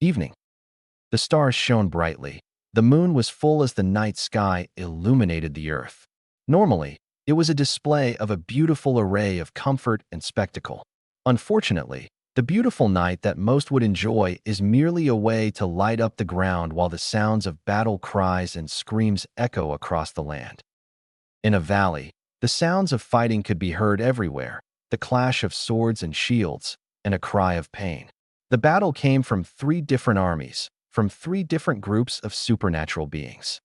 Evening. The stars shone brightly. The moon was full as the night sky illuminated the earth. Normally, it was a display of a beautiful array of comfort and spectacle. Unfortunately, the beautiful night that most would enjoy is merely a way to light up the ground while the sounds of battle cries and screams echo across the land. In a valley, the sounds of fighting could be heard everywhere, the clash of swords and shields, and a cry of pain. The battle came from three different armies, from three different groups of supernatural beings.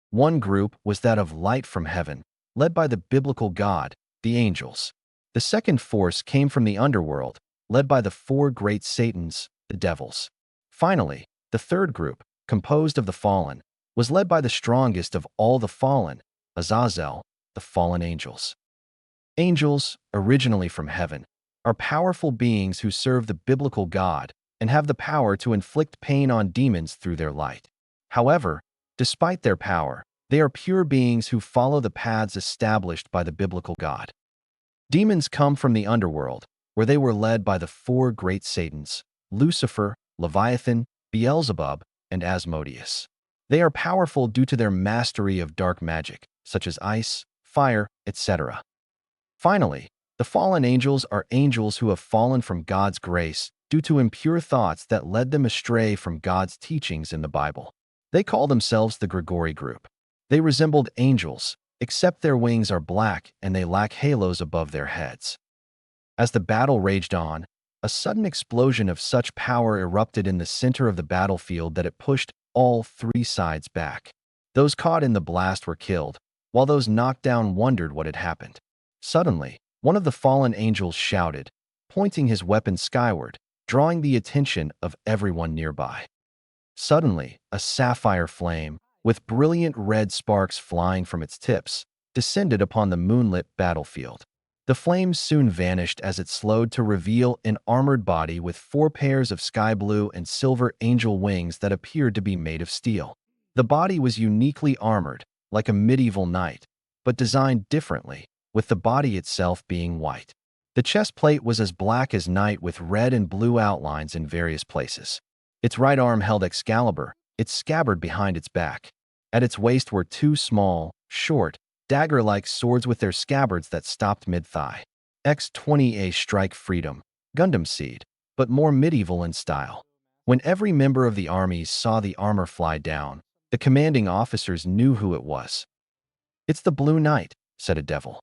One group was that of light from heaven, led by the biblical God, the angels. The second force came from the underworld, led by the four great Satans, the devils. Finally, the third group, composed of the fallen, was led by the strongest of all the fallen, Azazel, the fallen angels. Angels, originally from heaven, are powerful beings who serve the biblical God and have the power to inflict pain on demons through their light. However, despite their power, they are pure beings who follow the paths established by the biblical God. Demons come from the underworld, where they were led by the four great Satans, Lucifer, Leviathan, Beelzebub, and Asmodeus. They are powerful due to their mastery of dark magic, such as ice, fire, etc. Finally, the fallen angels are angels who have fallen from God's grace due to impure thoughts that led them astray from God's teachings in the Bible. They call themselves the Gregory group. They resembled angels, except their wings are black and they lack halos above their heads. As the battle raged on, a sudden explosion of such power erupted in the center of the battlefield that it pushed all three sides back. Those caught in the blast were killed, while those knocked down wondered what had happened. Suddenly, one of the fallen angels shouted, pointing his weapon skyward, drawing the attention of everyone nearby. Suddenly, a sapphire flame, with brilliant red sparks flying from its tips, descended upon the moonlit battlefield. The flames soon vanished as it slowed to reveal an armored body with four pairs of sky blue and silver angel wings that appeared to be made of steel. The body was uniquely armored, like a medieval knight, but designed differently, with the body itself being white. The chest plate was as black as night with red and blue outlines in various places. Its right arm held Excalibur, its scabbard behind its back. At its waist were two small, short, dagger-like swords with their scabbards that stopped mid-thigh. X-20A Strike Freedom, Gundam Seed, but more medieval in style. When every member of the armies saw the armor fly down, the commanding officers knew who it was. "It's the Blue Knight," said a devil.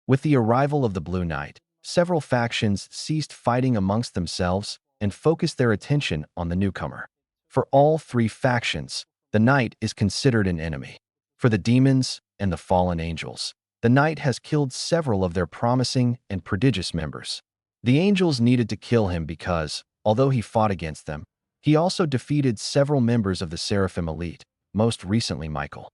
With the arrival of the Blue Knight, several factions ceased fighting amongst themselves and focused their attention on the newcomer. For all three factions, the Knight is considered an enemy. For the demons and the fallen angels, the Knight has killed several of their promising and prodigious members. The angels needed to kill him because, although he fought against them, he also defeated several members of the Seraphim elite, most recently Michael.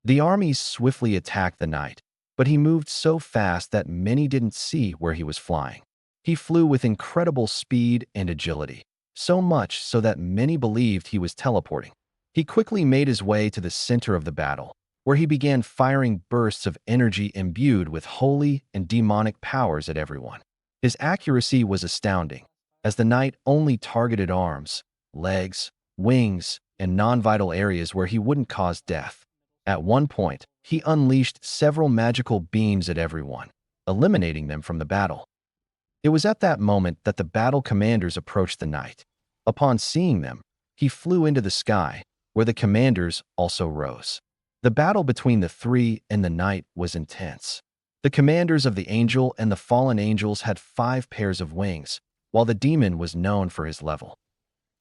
The armies swiftly attacked the Knight, but he moved so fast that many didn't see where he was flying. He flew with incredible speed and agility, so much so that many believed he was teleporting. He quickly made his way to the center of the battle, where he began firing bursts of energy imbued with holy and demonic powers at everyone. His accuracy was astounding, as the Knight only targeted arms, legs, wings, and non-vital areas where he wouldn't cause death. At one point, he unleashed several magical beams at everyone, eliminating them from the battle. It was at that moment that the battle commanders approached the Knight. Upon seeing them, he flew into the sky, where the commanders also rose. The battle between the three and the Knight was intense. The commanders of the angel and the fallen angels had 5 pairs of wings, while the demon was known for his level.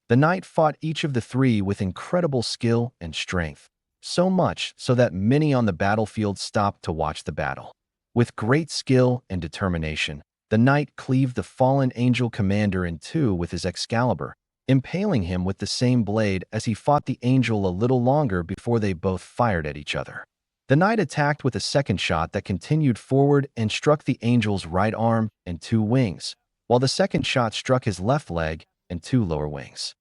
The Knight fought each of the three with incredible skill and strength, so much so that many on the battlefield stopped to watch the battle. With great skill and determination, the Knight cleaved the fallen angel commander in two with his Excalibur, impaling him with the same blade as he fought the angel a little longer before they both fired at each other. The Knight attacked with a second shot that continued forward and struck the angel's right arm and 2 wings, while the second shot struck his left leg and 2 lower wings.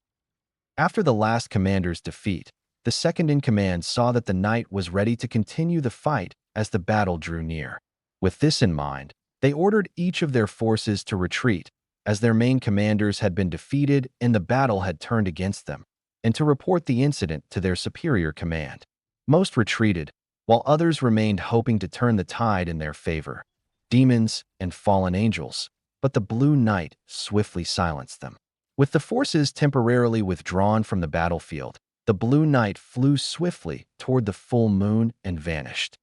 After the last commander's defeat, the second-in-command saw that the Knight was ready to continue the fight as the battle drew near. With this in mind, they ordered each of their forces to retreat, as their main commanders had been defeated and the battle had turned against them, and to report the incident to their superior command. Most retreated, while others remained hoping to turn the tide in their favor. Demons and fallen angels, but the Blue Knight swiftly silenced them. With the forces temporarily withdrawn from the battlefield, the Blue Knight flew swiftly toward the full moon and vanished.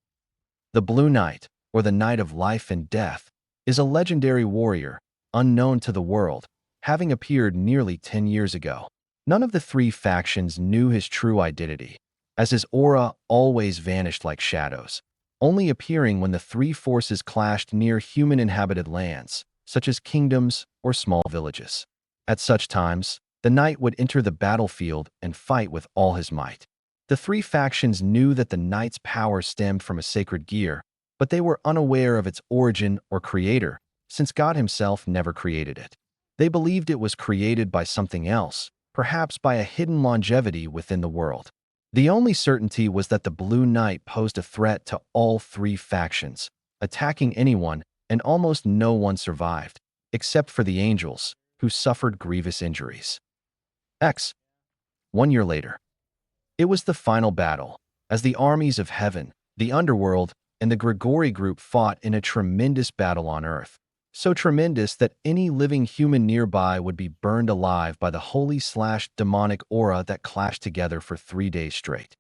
The Blue Knight, or the Knight of Life and Death, is a legendary warrior, unknown to the world, having appeared nearly 10 years ago. None of the three factions knew his true identity, as his aura always vanished like shadows, only appearing when the three forces clashed near human-inhabited lands, such as kingdoms or small villages. At such times, the knight would enter the battlefield and fight with all his might. The three factions knew that the knight's power stemmed from a sacred gear, but they were unaware of its origin or creator, since God himself never created it. They believed it was created by something else, perhaps by a hidden longevity within the world. The only certainty was that the Blue Knight posed a threat to all three factions, attacking anyone, and almost no one survived, except for the angels, who suffered grievous injuries. 1 year later. It was the final battle, as the armies of heaven, the underworld, and the Grigori group fought in a tremendous battle on Earth, so tremendous that any living human nearby would be burned alive by the holy/demonic aura that clashed together for 3 days straight.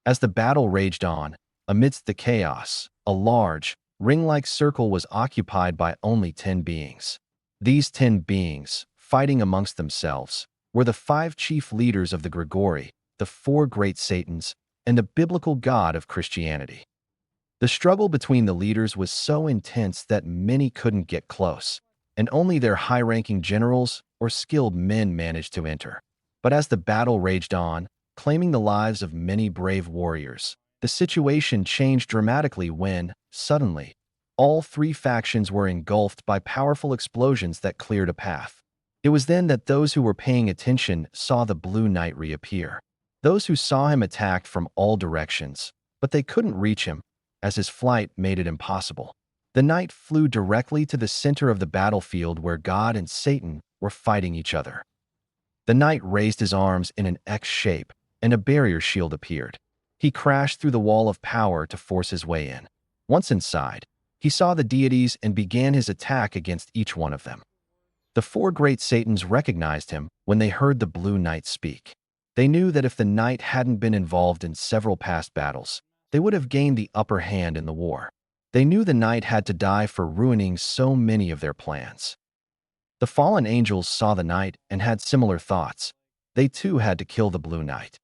As the battle raged on, amidst the chaos, a large, ring-like circle was occupied by only 10 beings. These 10 beings, fighting amongst themselves, were the 5 chief leaders of the Grigori, the 4 great Satans, and the biblical God of Christianity. The struggle between the leaders was so intense that many couldn't get close, and only their high-ranking generals or skilled men managed to enter. But as the battle raged on, claiming the lives of many brave warriors, the situation changed dramatically when, suddenly, all 3 factions were engulfed by powerful explosions that cleared a path. It was then that those who were paying attention saw the Blue Knight reappear. Those who saw him attacked from all directions, but they couldn't reach him, as his flight made it impossible. The knight flew directly to the center of the battlefield where God and Satan were fighting each other. The knight raised his arms in an X shape, and a barrier shield appeared. He crashed through the wall of power to force his way in. Once inside, he saw the deities and began his attack against each one of them. The 4 great Satans recognized him when they heard the Blue Knight speak. They knew that if the knight hadn't been involved in several past battles, they would have gained the upper hand in the war. They knew the knight had to die for ruining so many of their plans. The fallen angels saw the knight and had similar thoughts. They too had to kill the Blue Knight.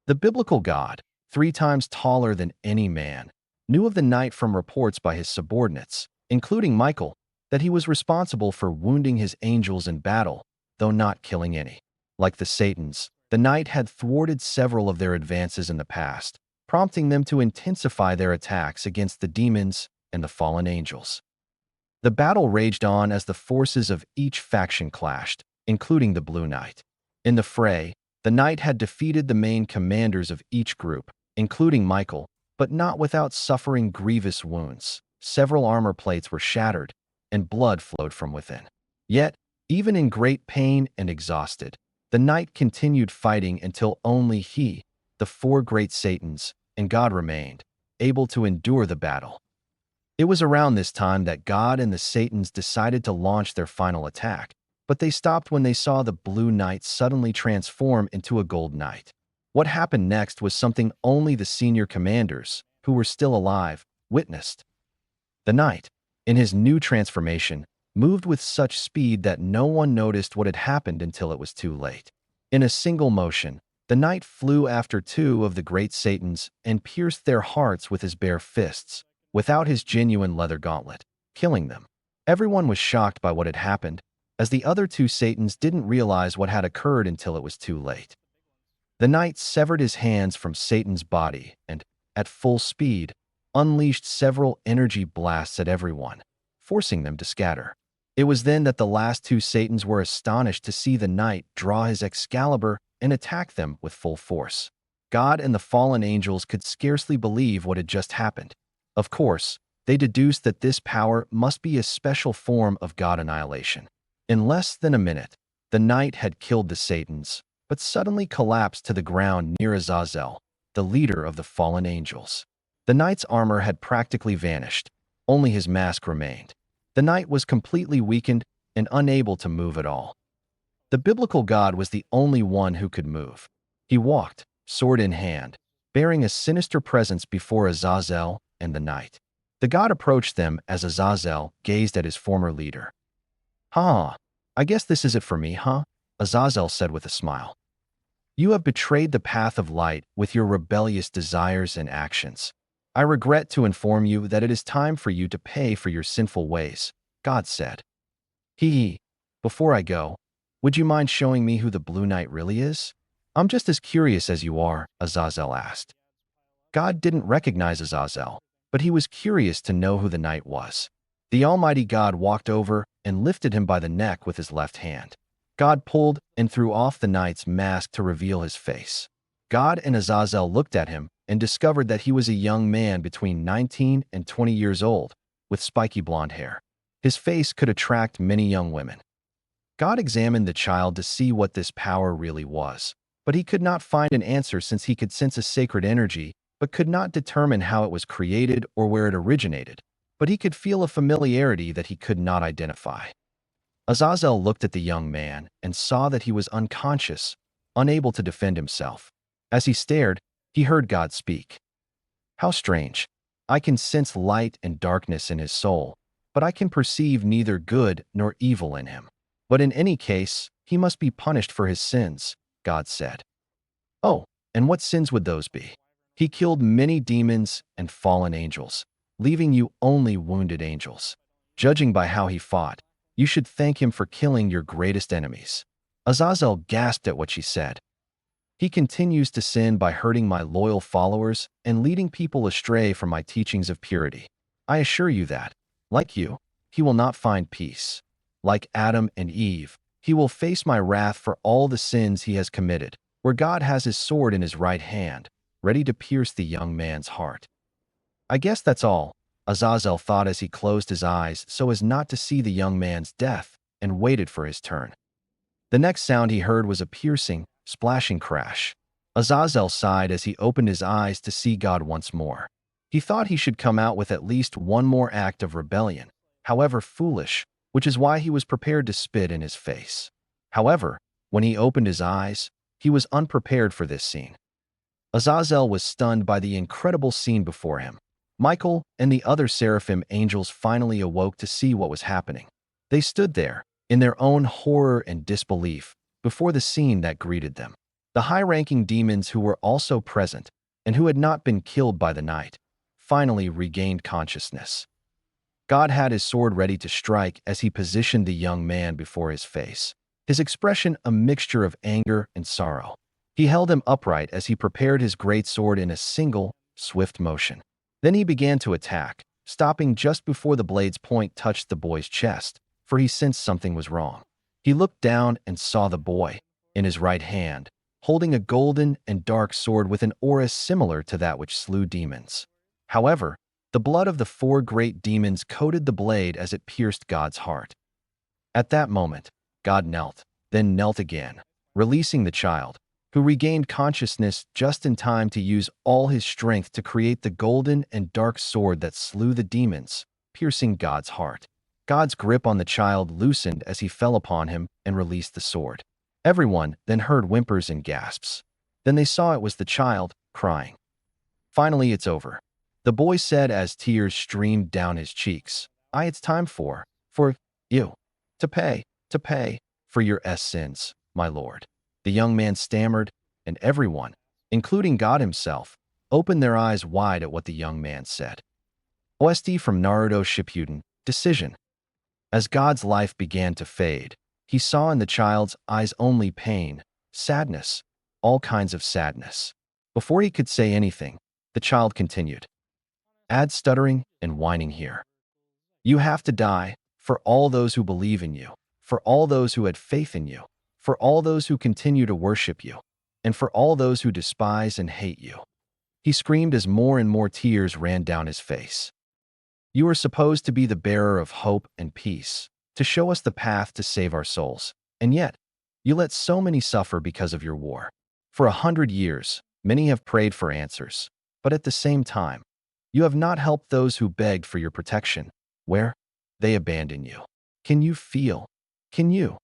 The biblical God, 3 times taller than any man, knew of the knight from reports by his subordinates, including Michael, that he was responsible for wounding his angels in battle, though not killing any. Like the Satans, the knight had thwarted several of their advances in the past, prompting them to intensify their attacks against the demons and the fallen angels. The battle raged on as the forces of each faction clashed, including the Blue Knight. In the fray, the knight had defeated the main commanders of each group, including Michael, but not without suffering grievous wounds. Several armor plates were shattered, and blood flowed from within. Yet, even in great pain and exhausted, the knight continued fighting until only he, the 4 great Satans, and God remained, able to endure the battle. It was around this time that God and the Satans decided to launch their final attack, but they stopped when they saw the Blue Knight suddenly transform into a gold knight. What happened next was something only the senior commanders, who were still alive, witnessed. The knight, in his new transformation, moved with such speed that no one noticed what had happened until it was too late. In a single motion, the knight flew after 2 of the great Satans and pierced their hearts with his bare fists, without his genuine leather gauntlet, killing them. Everyone was shocked by what had happened, as the other 2 Satans didn't realize what had occurred until it was too late. The knight severed his hands from Satan's body and, at full speed, unleashed several energy blasts at everyone, forcing them to scatter. It was then that the last 2 Satans were astonished to see the knight draw his Excalibur and attack them with full force. God and the fallen angels could scarcely believe what had just happened. Of course, they deduced that this power must be a special form of God annihilation. In less than a minute, the knight had killed the Satans, but suddenly collapsed to the ground near Azazel, the leader of the fallen angels. The knight's armor had practically vanished. Only his mask remained. The knight was completely weakened and unable to move at all. The biblical God was the only one who could move. He walked, sword in hand, bearing a sinister presence before Azazel and the knight. The god approached them as Azazel gazed at his former leader. "Huh, I guess this is it for me, huh?" Azazel said with a smile. "You have betrayed the path of light with your rebellious desires and actions. I regret to inform you that it is time for you to pay for your sinful ways," God said. Hee. Before I go, would you mind showing me who the Blue Knight really is? I'm just as curious as you are, Azazel asked. God didn't recognize Azazel, but he was curious to know who the knight was. The Almighty God walked over and lifted him by the neck with his left hand. God pulled and threw off the knight's mask to reveal his face. God and Azazel looked at him and discovered that he was a young man between 19 and 20 years old, with spiky blonde hair. His face could attract many young women. God examined the child to see what this power really was, but he could not find an answer since he could sense a sacred energy, but could not determine how it was created or where it originated. But he could feel a familiarity that he could not identify. Azazel looked at the young man and saw that he was unconscious, unable to defend himself. As he stared, he heard God speak. "How strange. I can sense light and darkness in his soul, but I can perceive neither good nor evil in him. But in any case, he must be punished for his sins," God said. "Oh, and what sins would those be?" "He killed many demons and fallen angels, leaving you only wounded angels. Judging by how he fought, you should thank him for killing your greatest enemies." Azazel gasped at what she said. "He continues to sin by hurting my loyal followers and leading people astray from my teachings of purity. I assure you that, like you, he will not find peace. Like Adam and Eve, he will face my wrath for all the sins he has committed, where God has his sword in his right hand, ready to pierce the young man's heart." "I guess that's all," Azazel thought as he closed his eyes so as not to see the young man's death and waited for his turn. The next sound he heard was a piercing, splashing crash. Azazel sighed as he opened his eyes to see God once more. He thought he should come out with at least one more act of rebellion, however foolish, which is why he was prepared to spit in his face. However, when he opened his eyes, he was unprepared for this scene. Azazel was stunned by the incredible scene before him. Michael and the other seraphim angels finally awoke to see what was happening. They stood there, in their own horror and disbelief, before the scene that greeted them. The high-ranking demons who were also present, and who had not been killed by the night, finally regained consciousness. God had his sword ready to strike as he positioned the young man before his face, his expression a mixture of anger and sorrow. He held him upright as he prepared his great sword in a single, swift motion. Then he began to attack, stopping just before the blade's point touched the boy's chest, for he sensed something was wrong. He looked down and saw the boy, in his right hand, holding a golden and dark sword with an aura similar to that which slew demons. However, the blood of the 4 great demons coated the blade as it pierced God's heart. At that moment, God knelt, then knelt again, releasing the child, who regained consciousness just in time to use all his strength to create the golden and dark sword that slew the demons, piercing God's heart. God's grip on the child loosened as he fell upon him and released the sword. Everyone then heard whimpers and gasps. Then they saw it was the child, crying. "Finally, it's over," the boy said as tears streamed down his cheeks. It's time for you to pay for your sins, my lord." The young man stammered, and everyone, including God himself, opened their eyes wide at what the young man said. OST from Naruto Shippuden, Decision. As God's life began to fade, he saw in the child's eyes only pain, sadness, all kinds of sadness. Before he could say anything, the child continued. Add stuttering and whining here. "You have to die, for all those who believe in you, for all those who had faith in you, for all those who continue to worship you, and for all those who despise and hate you." He screamed as more and more tears ran down his face. "You are supposed to be the bearer of hope and peace, to show us the path to save our souls. And yet, you let so many suffer because of your war. For 100 years, many have prayed for answers, but at the same time, you have not helped those who begged for your protection. Where? They abandon you. Can you feel? Can you?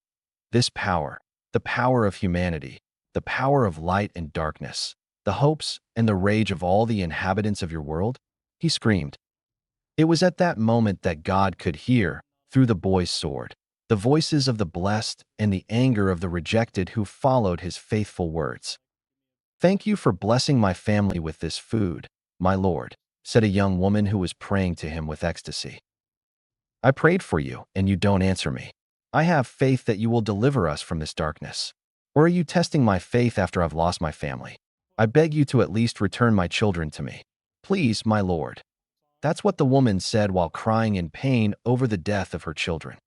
This power, the power of humanity, the power of light and darkness, the hopes and the rage of all the inhabitants of your world? He screamed. It was at that moment that God could hear, through the boy's sword, the voices of the blessed and the anger of the rejected who followed his faithful words. "Thank you for blessing my family with this food, my Lord," said a young woman who was praying to him with ecstasy. "I prayed for you, and you don't answer me. I have faith that you will deliver us from this darkness. Or are you testing my faith after I've lost my family? I beg you to at least return my children to me. Please, my Lord." That's what the woman said while crying in pain over the death of her children.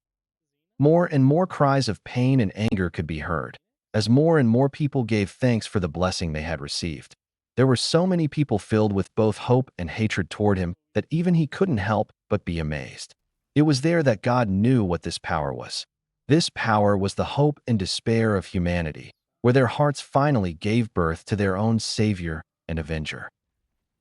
More and more cries of pain and anger could be heard, as more and more people gave thanks for the blessing they had received. There were so many people filled with both hope and hatred toward him that even he couldn't help but be amazed. It was there that God knew what this power was. This power was the hope and despair of humanity, where their hearts finally gave birth to their own Savior and Avenger.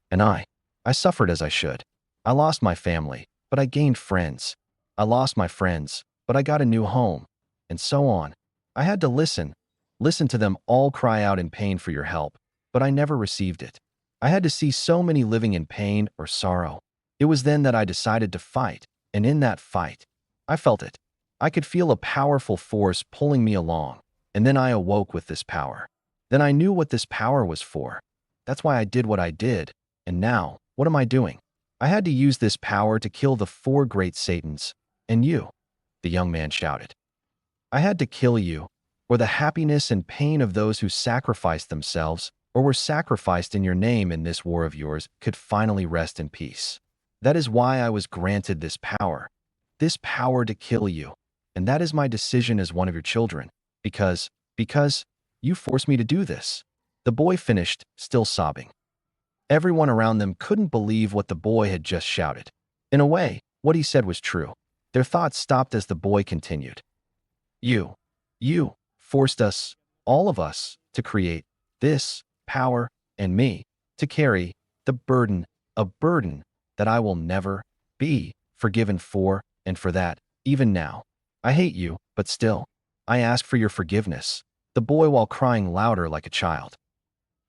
And I suffered as I should. I lost my family, but I gained friends. I lost my friends, but I got a new home, and so on. I had to listen to them all cry out in pain for your help, but I never received it. I had to see so many living in pain or sorrow. It was then that I decided to fight, and in that fight, I felt it. I could feel a powerful force pulling me along, and then I awoke with this power. Then I knew what this power was for. That's why I did what I did, and now, what am I doing? I had to use this power to kill the 4 great Satans, and you, the young man shouted. I had to kill you, or the happiness and pain of those who sacrificed themselves or were sacrificed in your name in this war of yours could finally rest in peace. That is why I was granted this power to kill you, and that is my decision as one of your children, because you forced me to do this. The boy finished, still sobbing. Everyone around them couldn't believe what the boy had just shouted. In a way, what he said was true. Their thoughts stopped as the boy continued. You forced us, all of us, to create this power and me to carry the burden, a burden that I will never be forgiven for, and for that, even now, I hate you, but still, I ask for your forgiveness, the boy while crying louder like a child.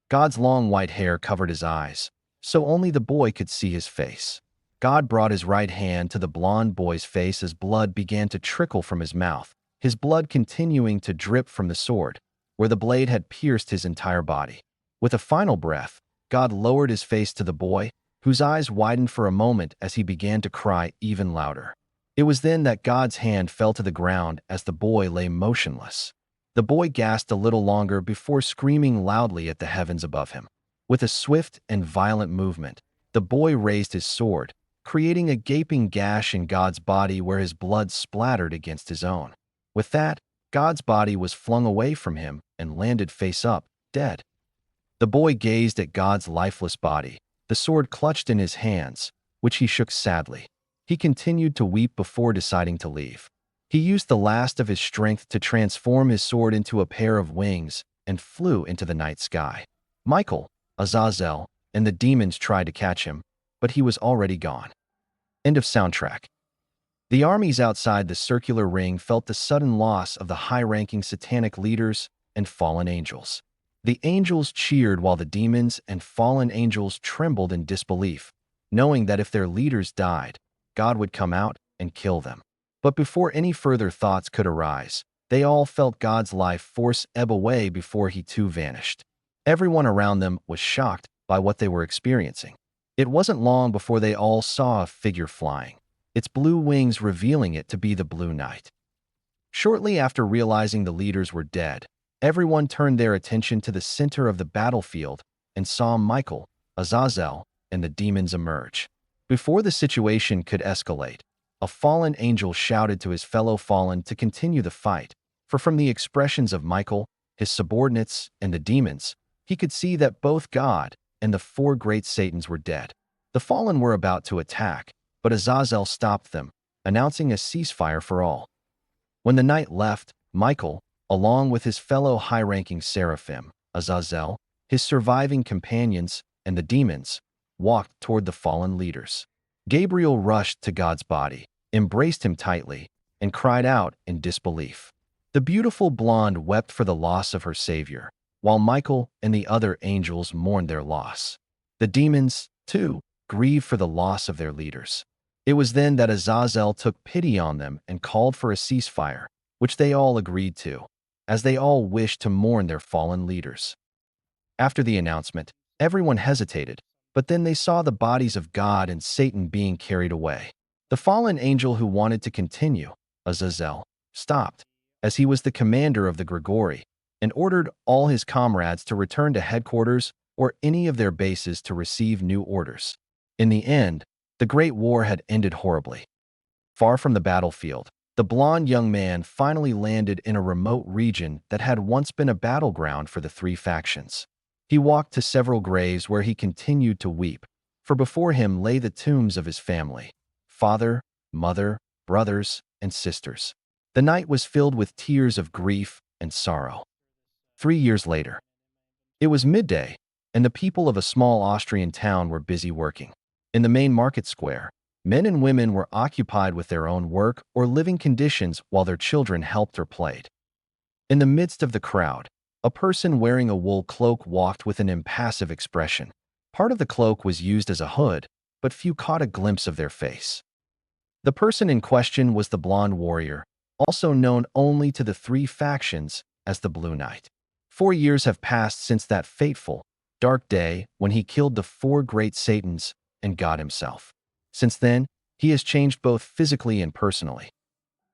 God's long white hair covered his eyes, so only the boy could see his face. God brought his right hand to the blond boy's face as blood began to trickle from his mouth, his blood continuing to drip from the sword, where the blade had pierced his entire body. With a final breath, God lowered his face to the boy, whose eyes widened for a moment as he began to cry even louder. It was then that God's hand fell to the ground as the boy lay motionless. The boy gasped a little longer before screaming loudly at the heavens above him. With a swift and violent movement, the boy raised his sword, creating a gaping gash in God's body where his blood splattered against his own. With that, God's body was flung away from him and landed face up, dead. The boy gazed at God's lifeless body, the sword clutched in his hands, which he shook sadly. He continued to weep before deciding to leave. He used the last of his strength to transform his sword into a pair of wings and flew into the night sky. Michael, Azazel, and the demons tried to catch him, but he was already gone. End of soundtrack. The armies outside the circular ring felt the sudden loss of the high-ranking satanic leaders and fallen angels. The angels cheered while the demons and fallen angels trembled in disbelief, knowing that if their leaders died, God would come out and kill them. But before any further thoughts could arise, they all felt God's life force ebb away before he too vanished. Everyone around them was shocked by what they were experiencing. It wasn't long before they all saw a figure flying, its blue wings revealing it to be the Blue Knight. Shortly after realizing the leaders were dead, everyone turned their attention to the center of the battlefield and saw Michael, Azazel, and the demons emerge. Before the situation could escalate, a fallen angel shouted to his fellow fallen to continue the fight, for from the expressions of Michael, his subordinates, and the demons, he could see that both God and the 4 great Satans were dead. The fallen were about to attack, but Azazel stopped them, announcing a ceasefire for all. When the knight left, Michael, along with his fellow high-ranking seraphim, Azazel, his surviving companions, and the demons, walked toward the fallen leaders. Gabriel rushed to God's body, embraced him tightly, and cried out in disbelief. The beautiful blonde wept for the loss of her savior, while Michael and the other angels mourned their loss. The demons, too, grieved for the loss of their leaders. It was then that Azazel took pity on them and called for a ceasefire, which they all agreed to, as they all wished to mourn their fallen leaders. After the announcement, everyone hesitated, but then they saw the bodies of God and Satan being carried away. The fallen angel who wanted to continue, Azazel, stopped, as he was the commander of the Grigori, and ordered all his comrades to return to headquarters or any of their bases to receive new orders. In the end, the Great War had ended horribly. Far from the battlefield, the blond young man finally landed in a remote region that had once been a battleground for the three factions. He walked to several graves where he continued to weep, for before him lay the tombs of his family, father, mother, brothers, and sisters. The night was filled with tears of grief and sorrow. 3 years later, it was midday, and the people of a small Austrian town were busy working. In the main market square, men and women were occupied with their own work or living conditions while their children helped or played. In the midst of the crowd, a person wearing a wool cloak walked with an impassive expression. Part of the cloak was used as a hood, but few caught a glimpse of their face. The person in question was the blonde warrior, also known only to the three factions as the Blue Knight. 4 years have passed since that fateful, dark day when he killed the four great Satans and God himself. Since then, he has changed both physically and personally.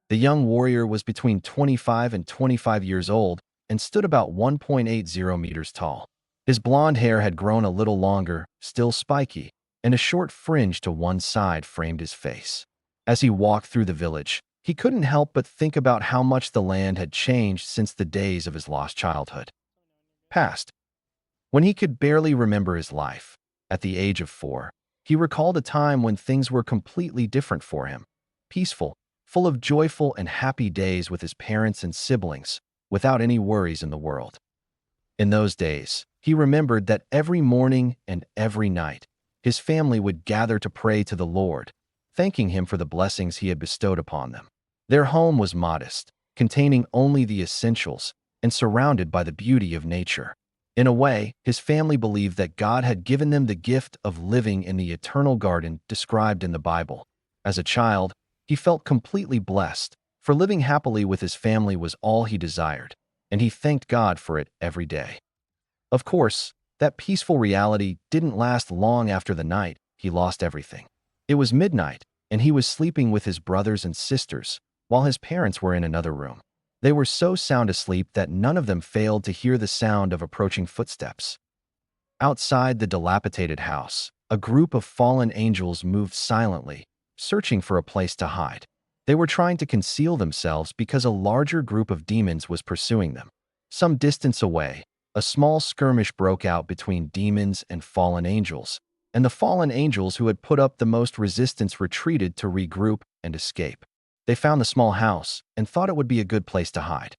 The young warrior was between 25 and 25 years old and stood about 1.80 meters tall. His blonde hair had grown a little longer, still spiky, and a short fringe to one side framed his face. As he walked through the village, he couldn't help but think about how much the land had changed since the days of his lost childhood. Past. When he could barely remember his life, at the age of 4, he recalled a time when things were completely different for him. Peaceful, full of joyful and happy days with his parents and siblings, without any worries in the world. In those days, he remembered that every morning and every night, his family would gather to pray to the Lord, thanking him for the blessings he had bestowed upon them. Their home was modest, containing only the essentials, and surrounded by the beauty of nature. In a way, his family believed that God had given them the gift of living in the eternal garden described in the Bible. As a child, he felt completely blessed, for living happily with his family was all he desired, and he thanked God for it every day. Of course, that peaceful reality didn't last long after the night he lost everything. It was midnight, and he was sleeping with his brothers and sisters, while his parents were in another room. They were so sound asleep that none of them failed to hear the sound of approaching footsteps. Outside the dilapidated house, a group of fallen angels moved silently, searching for a place to hide. They were trying to conceal themselves because a larger group of demons was pursuing them. Some distance away, a small skirmish broke out between demons and fallen angels, and the fallen angels who had put up the most resistance retreated to regroup and escape. They found the small house and thought it would be a good place to hide.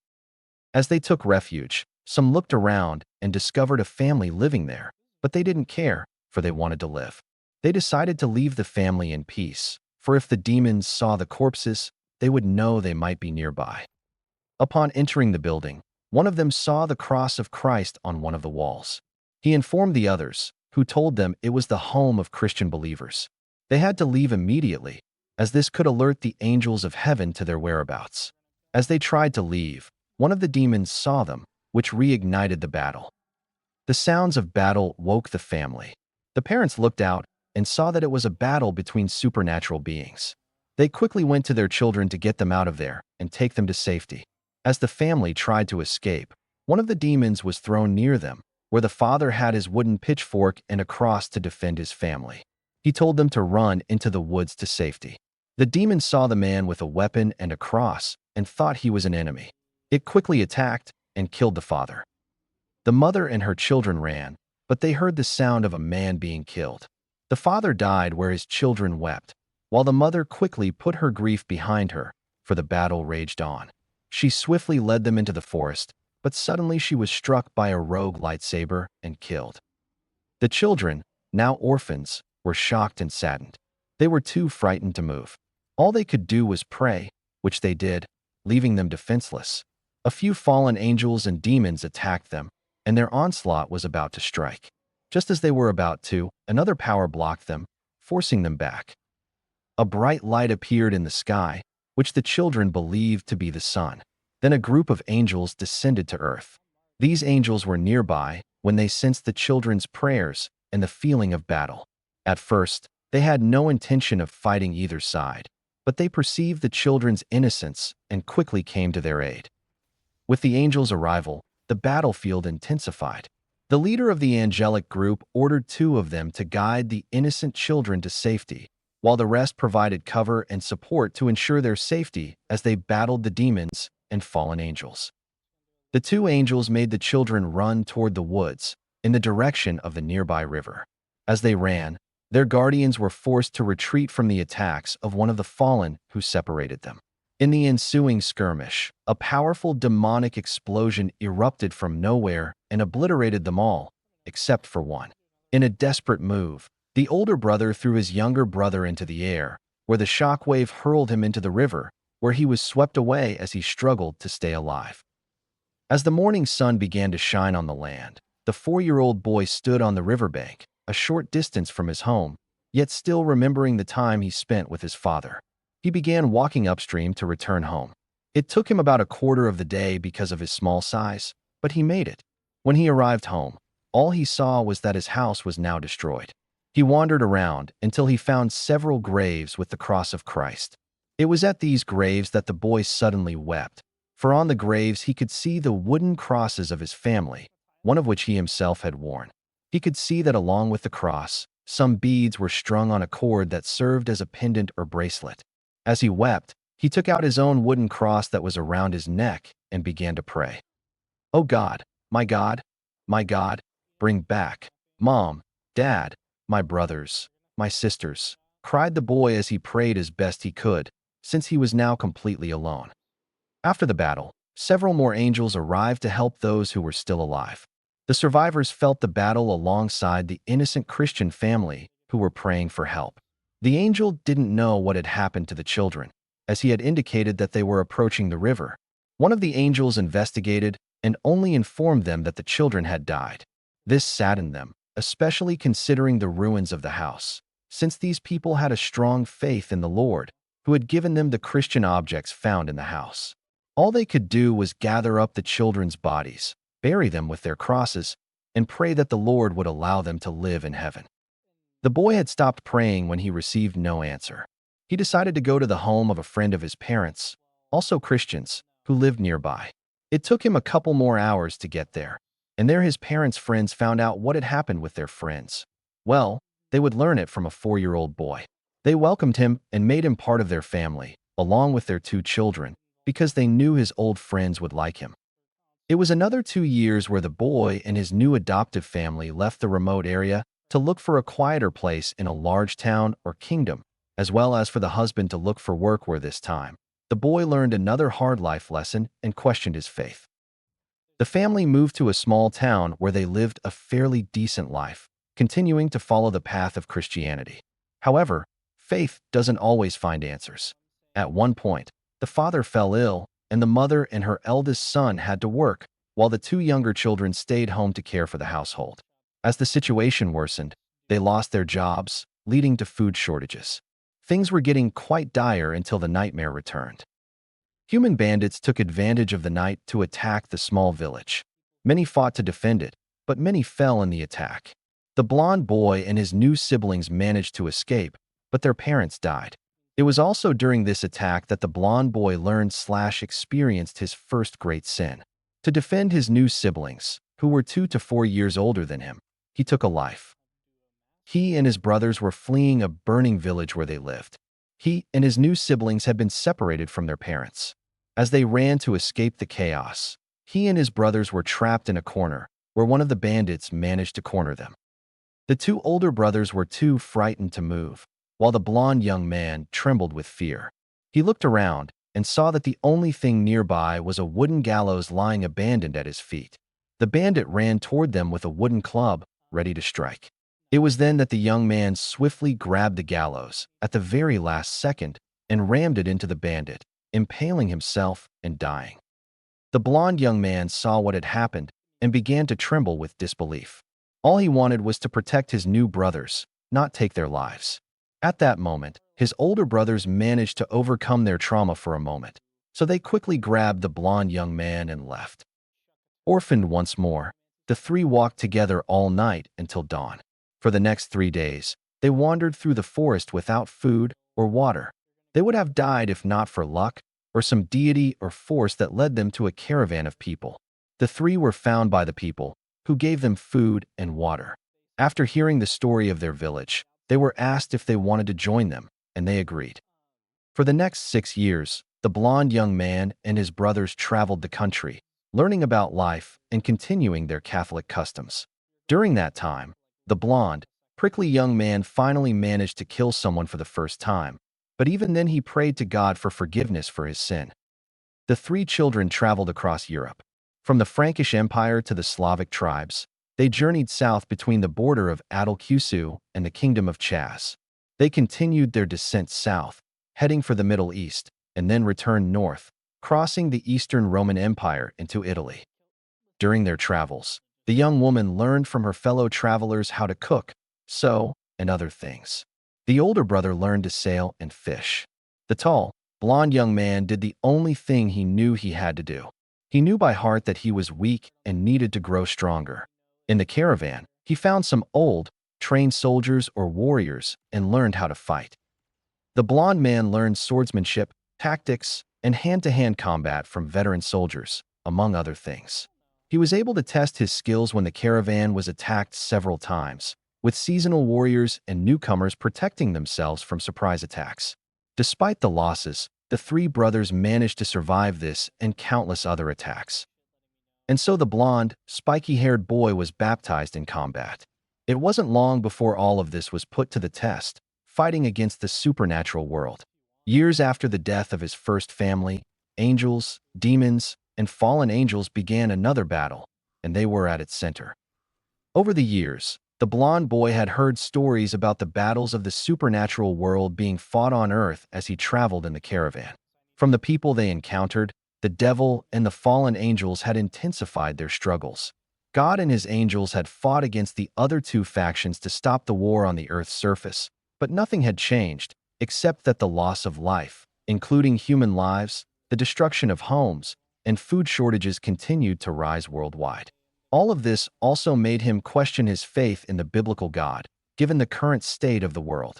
As they took refuge, some looked around and discovered a family living there, but they didn't care, for they wanted to live. They decided to leave the family in peace, for if the demons saw the corpses, they would know they might be nearby. Upon entering the building, one of them saw the cross of Christ on one of the walls. He informed the others, who told them it was the home of Christian believers. They had to leave immediately, as this could alert the angels of heaven to their whereabouts. As they tried to leave, one of the demons saw them, which reignited the battle. The sounds of battle woke the family. The parents looked out and saw that it was a battle between supernatural beings. They quickly went to their children to get them out of there and take them to safety. As the family tried to escape, one of the demons was thrown near them, where the father had his wooden pitchfork and a cross to defend his family. He told them to run into the woods to safety. The demon saw the man with a weapon and a cross and thought he was an enemy. It quickly attacked and killed the father. The mother and her children ran, but they heard the sound of a man being killed. The father died where his children wept, while the mother quickly put her grief behind her, for the battle raged on. She swiftly led them into the forest, but suddenly she was struck by a rogue lightsaber and killed. The children, now orphans, were shocked and saddened. They were too frightened to move. All they could do was pray, which they did, leaving them defenseless. A few fallen angels and demons attacked them, and their onslaught was about to strike. Just as they were about to, another power blocked them, forcing them back. A bright light appeared in the sky, which the children believed to be the sun. Then a group of angels descended to earth. These angels were nearby when they sensed the children's prayers and the feeling of battle. At first, they had no intention of fighting either side, but they perceived the children's innocence and quickly came to their aid. With the angels' arrival, the battlefield intensified. The leader of the angelic group ordered two of them to guide the innocent children to safety, while the rest provided cover and support to ensure their safety as they battled the demons and fallen angels. The two angels made the children run toward the woods in the direction of the nearby river. As they ran, their guardians were forced to retreat from the attacks of one of the fallen who separated them. In the ensuing skirmish, a powerful demonic explosion erupted from nowhere and obliterated them all, except for one. In a desperate move, the older brother threw his younger brother into the air, where the shockwave hurled him into the river, where he was swept away as he struggled to stay alive. As the morning sun began to shine on the land, the 4-year-old boy stood on the riverbank, a short distance from his home, yet still remembering the time he spent with his father. He began walking upstream to return home. It took him about a quarter of the day because of his small size, but he made it. When he arrived home, all he saw was that his house was now destroyed. He wandered around until he found several graves with the cross of Christ. It was at these graves that the boy suddenly wept, for on the graves he could see the wooden crosses of his family, one of which he himself had worn. He could see that along with the cross, some beads were strung on a cord that served as a pendant or bracelet. As he wept, he took out his own wooden cross that was around his neck and began to pray. "Oh God, my God, my God, bring back Mom, Dad, my brothers, my sisters," cried the boy as he prayed as best he could, since he was now completely alone. After the battle, several more angels arrived to help those who were still alive. The survivors felt the battle alongside the innocent Christian family who were praying for help. The angel didn't know what had happened to the children, as he had indicated that they were approaching the river. One of the angels investigated and only informed them that the children had died. This saddened them, especially considering the ruins of the house, since these people had a strong faith in the Lord, who had given them the Christian objects found in the house. All they could do was gather up the children's bodies, bury them with their crosses, and pray that the Lord would allow them to live in heaven. The boy had stopped praying when he received no answer. He decided to go to the home of a friend of his parents, also Christians, who lived nearby. It took him a couple more hours to get there, and there his parents' friends found out what had happened with their friends. Well, they would learn it from a 4-year-old boy. They welcomed him and made him part of their family, along with their 2 children, because they knew his old friends would like him. It was another 2 years where the boy and his new adoptive family left the remote area to look for a quieter place in a large town or kingdom, as well as for the husband to look for work where this time the boy learned another hard life lesson and questioned his faith. The family moved to a small town where they lived a fairly decent life, continuing to follow the path of Christianity. However, faith doesn't always find answers. At one point, the father fell ill, and the mother and her eldest son had to work, while the 2 younger children stayed home to care for the household. As the situation worsened, they lost their jobs, leading to food shortages. Things were getting quite dire until the nightmare returned. Human bandits took advantage of the night to attack the small village. Many fought to defend it, but many fell in the attack. The blond boy and his new siblings managed to escape, but their parents died. It was also during this attack that the blond boy learned/experienced his first great sin. To defend his new siblings, who were 2 to 4 years older than him, he took a life. He and his brothers were fleeing a burning village where they lived. He and his new siblings had been separated from their parents. As they ran to escape the chaos, he and his brothers were trapped in a corner where one of the bandits managed to corner them. The 2 older brothers were too frightened to move, while the blond young man trembled with fear. He looked around and saw that the only thing nearby was a wooden gallows lying abandoned at his feet. The bandit ran toward them with a wooden club, ready to strike. It was then that the young man swiftly grabbed the gallows at the very last second and rammed it into the bandit, impaling himself and dying. The blond young man saw what had happened and began to tremble with disbelief. All he wanted was to protect his new brothers, not take their lives. At that moment, his older brothers managed to overcome their trauma for a moment, so they quickly grabbed the blond young man and left. Orphaned once more, the three walked together all night until dawn. For the next 3 days, they wandered through the forest without food or water. They would have died if not for luck or some deity or force that led them to a caravan of people. The three were found by the people, who gave them food and water. After hearing the story of their village, they were asked if they wanted to join them, and they agreed. For the next 6 years, the blond young man and his brothers traveled the country, learning about life and continuing their Catholic customs. During that time, the blond, prickly young man finally managed to kill someone for the first time, but even then he prayed to God for forgiveness for his sin. The three children traveled across Europe. From the Frankish Empire to the Slavic tribes, they journeyed south between the border of Adal-Kusu and the Kingdom of Chaz. They continued their descent south, heading for the Middle East, and then returned north, crossing the Eastern Roman Empire into Italy. During their travels, the young woman learned from her fellow travelers how to cook, sew, and other things. The older brother learned to sail and fish. The tall, blond young man did the only thing he knew he had to do. He knew by heart that he was weak and needed to grow stronger. In the caravan, he found some old, trained soldiers or warriors and learned how to fight. The blond man learned swordsmanship, tactics, and hand-to-hand combat from veteran soldiers, among other things. He was able to test his skills when the caravan was attacked several times, with seasonal warriors and newcomers protecting themselves from surprise attacks. Despite the losses, the three brothers managed to survive this and countless other attacks. And so the blond, spiky-haired boy was baptized in combat. It wasn't long before all of this was put to the test, fighting against the supernatural world. Years after the death of his first family, angels, demons, and fallen angels began another battle, and they were at its center. Over the years, the blond boy had heard stories about the battles of the supernatural world being fought on Earth as he traveled in the caravan. From the people they encountered, the devil and the fallen angels had intensified their struggles. God and his angels had fought against the other two factions to stop the war on the Earth's surface, but nothing had changed, except that the loss of life, including human lives, the destruction of homes, and food shortages continued to rise worldwide. All of this also made him question his faith in the biblical God, given the current state of the world.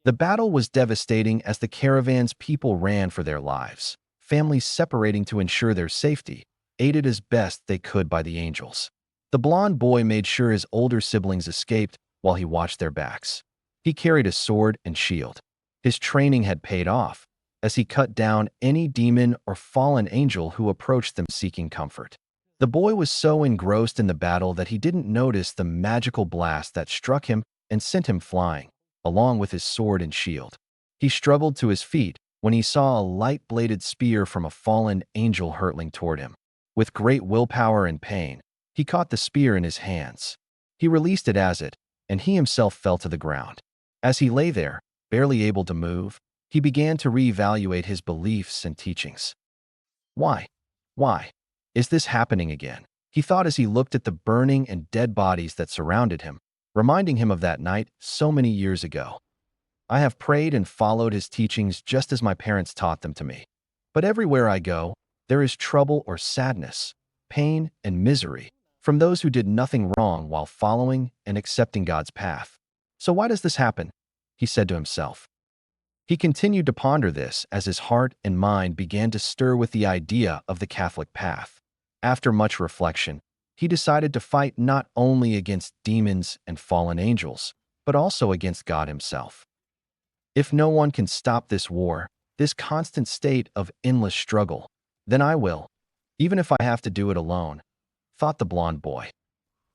The battle was devastating as the caravan's people ran for their lives, families separating to ensure their safety, aided as best they could by the angels. The blond boy made sure his older siblings escaped while he watched their backs. He carried a sword and shield. His training had paid off, as he cut down any demon or fallen angel who approached them seeking comfort. The boy was so engrossed in the battle that he didn't notice the magical blast that struck him and sent him flying, along with his sword and shield. He struggled to his feet when he saw a light-bladed spear from a fallen angel hurtling toward him. With great willpower and pain, he caught the spear in his hands. He released it and he himself fell to the ground. As he lay there, barely able to move, he began to reevaluate his beliefs and teachings. Why? Why is this happening again? He thought as he looked at the burning and dead bodies that surrounded him, reminding him of that night so many years ago. I have prayed and followed his teachings just as my parents taught them to me. But everywhere I go, there is trouble or sadness, pain and misery from those who did nothing wrong while following and accepting God's path. So why does this happen? He said to himself. He continued to ponder this as his heart and mind began to stir with the idea of the Catholic path. After much reflection, he decided to fight not only against demons and fallen angels, but also against God himself. If no one can stop this war, this constant state of endless struggle, then I will, even if I have to do it alone, thought the blond boy.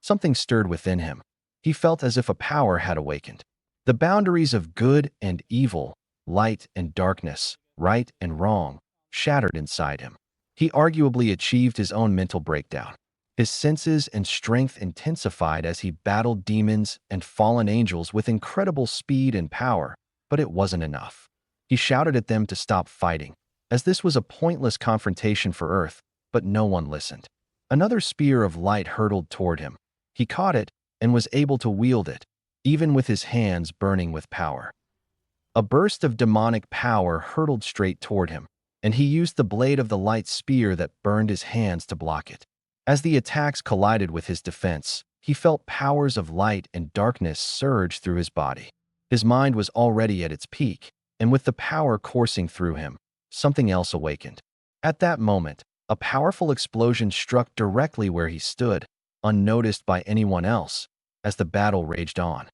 Something stirred within him. He felt as if a power had awakened. The boundaries of good and evil, light and darkness, right and wrong, shattered inside him. He arguably achieved his own mental breakdown. His senses and strength intensified as he battled demons and fallen angels with incredible speed and power, but it wasn't enough. He shouted at them to stop fighting, as this was a pointless confrontation for Earth, but no one listened. Another spear of light hurtled toward him. He caught it and was able to wield it, even with his hands burning with power. A burst of demonic power hurtled straight toward him, and he used the blade of the light spear that burned his hands to block it. As the attacks collided with his defense, he felt powers of light and darkness surge through his body. His mind was already at its peak, and with the power coursing through him, something else awakened. At that moment, a powerful explosion struck directly where he stood, unnoticed by anyone else, as the battle raged on.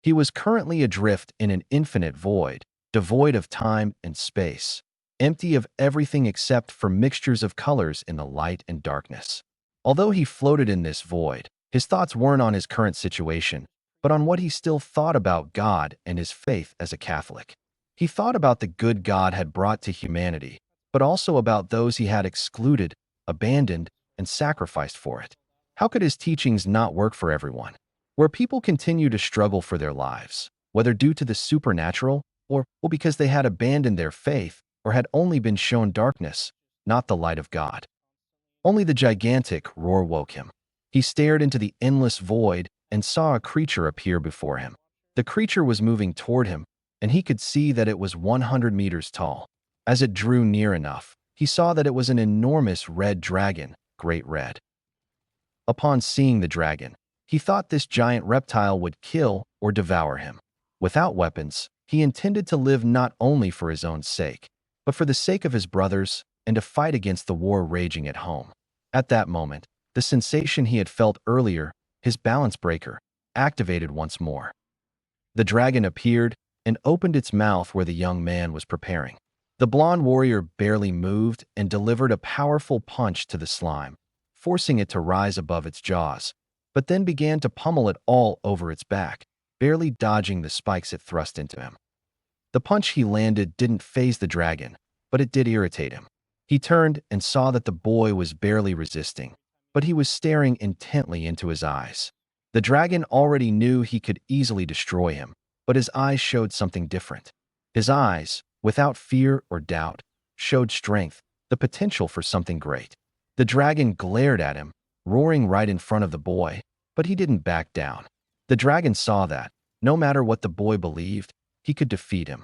He was currently adrift in an infinite void, devoid of time and space, empty of everything except for mixtures of colors in the light and darkness. Although he floated in this void, his thoughts weren't on his current situation, but on what he still thought about God and his faith as a Catholic. He thought about the good God had brought to humanity, but also about those he had excluded, abandoned, and sacrificed for it. How could his teachings not work for everyone? Where people continue to struggle for their lives, whether due to the supernatural or because they had abandoned their faith or had only been shown darkness, not the light of God. Only the gigantic roar woke him. He stared into the endless void and saw a creature appear before him. The creature was moving toward him, and he could see that it was 100 meters tall. As it drew near enough, he saw that it was an enormous red dragon, Great Red. Upon seeing the dragon, he thought this giant reptile would kill or devour him. Without weapons, he intended to live not only for his own sake, but for the sake of his brothers and to fight against the war raging at home. At that moment, the sensation he had felt earlier, his balance breaker, activated once more. The dragon appeared and opened its mouth where the young man was preparing. The blonde warrior barely moved and delivered a powerful punch to the slime, forcing it to rise above its jaws, but then began to pummel it all over its back, barely dodging the spikes it thrust into him. The punch he landed didn't faze the dragon, but it did irritate him. He turned and saw that the boy was barely resisting, but he was staring intently into his eyes. The dragon already knew he could easily destroy him, but his eyes showed something different. His eyes, without fear or doubt, showed strength, the potential for something great. The dragon glared at him, roaring right in front of the boy, but he didn't back down. The dragon saw that, no matter what the boy believed, he could defeat him.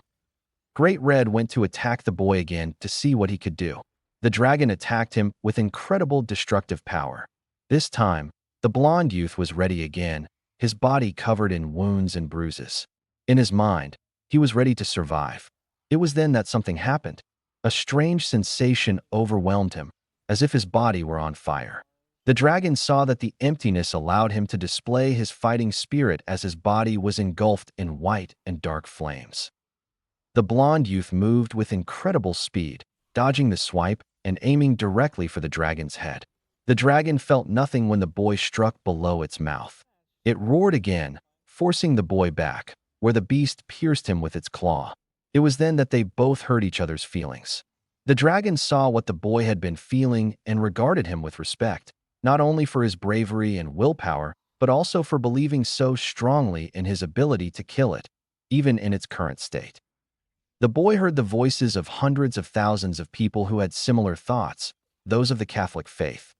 Great Red went to attack the boy again to see what he could do. The dragon attacked him with incredible destructive power. This time, the blonde youth was ready again, his body covered in wounds and bruises. In his mind, he was ready to survive. It was then that something happened. A strange sensation overwhelmed him, as if his body were on fire. The dragon saw that the emptiness allowed him to display his fighting spirit as his body was engulfed in white and dark flames. The blonde youth moved with incredible speed, dodging the swipe and aiming directly for the dragon's head. The dragon felt nothing when the boy struck below its mouth. It roared again, forcing the boy back, where the beast pierced him with its claw. It was then that they both hurt each other's feelings. The dragon saw what the boy had been feeling and regarded him with respect, not only for his bravery and willpower, but also for believing so strongly in his ability to kill it, even in its current state. The boy heard the voices of hundreds of thousands of people who had similar thoughts, those of the Catholic faith.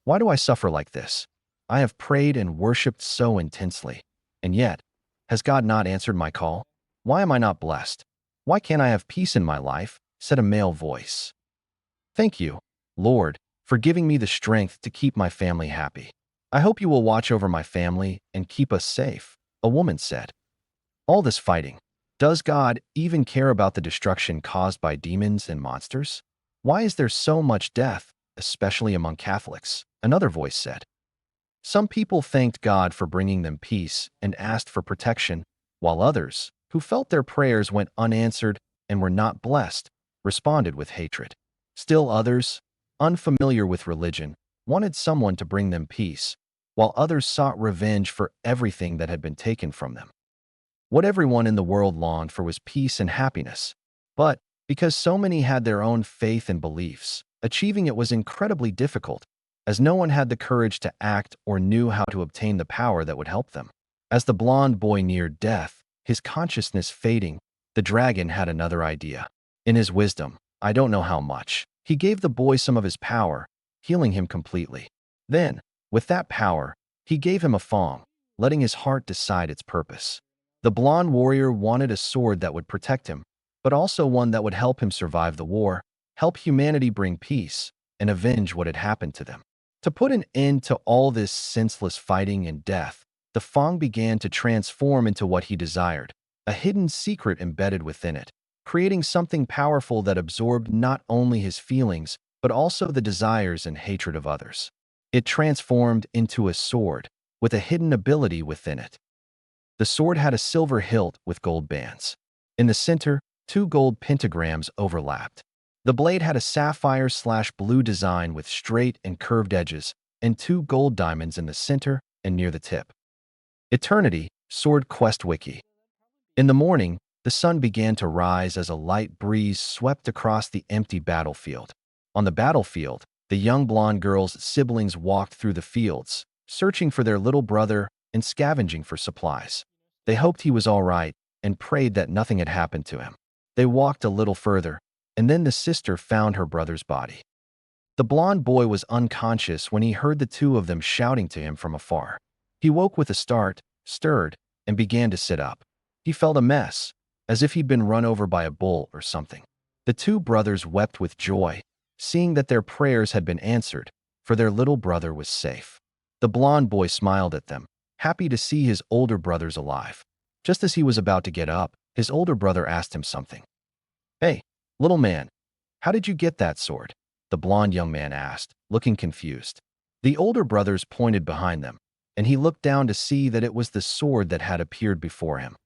Why do I suffer like this? I have prayed and worshipped so intensely. And yet, has God not answered my call? Why am I not blessed? Why can't I have peace in my life? Said a male voice. Thank you, Lord, for giving me the strength to keep my family happy. I hope you will watch over my family and keep us safe, a woman said. All this fighting. Does God even care about the destruction caused by demons and monsters? Why is there so much death, especially among Catholics? Another voice said. Some people thanked God for bringing them peace and asked for protection, while others, who felt their prayers went unanswered and were not blessed, responded with hatred. Still others, unfamiliar with religion, wanted someone to bring them peace, while others sought revenge for everything that had been taken from them. What everyone in the world longed for was peace and happiness, but Because so many had their own faith and beliefs, achieving it was incredibly difficult, as no one had the courage to act or knew how to obtain the power that would help them. As the blond boy neared death, his consciousness fading, the dragon had another idea. In his wisdom, I don't know how much, he gave the boy some of his power, healing him completely. Then, with that power, he gave him a fong, letting his heart decide its purpose. The blond warrior wanted a sword that would protect him, but also one that would help him survive the war, help humanity bring peace, and avenge what had happened to them. To put an end to all this senseless fighting and death, the Fong began to transform into what he desired, a hidden secret embedded within it, creating something powerful that absorbed not only his feelings, but also the desires and hatred of others. It transformed into a sword, with a hidden ability within it. The sword had a silver hilt with gold bands. In the center, two gold pentagrams overlapped. The blade had a sapphire/blue design with straight and curved edges, and two gold diamonds in the center and near the tip. Eternity, Sword Quest Wiki. In the morning, the sun began to rise as a light breeze swept across the empty battlefield. On the battlefield, the young blonde girl's siblings walked through the fields, searching for their little brother and scavenging for supplies. They hoped he was all right and prayed that nothing had happened to him. They walked a little further, and then the sister found her brother's body. The blond boy was unconscious when he heard the two of them shouting to him from afar. He woke with a start, stirred, and began to sit up. He felt a mess, as if he'd been run over by a bull or something. The two brothers wept with joy, seeing that their prayers had been answered, for their little brother was safe. The blond boy smiled at them, happy to see his older brothers alive. Just as he was about to get up, his older brother asked him something. "Hey, little man, how did you get that sword?" the blond young man asked, looking confused. The older brothers pointed behind them, and he looked down to see that it was the sword that had appeared before him.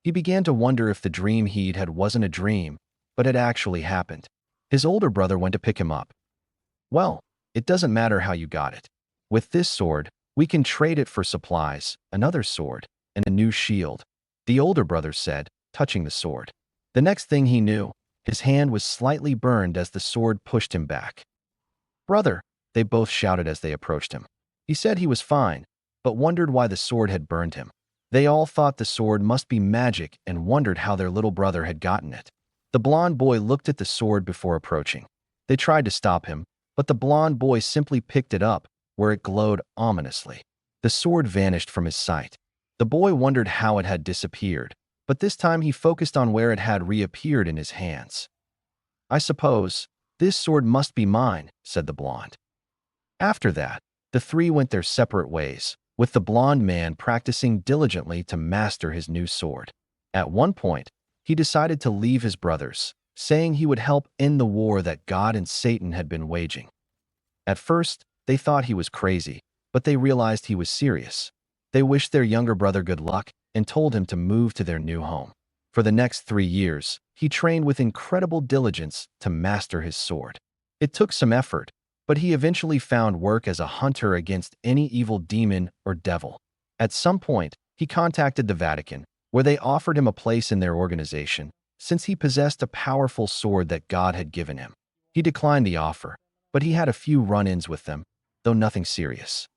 He began to wonder if the dream he'd had wasn't a dream, but had actually happened. His older brother went to pick him up. "Well, it doesn't matter how you got it. With this sword, we can trade it for supplies, another sword, and a new shield," the older brother said, touching the sword. The next thing he knew, his hand was slightly burned as the sword pushed him back. "Brother," they both shouted as they approached him. He said he was fine, but wondered why the sword had burned him. They all thought the sword must be magic and wondered how their little brother had gotten it. The blond boy looked at the sword before approaching. They tried to stop him, but the blond boy simply picked it up, where it glowed ominously. The sword vanished from his sight. The boy wondered how it had disappeared, but this time he focused on where it had reappeared in his hands. "I suppose this sword must be mine," said the blonde. After that, the three went their separate ways, with the blond man practicing diligently to master his new sword. At one point, he decided to leave his brothers, saying he would help end the war that God and Satan had been waging. At first, they thought he was crazy, but they realized he was serious. They wished their younger brother good luck and told him to move to their new home. For the next 3 years, he trained with incredible diligence to master his sword. It took some effort, but he eventually found work as a hunter against any evil demon or devil. At some point, he contacted the Vatican, where they offered him a place in their organization, since he possessed a powerful sword that God had given him. He declined the offer, but he had a few run-ins with them, though nothing serious.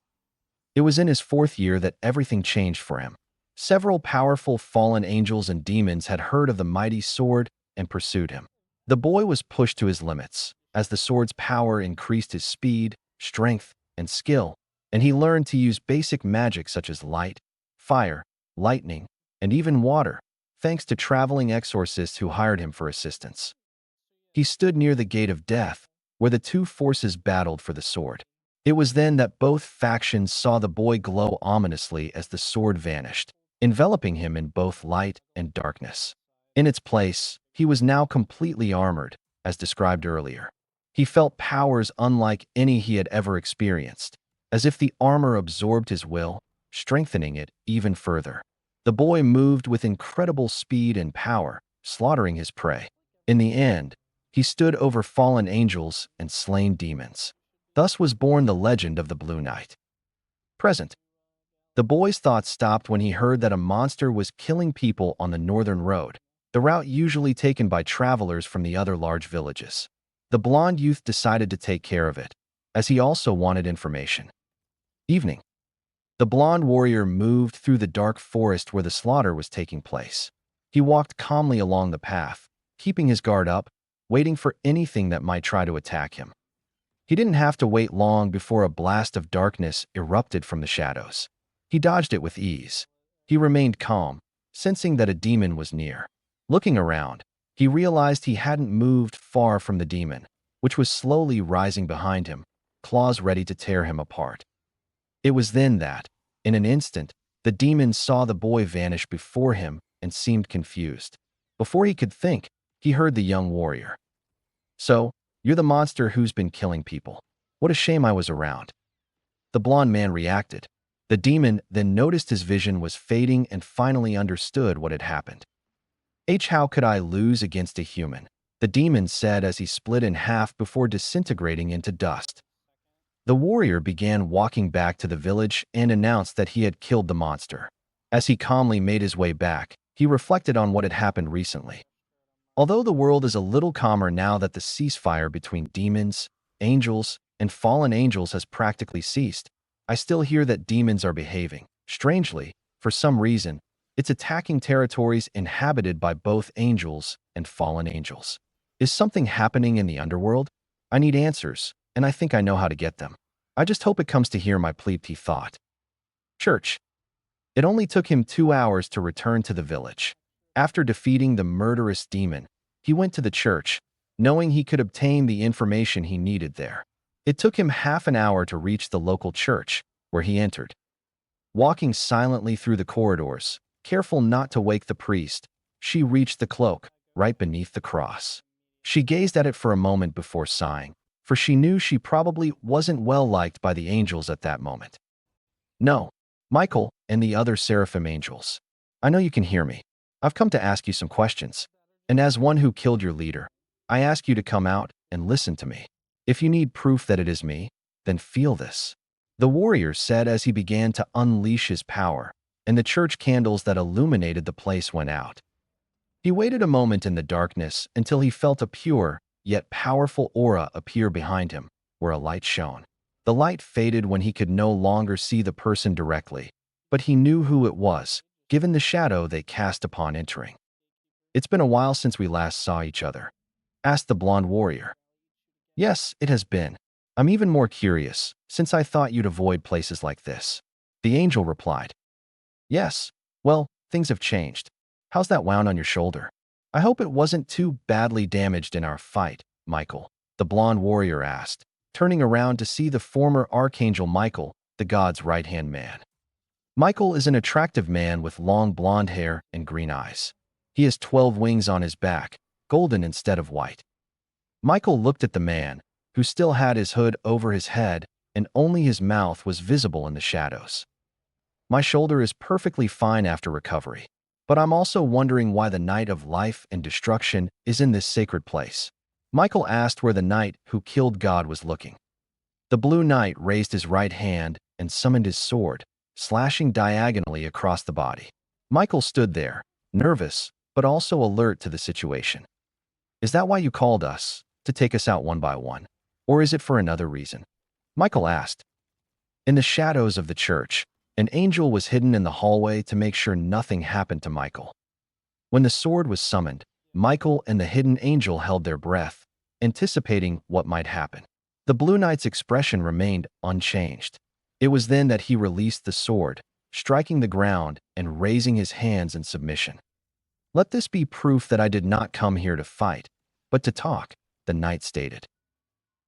It was in his 4th year that everything changed for him. Several powerful fallen angels and demons had heard of the mighty sword and pursued him. The boy was pushed to his limits, as the sword's power increased his speed, strength, and skill, and he learned to use basic magic such as light, fire, lightning, and even water, thanks to traveling exorcists who hired him for assistance. He stood near the gate of death, where the two forces battled for the sword. It was then that both factions saw the boy glow ominously as the sword vanished, enveloping him in both light and darkness. In its place, he was now completely armored, as described earlier. He felt powers unlike any he had ever experienced, as if the armor absorbed his will, strengthening it even further. The boy moved with incredible speed and power, slaughtering his prey. In the end, he stood over fallen angels and slain demons. Thus was born the legend of the Blue Knight. Present. The boy's thoughts stopped when he heard that a monster was killing people on the northern road. the route usually taken by travelers from the other large villages. The blond youth decided to take care of it, as he also wanted information. Evening. The blond warrior moved through the dark forest where the slaughter was taking place. He walked calmly along the path, keeping his guard up, waiting for anything that might try to attack him. He didn't have to wait long before a blast of darkness erupted from the shadows. He dodged it with ease. He remained calm, sensing that a demon was near. Looking around, he realized he hadn't moved far from the demon, which was slowly rising behind him, claws ready to tear him apart. It was then that, in an instant, the demon saw the boy vanish before him and seemed confused. Before he could think, he heard the young warrior. "So, you're the monster who's been killing people. What a shame I was around." The blond man reacted. The demon then noticed his vision was fading and finally understood what had happened. How could I lose against a human?" the demon said as he split in half before disintegrating into dust. The warrior began walking back to the village and announced that he had killed the monster. As he calmly made his way back, he reflected on what had happened recently. Although the world is a little calmer now that the ceasefire between demons, angels, and fallen angels has practically ceased, I still hear that demons are behaving. Strangely, for some reason, it's attacking territories inhabited by both angels and fallen angels. Is something happening in the underworld? I need answers, and I think I know how to get them. I just hope it comes to hear my plea, he thought. Church. It only took him 2 hours to return to the village. After defeating the murderous demon, he went to the church, knowing he could obtain the information he needed there. It took him half an hour to reach the local church, where he entered. Walking silently through the corridors, careful not to wake the priest, she reached the cloak, right beneath the cross. She gazed at it for a moment before sighing, for she knew she probably wasn't well liked by the angels at that moment. "No, Michael and the other seraphim angels. I know you can hear me. I've come to ask you some questions. And as one who killed your leader, I ask you to come out and listen to me. If you need proof that it is me, then feel this," the warrior said as he began to unleash his power, and the church candles that illuminated the place went out. He waited a moment in the darkness until he felt a pure, yet powerful aura appear behind him, where a light shone. The light faded when he could no longer see the person directly, but he knew who it was, given the shadow they cast upon entering. "It's been a while since we last saw each other," asked the blond warrior. "Yes, it has been. I'm even more curious, since I thought you'd avoid places like this," the angel replied. "Yes, well, things have changed. How's that wound on your shoulder? I hope it wasn't too badly damaged in our fight, Michael," the blond warrior asked, turning around to see the former Archangel Michael, the god's right-hand man. Michael is an attractive man with long blonde hair and green eyes. He has 12 wings on his back, golden instead of white. Michael looked at the man, who still had his hood over his head, and only his mouth was visible in the shadows. "My shoulder is perfectly fine after recovery, but I'm also wondering why the Knight of Life and Destruction is in this sacred place." Michael asked where the knight who killed God was looking. The Blue Knight raised his right hand and summoned his sword, slashing diagonally across the body. Michael stood there, nervous, but also alert to the situation. "Is that why you called us, to take us out one by one? Or is it for another reason?" Michael asked. In the shadows of the church, an angel was hidden in the hallway to make sure nothing happened to Michael. When the sword was summoned, Michael and the hidden angel held their breath, anticipating what might happen. The Blue Knight's expression remained unchanged. It was then that he released the sword, striking the ground and raising his hands in submission. "Let this be proof that I did not come here to fight, but to talk," the knight stated.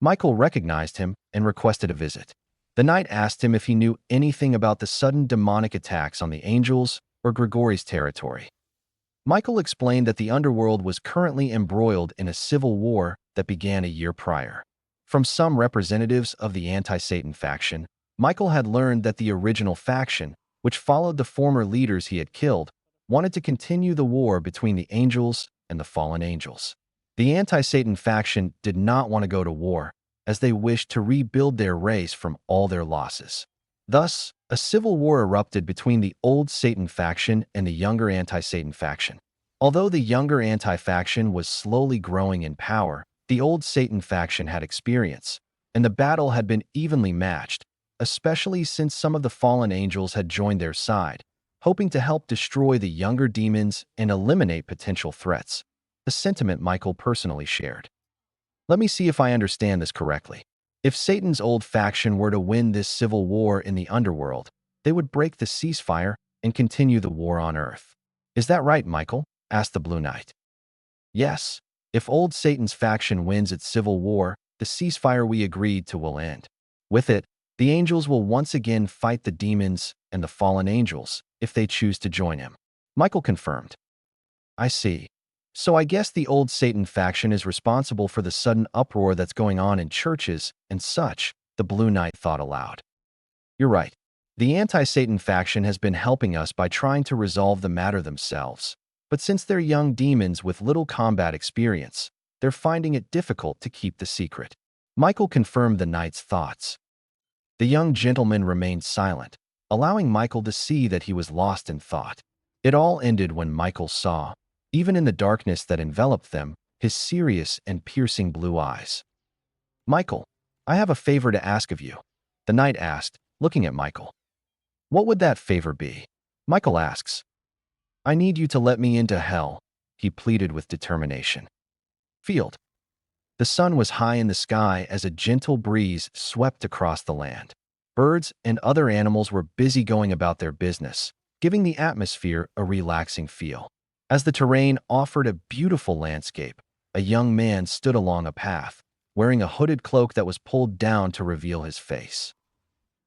Michael recognized him and requested a visit. The knight asked him if he knew anything about the sudden demonic attacks on the angels or Grigori's territory. Michael explained that the underworld was currently embroiled in a civil war that began a year prior. From some representatives of the anti-Satan faction, Michael had learned that the original faction, which followed the former leaders he had killed, wanted to continue the war between the angels and the fallen angels. The anti-Satan faction did not want to go to war, as they wished to rebuild their race from all their losses. Thus, a civil war erupted between the old Satan faction and the younger anti-Satan faction. Although the younger anti-faction was slowly growing in power, the old Satan faction had experience, and the battle had been evenly matched, especially since some of the fallen angels had joined their side, hoping to help destroy the younger demons and eliminate potential threats, a sentiment Michael personally shared. Let me see if I understand this correctly. If Satan's old faction were to win this civil war in the underworld, they would break the ceasefire and continue the war on Earth. Is that right, Michael? Asked the Blue Knight. Yes. If old Satan's faction wins its civil war, the ceasefire we agreed to will end. With it, the angels will once again fight the demons and the fallen angels if they choose to join him. Michael confirmed. I see. So I guess the old Satan faction is responsible for the sudden uproar that's going on in churches and such, the Blue Knight thought aloud. You're right. The anti-Satan faction has been helping us by trying to resolve the matter themselves. But since they're young demons with little combat experience, they're finding it difficult to keep the secret. Michael confirmed the knight's thoughts. The young gentleman remained silent, allowing Michael to see that he was lost in thought. It all ended when Michael saw, even in the darkness that enveloped them, his serious and piercing blue eyes. Michael, I have a favor to ask of you, the knight asked, looking at Michael. What would that favor be? Michael asks. I need you to let me into hell, he pleaded with determination. Field. The sun was high in the sky as a gentle breeze swept across the land. Birds and other animals were busy going about their business, giving the atmosphere a relaxing feel. As the terrain offered a beautiful landscape, a young man stood along a path, wearing a hooded cloak that was pulled down to reveal his face.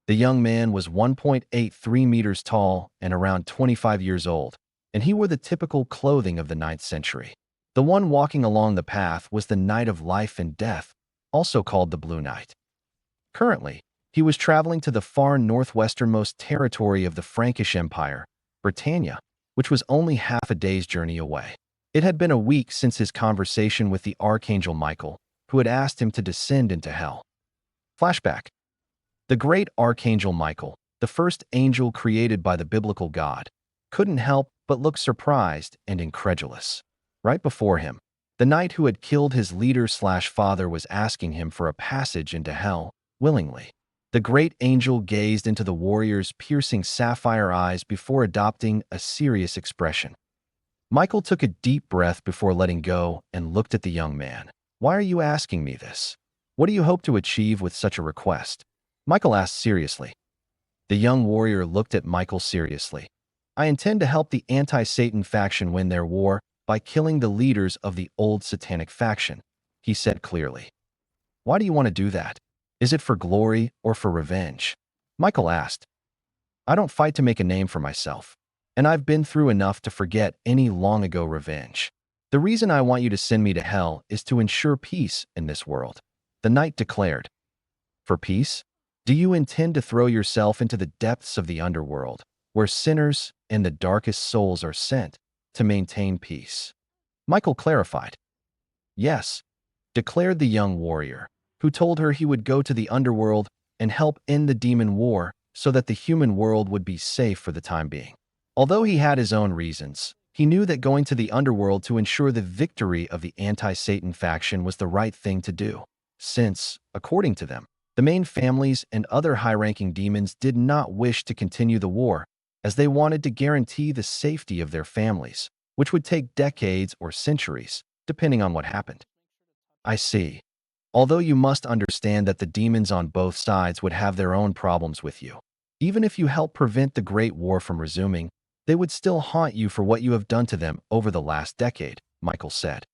The young man was 1.83 meters tall and around 25 years old, and he wore the typical clothing of the 9th century. The one walking along the path was the Knight of Life and Death, also called the Blue Knight. Currently, he was traveling to the far northwesternmost territory of the Frankish Empire, Britannia, which was only half a day's journey away. It had been a week since his conversation with the Archangel Michael, who had asked him to descend into hell. Flashback. The great Archangel Michael, the first angel created by the biblical God, couldn't help but look surprised and incredulous. Right before him, the knight who had killed his leader/father was asking him for a passage into hell, willingly. The great angel gazed into the warrior's piercing sapphire eyes before adopting a serious expression. Michael took a deep breath before letting go and looked at the young man. Why are you asking me this? What do you hope to achieve with such a request? Michael asked seriously. The young warrior looked at Michael seriously. I intend to help the anti-Satan faction win their war by killing the leaders of the old satanic faction, he said clearly. Why do you want to do that? Is it for glory or for revenge? Michael asked. I don't fight to make a name for myself, and I've been through enough to forget any long-ago revenge. The reason I want you to send me to hell is to ensure peace in this world, the knight declared. For peace? Do you intend to throw yourself into the depths of the underworld, where sinners and the darkest souls are sent to maintain peace? Michael clarified. Yes, declared the young warrior, who told her he would go to the underworld and help end the demon war so that the human world would be safe for the time being. Although he had his own reasons, he knew that going to the underworld to ensure the victory of the anti-Satan faction was the right thing to do, since, according to them, the main families and other high-ranking demons did not wish to continue the war, as they wanted to guarantee the safety of their families, which would take decades or centuries, depending on what happened. I see. Although you must understand that the demons on both sides would have their own problems with you. Even if you help prevent the Great War from resuming, they would still haunt you for what you have done to them over the last decade, Michael said.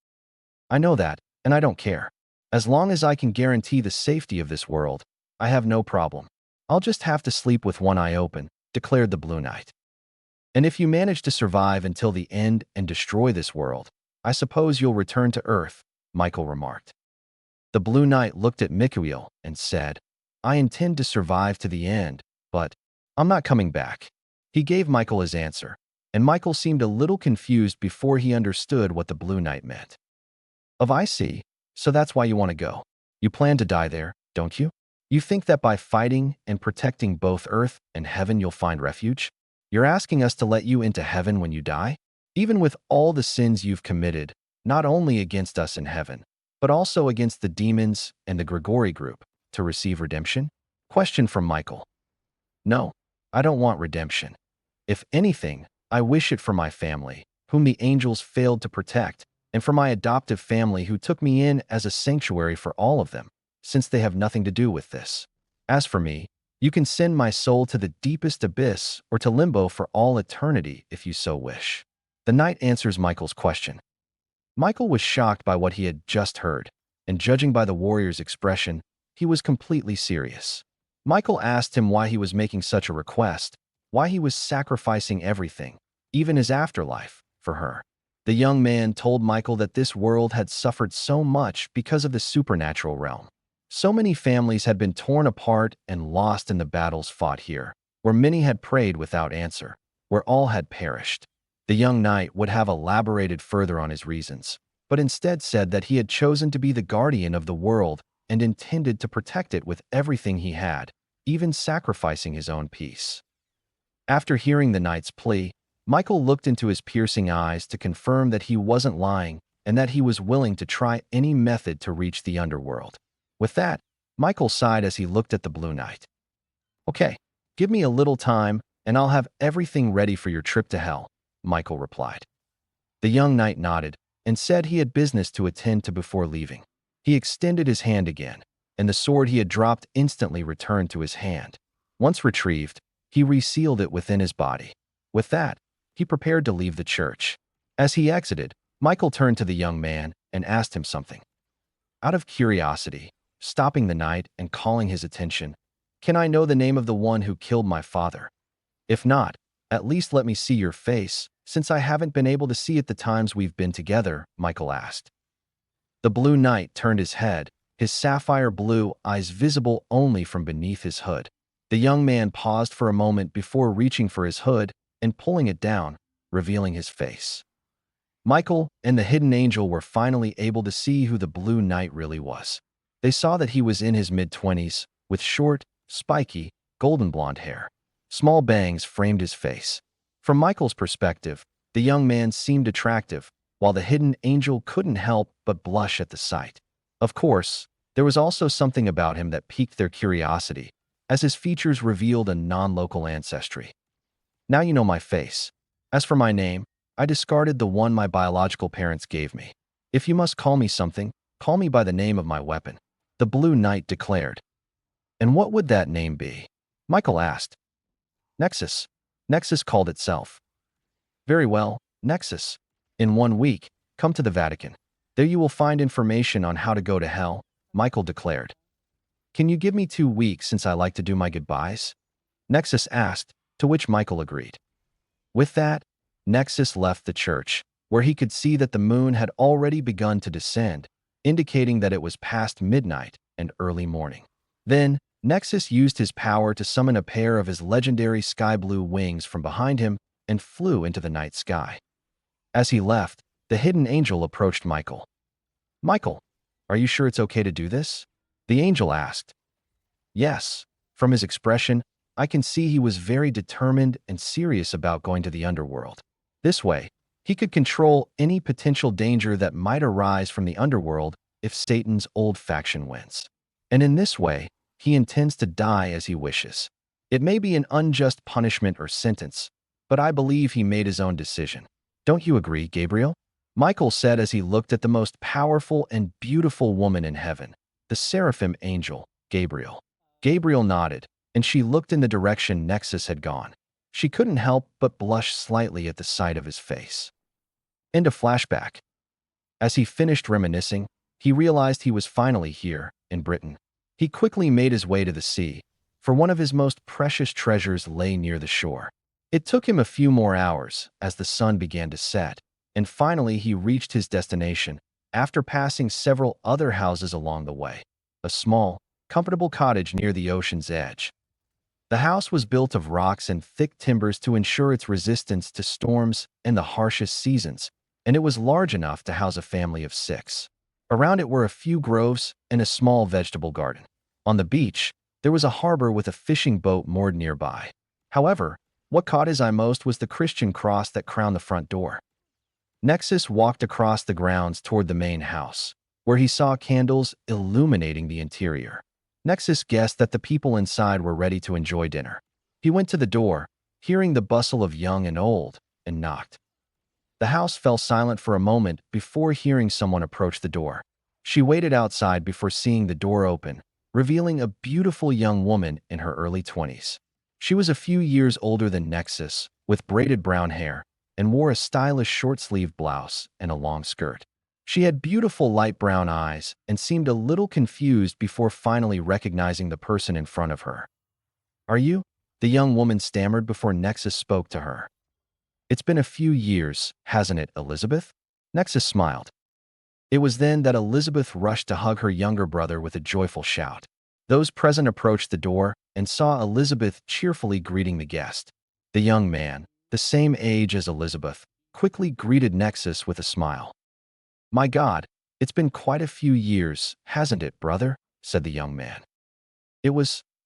I know that, and I don't care. As long as I can guarantee the safety of this world, I have no problem. I'll just have to sleep with one eye open, declared the Blue Knight. And if you manage to survive until the end and destroy this world, I suppose you'll return to Earth, Michael remarked. The Blue Knight looked at Mikael and said, I intend to survive to the end, but I'm not coming back. He gave Michael his answer, and Michael seemed a little confused before he understood what the Blue Knight meant. I see. So that's why you want to go. You plan to die there, don't you? You think that by fighting and protecting both Earth and heaven you'll find refuge? You're asking us to let you into heaven when you die? Even with all the sins you've committed, not only against us in heaven, but also against the demons and the Grigori group, to receive redemption? Question from Michael. No, I don't want redemption. If anything, I wish it for my family, whom the angels failed to protect, and for my adoptive family who took me in as a sanctuary for all of them, since they have nothing to do with this. As for me, you can send my soul to the deepest abyss or to limbo for all eternity if you so wish. The knight answers Michael's question. Michael was shocked by what he had just heard, and judging by the warrior's expression, he was completely serious. Michael asked him why he was making such a request, why he was sacrificing everything, even his afterlife, for her. The young man told Michael that this world had suffered so much because of the supernatural realm. So many families had been torn apart and lost in the battles fought here, where many had prayed without answer, where all had perished. The young knight would have elaborated further on his reasons, but instead said that he had chosen to be the guardian of the world and intended to protect it with everything he had, even sacrificing his own peace. After hearing the knight's plea, Michael looked into his piercing eyes to confirm that he wasn't lying and that he was willing to try any method to reach the underworld. With that, Michael sighed as he looked at the Blue Knight. Okay, give me a little time and I'll have everything ready for your trip to hell, Michael replied. The young knight nodded and said he had business to attend to before leaving. He extended his hand again, and the sword he had dropped instantly returned to his hand. Once retrieved, he resealed it within his body. With that, he prepared to leave the church. As he exited, Michael turned to the young man and asked him something. Out of curiosity, stopping the knight and calling his attention, "Can I know the name of the one who killed my father? If not, at least let me see your face, since I haven't been able to see it the times we've been together," Michael asked. The Blue Knight turned his head, his sapphire blue eyes visible only from beneath his hood. The young man paused for a moment before reaching for his hood and pulling it down, revealing his face. Michael and the hidden angel were finally able to see who the Blue Knight really was. They saw that he was in his mid-20s, with short, spiky, golden blonde hair. Small bangs framed his face. From Michael's perspective, the young man seemed attractive, while the hidden angel couldn't help but blush at the sight. Of course, there was also something about him that piqued their curiosity, as his features revealed a non-local ancestry. Now you know my face. As for my name, I discarded the one my biological parents gave me. If you must call me something, call me by the name of my weapon, the Blue Knight declared. And what would that name be? Michael asked. Nexus. Nexus called itself. Very well, Nexus. In 1 week, come to the Vatican. There you will find information on how to go to hell, Michael declared. Can you give me 2 weeks since I like to do my goodbyes? Nexus asked, to which Michael agreed. With that, Nexus left the church, where he could see that the moon had already begun to descend, indicating that it was past midnight and early morning. Then, Nexus used his power to summon a pair of his legendary sky-blue wings from behind him and flew into the night sky. As he left, the hidden angel approached Michael. Michael, are you sure it's okay to do this? The angel asked. Yes. From his expression, I can see he was very determined and serious about going to the underworld. This way, he could control any potential danger that might arise from the underworld if Satan's old faction wins. And in this way, he intends to die as he wishes. It may be an unjust punishment or sentence, but I believe he made his own decision. Don't you agree, Gabriel? Michael said as he looked at the most powerful and beautiful woman in heaven, the seraphim angel, Gabriel. Gabriel nodded, and she looked in the direction Nexus had gone. She couldn't help but blush slightly at the sight of his face. End of flashback. As he finished reminiscing, he realized he was finally here, in Britain. He quickly made his way to the sea, for one of his most precious treasures lay near the shore. It took him a few more hours as the sun began to set, and finally he reached his destination after passing several other houses along the way. A small, comfortable cottage near the ocean's edge. The house was built of rocks and thick timbers to ensure its resistance to storms and the harshest seasons, and it was large enough to house a family of 6. Around it were a few groves and a small vegetable garden. On the beach, there was a harbor with a fishing boat moored nearby. However, what caught his eye most was the Christian cross that crowned the front door. Nexus walked across the grounds toward the main house, where he saw candles illuminating the interior. Nexus guessed that the people inside were ready to enjoy dinner. He went to the door, hearing the bustle of young and old, and knocked. The house fell silent for a moment before hearing someone approach the door. She waited outside before seeing the door open, revealing a beautiful young woman in her early 20s. She was a few years older than Nexus, with braided brown hair, and wore a stylish short-sleeved blouse and a long skirt. She had beautiful light brown eyes and seemed a little confused before finally recognizing the person in front of her. "Are you?" the young woman stammered before Nexus spoke to her. "It's been a few years, hasn't it, Elizabeth?" Nexus smiled. It was then that Elizabeth rushed to hug her younger brother with a joyful shout. Those present approached the door and saw Elizabeth cheerfully greeting the guest. The young man, the same age as Elizabeth, quickly greeted Nexus with a smile. "My God, it's been quite a few years, hasn't it, brother?" said the young man.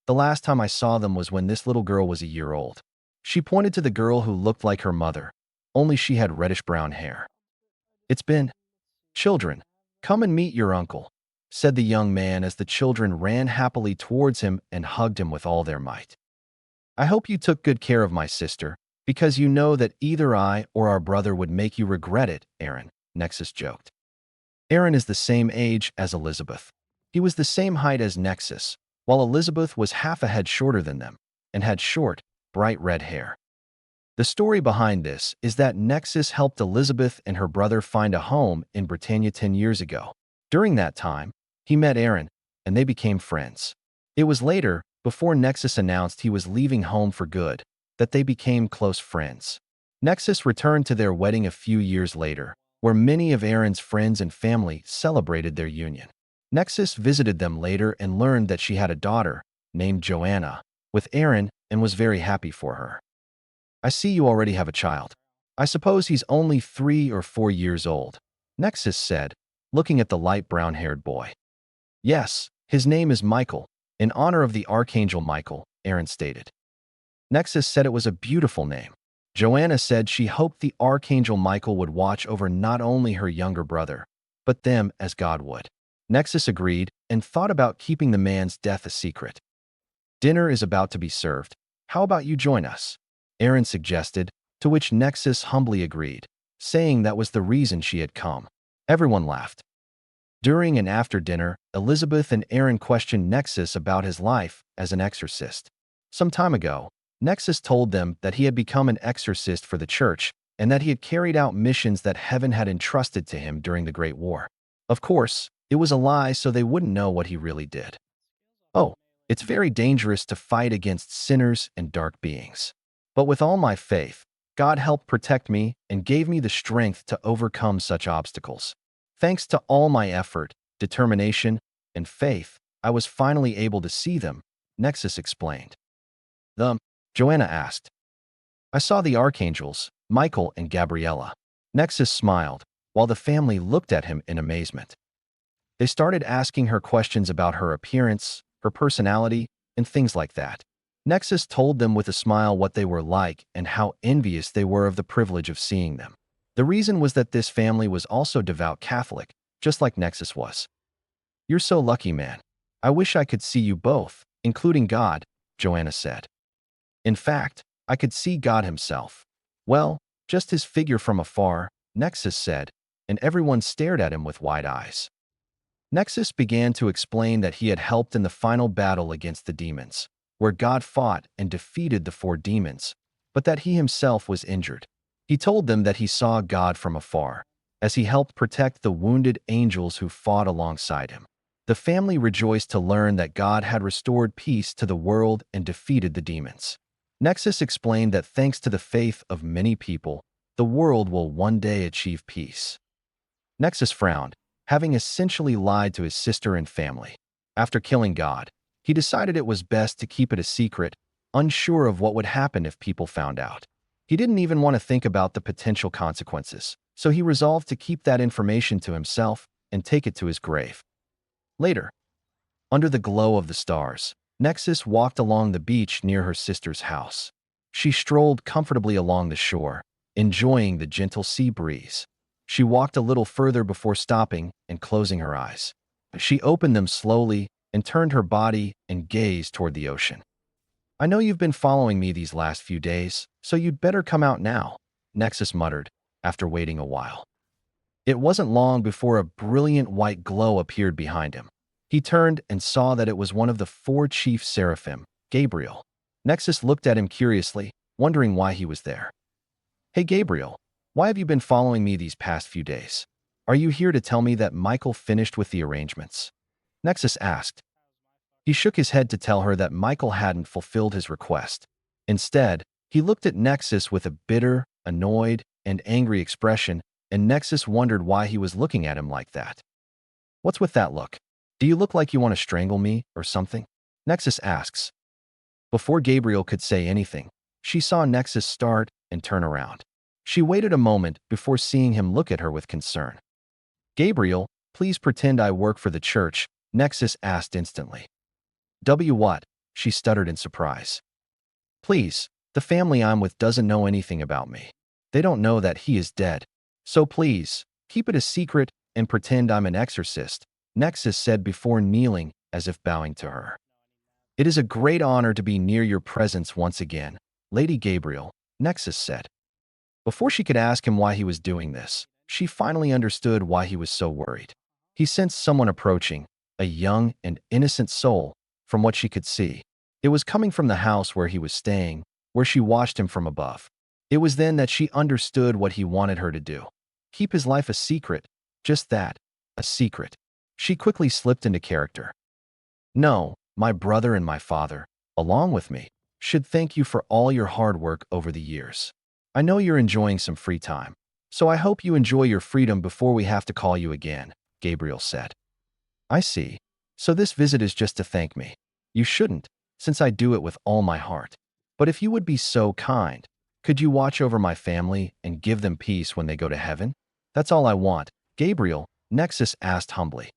The last time I saw them was when this little girl was a year old." She pointed to the girl who looked like her mother, only she had reddish-brown hair. "It's been, children, come and meet your uncle," said the young man as the children ran happily towards him and hugged him with all their might. "I hope you took good care of my sister, because you know that either I or our brother would make you regret it, Aaron," Nexus joked. Aaron is the same age as Elizabeth. He was the same height as Nexus, while Elizabeth was half a head shorter than them and had short, bright red hair. The story behind this is that Nexus helped Elizabeth and her brother find a home in Britannia 10 years ago. During that time, he met Aaron, and they became friends. It was later, before Nexus announced he was leaving home for good, that they became close friends. Nexus returned to their wedding a few years later, where many of Aaron's friends and family celebrated their union. Nexus visited them later and learned that she had a daughter, named Joanna, with Aaron, and was very happy for her. "I see you already have a child. I suppose he's only 3 or 4 years old," Nexus said, looking at the light brown-haired boy. "Yes, his name is Michael, in honor of the Archangel Michael," Aaron stated. Nexus said it was a beautiful name. Joanna said she hoped the Archangel Michael would watch over not only her younger brother, but them as God would. Nexus agreed and thought about keeping the man's death a secret. "Dinner is about to be served. How about you join us?" Aaron suggested, to which Nexus humbly agreed, saying that was the reason she had come. Everyone laughed. During and after dinner, Elizabeth and Aaron questioned Nexus about his life as an exorcist. Some time ago, Nexus told them that he had become an exorcist for the church and that he had carried out missions that heaven had entrusted to him during the Great War. Of course, it was a lie, so they wouldn't know what he really did. "Oh, it's very dangerous to fight against sinners and dark beings. But with all my faith, God helped protect me and gave me the strength to overcome such obstacles. Thanks to all my effort, determination, and faith, I was finally able to see them," Nexus explained. Joanna asked. "I saw the archangels, Michael and Gabriella." Nexus smiled, while the family looked at him in amazement. They started asking her questions about her appearance, her personality, and things like that. Nexus told them with a smile what they were like and how envious they were of the privilege of seeing them. The reason was that this family was also devout Catholic, just like Nexus was. "You're so lucky, man. I wish I could see you both, including God," Joanna said. "In fact, I could see God himself." "Well, just his figure from afar," Nexus said, and everyone stared at him with wide eyes. Nexus began to explain that he had helped in the final battle against the demons, where God fought and defeated the 4 demons, but that he himself was injured. He told them that he saw God from afar, as he helped protect the wounded angels who fought alongside him. The family rejoiced to learn that God had restored peace to the world and defeated the demons. Nexus explained that thanks to the faith of many people, the world will one day achieve peace. Nexus frowned, having essentially lied to his sister and family. After killing God, he decided it was best to keep it a secret, unsure of what would happen if people found out. He didn't even want to think about the potential consequences, so he resolved to keep that information to himself and take it to his grave. Later, under the glow of the stars, Nexus walked along the beach near her sister's house. She strolled comfortably along the shore, enjoying the gentle sea breeze. She walked a little further before stopping and closing her eyes. She opened them slowly and turned her body and gazed toward the ocean. I know you've been following me these last few days, so you'd better come out now, Nexus muttered, after waiting a while. It wasn't long before a brilliant white glow appeared behind him. He turned and saw that it was one of the four chief seraphim, Gabriel. Nexus looked at him curiously, wondering why he was there. Hey Gabriel, why have you been following me these past few days? Are you here to tell me that Michael finished with the arrangements? Nexus asked. He shook his head to tell her that Michael hadn't fulfilled his request. Instead, he looked at Nexus with a bitter, annoyed, and angry expression, and Nexus wondered why he was looking at him like that. What's with that look? Do you look like you want to strangle me or something? Nexus asks. Before Gabriel could say anything, she saw Nexus start and turn around. She waited a moment before seeing him look at her with concern. Gabriel, please pretend I work for the church, Nexus asked instantly. What? She stuttered in surprise. Please, the family I'm with doesn't know anything about me. They don't know that he is dead. So please, keep it a secret and pretend I'm an exorcist, Nexus said before kneeling as if bowing to her. It is a great honor to be near your presence once again, Lady Gabriel, Nexus said. Before she could ask him why he was doing this, she finally understood why he was so worried. He sensed someone approaching, a young and innocent soul, from what she could see. It was coming from the house where he was staying, where she watched him from above. It was then that she understood what he wanted her to do. Keep his life a secret. Just that, a secret. She quickly slipped into character. No, my brother and my father, along with me, should thank you for all your hard work over the years. I know you're enjoying some free time, so I hope you enjoy your freedom before we have to call you again, Gabriel said. I see. So this visit is just to thank me. You shouldn't, since I do it with all my heart. But if you would be so kind, could you watch over my family and give them peace when they go to heaven? That's all I want, Gabriel, Nexus asked humbly.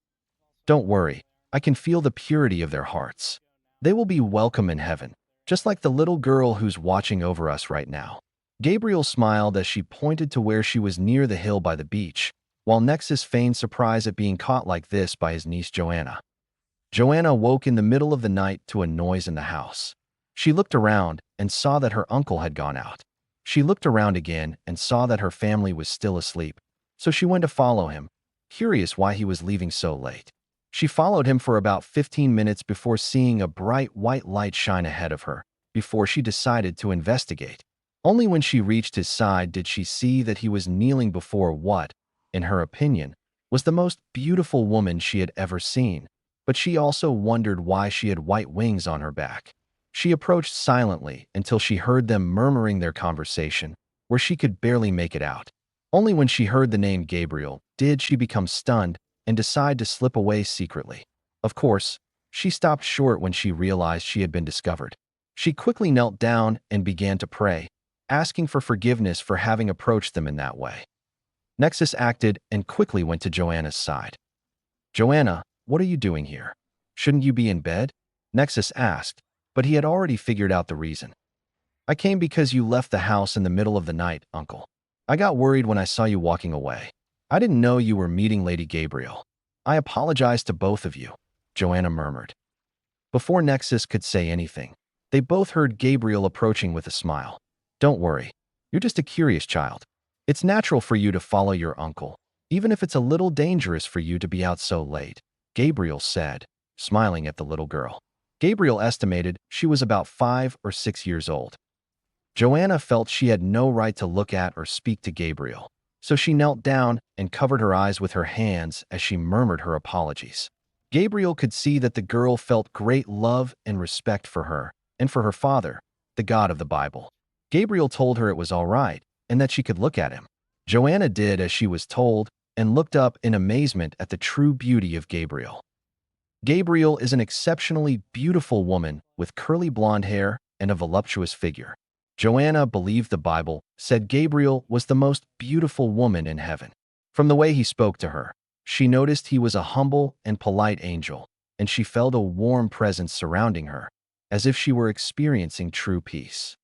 Don't worry, I can feel the purity of their hearts. They will be welcome in heaven, just like the little girl who's watching over us right now. Gabriel smiled as she pointed to where she was near the hill by the beach, while Nexus feigned surprise at being caught like this by his niece Joanna. Joanna woke in the middle of the night to a noise in the house. She looked around and saw that her uncle had gone out. She looked around again and saw that her family was still asleep, so she went to follow him, curious why he was leaving so late. She followed him for about 15 minutes before seeing a bright white light shine ahead of her, before she decided to investigate. Only when she reached his side did she see that he was kneeling before what, in her opinion, was the most beautiful woman she had ever seen. But she also wondered why she had white wings on her back. She approached silently until she heard them murmuring their conversation, where she could barely make it out. Only when she heard the name Gabriel did she become stunned and decide to slip away secretly. Of course, she stopped short when she realized she had been discovered. She quickly knelt down and began to pray, asking for forgiveness for having approached them in that way. Nexus acted and quickly went to Joanna's side. Joanna, what are you doing here? Shouldn't you be in bed? Nexus asked, but he had already figured out the reason. I came because you left the house in the middle of the night, Uncle. I got worried when I saw you walking away. I didn't know you were meeting Lady Gabriel. I apologize to both of you, Joanna murmured. Before Nexus could say anything, they both heard Gabriel approaching with a smile. Don't worry, you're just a curious child. It's natural for you to follow your uncle, even if it's a little dangerous for you to be out so late, Gabriel said, smiling at the little girl. Gabriel estimated she was about 5 or 6 years old. Joanna felt she had no right to look at or speak to Gabriel, so she knelt down and covered her eyes with her hands as she murmured her apologies. Gabriel could see that the girl felt great love and respect for her and for her father, the God of the Bible. Gabriel told her it was all right and that she could look at him. Joanna did as she was told and looked up in amazement at the true beauty of Gabriel. Gabriel is an exceptionally beautiful woman with curly blonde hair and a voluptuous figure. Joanna believed the Bible said Gabriel was the most beautiful woman in heaven. From the way he spoke to her, she noticed he was a humble and polite angel, and she felt a warm presence surrounding her, as if she were experiencing true peace.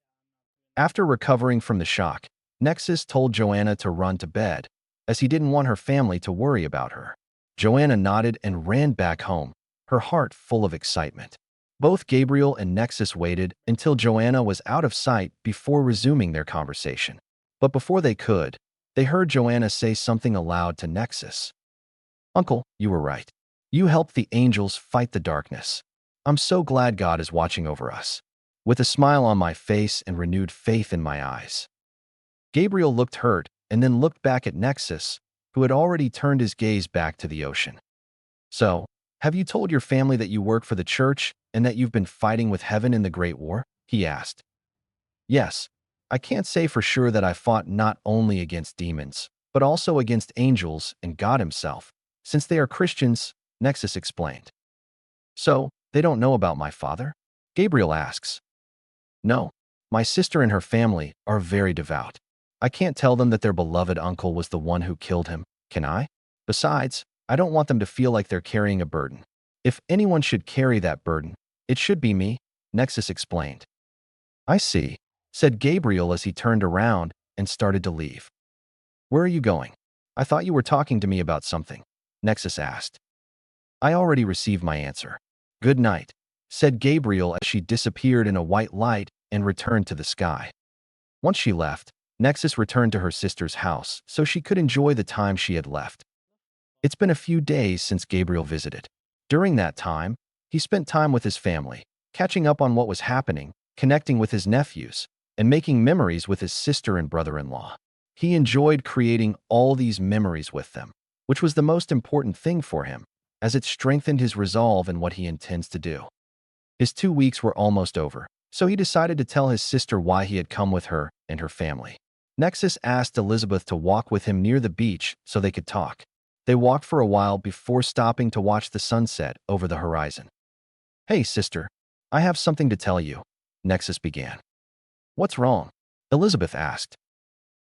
After recovering from the shock, Nexus told Joanna to run to bed, as he didn't want her family to worry about her. Joanna nodded and ran back home, her heart full of excitement. Both Gabriel and Nexus waited until Joanna was out of sight before resuming their conversation. But before they could, they heard Joanna say something aloud to Nexus. "Uncle, you were right. You helped the angels fight the darkness. I'm so glad God is watching over us." With a smile on my face and renewed faith in my eyes. Gabriel looked hurt and then looked back at Nexus, who had already turned his gaze back to the ocean. "So, have you told your family that you work for the church and that you've been fighting with heaven in the Great War?" he asked. "Yes. I can't say for sure that I fought not only against demons, but also against angels and God himself, since they are Christians," Nexus explained. "So, they don't know about my father?" Gabriel asks. "No. My sister and her family are very devout. I can't tell them that their beloved uncle was the one who killed him, can I? Besides, I don't want them to feel like they're carrying a burden. If anyone should carry that burden, it should be me," Nexus explained. "I see," said Gabriel as he turned around and started to leave. "Where are you going? I thought you were talking to me about something," Nexus asked. "I already received my answer. Good night," said Gabriel as she disappeared in a white light and returned to the sky. Once she left, Nexus returned to her sister's house so she could enjoy the time she had left. It's been a few days since Gabriel visited. During that time, he spent time with his family, catching up on what was happening, connecting with his nephews, and making memories with his sister and brother-in-law. He enjoyed creating all these memories with them, which was the most important thing for him, as it strengthened his resolve in what he intends to do. His 2 weeks were almost over, so he decided to tell his sister why he had come with her and her family. Nexus asked Elizabeth to walk with him near the beach so they could talk. They walked for a while before stopping to watch the sunset over the horizon. "Hey, sister, I have something to tell you," Nexus began. "What's wrong?" Elizabeth asked.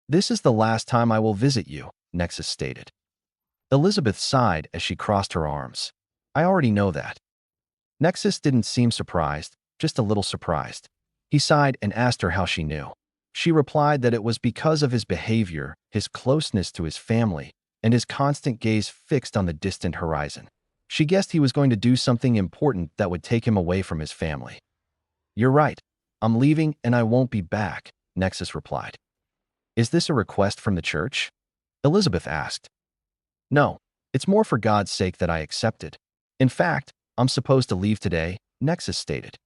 "This is the last time I will visit you," Nexus stated. Elizabeth sighed as she crossed her arms. "I already know that." Nexus didn't seem surprised, just a little surprised. He sighed and asked her how she knew. She replied that it was because of his behavior, his closeness to his family, and his constant gaze fixed on the distant horizon. She guessed he was going to do something important that would take him away from his family. "You're right. I'm leaving and I won't be back," Nexus replied. "Is this a request from the church?" Elizabeth asked. "No, it's more for God's sake that I accepted. In fact, I'm supposed to leave today," Nexus stated.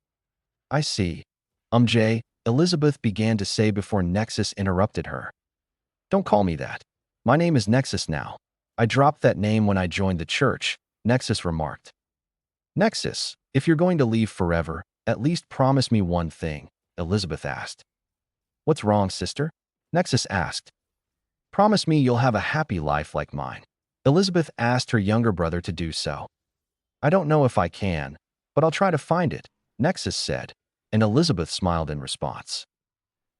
"I see. Jay," Elizabeth began to say before Nexus interrupted her. "Don't call me that. My name is Nexus now. I dropped that name when I joined the church," Nexus remarked. "Nexus, if you're going to leave forever, at least promise me one thing," Elizabeth asked. "What's wrong, sister?" Nexus asked. "Promise me you'll have a happy life like mine." Elizabeth asked her younger brother to do so. "I don't know if I can, but I'll try to find it," Nexus said, and Elizabeth smiled in response.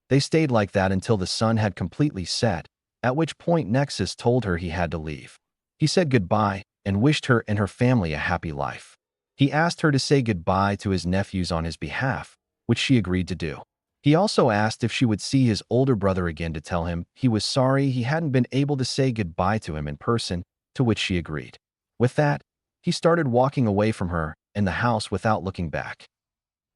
They stayed like that until the sun had completely set, at which point Nexus told her he had to leave. He said goodbye and wished her and her family a happy life. He asked her to say goodbye to his nephews on his behalf, which she agreed to do. He also asked if she would see his older brother again to tell him he was sorry he hadn't been able to say goodbye to him in person, to which she agreed. With that, he started walking away from her and the house without looking back.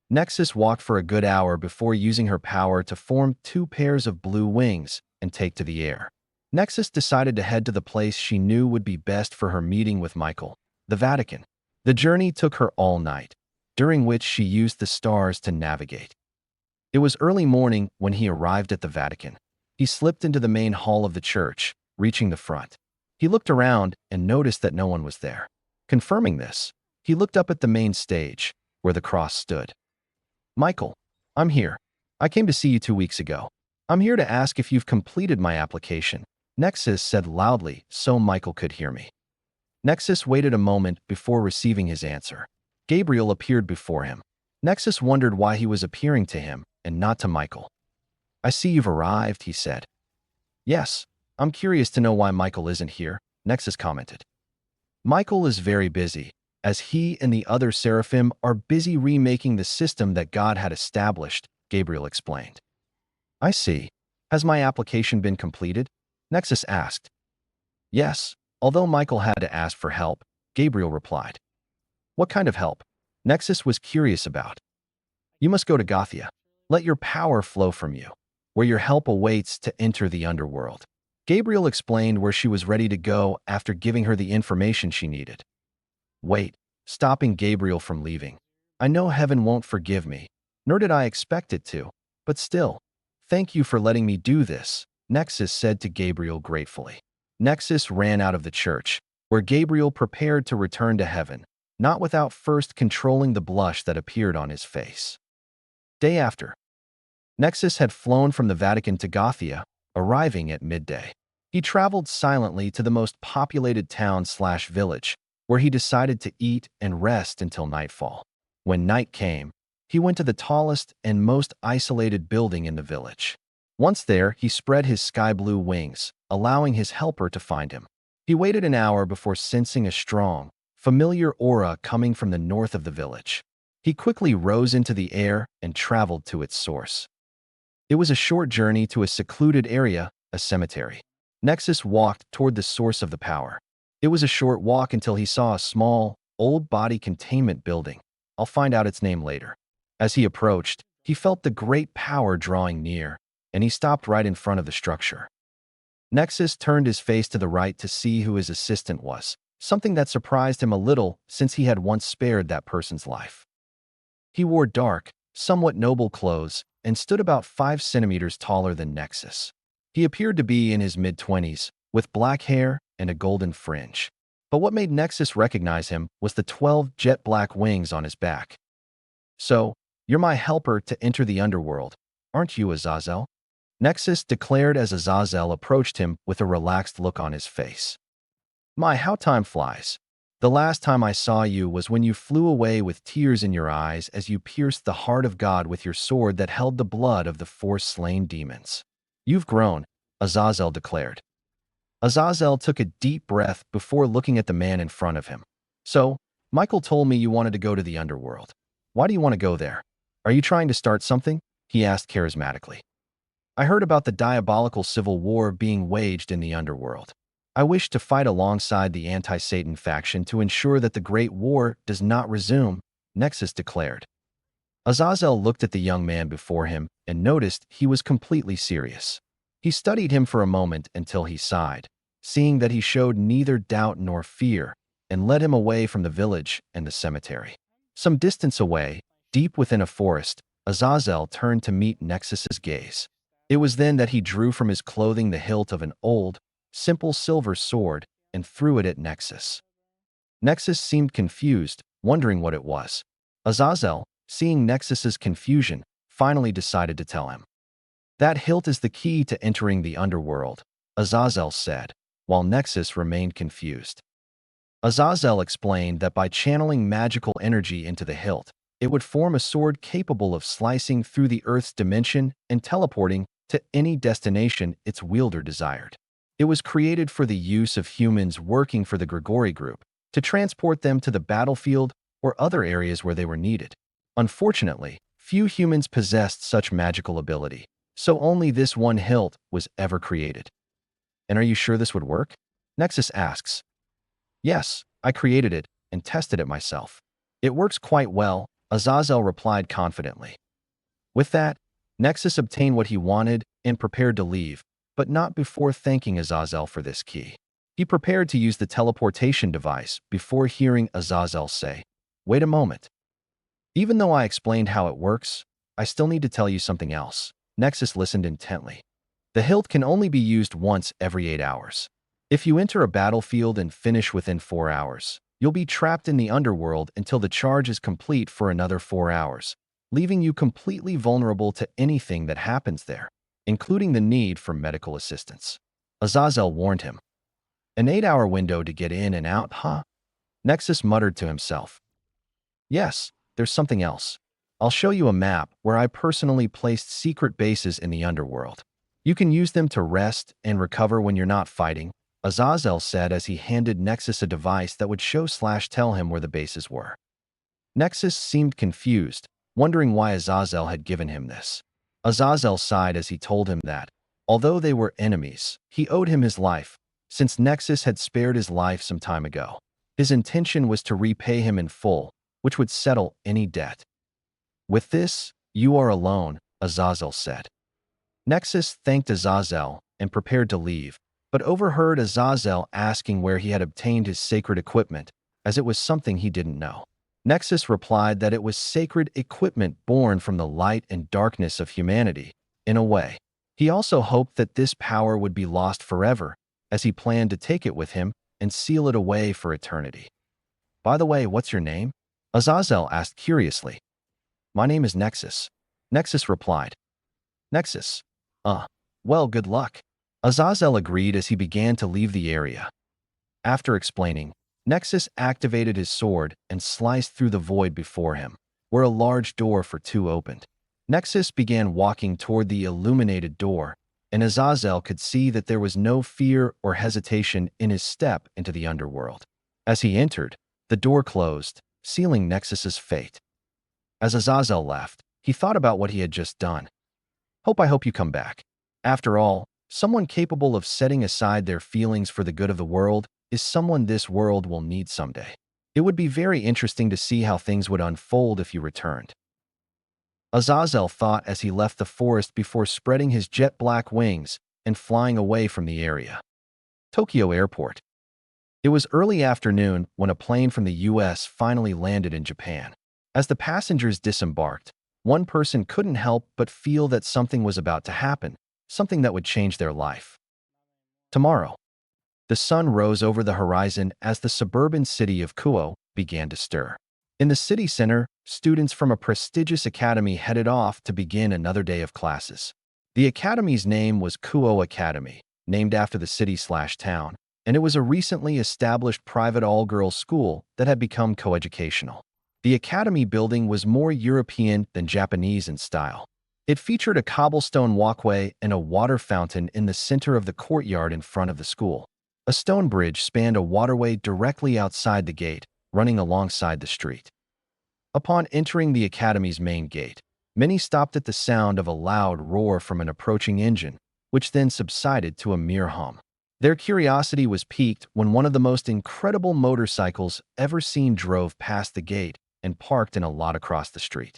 Nexus walked for a good hour before using her power to form 2 pairs of blue wings and take to the air. Nexus decided to head to the place she knew would be best for her meeting with Michael, the Vatican. The journey took her all night, during which she used the stars to navigate. It was early morning when he arrived at the Vatican. He slipped into the main hall of the church, reaching the front. He looked around and noticed that no one was there. Confirming this, he looked up at the main stage, where the cross stood. "Michael, I'm here. I came to see you 2 weeks ago. I'm here to ask if you've completed my application," Nexus said loudly so Michael could hear me. Nexus waited a moment before receiving his answer. Gabriel appeared before him. Nexus wondered why he was appearing to him and not to Michael. "I see you've arrived," he said. "Yes, I'm curious to know why Michael isn't here," Nexus commented. "Michael is very busy, as he and the other seraphim are busy remaking the system that God had established," Gabriel explained. "I see. Has my application been completed?" Nexus asked. Yes, although Michael had to ask for help, Gabriel replied. What kind of help? Nexus was curious about. You must go to Gothia. Let your power flow from you, where your help awaits to enter the underworld. Gabriel explained where she was ready to go after giving her the information she needed. Wait, stopping Gabriel from leaving. I know heaven won't forgive me, nor did I expect it to, but still, thank you for letting me do this, Nexus said to Gabriel gratefully. Nexus ran out of the church, where Gabriel prepared to return to heaven, not without first controlling the blush that appeared on his face. Day after, Nexus had flown from the Vatican to Gothia, arriving at midday. He traveled silently to the most populated town/village, where he decided to eat and rest until nightfall. When night came, he went to the tallest and most isolated building in the village. Once there, he spread his sky-blue wings, allowing his helper to find him. He waited an hour before sensing a strong, familiar aura coming from the north of the village. He quickly rose into the air and traveled to its source. It was a short journey to a secluded area, a cemetery. Nexus walked toward the source of the power. It was a short walk until he saw a small, old body containment building. I'll find out its name later. As he approached, he felt the great power drawing near, and he stopped right in front of the structure. Nexus turned his face to the right to see who his assistant was, something that surprised him a little since he had once spared that person's life. He wore dark, somewhat noble clothes and stood about 5 centimeters taller than Nexus. He appeared to be in his mid-20s, with black hair and a golden fringe. But what made Nexus recognize him was the 12 jet-black wings on his back. So, you're my helper to enter the underworld, aren't you, Azazel? Nexus declared as Azazel approached him with a relaxed look on his face. My, how time flies. The last time I saw you was when you flew away with tears in your eyes as you pierced the heart of God with your sword that held the blood of the 4 slain demons. You've grown, Azazel declared. Azazel took a deep breath before looking at the man in front of him. So, Michael told me you wanted to go to the underworld. Why do you want to go there? Are you trying to start something? He asked charismatically. I heard about the diabolical civil war being waged in the underworld. I wish to fight alongside the anti-Satan faction to ensure that the Great War does not resume, Nexus declared. Azazel looked at the young man before him and noticed he was completely serious. He studied him for a moment until he sighed, seeing that he showed neither doubt nor fear, and led him away from the village and the cemetery. Some distance away, deep within a forest, Azazel turned to meet Nexus's gaze. It was then that he drew from his clothing the hilt of an old, simple silver sword and threw it at Nexus. Nexus seemed confused, wondering what it was. Azazel, seeing Nexus's confusion, finally decided to tell him. That hilt is the key to entering the underworld, Azazel said, while Nexus remained confused. Azazel explained that by channeling magical energy into the hilt, it would form a sword capable of slicing through the Earth's dimension and teleporting to any destination its wielder desired. It was created for the use of humans working for the Grigori Group, to transport them to the battlefield or other areas where they were needed. Unfortunately, few humans possessed such magical ability, so only this one hilt was ever created. And are you sure this would work? Nexus asks. Yes, I created it and tested it myself. It works quite well, Azazel replied confidently. With that, Nexus obtained what he wanted and prepared to leave, but not before thanking Azazel for this key. He prepared to use the teleportation device before hearing Azazel say, "Wait a moment. Even though I explained how it works, I still need to tell you something else." Nexus listened intently. The hilt can only be used once every 8 hours. If you enter a battlefield and finish within 4 hours, you'll be trapped in the underworld until the charge is complete for another 4 hours, leaving you completely vulnerable to anything that happens there, including the need for medical assistance. Azazel warned him. An 8-hour window to get in and out, huh? Nexus muttered to himself. Yes, there's something else. I'll show you a map where I personally placed secret bases in the underworld. You can use them to rest and recover when you're not fighting, Azazel said as he handed Nexus a device that would show/tell him where the bases were. Nexus seemed confused, wondering why Azazel had given him this. Azazel sighed as he told him that, although they were enemies, he owed him his life, since Nexus had spared his life some time ago. His intention was to repay him in full, which would settle any debt. With this, you are alone, Azazel said. Nexus thanked Azazel and prepared to leave, but overheard Azazel asking where he had obtained his sacred equipment, as it was something he didn't know. Nexus replied that it was sacred equipment born from the light and darkness of humanity, in a way. He also hoped that this power would be lost forever, as he planned to take it with him and seal it away for eternity. By the way, what's your name? Azazel asked curiously. My name is Nexus. Nexus replied. Nexus. Well, good luck. Azazel agreed as he began to leave the area. After explaining, Nexus activated his sword and sliced through the void before him, where a large door for two opened. Nexus began walking toward the illuminated door, and Azazel could see that there was no fear or hesitation in his step into the underworld. As he entered, the door closed, sealing Nexus's fate. As Azazel left, he thought about what he had just done. I hope you come back. After all, someone capable of setting aside their feelings for the good of the world is someone this world will need someday. It would be very interesting to see how things would unfold if you returned. Azazel thought as he left the forest before spreading his jet-black wings and flying away from the area. Tokyo Airport. It was early afternoon when a plane from the U.S. finally landed in Japan. As the passengers disembarked, one person couldn't help but feel that something was about to happen, something that would change their life. Tomorrow. The sun rose over the horizon as the suburban city of Kuo began to stir. In the city center, students from a prestigious academy headed off to begin another day of classes. The academy's name was Kuo Academy, named after the city/town, and it was a recently established private all-girls school that had become coeducational. The academy building was more European than Japanese in style. It featured a cobblestone walkway and a water fountain in the center of the courtyard in front of the school. A stone bridge spanned a waterway directly outside the gate, running alongside the street. Upon entering the academy's main gate, many stopped at the sound of a loud roar from an approaching engine, which then subsided to a mere hum. Their curiosity was piqued when one of the most incredible motorcycles ever seen drove past the gate and parked in a lot across the street.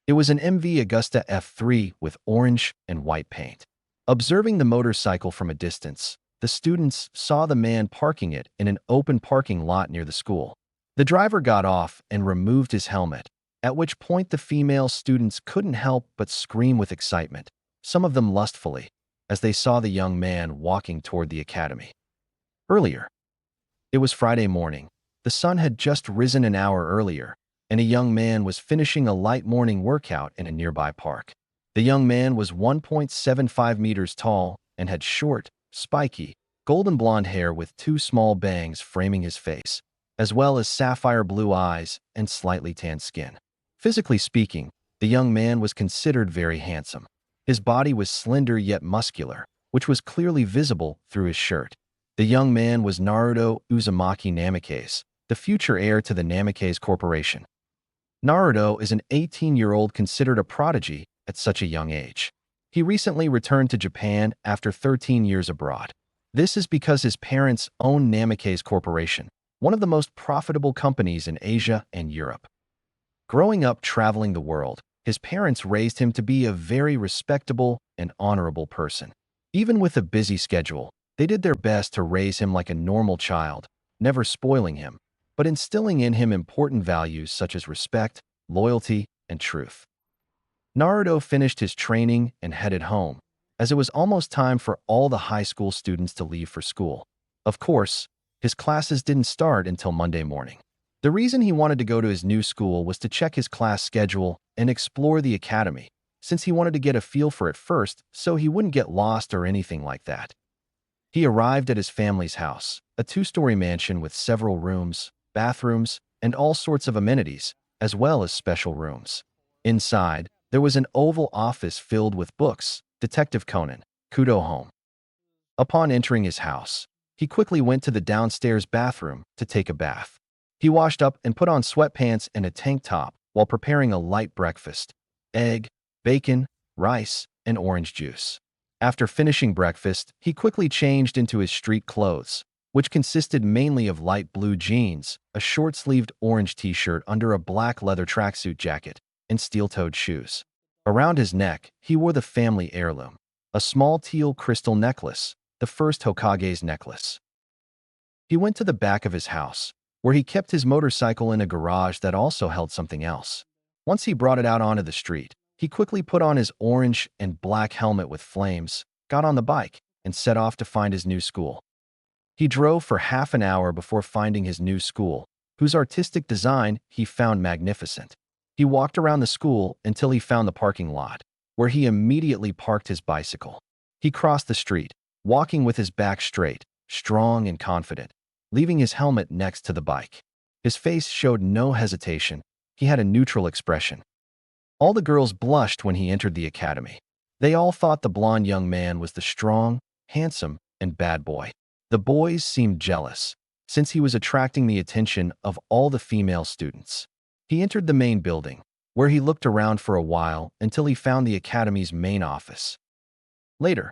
It was an MV Augusta F3 with orange and white paint. Observing the motorcycle from a distance, the students saw the man parking it in an open parking lot near the school. The driver got off and removed his helmet, at which point the female students couldn't help but scream with excitement, some of them lustfully, as they saw the young man walking toward the academy. Earlier. It was Friday morning. The sun had just risen an hour earlier, and a young man was finishing a light morning workout in a nearby park. The young man was 1.75 meters tall and had short, spiky, golden blonde hair with two small bangs framing his face, as well as sapphire blue eyes and slightly tanned skin. Physically speaking, the young man was considered very handsome. His body was slender yet muscular, which was clearly visible through his shirt. The young man was Naruto Uzumaki Namikaze, the future heir to the Namikaze Corporation. Naruto is an 18-year-old considered a prodigy at such a young age. He recently returned to Japan after 13 years abroad. This is because his parents own Namikaze Corporation, one of the most profitable companies in Asia and Europe. Growing up traveling the world, his parents raised him to be a very respectable and honorable person. Even with a busy schedule, they did their best to raise him like a normal child, never spoiling him, but instilling in him important values such as respect, loyalty, and truth. Naruto finished his training and headed home, as it was almost time for all the high school students to leave for school. Of course, his classes didn't start until Monday morning. The reason he wanted to go to his new school was to check his class schedule and explore the academy, since he wanted to get a feel for it first so he wouldn't get lost or anything like that. He arrived at his family's house, a two-story mansion with several rooms, bathrooms, and all sorts of amenities, as well as special rooms. Inside, there was an oval office filled with books, Detective Conan, Kudo Home. Upon entering his house, he quickly went to the downstairs bathroom to take a bath. He washed up and put on sweatpants and a tank top while preparing a light breakfast: egg, bacon, rice, and orange juice. After finishing breakfast, he quickly changed into his street clothes, which consisted mainly of light blue jeans, a short-sleeved orange t-shirt under a black leather tracksuit jacket, and steel-toed shoes. Around his neck, he wore the family heirloom, a small teal crystal necklace, the first Hokage's necklace. He went to the back of his house, where he kept his motorcycle in a garage that also held something else. Once he brought it out onto the street, he quickly put on his orange and black helmet with flames, got on the bike, and set off to find his new school. He drove for half an hour before finding his new school, whose artistic design he found magnificent. He walked around the school until he found the parking lot, where he immediately parked his bicycle. He crossed the street, walking with his back straight, strong and confident, leaving his helmet next to the bike. His face showed no hesitation. He had a neutral expression. All the girls blushed when he entered the academy. They all thought the blond young man was the strong, handsome, and bad boy. The boys seemed jealous, since he was attracting the attention of all the female students. He entered the main building, where he looked around for a while until he found the academy's main office. Later,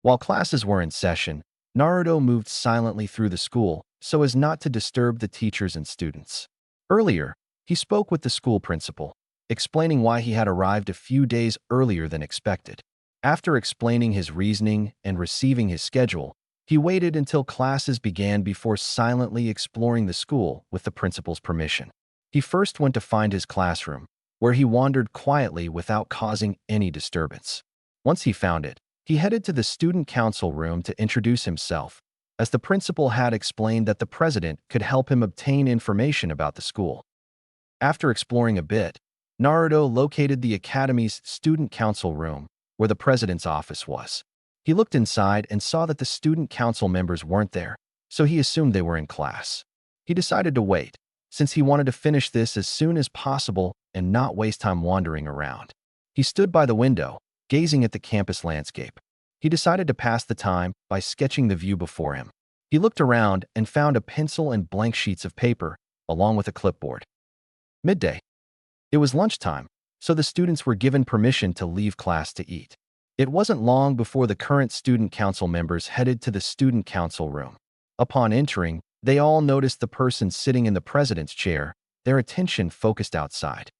while classes were in session, Naruto moved silently through the school so as not to disturb the teachers and students. Earlier, he spoke with the school principal, explaining why he had arrived a few days earlier than expected. After explaining his reasoning and receiving his schedule, he waited until classes began before silently exploring the school with the principal's permission. He first went to find his classroom, where he wandered quietly without causing any disturbance. Once he found it, he headed to the student council room to introduce himself, as the principal had explained that the president could help him obtain information about the school. After exploring a bit, Naruto located the academy's student council room, where the president's office was. He looked inside and saw that the student council members weren't there, so he assumed they were in class. He decided to wait, since he wanted to finish this as soon as possible and not waste time wandering around. He stood by the window, gazing at the campus landscape. He decided to pass the time by sketching the view before him. He looked around and found a pencil and blank sheets of paper, along with a clipboard. Midday. It was lunchtime, so the students were given permission to leave class to eat. It wasn't long before the current student council members headed to the student council room. Upon entering, they all noticed the person sitting in the president's chair, their attention focused outside.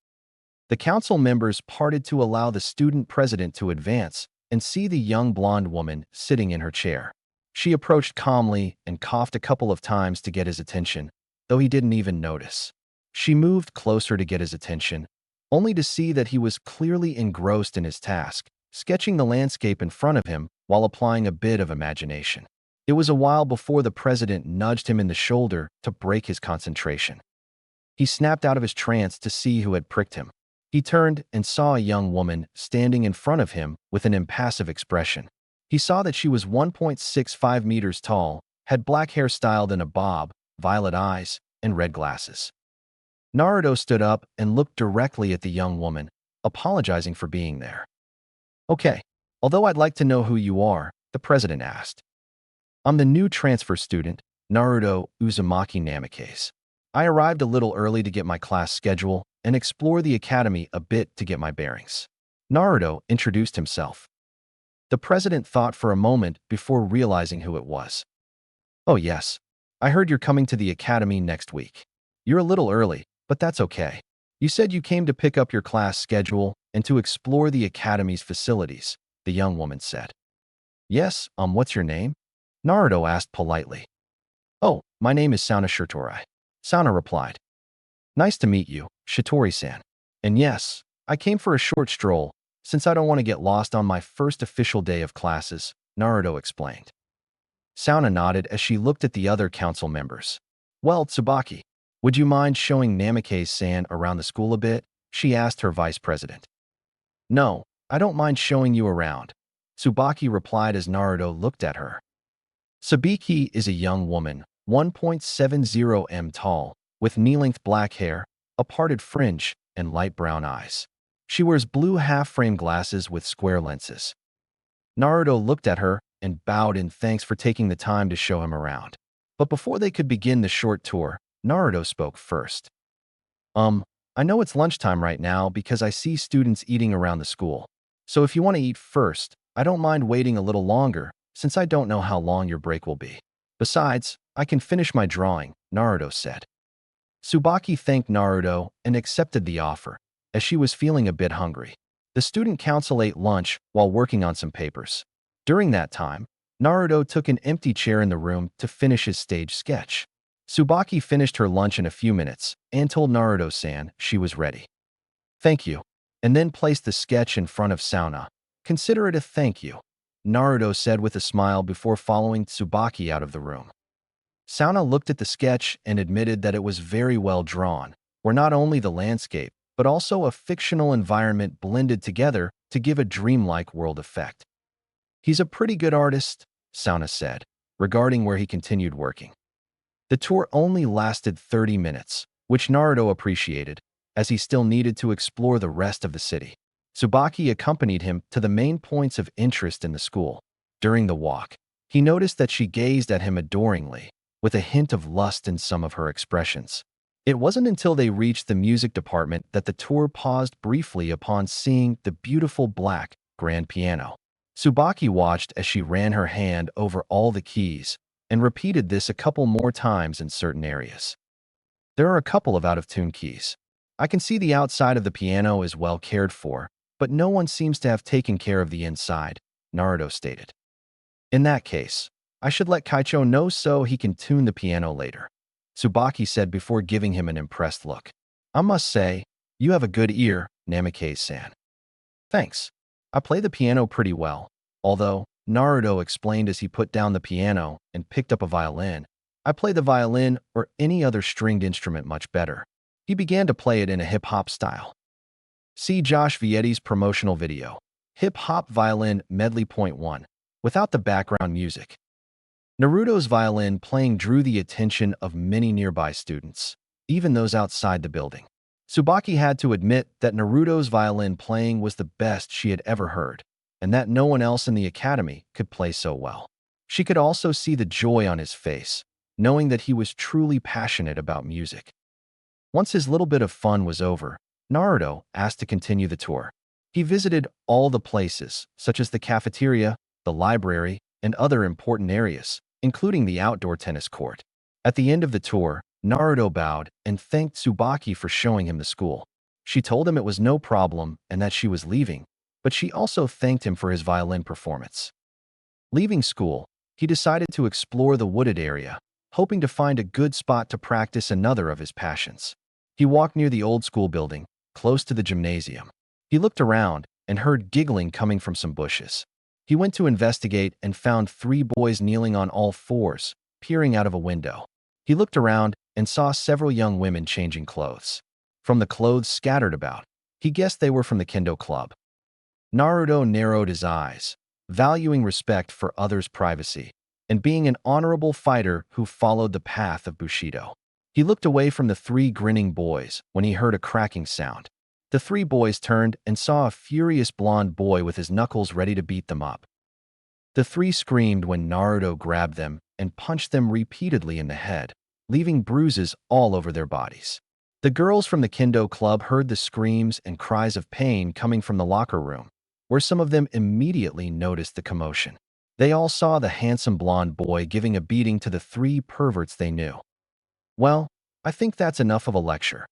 The council members parted to allow the student president to advance and see the young blonde woman sitting in her chair. She approached calmly and coughed a couple of times to get his attention, though he didn't even notice. She moved closer to get his attention, only to see that he was clearly engrossed in his task, sketching the landscape in front of him while applying a bit of imagination. It was a while before the president nudged him in the shoulder to break his concentration. He snapped out of his trance to see who had pricked him. He turned and saw a young woman standing in front of him with an impassive expression. He saw that she was 1.65 meters tall, had black hair styled in a bob, violet eyes, and red glasses. Naruto stood up and looked directly at the young woman, apologizing for being there. "Okay, although I'd like to know who you are," the president asked. "I'm the new transfer student, Naruto Uzumaki Namikaze. I arrived a little early to get my class schedule and explore the academy a bit to get my bearings." Naruto introduced himself. The president thought for a moment before realizing who it was. "Oh yes, I heard you're coming to the academy next week. You're a little early, but that's okay. You said you came to pick up your class schedule and to explore the academy's facilities," the young woman said. "Yes, what's your name?" Naruto asked politely. "Oh, my name is Sauna Shirtori," Sauna replied. "Nice to meet you, Shitori-san. And yes, I came for a short stroll, since I don't want to get lost on my first official day of classes," Naruto explained. Sauna nodded as she looked at the other council members. "Well, Tsubaki, would you mind showing Namikaze-san around the school a bit?" she asked her vice president. "No, I don't mind showing you around," Tsubaki replied as Naruto looked at her. Sabiki is a young woman, 1.70 m tall, with knee-length black hair, a parted fringe, and light brown eyes. She wears blue half-frame glasses with square lenses. Naruto looked at her and bowed in thanks for taking the time to show him around. But before they could begin the short tour, Naruto spoke first. I know it's lunchtime right now because I see students eating around the school. So if you want to eat first, I don't mind waiting a little longer, since I don't know how long your break will be. Besides, I can finish my drawing, Naruto said. Tsubaki thanked Naruto and accepted the offer, as she was feeling a bit hungry. The student council ate lunch while working on some papers. During that time, Naruto took an empty chair in the room to finish his stage sketch. Tsubaki finished her lunch in a few minutes and told Naruto-san she was ready. Thank you, and then placed the sketch in front of Sauna. Consider it a thank you, Naruto said with a smile before following Tsubaki out of the room. Sauna looked at the sketch and admitted that it was very well drawn, where not only the landscape, but also a fictional environment blended together to give a dreamlike world effect. He's a pretty good artist, Sauna said, regarding where he continued working. The tour only lasted 30 minutes, which Naruto appreciated, as he still needed to explore the rest of the city. Tsubaki accompanied him to the main points of interest in the school. During the walk, he noticed that she gazed at him adoringly, with a hint of lust in some of her expressions. It wasn't until they reached the music department that the tour paused briefly upon seeing the beautiful black grand piano. Tsubaki watched as she ran her hand over all the keys and repeated this a couple more times in certain areas. There are a couple of out-of-tune keys. I can see the outside of the piano is well cared for, but no one seems to have taken care of the inside, Naruto stated. In that case, I should let Kaicho know so he can tune the piano later, Tsubaki said before giving him an impressed look. I must say, you have a good ear, Namikaze-san. Thanks. I play the piano pretty well, although, Naruto explained as he put down the piano and picked up a violin. I play the violin or any other stringed instrument much better. He began to play it in a hip-hop style. See Josh Vietti's promotional video, Hip-Hop Violin Medley .1, without the background music. Naruto's violin playing drew the attention of many nearby students, even those outside the building. Tsubaki had to admit that Naruto's violin playing was the best she had ever heard, and that no one else in the academy could play so well. She could also see the joy on his face, knowing that he was truly passionate about music. Once his little bit of fun was over, Naruto asked to continue the tour. He visited all the places, such as the cafeteria, the library, and other important areas, including the outdoor tennis court. At the end of the tour, Naruto bowed and thanked Tsubaki for showing him the school. She told him it was no problem and that she was leaving, but she also thanked him for his violin performance. Leaving school, he decided to explore the wooded area, hoping to find a good spot to practice another of his passions. He walked near the old school building, close to the gymnasium. He looked around and heard giggling coming from some bushes. He went to investigate and found 3 boys kneeling on all fours, peering out of a window. He looked around and saw several young women changing clothes. From the clothes scattered about, he guessed they were from the Kendo Club. Naruto narrowed his eyes, valuing respect for others' privacy, and being an honorable fighter who followed the path of Bushido. He looked away from the 3 grinning boys when he heard a cracking sound. The 3 boys turned and saw a furious blonde boy with his knuckles ready to beat them up. The 3 screamed when Naruto grabbed them and punched them repeatedly in the head, leaving bruises all over their bodies. The girls from the Kendo Club heard the screams and cries of pain coming from the locker room, where some of them immediately noticed the commotion. They all saw the handsome blonde boy giving a beating to the 3 perverts they knew. Well, I think that's enough of a lecture.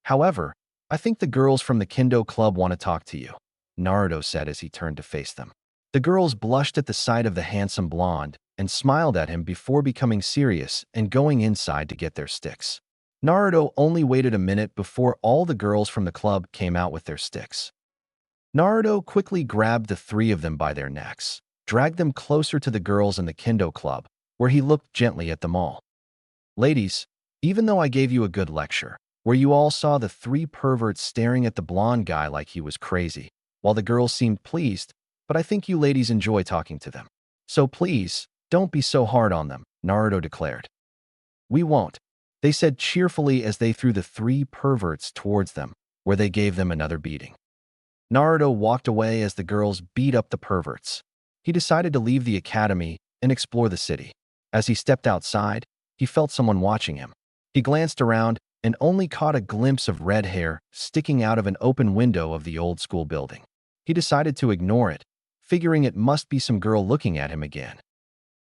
However, I think the girls from the Kendo Club want to talk to you, Naruto said as he turned to face them. The girls blushed at the sight of the handsome blonde and smiled at him before becoming serious and going inside to get their sticks. Naruto only waited a minute before all the girls from the club came out with their sticks. Naruto quickly grabbed the 3 of them by their necks, dragged them closer to the girls in the Kendo Club, where he looked gently at them all. Ladies, even though I gave you a good lecture, where you all saw the 3 perverts staring at the blonde guy like he was crazy, while the girls seemed pleased, but I think you ladies enjoy talking to them. So please, don't be so hard on them, Naruto declared. We won't, they said cheerfully as they threw the 3 perverts towards them, where they gave them another beating. Naruto walked away as the girls beat up the perverts. He decided to leave the academy and explore the city. As he stepped outside, he felt someone watching him. He glanced around and only caught a glimpse of red hair sticking out of an open window of the old school building. He decided to ignore it, figuring it must be some girl looking at him again.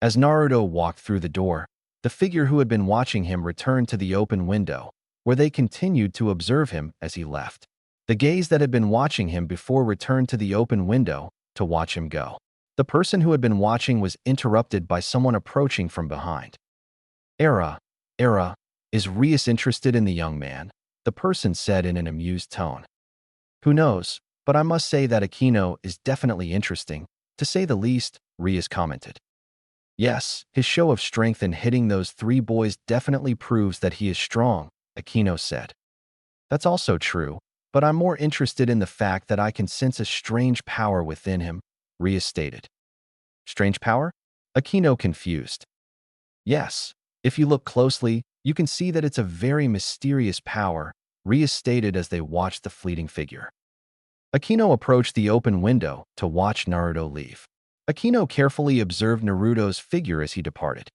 As Naruto walked through the door, the figure who had been watching him returned to the open window, where they continued to observe him as he left. The gaze that had been watching him before returned to the open window to watch him go. The person who had been watching was interrupted by someone approaching from behind. Era, is Rias interested in the young man? The person said in an amused tone. Who knows, but I must say that Aquino is definitely interesting, to say the least, Rias commented. Yes, his show of strength in hitting those 3 boys definitely proves that he is strong, Aquino said. That's also true, but I'm more interested in the fact that I can sense a strange power within him, Rias stated. Strange power? Aquino confused. Yes, if you look closely, you can see that it's a very mysterious power, Rias stated as they watched the fleeting figure. Aquino approached the open window to watch Naruto leave. Aquino carefully observed Naruto's figure as he departed.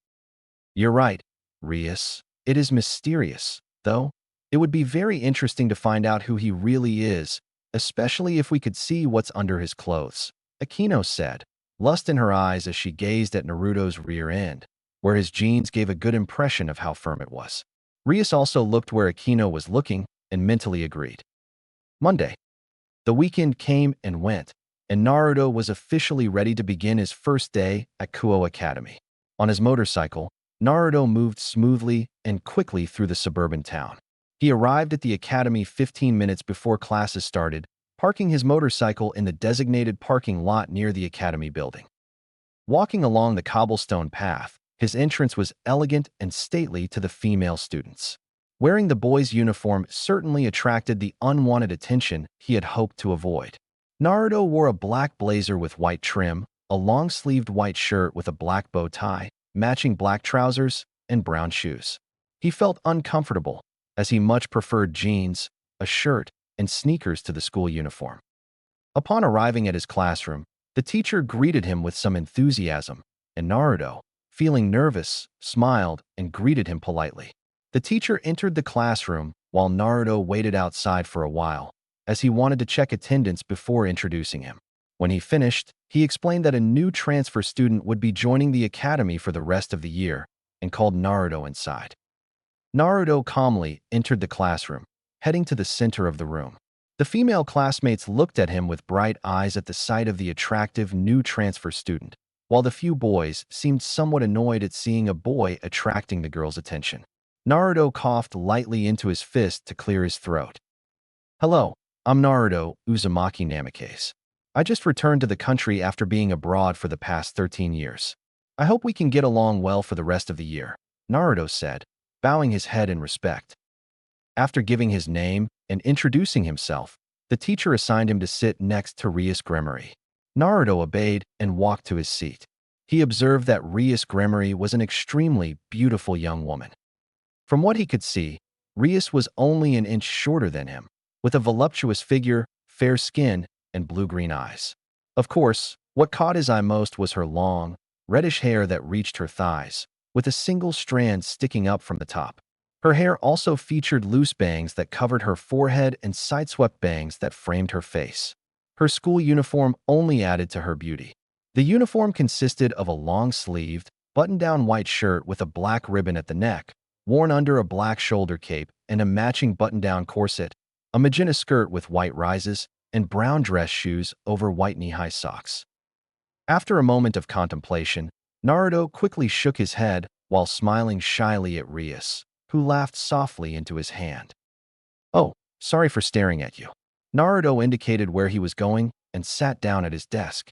You're right, Rias. It is mysterious, though. It would be very interesting to find out who he really is, especially if we could see what's under his clothes, Aquino said, lust in her eyes as she gazed at Naruto's rear end, where his jeans gave a good impression of how firm it was. Rias also looked where Aquino was looking and mentally agreed. Monday. The weekend came and went, and Naruto was officially ready to begin his first day at Kuo Academy. On his motorcycle, Naruto moved smoothly and quickly through the suburban town. He arrived at the academy 15 minutes before classes started, parking his motorcycle in the designated parking lot near the academy building. Walking along the cobblestone path, his entrance was elegant and stately to the female students. Wearing the boy's uniform certainly attracted the unwanted attention he had hoped to avoid. Naruto wore a black blazer with white trim, a long-sleeved white shirt with a black bow tie, matching black trousers, and brown shoes. He felt uncomfortable, as he much preferred jeans, a shirt, and sneakers to the school uniform. Upon arriving at his classroom, the teacher greeted him with some enthusiasm, and Naruto, feeling nervous, smiled and greeted him politely. The teacher entered the classroom while Naruto waited outside for a while, as he wanted to check attendance before introducing him. When he finished, he explained that a new transfer student would be joining the academy for the rest of the year and called Naruto inside. Naruto calmly entered the classroom, heading to the center of the room. The female classmates looked at him with bright eyes at the sight of the attractive new transfer student, while the few boys seemed somewhat annoyed at seeing a boy attracting the girls' attention. Naruto coughed lightly into his fist to clear his throat. Hello, I'm Naruto Uzumaki Namikaze. I just returned to the country after being abroad for the past 13 years. I hope we can get along well for the rest of the year, Naruto said, bowing his head in respect. After giving his name and introducing himself, the teacher assigned him to sit next to Rias Gremory. Naruto obeyed and walked to his seat. He observed that Rias Gremory was an extremely beautiful young woman. From what he could see, Rias was only an inch shorter than him, with a voluptuous figure, fair skin, and blue-green eyes. Of course, what caught his eye most was her long, reddish hair that reached her thighs, with a single strand sticking up from the top. Her hair also featured loose bangs that covered her forehead and side-swept bangs that framed her face. Her school uniform only added to her beauty. The uniform consisted of a long-sleeved, button-down white shirt with a black ribbon at the neck, worn under a black shoulder cape and a matching button-down corset, a magenta skirt with white rises, and brown dress shoes over white knee-high socks. After a moment of contemplation, Naruto quickly shook his head while smiling shyly at Rias, who laughed softly into his hand. Oh, sorry for staring at you. Naruto indicated where he was going and sat down at his desk.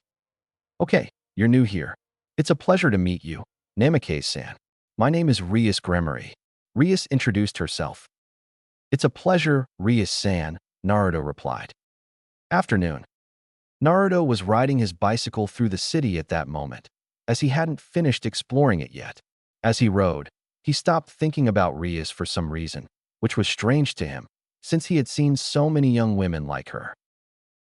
Okay, you're new here. It's a pleasure to meet you, Namikaze-san. My name is Rias Gremory. Rias introduced herself. It's a pleasure, Rias-san, Naruto replied. Afternoon. Naruto was riding his bicycle through the city at that moment, as he hadn't finished exploring it yet. As he rode, he stopped thinking about Rias for some reason, which was strange to him, since he had seen so many young women like her.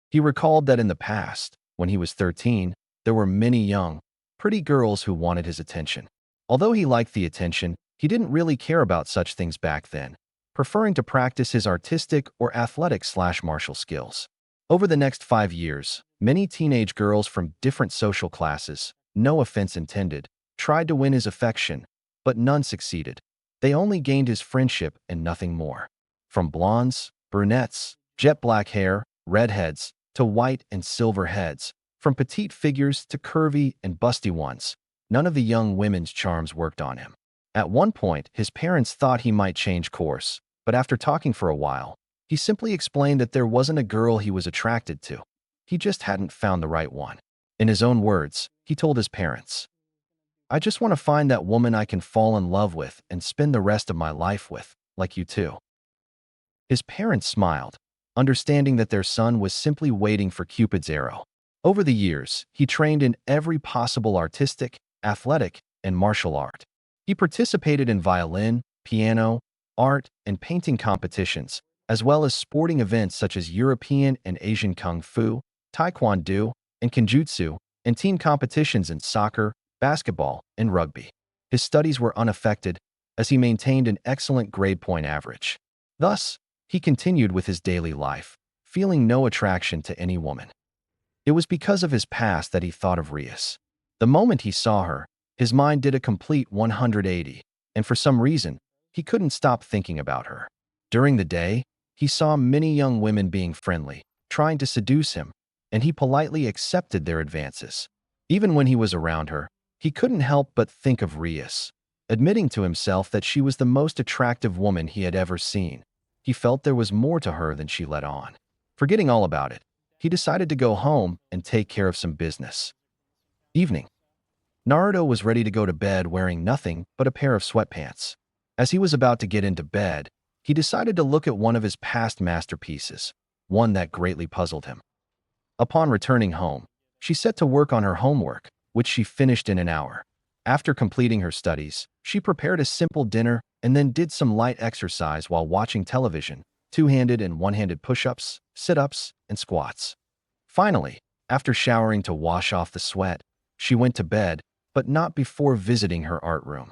He recalled that in the past, when he was 13, there were many young, pretty girls who wanted his attention. Although he liked the attention, he didn't really care about such things back then, preferring to practice his artistic or athletic/martial skills. Over the next 5 years, Many teenage girls from different social classes, no offense intended, tried to win his affection, but none succeeded. They only gained his friendship and nothing more. From blondes, brunettes, jet black hair, redheads, to white and silver heads, from petite figures to curvy and busty ones, none of the young women's charms worked on him. At one point, his parents thought he might change course, but after talking for a while, he simply explained that there wasn't a girl he was attracted to. He just hadn't found the right one. In his own words, he told his parents, "I just want to find that woman I can fall in love with and spend the rest of my life with, like you too." His parents smiled, understanding that their son was simply waiting for Cupid's arrow. Over the years, he trained in every possible artistic, athletic, and martial art. He participated in violin, piano, art, and painting competitions, as well as sporting events such as European and Asian Kung Fu, Taekwondo, and Kenjutsu, and team competitions in soccer, basketball, and rugby. His studies were unaffected, as he maintained an excellent grade point average. Thus, he continued with his daily life, feeling no attraction to any woman. It was because of his past that he thought of Rias. The moment he saw her, his mind did a complete 180, and for some reason, he couldn't stop thinking about her. During the day, he saw many young women being friendly, trying to seduce him, and he politely accepted their advances. Even when he was around her, he couldn't help but think of Rias, admitting to himself that she was the most attractive woman he had ever seen. He felt there was more to her than she let on. Forgetting all about it, he decided to go home and take care of some business. Evening. Naruto was ready to go to bed wearing nothing but a pair of sweatpants. As he was about to get into bed, he decided to look at one of his past masterpieces, one that greatly puzzled him. Upon returning home, she set to work on her homework, which she finished in an hour. After completing her studies, she prepared a simple dinner and then did some light exercise while watching television, two-handed and one-handed push-ups, sit-ups, and squats. Finally, after showering to wash off the sweat, she went to bed, but not before visiting her art room.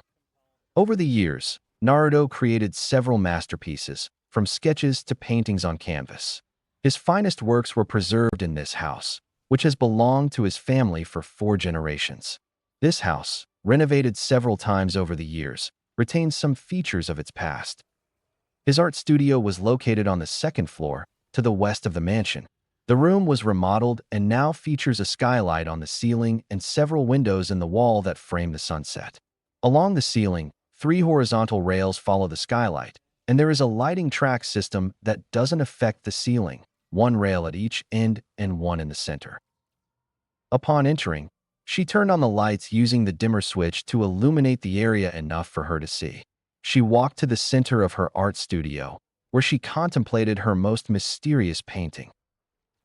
Over the years, Naruto created several masterpieces, from sketches to paintings on canvas. His finest works were preserved in this house, which has belonged to his family for 4 generations. This house, renovated several times over the years, retains some features of its past. His art studio was located on the 2nd floor, to the west of the mansion. The room was remodeled and now features a skylight on the ceiling and several windows in the wall that frame the sunset. Along the ceiling, 3 horizontal rails follow the skylight, and there is a lighting track system that doesn't affect the ceiling, 1 rail at each end and 1 in the center. Upon entering, she turned on the lights using the dimmer switch to illuminate the area enough for her to see. She walked to the center of her art studio, where she contemplated her most mysterious painting.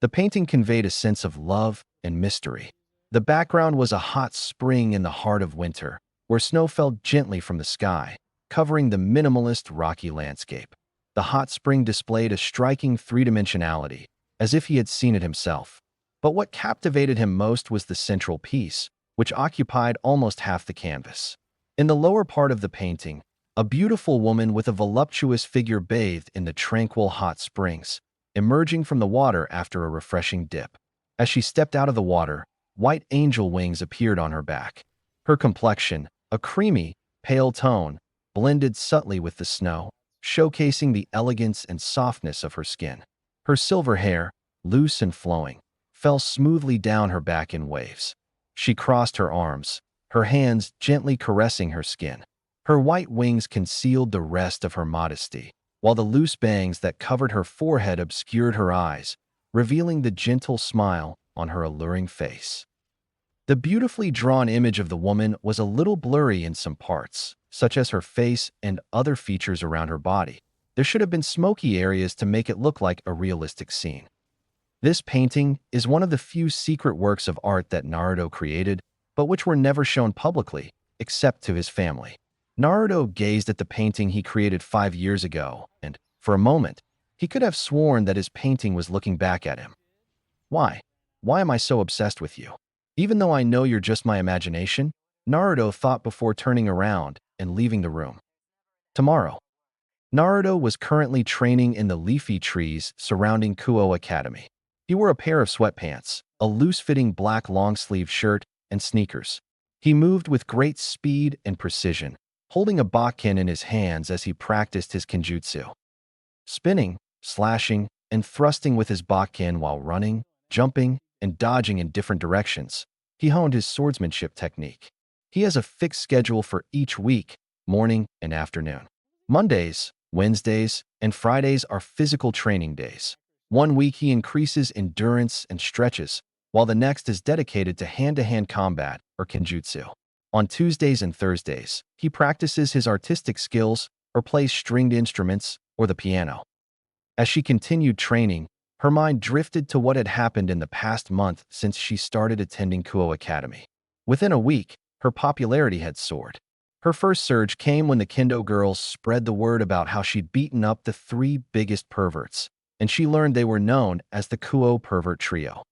The painting conveyed a sense of love and mystery. The background was a hot spring in the heart of winter, where snow fell gently from the sky, covering the minimalist rocky landscape. The hot spring displayed a striking three-dimensionality, as if he had seen it himself. But what captivated him most was the central piece, which occupied almost half the canvas. In the lower part of the painting, a beautiful woman with a voluptuous figure bathed in the tranquil hot springs, emerging from the water after a refreshing dip. As she stepped out of the water, white angel wings appeared on her back. Her complexion, a creamy, pale tone, blended subtly with the snow, showcasing the elegance and softness of her skin. Her silver hair, loose and flowing, fell smoothly down her back in waves. She crossed her arms, her hands gently caressing her skin. Her white wings concealed the rest of her modesty, while the loose bangs that covered her forehead obscured her eyes, revealing the gentle smile on her alluring face. The beautifully drawn image of the woman was a little blurry in some parts, such as her face and other features around her body. There should have been smoky areas to make it look like a realistic scene. This painting is one of the few secret works of art that Naruto created, but which were never shown publicly, except to his family. Naruto gazed at the painting he created 5 years ago, and, for a moment, he could have sworn that his painting was looking back at him. Why? Why am I so obsessed with you? Even though I know you're just my imagination, Naruto thought before turning around and leaving the room. Tomorrow. Naruto was currently training in the leafy trees surrounding Kuo Academy. He wore a pair of sweatpants, a loose-fitting black long-sleeve shirt, and sneakers. He moved with great speed and precision, holding a bakken in his hands as he practiced his kenjutsu. Spinning, slashing, and thrusting with his bakken while running, jumping, and dodging in different directions, he honed his swordsmanship technique. He has a fixed schedule for each week, morning and afternoon. Mondays, Wednesdays, and Fridays are physical training days. One week he increases endurance and stretches, while the next is dedicated to hand-to-hand combat or kenjutsu. On Tuesdays and Thursdays, he practices his artistic skills or plays stringed instruments or the piano. As she continued training, her mind drifted to what had happened in the past month since she started attending Kuo Academy. Within a week, her popularity had soared. Her first surge came when the Kendo girls spread the word about how she'd beaten up the three biggest perverts, and she learned they were known as the Kuo Pervert Trio.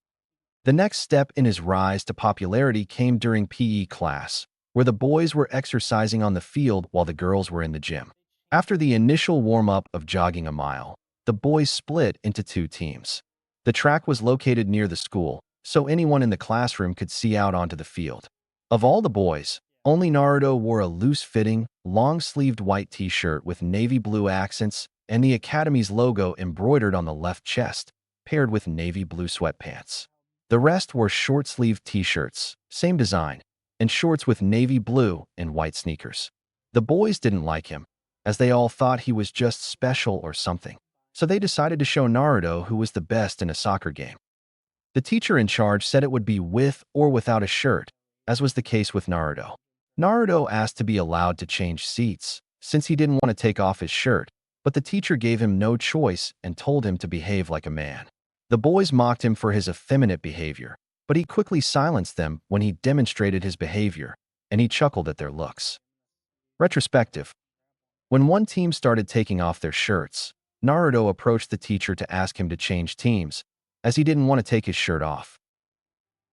The next step in his rise to popularity came during PE class, where the boys were exercising on the field while the girls were in the gym. After the initial warm-up of jogging a mile, the boys split into two teams. The track was located near the school, so anyone in the classroom could see out onto the field. Of all the boys, only Naruto wore a loose-fitting, long-sleeved white t-shirt with navy blue accents and the Academy's logo embroidered on the left chest, paired with navy blue sweatpants. The rest wore short-sleeved t-shirts, same design, and shorts with navy blue and white sneakers. The boys didn't like him, as they all thought he was just special or something, so they decided to show Naruto who was the best in a soccer game. The teacher in charge said it would be with or without a shirt, as was the case with Naruto. Naruto asked to be allowed to change seats, since he didn't want to take off his shirt, but the teacher gave him no choice and told him to behave like a man. The boys mocked him for his effeminate behavior, but he quickly silenced them when he demonstrated his behavior, and he chuckled at their looks. Retrospective. When one team started taking off their shirts, Naruto approached the teacher to ask him to change teams, as he didn't want to take his shirt off.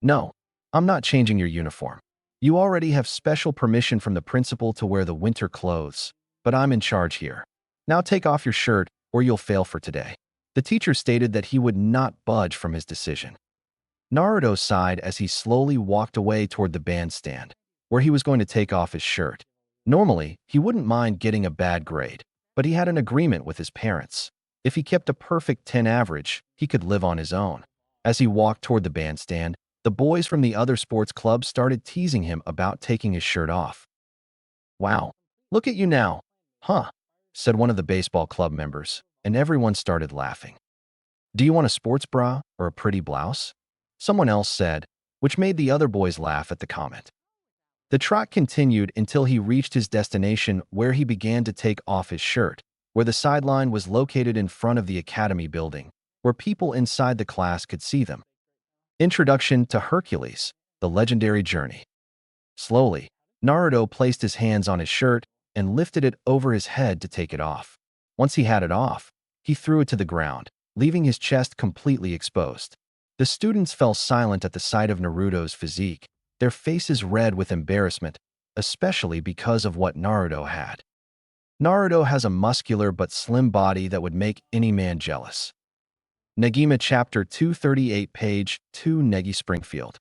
"No, I'm not changing your uniform. You already have special permission from the principal to wear the winter clothes, but I'm in charge here. Now take off your shirt or you'll fail for today." The teacher stated that he would not budge from his decision. Naruto sighed as he slowly walked away toward the bandstand, where he was going to take off his shirt. Normally, he wouldn't mind getting a bad grade, but he had an agreement with his parents. If he kept a perfect 10 average, he could live on his own. As he walked toward the bandstand, the boys from the other sports clubs started teasing him about taking his shirt off. "Wow, look at you now, huh?" said one of the baseball club members, and everyone started laughing. "Do you want a sports bra or a pretty blouse?" someone else said, which made the other boys laugh at the comment. The trot continued until he reached his destination, where he began to take off his shirt, where the sideline was located in front of the academy building, where people inside the class could see them. Introduction to Hercules, the legendary journey. Slowly, Naruto placed his hands on his shirt and lifted it over his head to take it off. Once he had it off, he threw it to the ground, leaving his chest completely exposed. The students fell silent at the sight of Naruto's physique, their faces red with embarrassment, especially because of what Naruto had. Naruto has a muscular but slim body that would make any man jealous. Negima Chapter 238 Page 2 Negi Springfield.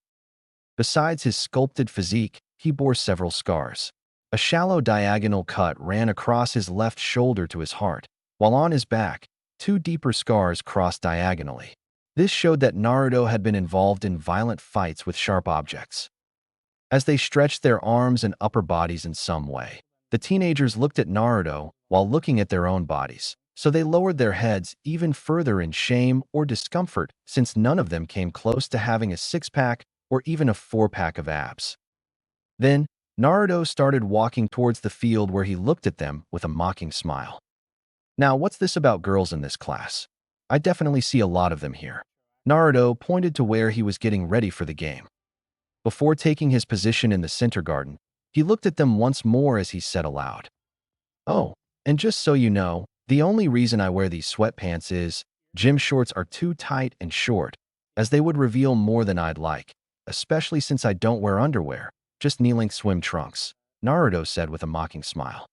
Besides his sculpted physique, he bore several scars. A shallow diagonal cut ran across his left shoulder to his heart, while on his back, two deeper scars crossed diagonally. This showed that Naruto had been involved in violent fights with sharp objects. As they stretched their arms and upper bodies in some way, the teenagers looked at Naruto while looking at their own bodies, so they lowered their heads even further in shame or discomfort, since none of them came close to having a six-pack or even a four-pack of abs. Then, Naruto started walking towards the field, where he looked at them with a mocking smile. "Now, what's this about girls in this class? I definitely see a lot of them here." Naruto pointed to where he was getting ready for the game. Before taking his position in the center garden, he looked at them once more as he said aloud, "Oh, and just so you know, the only reason I wear these sweatpants is gym shorts are too tight and short, as they would reveal more than I'd like, especially since I don't wear underwear, just knee-length swim trunks," Naruto said with a mocking smile.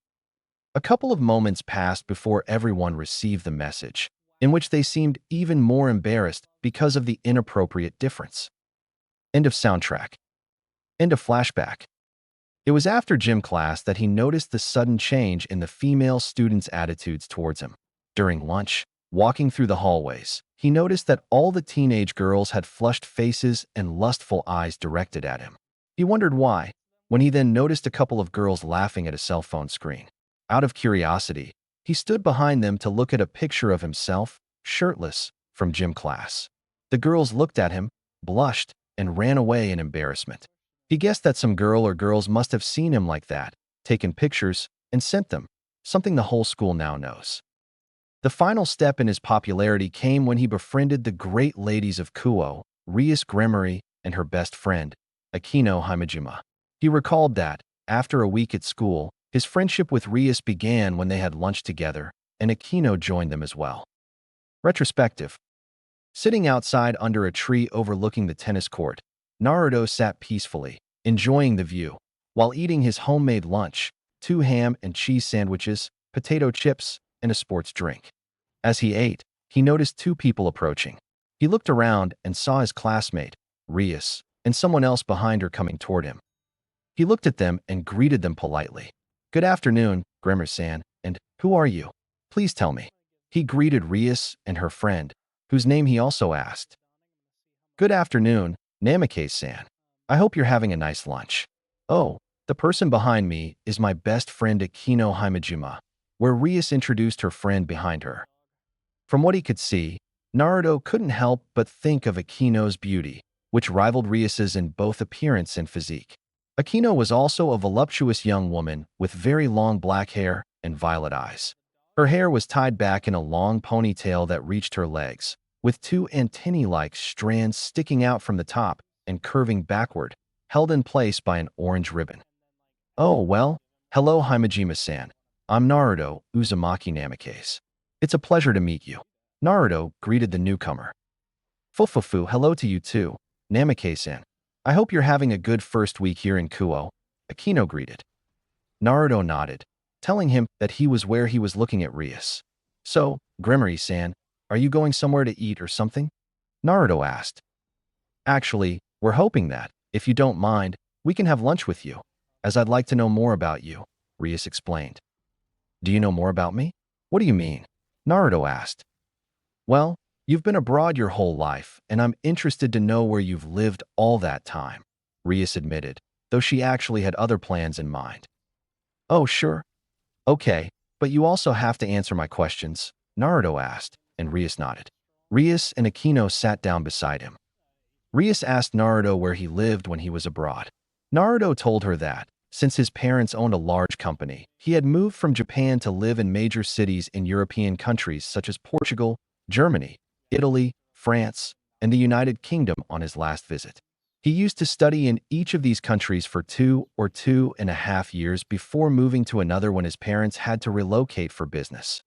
A couple of moments passed before everyone received the message, in which they seemed even more embarrassed because of the inappropriate difference. End of soundtrack. End of flashback. It was after gym class that he noticed the sudden change in the female students' attitudes towards him. During lunch, walking through the hallways, he noticed that all the teenage girls had flushed faces and lustful eyes directed at him. He wondered why, when he then noticed a couple of girls laughing at a cell phone screen. Out of curiosity, he stood behind them to look at a picture of himself, shirtless, from gym class. The girls looked at him, blushed, and ran away in embarrassment. He guessed that some girl or girls must have seen him like that, taken pictures, and sent them, something the whole school now knows. The final step in his popularity came when he befriended the great ladies of Kuo, Rias Gremory, and her best friend, Akino Himejima. He recalled that, after a week at school, his friendship with Rias began when they had lunch together, and Akino joined them as well. Retrospective. Sitting outside under a tree overlooking the tennis court, Naruto sat peacefully, enjoying the view, while eating his homemade lunch, 2 ham and cheese sandwiches, potato chips, and a sports drink. As he ate, he noticed 2 people approaching. He looked around and saw his classmate, Rias, and someone else behind her coming toward him. He looked at them and greeted them politely. "Good afternoon, Grimmer-san, and who are you? Please tell me." He greeted Rias and her friend, whose name he also asked. "Good afternoon, Namikaze-san. I hope you're having a nice lunch." "Oh, the person behind me is my best friend Akino Himejima," where Rias introduced her friend behind her. From what he could see, Naruto couldn't help but think of Akino's beauty, which rivaled Rias's in both appearance and physique. Akino was also a voluptuous young woman with very long black hair and violet eyes. Her hair was tied back in a long ponytail that reached her legs, with 2 antennae-like strands sticking out from the top and curving backward, held in place by an orange ribbon. "Oh, well, hello Himejima-san. I'm Naruto Uzumaki Namikaze. It's a pleasure to meet you." Naruto greeted the newcomer. "Fufufu, hello to you too, Namikaze-san. I hope you're having a good first week here in Kuo," Akino greeted. Naruto nodded, telling him that he was where he was looking at Rias. "So, Gremory-san, are you going somewhere to eat or something?" Naruto asked. "Actually, we're hoping that, if you don't mind, we can have lunch with you, as I'd like to know more about you," Rias explained. "Do you know more about me? What do you mean?" Naruto asked. "Well, you've been abroad your whole life, and I'm interested to know where you've lived all that time," Rias admitted, though she actually had other plans in mind. "Oh, sure. Okay, but you also have to answer my questions," Naruto asked, and Rias nodded. Rias and Akino sat down beside him. Rias asked Naruto where he lived when he was abroad. Naruto told her that, since his parents owned a large company, he had moved from Japan to live in major cities in European countries such as Portugal, Germany, Italy, France, and the United Kingdom on his last visit. He used to study in each of these countries for 2 or 2.5 years before moving to another when his parents had to relocate for business.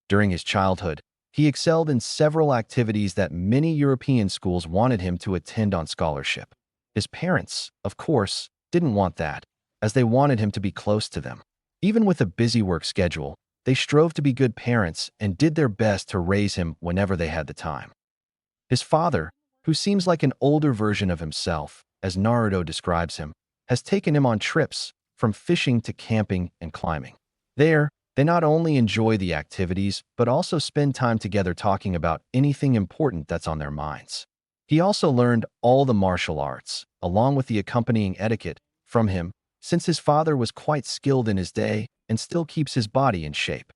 During his childhood, he excelled in several activities that many European schools wanted him to attend on scholarship. His parents, of course, didn't want that, as they wanted him to be close to them. Even with a busy work schedule, they strove to be good parents and did their best to raise him whenever they had the time. His father, who seems like an older version of himself, as Naruto describes him, has taken him on trips, from fishing to camping and climbing. There, they not only enjoy the activities, but also spend time together talking about anything important that's on their minds. He also learned all the martial arts, along with the accompanying etiquette, from him, since his father was quite skilled in his day and still keeps his body in shape.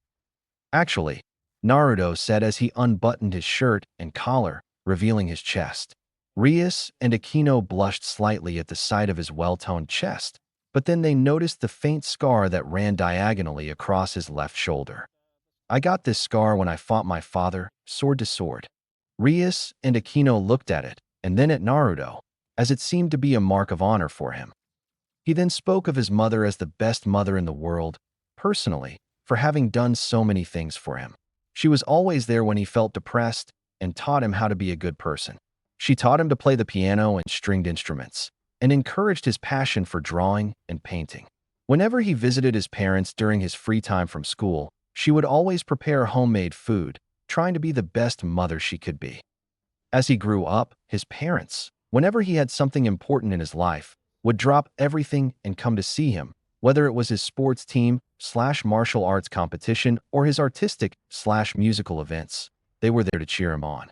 Actually, Naruto said as he unbuttoned his shirt and collar, revealing his chest. Rias and Akino blushed slightly at the sight of his well-toned chest, but then they noticed the faint scar that ran diagonally across his left shoulder. "I got this scar when I fought my father, sword to sword." Rias and Akino looked at it, and then at Naruto, as it seemed to be a mark of honor for him. He then spoke of his mother as the best mother in the world, personally, for having done so many things for him. She was always there when he felt depressed and taught him how to be a good person. She taught him to play the piano and stringed instruments, and encouraged his passion for drawing and painting. Whenever he visited his parents during his free time from school, she would always prepare homemade food, trying to be the best mother she could be. As he grew up, his parents, Whenever he had something important in his life, would drop everything and come to see him, whether it was his sports team slash martial arts competition or his artistic slash musical events. They were there to cheer him on.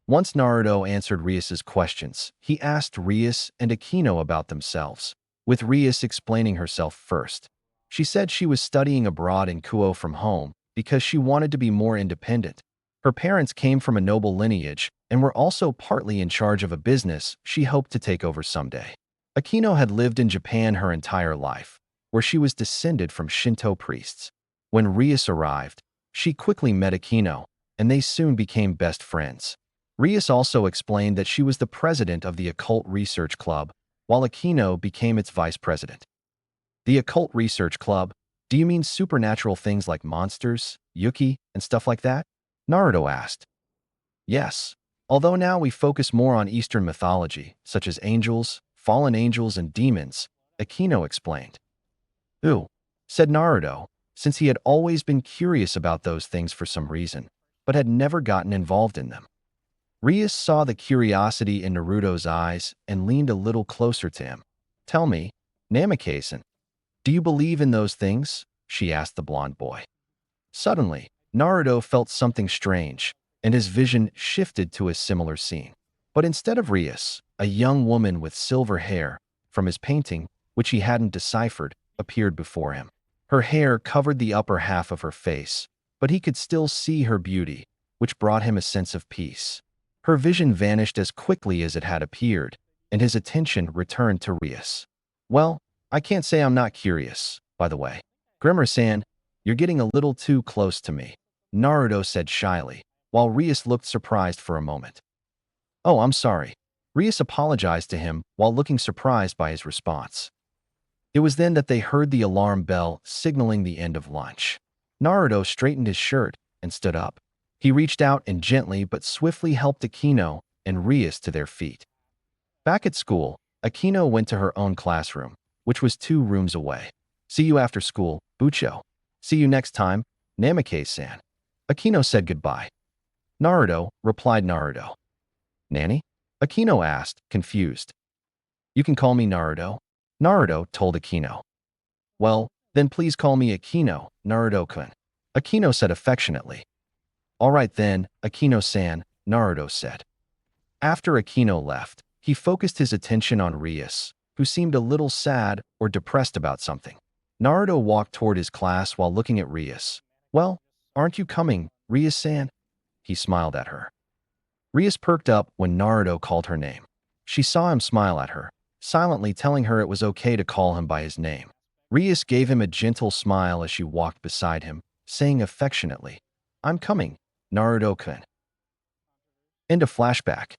Once Naruto answered Rias's questions, he asked Rias and Akino about themselves, with Rias explaining herself first. She said she was studying abroad in Kuo from home because she wanted to be more independent. Her parents came from a noble lineage and were also partly in charge of a business she hoped to take over someday. Akino had lived in Japan her entire life, where she was descended from Shinto priests. When Rias arrived, she quickly met Akino, and they soon became best friends. Rias also explained that she was the president of the Occult Research Club, while Akino became its vice president. The Occult Research Club? Do you mean supernatural things like monsters, yuki, and stuff like that? Naruto asked. Yes, although now we focus more on Eastern mythology, such as angels, fallen angels, and demons, Akino explained. Ooh, said Naruto, since he had always been curious about those things for some reason, but had never gotten involved in them. Rias saw the curiosity in Naruto's eyes and leaned a little closer to him. Tell me, Namikaze-san, do you believe in those things? She asked the blonde boy. Suddenly, Naruto felt something strange, and his vision shifted to a similar scene. But instead of Rias, a young woman with silver hair, from his painting, which he hadn't deciphered, appeared before him. Her hair covered the upper half of her face, but he could still see her beauty, which brought him a sense of peace. Her vision vanished as quickly as it had appeared, and his attention returned to Rias. Well, I can't say I'm not curious, by the way. Grimmer-san, you're getting a little too close to me, Naruto said shyly, while Rias looked surprised for a moment. Oh, I'm sorry. Rias apologized to him while looking surprised by his response. It was then that they heard the alarm bell signaling the end of lunch. Naruto straightened his shirt and stood up. He reached out and gently but swiftly helped Akino and Rias to their feet. Back at school, Akino went to her own classroom, which was 2 rooms away. See you after school, Bucho. See you next time, Namikaze-san. Akino said goodbye. Naruto, replied Naruto. Nanny? Akino asked, confused. You can call me Naruto, Naruto told Akino. Well, then please call me Akino, Naruto-kun, Akino said affectionately. All right then, Akino-san, Naruto said. After Akino left, he focused his attention on Rias, who seemed a little sad or depressed about something. Naruto walked toward his class while looking at Rias. Well, aren't you coming, Rias-san? He smiled at her. Rias perked up when Naruto called her name. She saw him smile at her, silently telling her it was okay to call him by his name. Rias gave him a gentle smile as she walked beside him, saying affectionately, I'm coming, Naruto-kun. End of flashback.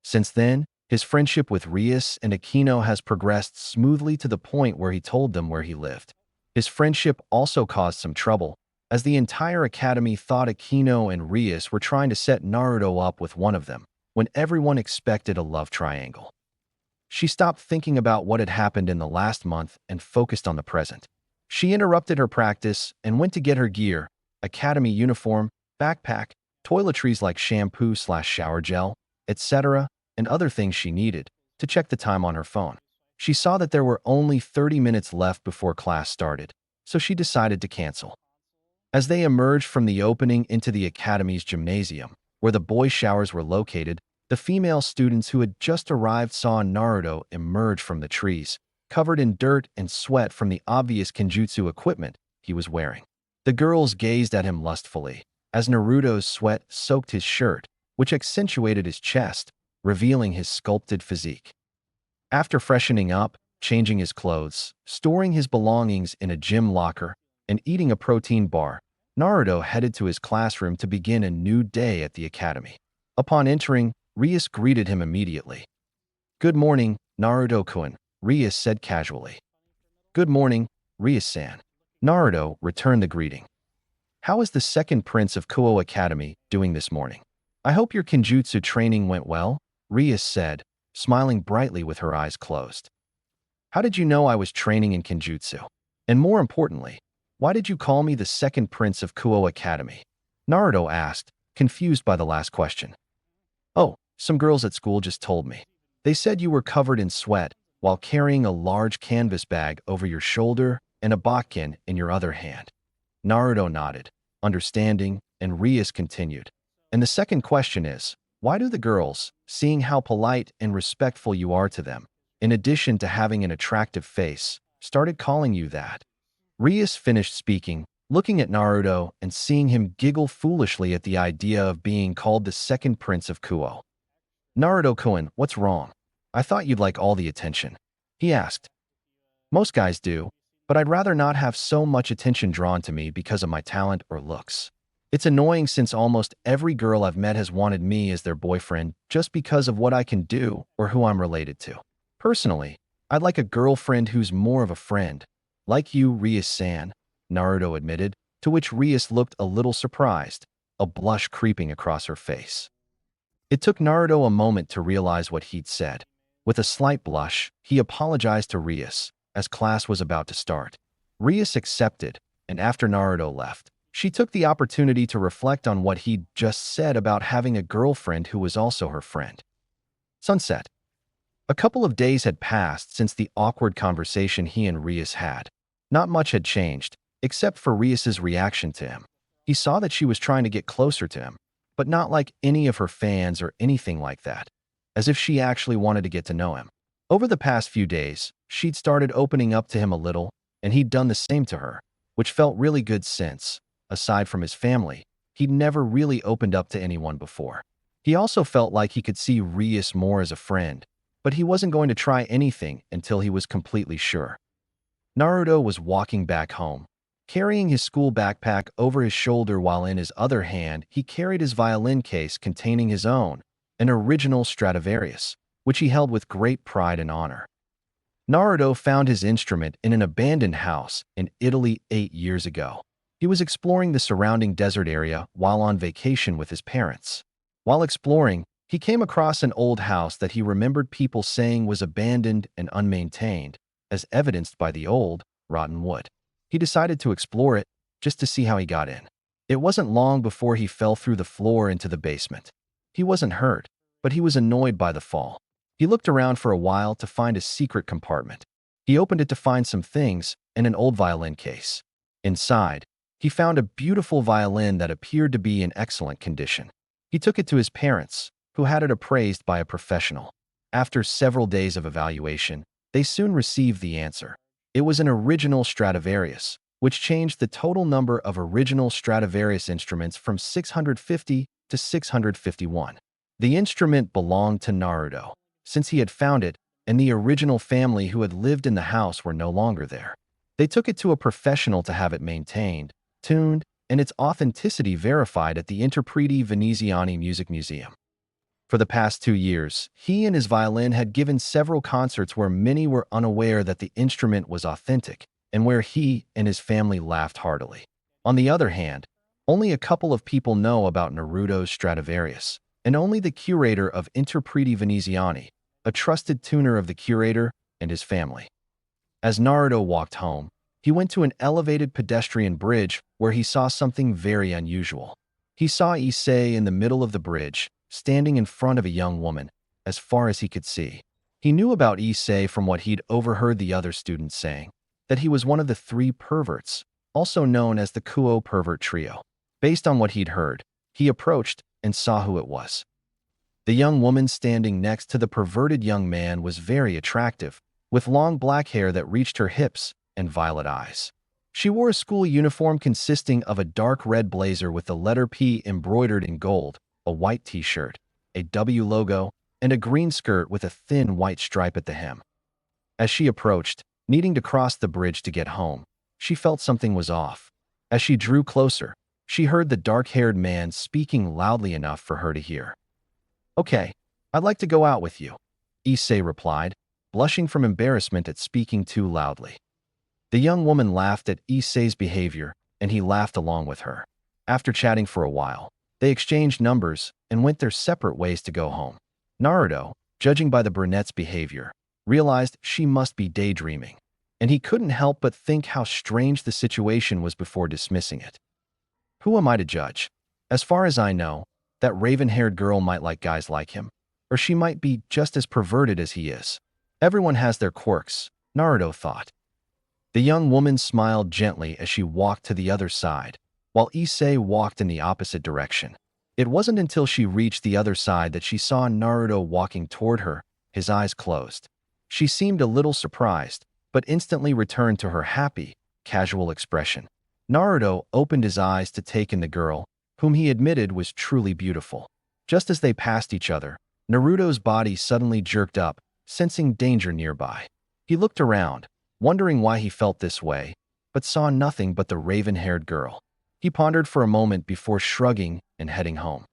Since then, his friendship with Rias and Akino has progressed smoothly to the point where he told them where he lived. His friendship also caused some trouble, as the entire academy thought Akino and Rias were trying to set Naruto up with one of them, when everyone expected a love triangle. She stopped thinking about what had happened in the last month and focused on the present. She interrupted her practice and went to get her gear, academy uniform, backpack, toiletries like shampoo/shower gel, etc., and other things she needed, to check the time on her phone. She saw that there were only 30 minutes left before class started, so she decided to cancel. As they emerged from the opening into the academy's gymnasium, where the boys' showers were located, the female students who had just arrived saw Naruto emerge from the trees, covered in dirt and sweat from the obvious Kenjutsu equipment he was wearing. The girls gazed at him lustfully, as Naruto's sweat soaked his shirt, which accentuated his chest, revealing his sculpted physique. After freshening up, changing his clothes, storing his belongings in a gym locker, and eating a protein bar, Naruto headed to his classroom to begin a new day at the academy. Upon entering, Rias greeted him immediately. Good morning, Naruto-kun, Rias said casually. Good morning, Rias-san. Naruto returned the greeting. How is the second prince of Kuo Academy doing this morning? I hope your Kenjutsu training went well, Rias said, smiling brightly with her eyes closed. How did you know I was training in Kenjutsu? And more importantly, why did you call me the second prince of Kuo Academy? Naruto asked, confused by the last question. Oh, some girls at school just told me. They said you were covered in sweat while carrying a large canvas bag over your shoulder and a bakken in your other hand. Naruto nodded, understanding, and Rias continued. And the second question is, why do the girls, seeing how polite and respectful you are to them, in addition to having an attractive face, started calling you that? Rias finished speaking, looking at Naruto and seeing him giggle foolishly at the idea of being called the second prince of Kuo. Naruto-kun, what's wrong? I thought you'd like all the attention. He asked. Most guys do, but I'd rather not have so much attention drawn to me because of my talent or looks. It's annoying since almost every girl I've met has wanted me as their boyfriend just because of what I can do or who I'm related to. Personally, I'd like a girlfriend who's more of a friend. Like you, Rias-san, Naruto admitted, to which Rias looked a little surprised, a blush creeping across her face. It took Naruto a moment to realize what he'd said. With a slight blush, he apologized to Rias, as class was about to start. Rias accepted, and after Naruto left, she took the opportunity to reflect on what he'd just said about having a girlfriend who was also her friend. Sunset. A couple of days had passed since the awkward conversation he and Rias had. Not much had changed, except for Rias's reaction to him. He saw that she was trying to get closer to him, but not like any of her fans or anything like that, as if she actually wanted to get to know him. Over the past few days, she'd started opening up to him a little, and he'd done the same to her, which felt really good since, aside from his family, he'd never really opened up to anyone before. He also felt like he could see Rias more as a friend, but he wasn't going to try anything until he was completely sure. Naruto was walking back home, carrying his school backpack over his shoulder while in his other hand he carried his violin case containing his own, an original Stradivarius, which he held with great pride and honor. Naruto found his instrument in an abandoned house in Italy 8 years ago. He was exploring the surrounding desert area while on vacation with his parents. While exploring, he came across an old house that he remembered people saying was abandoned and unmaintained, as evidenced by the old, rotten wood. He decided to explore it just to see how he got in. It wasn't long before he fell through the floor into the basement. He wasn't hurt, but he was annoyed by the fall. He looked around for a while to find a secret compartment. He opened it to find some things and an old violin case. Inside, he found a beautiful violin that appeared to be in excellent condition. He took it to his parents, who had it appraised by a professional. After several days of evaluation, they soon received the answer. It was an original Stradivarius, which changed the total number of original Stradivarius instruments from 650 to 651. The instrument belonged to Naruto, since he had found it, and the original family who had lived in the house were no longer there. They took it to a professional to have it maintained, tuned, and its authenticity verified at the Interpreti Veneziani Music Museum. For the past 2 years, he and his violin had given several concerts where many were unaware that the instrument was authentic, and where he and his family laughed heartily. On the other hand, only a couple of people know about Naruto's Stradivarius, and only the curator of Interpreti Veneziani, a trusted tuner of the curator, and his family. As Naruto walked home, he went to an elevated pedestrian bridge where he saw something very unusual. He saw Issei in the middle of the bridge, standing in front of a young woman, as far as he could see. He knew about Issei from what he'd overheard the other students saying, that he was one of the 3 perverts, also known as the Kuo pervert trio. Based on what he'd heard, he approached and saw who it was. The young woman standing next to the perverted young man was very attractive, with long black hair that reached her hips and violet eyes. She wore a school uniform consisting of a dark red blazer with the letter P embroidered in gold, a white t-shirt, a W logo, and a green skirt with a thin white stripe at the hem. As she approached, needing to cross the bridge to get home, she felt something was off. As she drew closer, she heard the dark-haired man speaking loudly enough for her to hear. "Okay, I'd like to go out with you," Issei replied, blushing from embarrassment at speaking too loudly. The young woman laughed at Issei's behavior, and he laughed along with her. After chatting for a while, they exchanged numbers and went their separate ways to go home. Naruto, judging by the brunette's behavior, realized she must be daydreaming, and he couldn't help but think how strange the situation was before dismissing it. Who am I to judge? As far as I know, that raven-haired girl might like guys like him. or she might be just as perverted as he is. Everyone has their quirks, Naruto thought. The young woman smiled gently as she walked to the other side, while Issei walked in the opposite direction. It wasn't until she reached the other side that she saw Naruto walking toward her, his eyes closed. She seemed a little surprised, but instantly returned to her happy, casual expression. Naruto opened his eyes to take in the girl, whom he admitted was truly beautiful. Just as they passed each other, Naruto's body suddenly jerked up, sensing danger nearby. He looked around, wondering why he felt this way, but saw nothing but the raven-haired girl. He pondered for a moment before shrugging and heading home.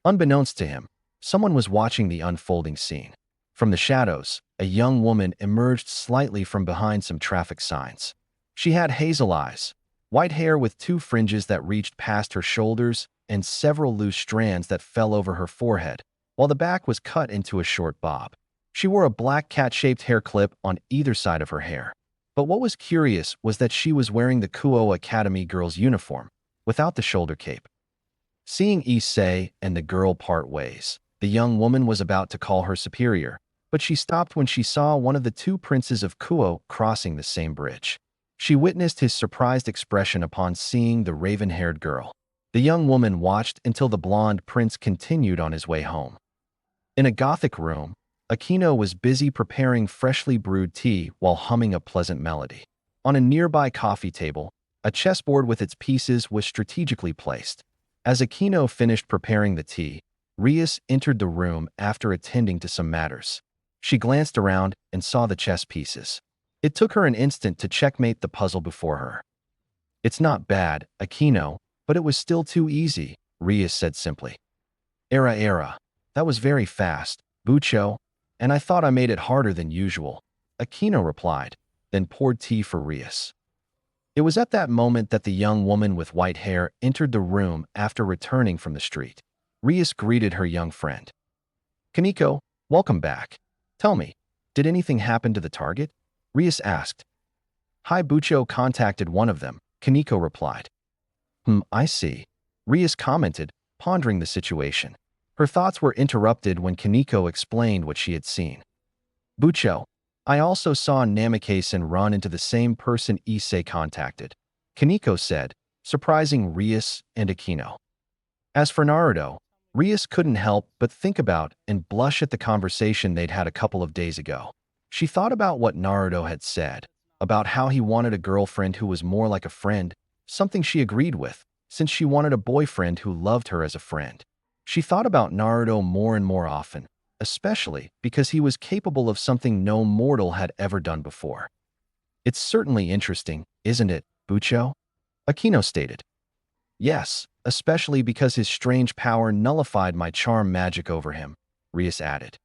Unbeknownst to him, someone was watching the unfolding scene. From the shadows, a young woman emerged slightly from behind some traffic signs. She had hazel eyes, white hair with two fringes that reached past her shoulders, and several loose strands that fell over her forehead, while the back was cut into a short bob. She wore a black cat-shaped hair clip on either side of her hair. But what was curious was that she was wearing the Kuo Academy girl's uniform, without the shoulder cape. Seeing Issei and the girl part ways, the young woman was about to call her superior, but she stopped when she saw one of the two princes of Kuo crossing the same bridge. She witnessed his surprised expression upon seeing the raven-haired girl. The young woman watched until the blonde prince continued on his way home. In a Gothic room, Akino was busy preparing freshly brewed tea while humming a pleasant melody. On a nearby coffee table, a chessboard with its pieces was strategically placed. As Akino finished preparing the tea, Rias entered the room after attending to some matters. She glanced around and saw the chess pieces. It took her an instant to checkmate the puzzle before her. "It's not bad, Akino, but it was still too easy," Rias said simply. Era. That was very fast, Bucho, and I thought I made it harder than usual," Akino replied, then poured tea for Rias. It was at that moment that the young woman with white hair entered the room after returning from the street. Rias greeted her young friend. "Kaneko, welcome back. Tell me, did anything happen to the target?" Rias asked. "Hi, Bucho contacted one of them," Kaneko replied. I see," Rias commented, pondering the situation. Her thoughts were interrupted when Kaneko explained what she had seen. "Bucho, I also saw Namikaze run into the same person Issei contacted," Kaneko said, surprising Rias and Akino. As for Naruto, Rias couldn't help but think about and blush at the conversation they'd had a couple of days ago. She thought about what Naruto had said, about how he wanted a girlfriend who was more like a friend, something she agreed with, since she wanted a boyfriend who loved her as a friend. She thought about Naruto more and more often, especially because he was capable of something no mortal had ever done before. "It's certainly interesting, isn't it, Bucho?" Akino stated. "Yes, especially because his strange power nullified my charm magic over him," Rias added.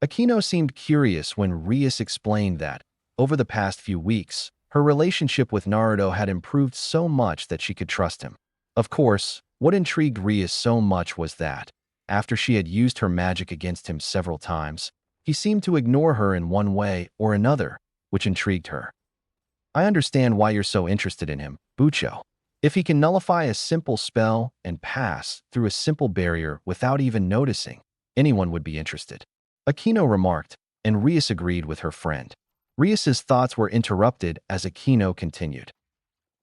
Akino seemed curious when Rias explained that, over the past few weeks, her relationship with Naruto had improved so much that she could trust him. Of course, what intrigued Rias so much was that, after she had used her magic against him several times, he seemed to ignore her in one way or another, which intrigued her. "I understand why you're so interested in him, Bucho. If he can nullify a simple spell and pass through a simple barrier without even noticing, anyone would be interested," Akino remarked, and Rias agreed with her friend. Rias's thoughts were interrupted as Akino continued.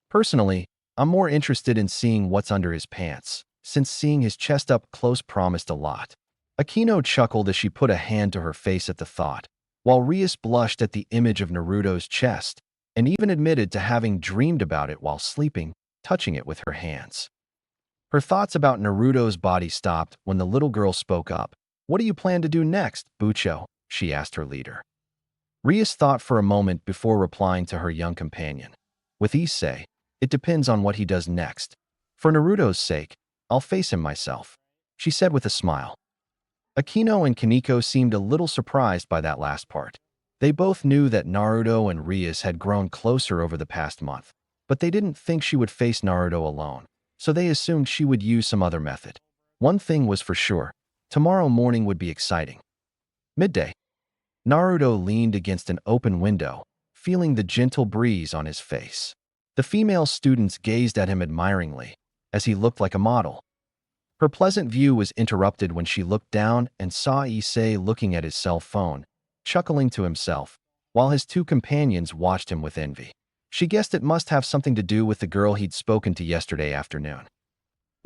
"Personally, I'm more interested in seeing what's under his pants, since seeing his chest up close promised a lot." Akino chuckled as she put a hand to her face at the thought, while Rias blushed at the image of Naruto's chest, and even admitted to having dreamed about it while sleeping, touching it with her hands. Her thoughts about Naruto's body stopped when the little girl spoke up. "What do you plan to do next, Bucho?" she asked her leader. Rias thought for a moment before replying to her young companion. "With Issei, it depends on what he does next. For Naruto's sake, I'll face him myself," she said with a smile. Akino and Kaneko seemed a little surprised by that last part. They both knew that Naruto and Rias had grown closer over the past month, but they didn't think she would face Naruto alone, so they assumed she would use some other method. One thing was for sure, tomorrow morning would be exciting. Midday. Naruto leaned against an open window, feeling the gentle breeze on his face. The female students gazed at him admiringly, as he looked like a model. Her pleasant view was interrupted when she looked down and saw Issei looking at his cell phone, chuckling to himself, while his two companions watched him with envy. She guessed it must have something to do with the girl he'd spoken to yesterday afternoon.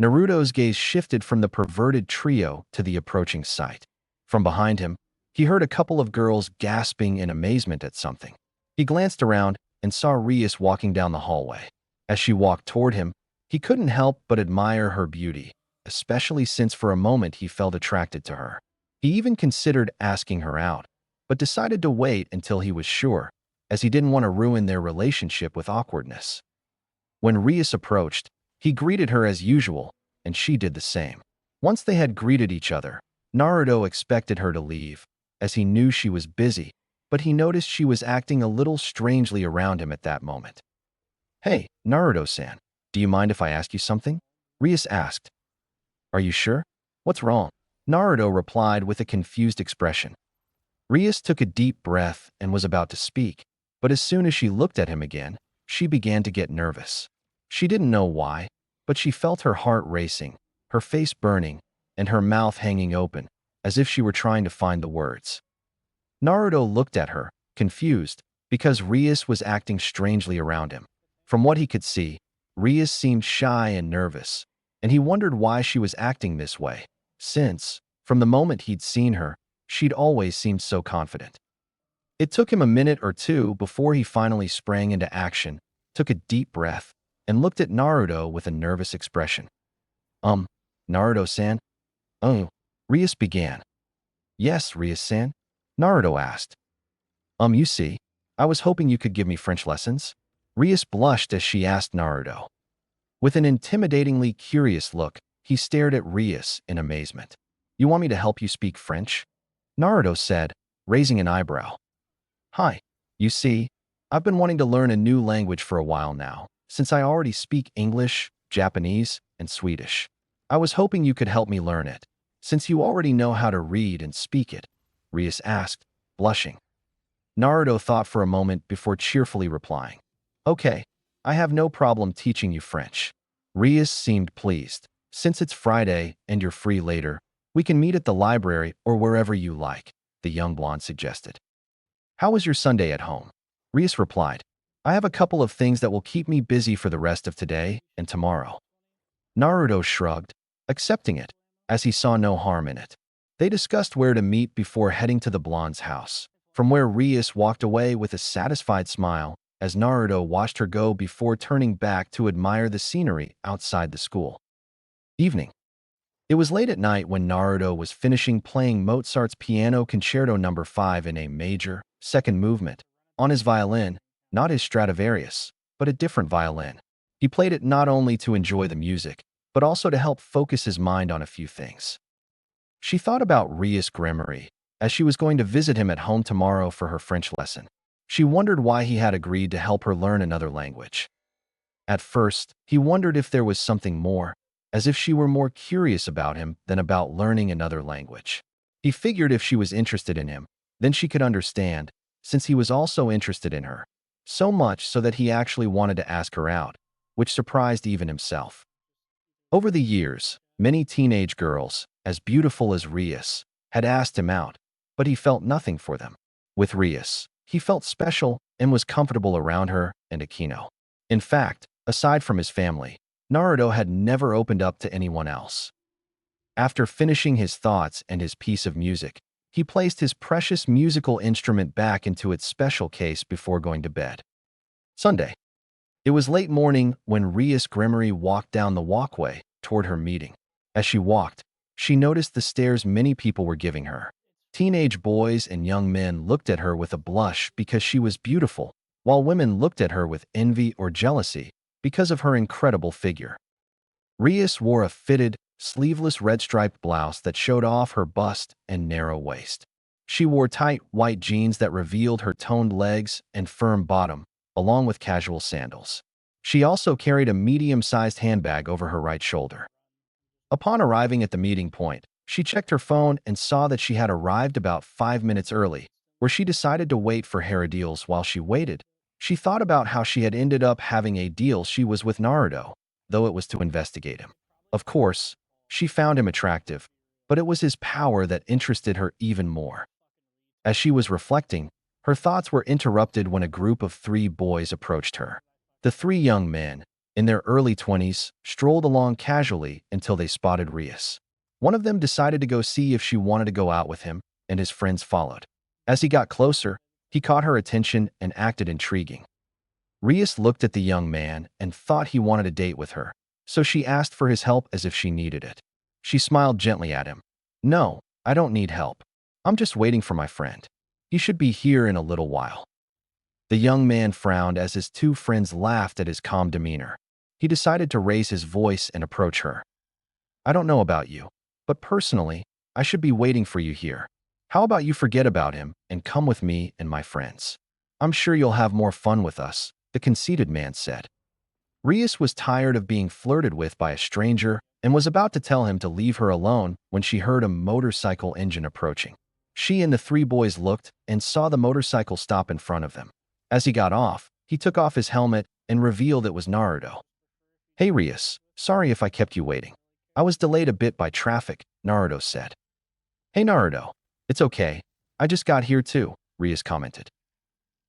Naruto's gaze shifted from the perverted trio to the approaching sight. From behind him, he heard a couple of girls gasping in amazement at something. He glanced around and saw Rias walking down the hallway. As she walked toward him, he couldn't help but admire her beauty, especially since for a moment he felt attracted to her. He even considered asking her out, but decided to wait until he was sure, as he didn't want to ruin their relationship with awkwardness. When Rias approached, he greeted her as usual, and she did the same. Once they had greeted each other, Naruto expected her to leave, as he knew she was busy, but he noticed she was acting a little strangely around him at that moment. "Hey, Naruto-san, do you mind if I ask you something?" Rias asked. "Are you sure? What's wrong?" Naruto replied with a confused expression. Rias took a deep breath and was about to speak, but as soon as she looked at him again, she began to get nervous. She didn't know why, but she felt her heart racing, her face burning, and her mouth hanging open, as if she were trying to find the words. Naruto looked at her, confused, because Rias was acting strangely around him. From what he could see, Rias seemed shy and nervous, and he wondered why she was acting this way, since, from the moment he'd seen her, she'd always seemed so confident. It took him a minute or two before he finally sprang into action, took a deep breath, and looked at Naruto with a nervous expression. Naruto-san?" "Oh," Rias began. "Yes, Rias-san?" Naruto asked. You see, I was hoping you could give me French lessons." Rias blushed as she asked Naruto. With an intimidatingly curious look, he stared at Rias in amazement. "You want me to help you speak French?" Naruto said, raising an eyebrow. "Hi. You see, I've been wanting to learn a new language for a while now, since I already speak English, Japanese, and Swedish. I was hoping you could help me learn it, since you already know how to read and speak it," Rias asked, blushing. Naruto thought for a moment before cheerfully replying, "Okay, I have no problem teaching you French." Rias seemed pleased. "Since it's Friday and you're free later, we can meet at the library or wherever you like," the young blonde suggested. "How was your Sunday at home?" Rias replied, "I have a couple of things that will keep me busy for the rest of today and tomorrow." Naruto shrugged, accepting it, as he saw no harm in it. They discussed where to meet before heading to the blonde's house, from where Rias walked away with a satisfied smile as Naruto watched her go before turning back to admire the scenery outside the school. Evening. It was late at night when Naruto was finishing playing Mozart's Piano Concerto No. 5 in a major, second movement, on his violin, not his Stradivarius, but a different violin. He played it not only to enjoy the music, but also to help focus his mind on a few things. She thought about Rias Gremory, as she was going to visit him at home tomorrow for her French lesson. She wondered why he had agreed to help her learn another language. At first, he wondered if there was something more, as if she were more curious about him than about learning another language. He figured if she was interested in him, then she could understand, since he was also interested in her. So much so that he actually wanted to ask her out, which surprised even himself. Over the years, many teenage girls, as beautiful as Rias, had asked him out, but he felt nothing for them. With Rias, he felt special and was comfortable around her and Akino. In fact, aside from his family, Naruto had never opened up to anyone else. After finishing his thoughts and his piece of music, he placed his precious musical instrument back into its special case before going to bed. Sunday. It was late morning when Rias Gremory walked down the walkway toward her meeting. As she walked, she noticed the stares many people were giving her. Teenage boys and young men looked at her with a blush because she was beautiful, while women looked at her with envy or jealousy because of her incredible figure. Rias wore a fitted, sleeveless red-striped blouse that showed off her bust and narrow waist. She wore tight white jeans that revealed her toned legs and firm bottom, along with casual sandals. She also carried a medium-sized handbag over her right shoulder. Upon arriving at the meeting point, she checked her phone and saw that she had arrived about 5 minutes early, where she decided to wait for Herodiles while she waited. She thought about how she had ended up having a deal she was with Naruto, though it was to investigate him. Of course, She found him attractive, but it was his power that interested her even more. As she was reflecting, her thoughts were interrupted when a group of 3 boys approached her. The 3 young men, in their early 20s, strolled along casually until they spotted Rias. One of them decided to go see if she wanted to go out with him, and his friends followed. As he got closer, he caught her attention and acted intriguing. Rias looked at the young man and thought he wanted a date with her, so she asked for his help as if she needed it. She smiled gently at him. "No, I don't need help. I'm just waiting for my friend. He should be here in a little while." The young man frowned as his 2 friends laughed at his calm demeanor. He decided to raise his voice and approach her. "I don't know about you, but personally, I should be waiting for you here. How about you forget about him and come with me and my friends? I'm sure you'll have more fun with us," the conceited man said. Rias was tired of being flirted with by a stranger and was about to tell him to leave her alone when she heard a motorcycle engine approaching. She and the 3 boys looked and saw the motorcycle stop in front of them. As he got off, he took off his helmet and revealed it was Naruto. "Hey Rias, sorry if I kept you waiting. I was delayed a bit by traffic," Naruto said. "Hey Naruto, it's okay. I just got here too," Rias commented.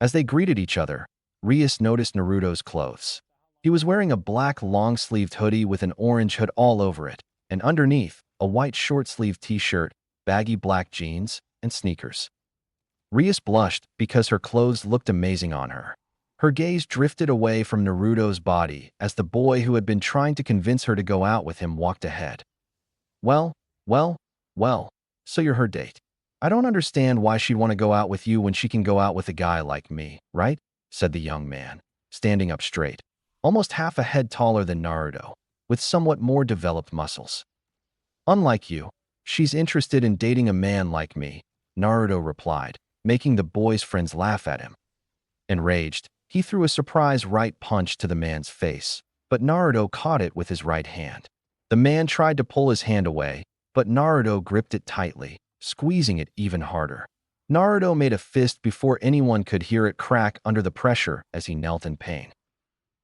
As they greeted each other, Rias noticed Naruto's clothes. He was wearing a black long-sleeved hoodie with an orange hood all over it, and underneath, a white short-sleeved t-shirt, baggy black jeans, and sneakers. Rias blushed because her clothes looked amazing on her. Her gaze drifted away from Naruto's body as the boy who had been trying to convince her to go out with him walked ahead. Well, well, well, so you're her date. I don't understand why she'd want to go out with you when she can go out with a guy like me, right?" said the young man, standing up straight, almost half a head taller than Naruto, with somewhat more developed muscles. "Unlike you, she's interested in dating a man like me," Naruto replied, making the boy's friends laugh at him. Enraged, he threw a surprise right punch to the man's face, but Naruto caught it with his right hand. The man tried to pull his hand away, but Naruto gripped it tightly, squeezing it even harder. Naruto made a fist before anyone could hear it crack under the pressure as he knelt in pain.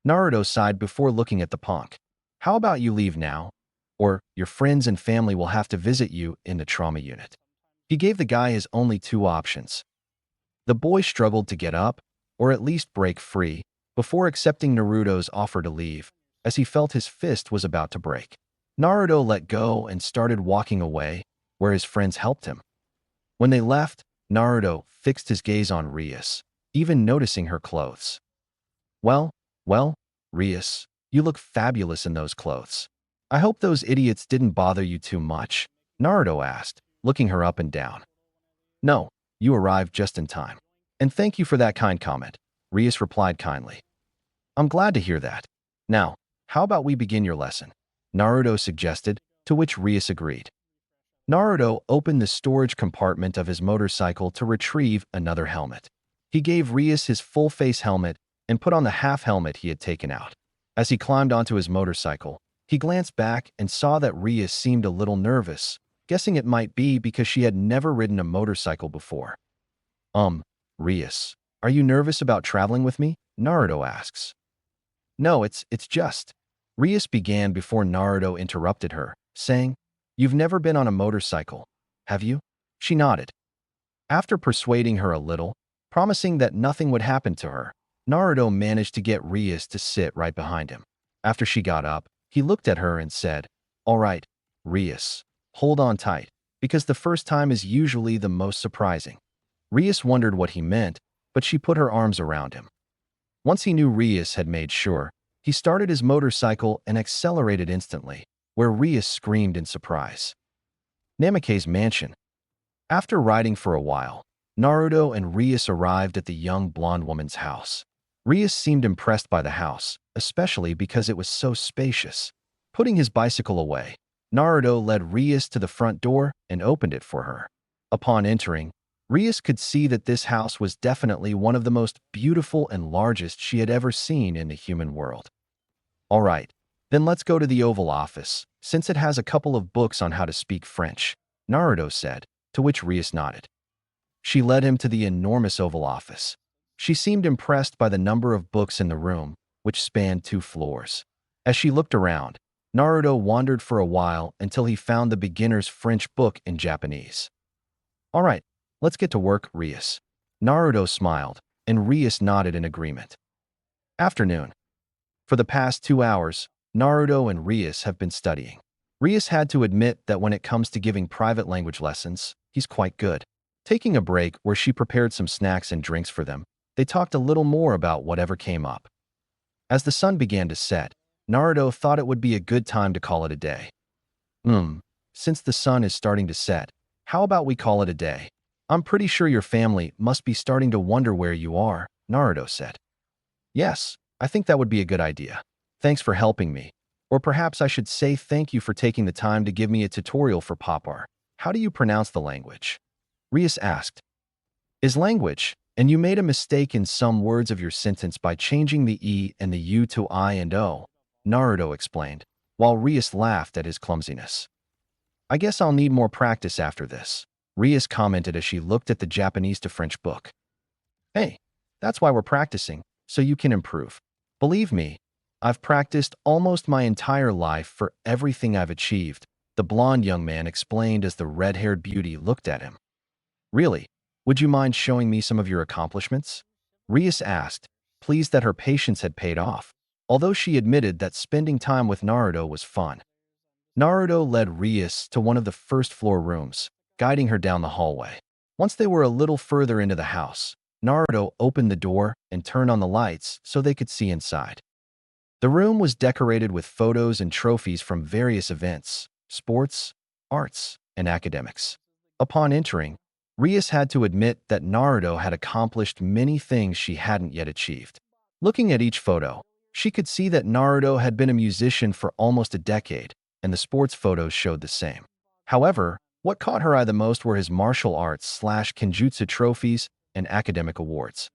Naruto sighed before looking at the punk. "How about you leave now? Or your friends and family will have to visit you in the trauma unit." He gave the guy his only 2 options. The boy struggled to get up, or at least break free, before accepting Naruto's offer to leave, as he felt his fist was about to break. Naruto let go and started walking away, where his friends helped him. When they left, Naruto fixed his gaze on Rias, even noticing her clothes. Well, Rias, you look fabulous in those clothes. I hope those idiots didn't bother you too much," Naruto asked, looking her up and down. "No, you arrived just in time. And thank you for that kind comment," Rias replied kindly. "I'm glad to hear that. Now, how about we begin your lesson?" Naruto suggested, to which Rias agreed. Naruto opened the storage compartment of his motorcycle to retrieve another helmet. He gave Rias his full-face helmet and put on the half-helmet he had taken out. As he climbed onto his motorcycle, he glanced back and saw that Rias seemed a little nervous, guessing it might be because she had never ridden a motorcycle before. Rias, are you nervous about traveling with me?" Naruto asks. "No, it's just..." Rias began before Naruto interrupted her, saying, "You've never been on a motorcycle, have you?" She nodded. After persuading her a little, promising that nothing would happen to her, Naruto managed to get Rias to sit right behind him. After she got up, he looked at her and said, "All right, Rias, hold on tight, because the first time is usually the most surprising." Rias wondered what he meant, but she put her arms around him. Once he knew Rias had made sure, he started his motorcycle and accelerated instantly, where Rias screamed in surprise. Namake's mansion. After riding for a while, Naruto and Rias arrived at the young blonde woman's house. Rias seemed impressed by the house, especially because it was so spacious. Putting his bicycle away, Naruto led Rias to the front door and opened it for her. Upon entering, Rias could see that this house was definitely one of the most beautiful and largest she had ever seen in the human world. "All right, then let's go to the Oval Office, since it has a couple of books on how to speak French," Naruto said, to which Rias nodded. She led him to the enormous Oval Office. She seemed impressed by the number of books in the room, which spanned 2 floors. As she looked around, Naruto wandered for a while until he found the beginner's French book in Japanese. All right, let's get to work, Rias. Naruto smiled, and Rias nodded in agreement. Afternoon. For the past 2 hours, Naruto and Rias have been studying. Rias had to admit that when it comes to giving private language lessons, he's quite good. Taking a break where she prepared some snacks and drinks for them, they talked a little more about whatever came up. As the sun began to set, Naruto thought it would be a good time to call it a day. Since the sun is starting to set, how about we call it a day? I'm pretty sure your family must be starting to wonder where you are, Naruto said. Yes, I think that would be a good idea. Thanks for helping me. Or perhaps I should say thank you for taking the time to give me a tutorial for Popar. How do you pronounce the language? Rias asked. Is language, and you made a mistake in some words of your sentence by changing the E and the U to I and O, Naruto explained, while Rias laughed at his clumsiness. I guess I'll need more practice after this, Rias commented as she looked at the Japanese to French book. Hey, that's why we're practicing, so you can improve. Believe me, I've practiced almost my entire life for everything I've achieved, the blonde young man explained as the red-haired beauty looked at him. Really? Would you mind showing me some of your accomplishments? Rias asked, pleased that her patience had paid off, although she admitted that spending time with Naruto was fun. Naruto led Rias to one of the first-floor rooms, guiding her down the hallway. Once they were a little further into the house, Naruto opened the door and turned on the lights so they could see inside. The room was decorated with photos and trophies from various events, sports, arts, and academics. Upon entering, Rias had to admit that Naruto had accomplished many things she hadn't yet achieved. Looking at each photo, she could see that Naruto had been a musician for almost a decade, and the sports photos showed the same. However, what caught her eye the most were his martial arts/kenjutsu trophies and academic awards.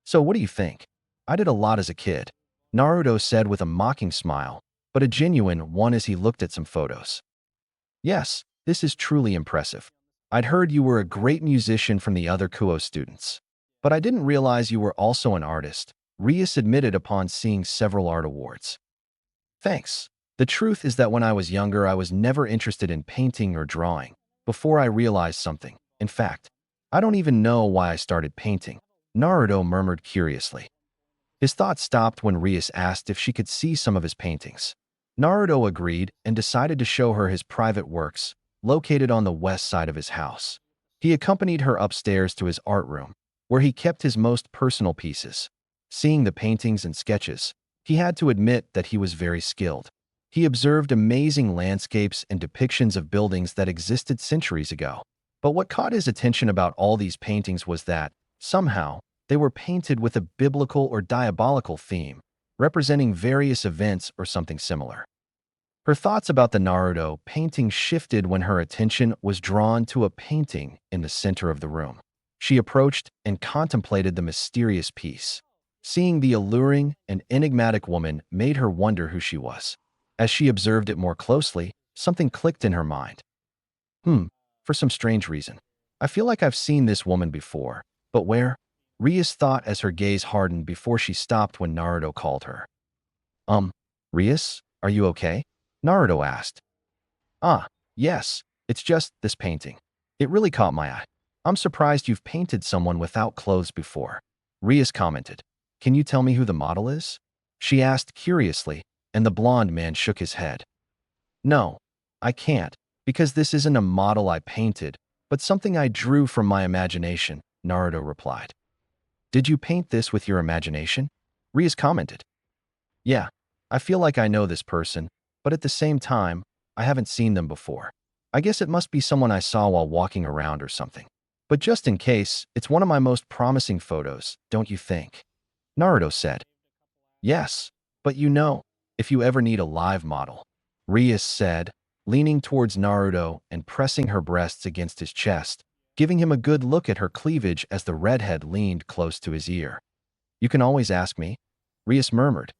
So what do you think? I did a lot as a kid, Naruto said with a mocking smile, but a genuine one as he looked at some photos. Yes, this is truly impressive. I'd heard you were a great musician from the other Kuo students, but I didn't realize you were also an artist, Rias admitted upon seeing several art awards. Thanks. The truth is that when I was younger, I was never interested in painting or drawing, before I realized something. In fact, I don't even know why I started painting, Naruto murmured curiously. His thoughts stopped when Rias asked if she could see some of his paintings. Naruto agreed and decided to show her his private works, located on the west side of his house. He accompanied her upstairs to his art room, where he kept his most personal pieces. Seeing the paintings and sketches, he had to admit that he was very skilled. He observed amazing landscapes and depictions of buildings that existed centuries ago. But what caught his attention about all these paintings was that, somehow, they were painted with a biblical or diabolical theme, representing various events or something similar. Her thoughts about the Naruto painting shifted when her attention was drawn to a painting in the center of the room. She approached and contemplated the mysterious piece. Seeing the alluring and enigmatic woman made her wonder who she was. As she observed it more closely, something clicked in her mind. For some strange reason, I feel like I've seen this woman before, but where? Rias thought as her gaze hardened before she stopped when Naruto called her. Rias, are you okay? Naruto asked. Yes, it's just this painting. It really caught my eye. I'm surprised you've painted someone without clothes before, Rias commented. Can you tell me who the model is? She asked curiously, and the blonde man shook his head. No, I can't, because this isn't a model I painted, but something I drew from my imagination, Naruto replied. Did you paint this with your imagination? Rias commented. Yeah, I feel like I know this person, but at the same time, I haven't seen them before. I guess it must be someone I saw while walking around or something. But just in case, it's one of my most promising photos, don't you think? Naruto said. Yes, but if you ever need a live model, Rias said, leaning towards Naruto and pressing her breasts against his chest, giving him a good look at her cleavage as the redhead leaned close to his ear. You can always ask me, Rias murmured.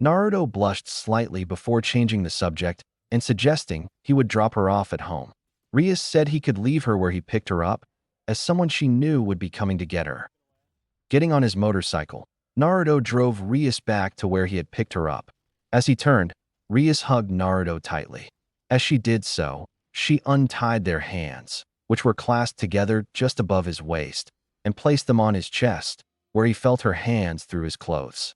Naruto blushed slightly before changing the subject and suggesting he would drop her off at home. Rias said he could leave her where he picked her up, as someone she knew would be coming to get her. Getting on his motorcycle, Naruto drove Rias back to where he had picked her up. As he turned, Rias hugged Naruto tightly. As she did so, she untied their hands, which were clasped together just above his waist, and placed them on his chest, where he felt her hands through his clothes.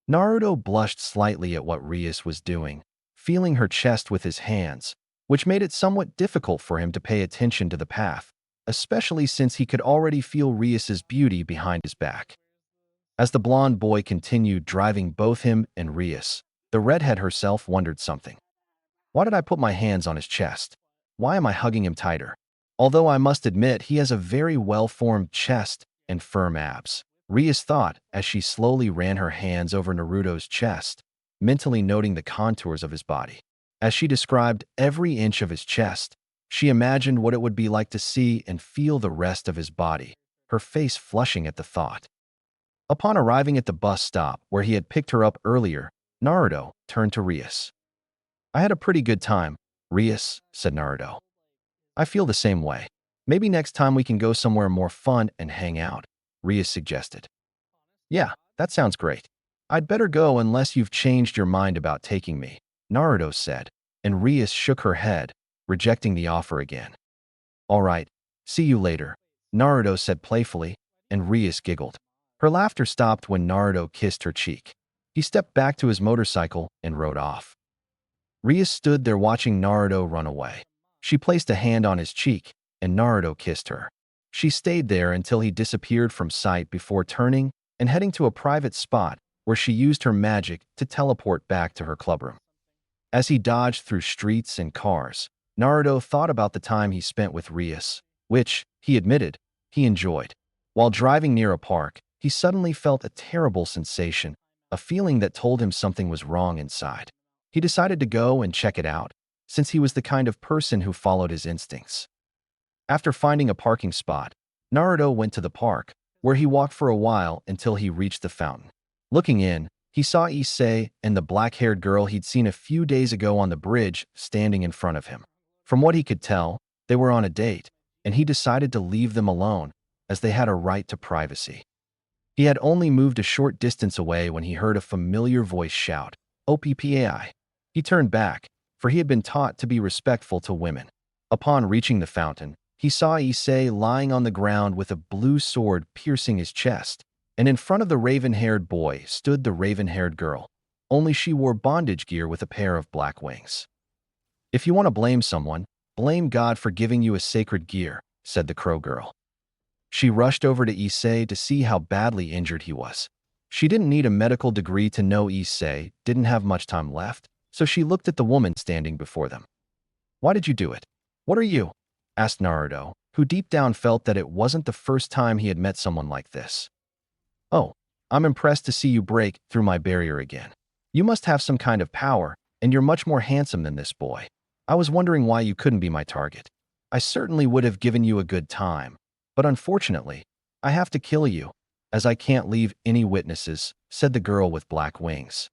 Naruto blushed slightly at what Rias was doing, feeling her chest with his hands, which made it somewhat difficult for him to pay attention to the path, especially since he could already feel Rias's beauty behind his back. As the blonde boy continued driving both him and Rias, the redhead herself wondered something. Why did I put my hands on his chest? Why am I hugging him tighter? Although I must admit he has a very well-formed chest and firm abs, Rias thought as she slowly ran her hands over Naruto's chest, mentally noting the contours of his body. As she described every inch of his chest, she imagined what it would be like to see and feel the rest of his body, her face flushing at the thought. Upon arriving at the bus stop where he had picked her up earlier, Naruto turned to Rias. I had a pretty good time, Rias, said Naruto. I feel the same way. Maybe next time we can go somewhere more fun and hang out, Rias suggested. Yeah, that sounds great. I'd better go unless you've changed your mind about taking me, Naruto said, and Rias shook her head, rejecting the offer again. All right, see you later, Naruto said playfully, and Rias giggled. Her laughter stopped when Naruto kissed her cheek. He stepped back to his motorcycle and rode off. Rias stood there watching Naruto run away. She placed a hand on his cheek, and Naruto kissed her. She stayed there until he disappeared from sight before turning and heading to a private spot where she used her magic to teleport back to her clubroom. As he dodged through streets and cars, Naruto thought about the time he spent with Rias, which, he admitted, he enjoyed. While driving near a park, he suddenly felt a terrible sensation, a feeling that told him something was wrong inside. He decided to go and check it out, since he was the kind of person who followed his instincts. After finding a parking spot, Naruto went to the park, where he walked for a while until he reached the fountain. Looking in, he saw Issei and the black-haired girl he'd seen a few days ago on the bridge standing in front of him. From what he could tell, they were on a date, and he decided to leave them alone, as they had a right to privacy. He had only moved a short distance away when he heard a familiar voice shout, "OPPAI." He turned back, for he had been taught to be respectful to women. Upon reaching the fountain, he saw Issei lying on the ground with a blue sword piercing his chest, and in front of the raven-haired boy stood the raven-haired girl, only she wore bondage gear with a pair of black wings. If you want to blame someone, blame God for giving you a sacred gear, said the crow girl. She rushed over to Issei to see how badly injured he was. She didn't need a medical degree to know Issei didn't have much time left, so she looked at the woman standing before them. Why did you do it? What are you? Asked Naruto, who deep down felt that it wasn't the first time he had met someone like this. Oh, I'm impressed to see you break through my barrier again. You must have some kind of power, and you're much more handsome than this boy. I was wondering why you couldn't be my target. I certainly would have given you a good time, but unfortunately, I have to kill you, as I can't leave any witnesses, said the girl with black wings.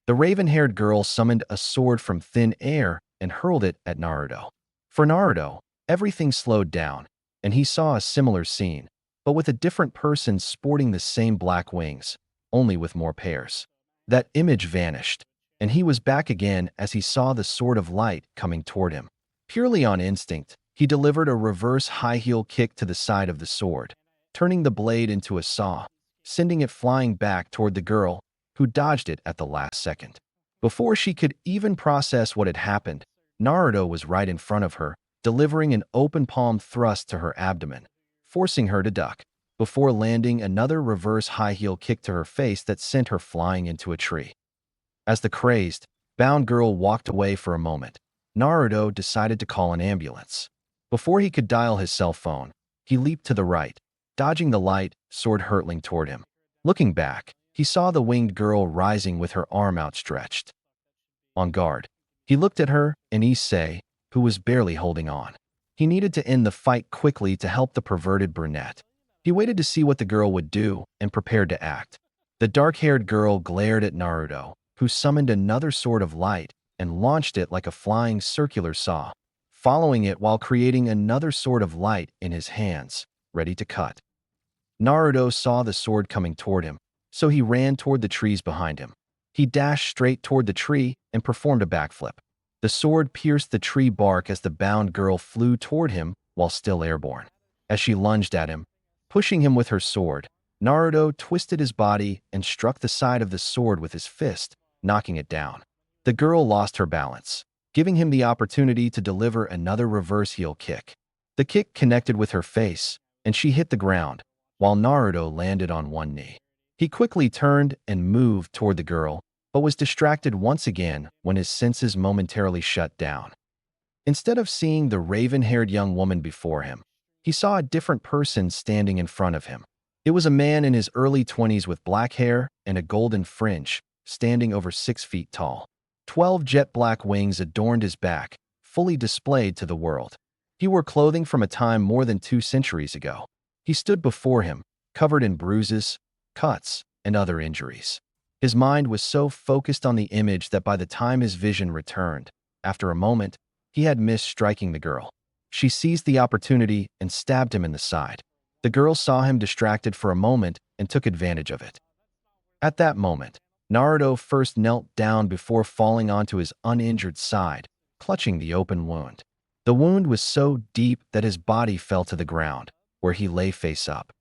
The raven-haired girl summoned a sword from thin air and hurled it at Naruto. For Naruto, everything slowed down, and he saw a similar scene, but with a different person sporting the same black wings, only with more pairs. That image vanished, and he was back again as he saw the sword of light coming toward him. Purely on instinct, he delivered a reverse high-heel kick to the side of the sword, turning the blade into a saw, sending it flying back toward the girl, who dodged it at the last second. Before she could even process what had happened, Naruto was right in front of her, delivering an open palm thrust to her abdomen, forcing her to duck, before landing another reverse high-heel kick to her face that sent her flying into a tree. As the crazed, bound girl walked away for a moment, Naruto decided to call an ambulance. Before he could dial his cell phone, he leaped to the right, dodging the light, sword hurtling toward him. Looking back, he saw the winged girl rising with her arm outstretched. On guard, he looked at her and Issei, who was barely holding on. He needed to end the fight quickly to help the perverted brunette. He waited to see what the girl would do and prepared to act. The dark-haired girl glared at Naruto, who summoned another sword of light and launched it like a flying circular saw, following it while creating another sword of light in his hands, ready to cut. Naruto saw the sword coming toward him, so he ran toward the trees behind him. He dashed straight toward the tree and performed a backflip. The sword pierced the tree bark as the bound girl flew toward him while still airborne. As she lunged at him, pushing him with her sword, Naruto twisted his body and struck the side of the sword with his fist, knocking it down. The girl lost her balance, giving him the opportunity to deliver another reverse heel kick. The kick connected with her face, and she hit the ground, while Naruto landed on one knee. He quickly turned and moved toward the girl, but was distracted once again when his senses momentarily shut down. Instead of seeing the raven-haired young woman before him, he saw a different person standing in front of him. It was a man in his early 20s with black hair and a golden fringe, standing over 6 feet tall. 12 jet black wings adorned his back, fully displayed to the world. He wore clothing from a time more than 2 centuries ago. He stood before him, covered in bruises, cuts, and other injuries. His mind was so focused on the image that by the time his vision returned, after a moment, he had missed striking the girl. She seized the opportunity and stabbed him in the side. The girl saw him distracted for a moment and took advantage of it. At that moment, Naruto first knelt down before falling onto his uninjured side, clutching the open wound. The wound was so deep that his body fell to the ground, where he lay face up.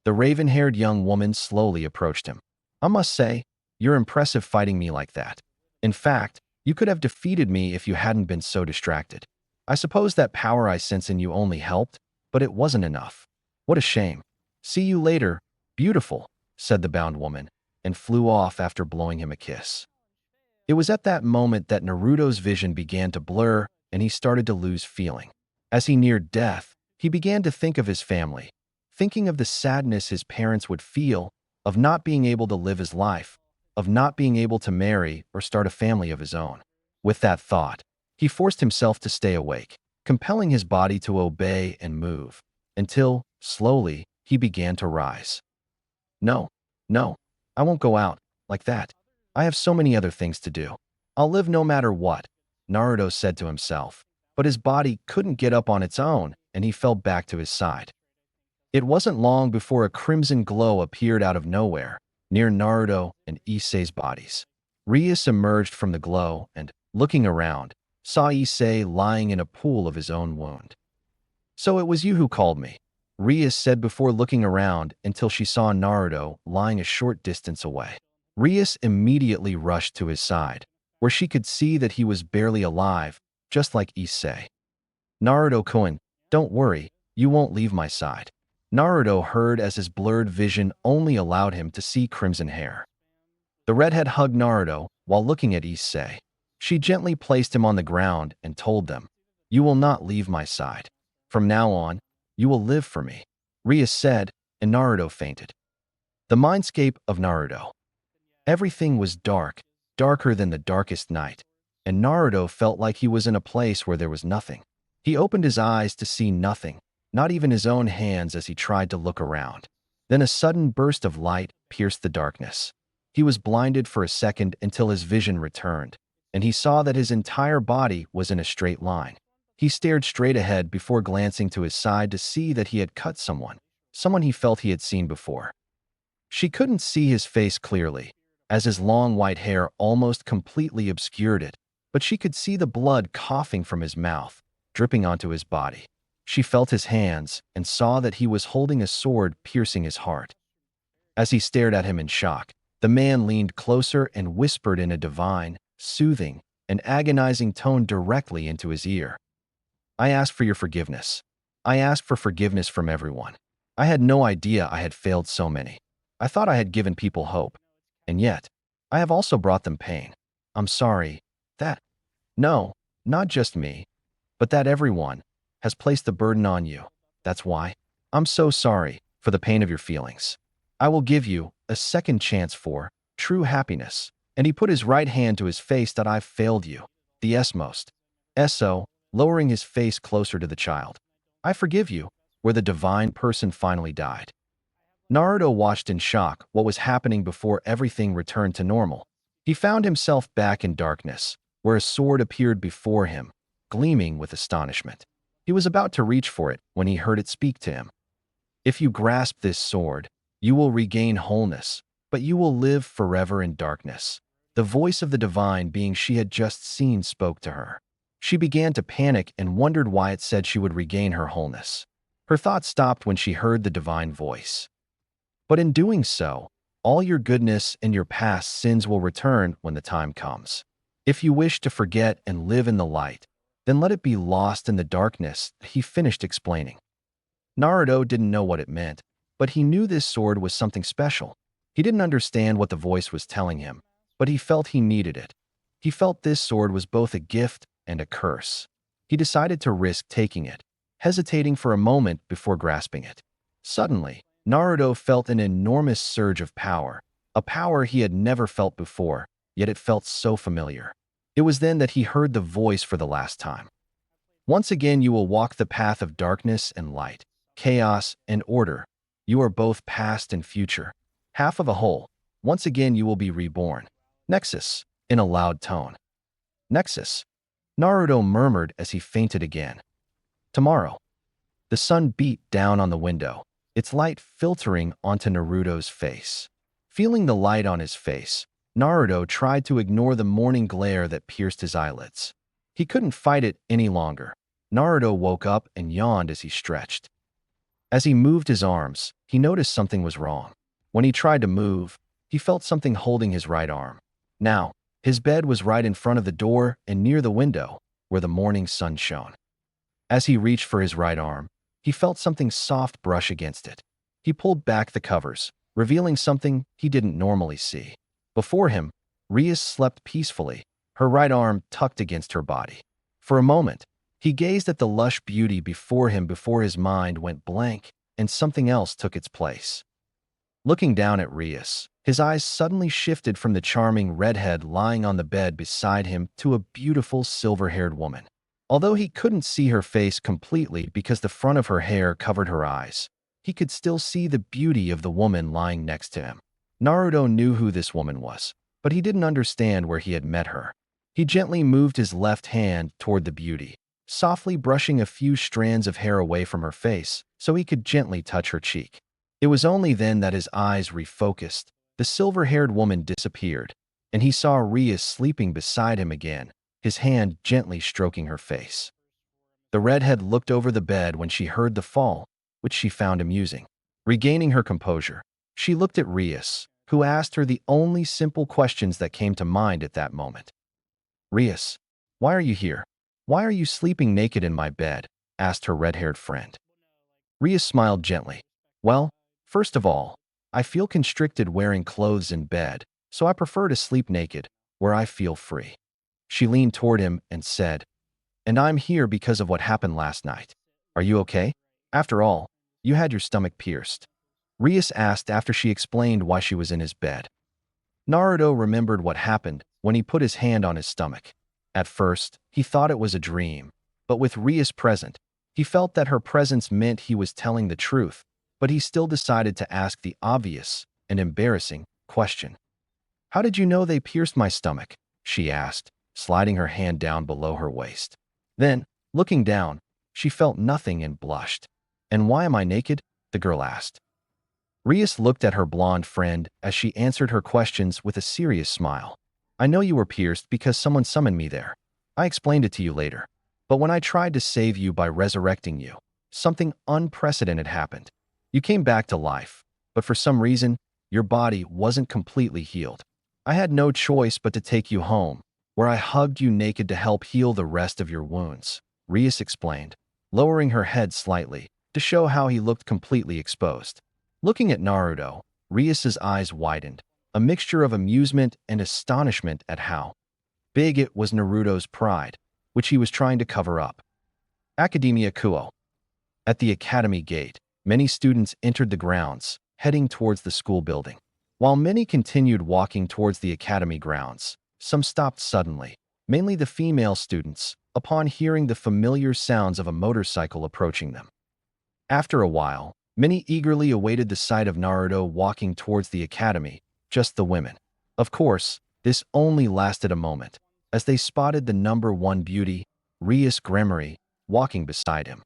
The raven-haired young woman slowly approached him. "I must say, you're impressive fighting me like that. In fact, you could have defeated me if you hadn't been so distracted. I suppose that power I sense in you only helped, but it wasn't enough. What a shame. See you later, beautiful," said the bound woman, and flew off after blowing him a kiss. It was at that moment that Naruto's vision began to blur and he started to lose feeling. As he neared death, he began to think of his family, thinking of the sadness his parents would feel of not being able to live his life, of not being able to marry or start a family of his own. With that thought, he forced himself to stay awake, compelling his body to obey and move, until, slowly, he began to rise. No, no, I won't go out like that. I have so many other things to do. I'll live no matter what, Naruto said to himself, but his body couldn't get up on its own, and he fell back to his side. It wasn't long before a crimson glow appeared out of nowhere, near Naruto and Issei's bodies. Rias emerged from the glow and, looking around, saw Issei lying in a pool of his own wound. "So it was you who called me," Rias said before looking around until she saw Naruto lying a short distance away. Rias immediately rushed to his side, where she could see that he was barely alive, just like Issei. "Naruto-kun, don't worry, you won't leave my side," Naruto heard as his blurred vision only allowed him to see crimson hair. The redhead hugged Naruto while looking at Issei. She gently placed him on the ground and told them, "You will not leave my side. From now on, you will live for me," Rias said, and Naruto fainted. The mindscape of Naruto. Everything was dark, darker than the darkest night, and Naruto felt like he was in a place where there was nothing. He opened his eyes to see nothing, not even his own hands as he tried to look around. Then a sudden burst of light pierced the darkness. He was blinded for a second until his vision returned, and he saw that his entire body was in a straight line. He stared straight ahead before glancing to his side to see that he had cut someone he felt he had seen before. She couldn't see his face clearly, as his long white hair almost completely obscured it, but she could see the blood coughing from his mouth, dripping onto his body. She felt his hands and saw that he was holding a sword piercing his heart. As he stared at him in shock, the man leaned closer and whispered in a divine, soothing, and agonizing tone directly into his ear. "I ask for your forgiveness. I ask for forgiveness from everyone. I had no idea I had failed so many. I thought I had given people hope. And yet, I have also brought them pain. I'm sorry that, no, not just me, but that everyone has placed the burden on you. That's why. I'm so sorry for the pain of your feelings. I will give you a second chance for true happiness." And he put his right hand to his face. "That I've failed you. The S-most. S-O, lowering his face closer to the child. "I forgive you," where the divine person finally died. Naruto watched in shock what was happening before everything returned to normal. He found himself back in darkness, where a sword appeared before him, gleaming with astonishment. He was about to reach for it when he heard it speak to him. "If you grasp this sword, you will regain wholeness, but you will live forever in darkness. The voice of the divine being she had just seen spoke to her. She began to panic and wondered why it said she would regain her wholeness. Her thoughts stopped when she heard the divine voice. But in doing so, all your goodness and your past sins will return when the time comes. If you wish to forget and live in the light, then let it be lost in the darkness, he finished explaining. Naruto didn't know what it meant, but he knew this sword was something special. He didn't understand what the voice was telling him, but he felt he needed it. He felt this sword was both a gift and a curse. He decided to risk taking it, hesitating for a moment before grasping it. Suddenly, Naruto felt an enormous surge of power, a power he had never felt before, yet it felt so familiar. It was then that he heard the voice for the last time. Once again you will walk the path of darkness and light, chaos and order. You are both past and future, half of a whole. Once again you will be reborn. Nexus, in a loud tone. Nexus, Naruto murmured as he fainted again. Tomorrow. The sun beat down on the window, its light filtering onto Naruto's face. Feeling the light on his face, Naruto tried to ignore the morning glare that pierced his eyelids. He couldn't fight it any longer. Naruto woke up and yawned as he stretched. As he moved his arms, he noticed something was wrong. When he tried to move, he felt something holding his right arm. Now, his bed was right in front of the door and near the window, where the morning sun shone. As he reached for his right arm, he felt something soft brush against it. He pulled back the covers, revealing something he didn't normally see. Before him, Rias slept peacefully, her right arm tucked against her body. For a moment, he gazed at the lush beauty before him before his mind went blank and something else took its place. Looking down at Rias, his eyes suddenly shifted from the charming redhead lying on the bed beside him to a beautiful silver-haired woman. Although he couldn't see her face completely because the front of her hair covered her eyes, he could still see the beauty of the woman lying next to him. Naruto knew who this woman was, but he didn't understand where he had met her. He gently moved his left hand toward the beauty, softly brushing a few strands of hair away from her face so he could gently touch her cheek. It was only then that his eyes refocused. The silver-haired woman disappeared, and he saw Rias sleeping beside him again, his hand gently stroking her face. The redhead looked over the bed when she heard the fall, which she found amusing. Regaining her composure, she looked at Rias, who asked her the only simple questions that came to mind at that moment. "Rias, why are you here? Why are you sleeping naked in my bed?" asked her red-haired friend. Rias smiled gently. "Well, first of all, I feel constricted wearing clothes in bed, so I prefer to sleep naked, where I feel free." She leaned toward him and said, "And I'm here because of what happened last night. Are you okay? After all, you had your stomach pierced." Rias asked after she explained why she was in his bed. Naruto remembered what happened when he put his hand on his stomach. At first, he thought it was a dream, but with Rias present, he felt that her presence meant he was telling the truth, but he still decided to ask the obvious and embarrassing question. "How did you know they pierced my stomach?" she asked, sliding her hand down below her waist. Then, looking down, she felt nothing and blushed. "And why am I naked?" the girl asked. Rias looked at her blonde friend as she answered her questions with a serious smile. "I know you were pierced because someone summoned me there. I explained it to you later. But when I tried to save you by resurrecting you, something unprecedented happened. You came back to life, but for some reason, your body wasn't completely healed. I had no choice but to take you home, where I hugged you naked to help heal the rest of your wounds," Rias explained, lowering her head slightly to show how he looked completely exposed. Looking at Naruto, Rias's eyes widened, a mixture of amusement and astonishment at how big it was Naruto's pride, which he was trying to cover up. Academia Kuo. At the academy gate, many students entered the grounds, heading towards the school building. While many continued walking towards the academy grounds, some stopped suddenly, mainly the female students, upon hearing the familiar sounds of a motorcycle approaching them. After a while, many eagerly awaited the sight of Naruto walking towards the academy, just the women. Of course, this only lasted a moment, as they spotted the number one beauty, Rias Gremory, walking beside him.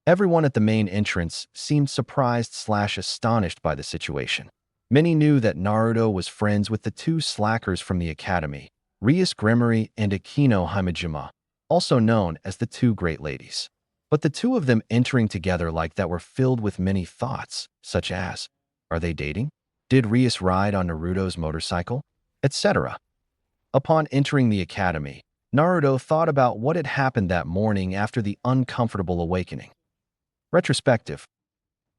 Everyone at the main entrance seemed surprised/astonished by the situation. Many knew that Naruto was friends with the two slackers from the academy, Rias Gremory and Akino Himejima, also known as the two great ladies. But the two of them entering together like that were filled with many thoughts, such as, are they dating? Did Rias ride on Naruto's motorcycle? Etc. Upon entering the academy, Naruto thought about what had happened that morning after the uncomfortable awakening. Retrospective.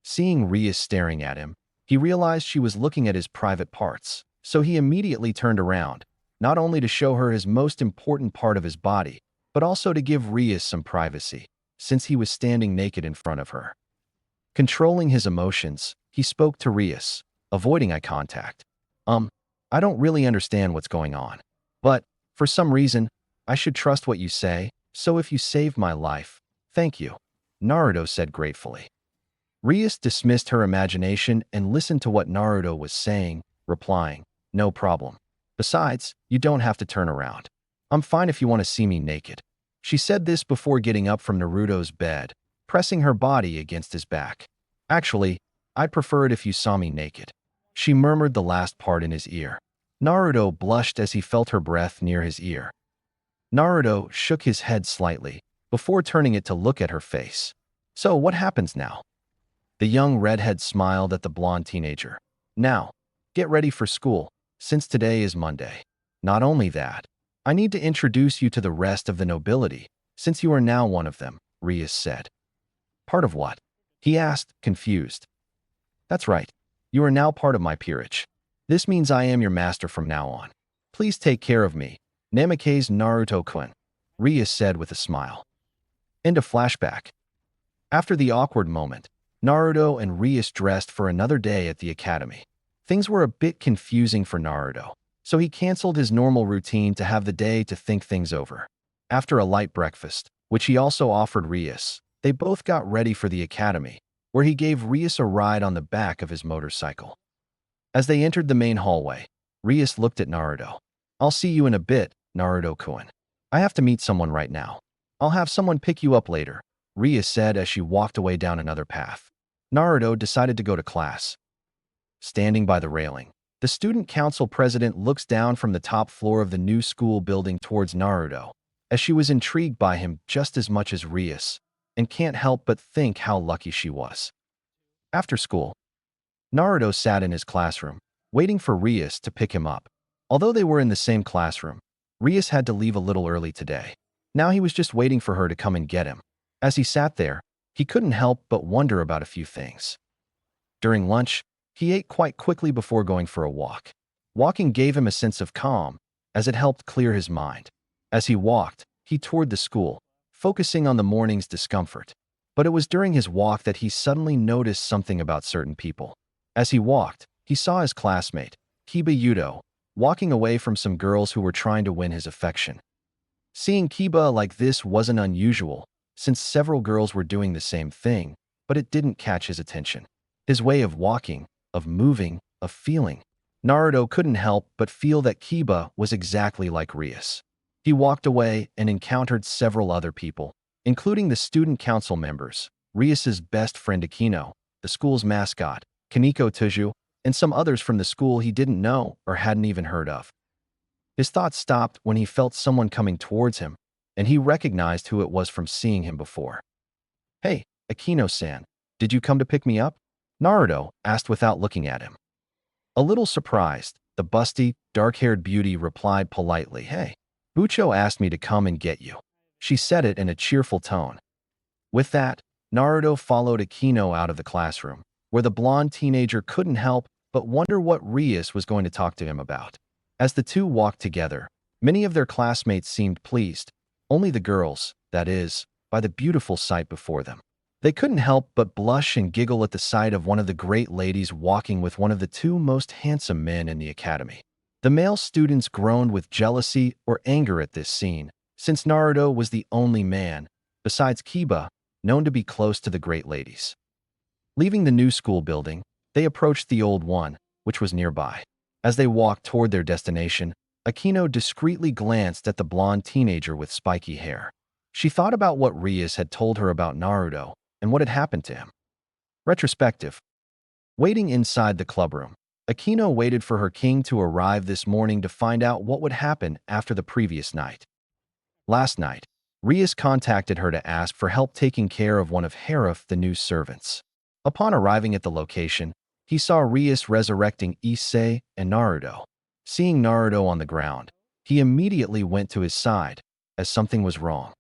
Seeing Rias staring at him, he realized she was looking at his private parts, so he immediately turned around, not only to show her his most important part of his body, but also to give Rias some privacy, since he was standing naked in front of her. Controlling his emotions, he spoke to Rias, avoiding eye contact. I don't really understand what's going on. But, for some reason, I should trust what you say, so if you saved my life, thank you, Naruto said gratefully. Rias dismissed her imagination and listened to what Naruto was saying, replying, no problem. Besides, you don't have to turn around. I'm fine if you want to see me naked. She said this before getting up from Naruto's bed, pressing her body against his back. Actually, I'd prefer it if you saw me naked. She murmured the last part in his ear. Naruto blushed as he felt her breath near his ear. Naruto shook his head slightly, before turning it to look at her face. So what happens now? The young redhead smiled at the blonde teenager. Now, get ready for school, since today is Monday. Not only that, I need to introduce you to the rest of the nobility, since you are now one of them, Rias said. Part of what? He asked, confused. That's right. You are now part of my peerage. This means I am your master from now on. Please take care of me, Namikaze Naruto-kun, Rias said with a smile. End of flashback. After the awkward moment, Naruto and Rias dressed for another day at the academy. Things were a bit confusing for Naruto, so he canceled his normal routine to have the day to think things over. After a light breakfast, which he also offered Rias, they both got ready for the academy, where he gave Rias a ride on the back of his motorcycle. As they entered the main hallway, Rias looked at Naruto. I'll see you in a bit, Naruto-kun. I have to meet someone right now. I'll have someone pick you up later, Rias said as she walked away down another path. Naruto decided to go to class. Standing by the railing, the student council president looks down from the top floor of the new school building towards Naruto, as she was intrigued by him just as much as Rias, and can't help but think how lucky she was. After school, Naruto sat in his classroom, waiting for Rias to pick him up. Although they were in the same classroom, Rias had to leave a little early today. Now he was just waiting for her to come and get him. As he sat there, he couldn't help but wonder about a few things. During lunch, he ate quite quickly before going for a walk. Walking gave him a sense of calm, as it helped clear his mind. As he walked, he toured the school, focusing on the morning's discomfort. But it was during his walk that he suddenly noticed something about certain people. As he walked, he saw his classmate, Kiba Yudo, walking away from some girls who were trying to win his affection. Seeing Kiba like this wasn't unusual, since several girls were doing the same thing, but it didn't catch his attention. His way of walking, of moving, of feeling. Naruto couldn't help but feel that Kiba was exactly like Rias. He walked away and encountered several other people, including the student council members, Rias's best friend Akino, the school's mascot, Kaneko Tuju, and some others from the school he didn't know or hadn't even heard of. His thoughts stopped when he felt someone coming towards him, and he recognized who it was from seeing him before. Hey, Akino-san, did you come to pick me up? Naruto asked without looking at him. A little surprised, the busty, dark-haired beauty replied politely, Hey, Bucho asked me to come and get you. She said it in a cheerful tone. With that, Naruto followed Akino out of the classroom, where the blonde teenager couldn't help but wonder what Rias was going to talk to him about. As the two walked together, many of their classmates seemed pleased, only the girls, that is, by the beautiful sight before them. They couldn't help but blush and giggle at the sight of one of the great ladies walking with one of the two most handsome men in the academy. The male students groaned with jealousy or anger at this scene, since Naruto was the only man, besides Kiba, known to be close to the great ladies. Leaving the new school building, they approached the old one, which was nearby. As they walked toward their destination, Akino discreetly glanced at the blonde teenager with spiky hair. She thought about what Rias had told her about Naruto and what had happened to him. Retrospective. Waiting inside the clubroom, Akino waited for her king to arrive this morning to find out what would happen after the previous night. Last night, Rias contacted her to ask for help taking care of one of Harif, the new servants. Upon arriving at the location, he saw Rias resurrecting Issei and Naruto. Seeing Naruto on the ground, he immediately went to his side, as something was wrong.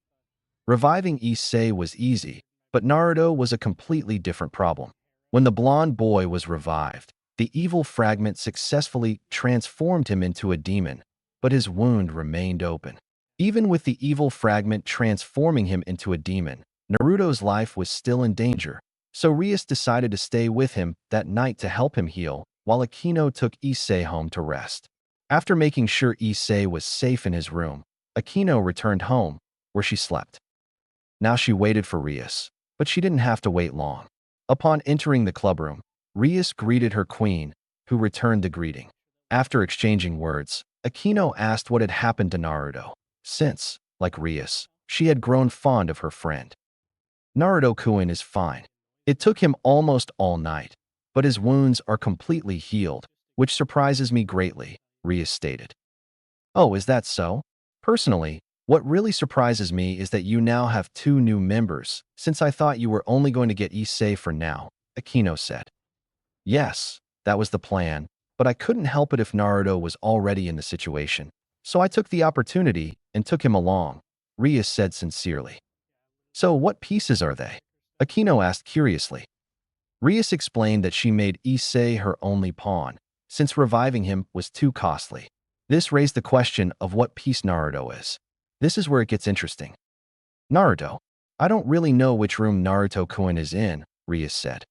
Reviving Issei was easy, but Naruto was a completely different problem. When the blonde boy was revived, the evil fragment successfully transformed him into a demon, but his wound remained open. Even with the evil fragment transforming him into a demon, Naruto's life was still in danger, so Rias decided to stay with him that night to help him heal, while Akino took Issei home to rest. After making sure Issei was safe in his room, Akino returned home, where she slept. Now she waited for Rias, but she didn't have to wait long. Upon entering the clubroom, Rias greeted her queen, who returned the greeting. After exchanging words, Akino asked what had happened to Naruto, since, like Rias, she had grown fond of her friend. Naruto-kun is fine. It took him almost all night, but his wounds are completely healed, which surprises me greatly, Rias stated. Oh, is that so? Personally, what really surprises me is that you now have 2 new members, since I thought you were only going to get Issei for now, Akino said. Yes, that was the plan, but I couldn't help it if Naruto was already in the situation, so I took the opportunity and took him along, Rias said sincerely. So what pieces are they? Akino asked curiously. Rias explained that she made Issei her only pawn, since reviving him was too costly. This raised the question of what piece Naruto is. This is where it gets interesting. Naruto. I don't really know which room Naruto-kun is in, Rias said.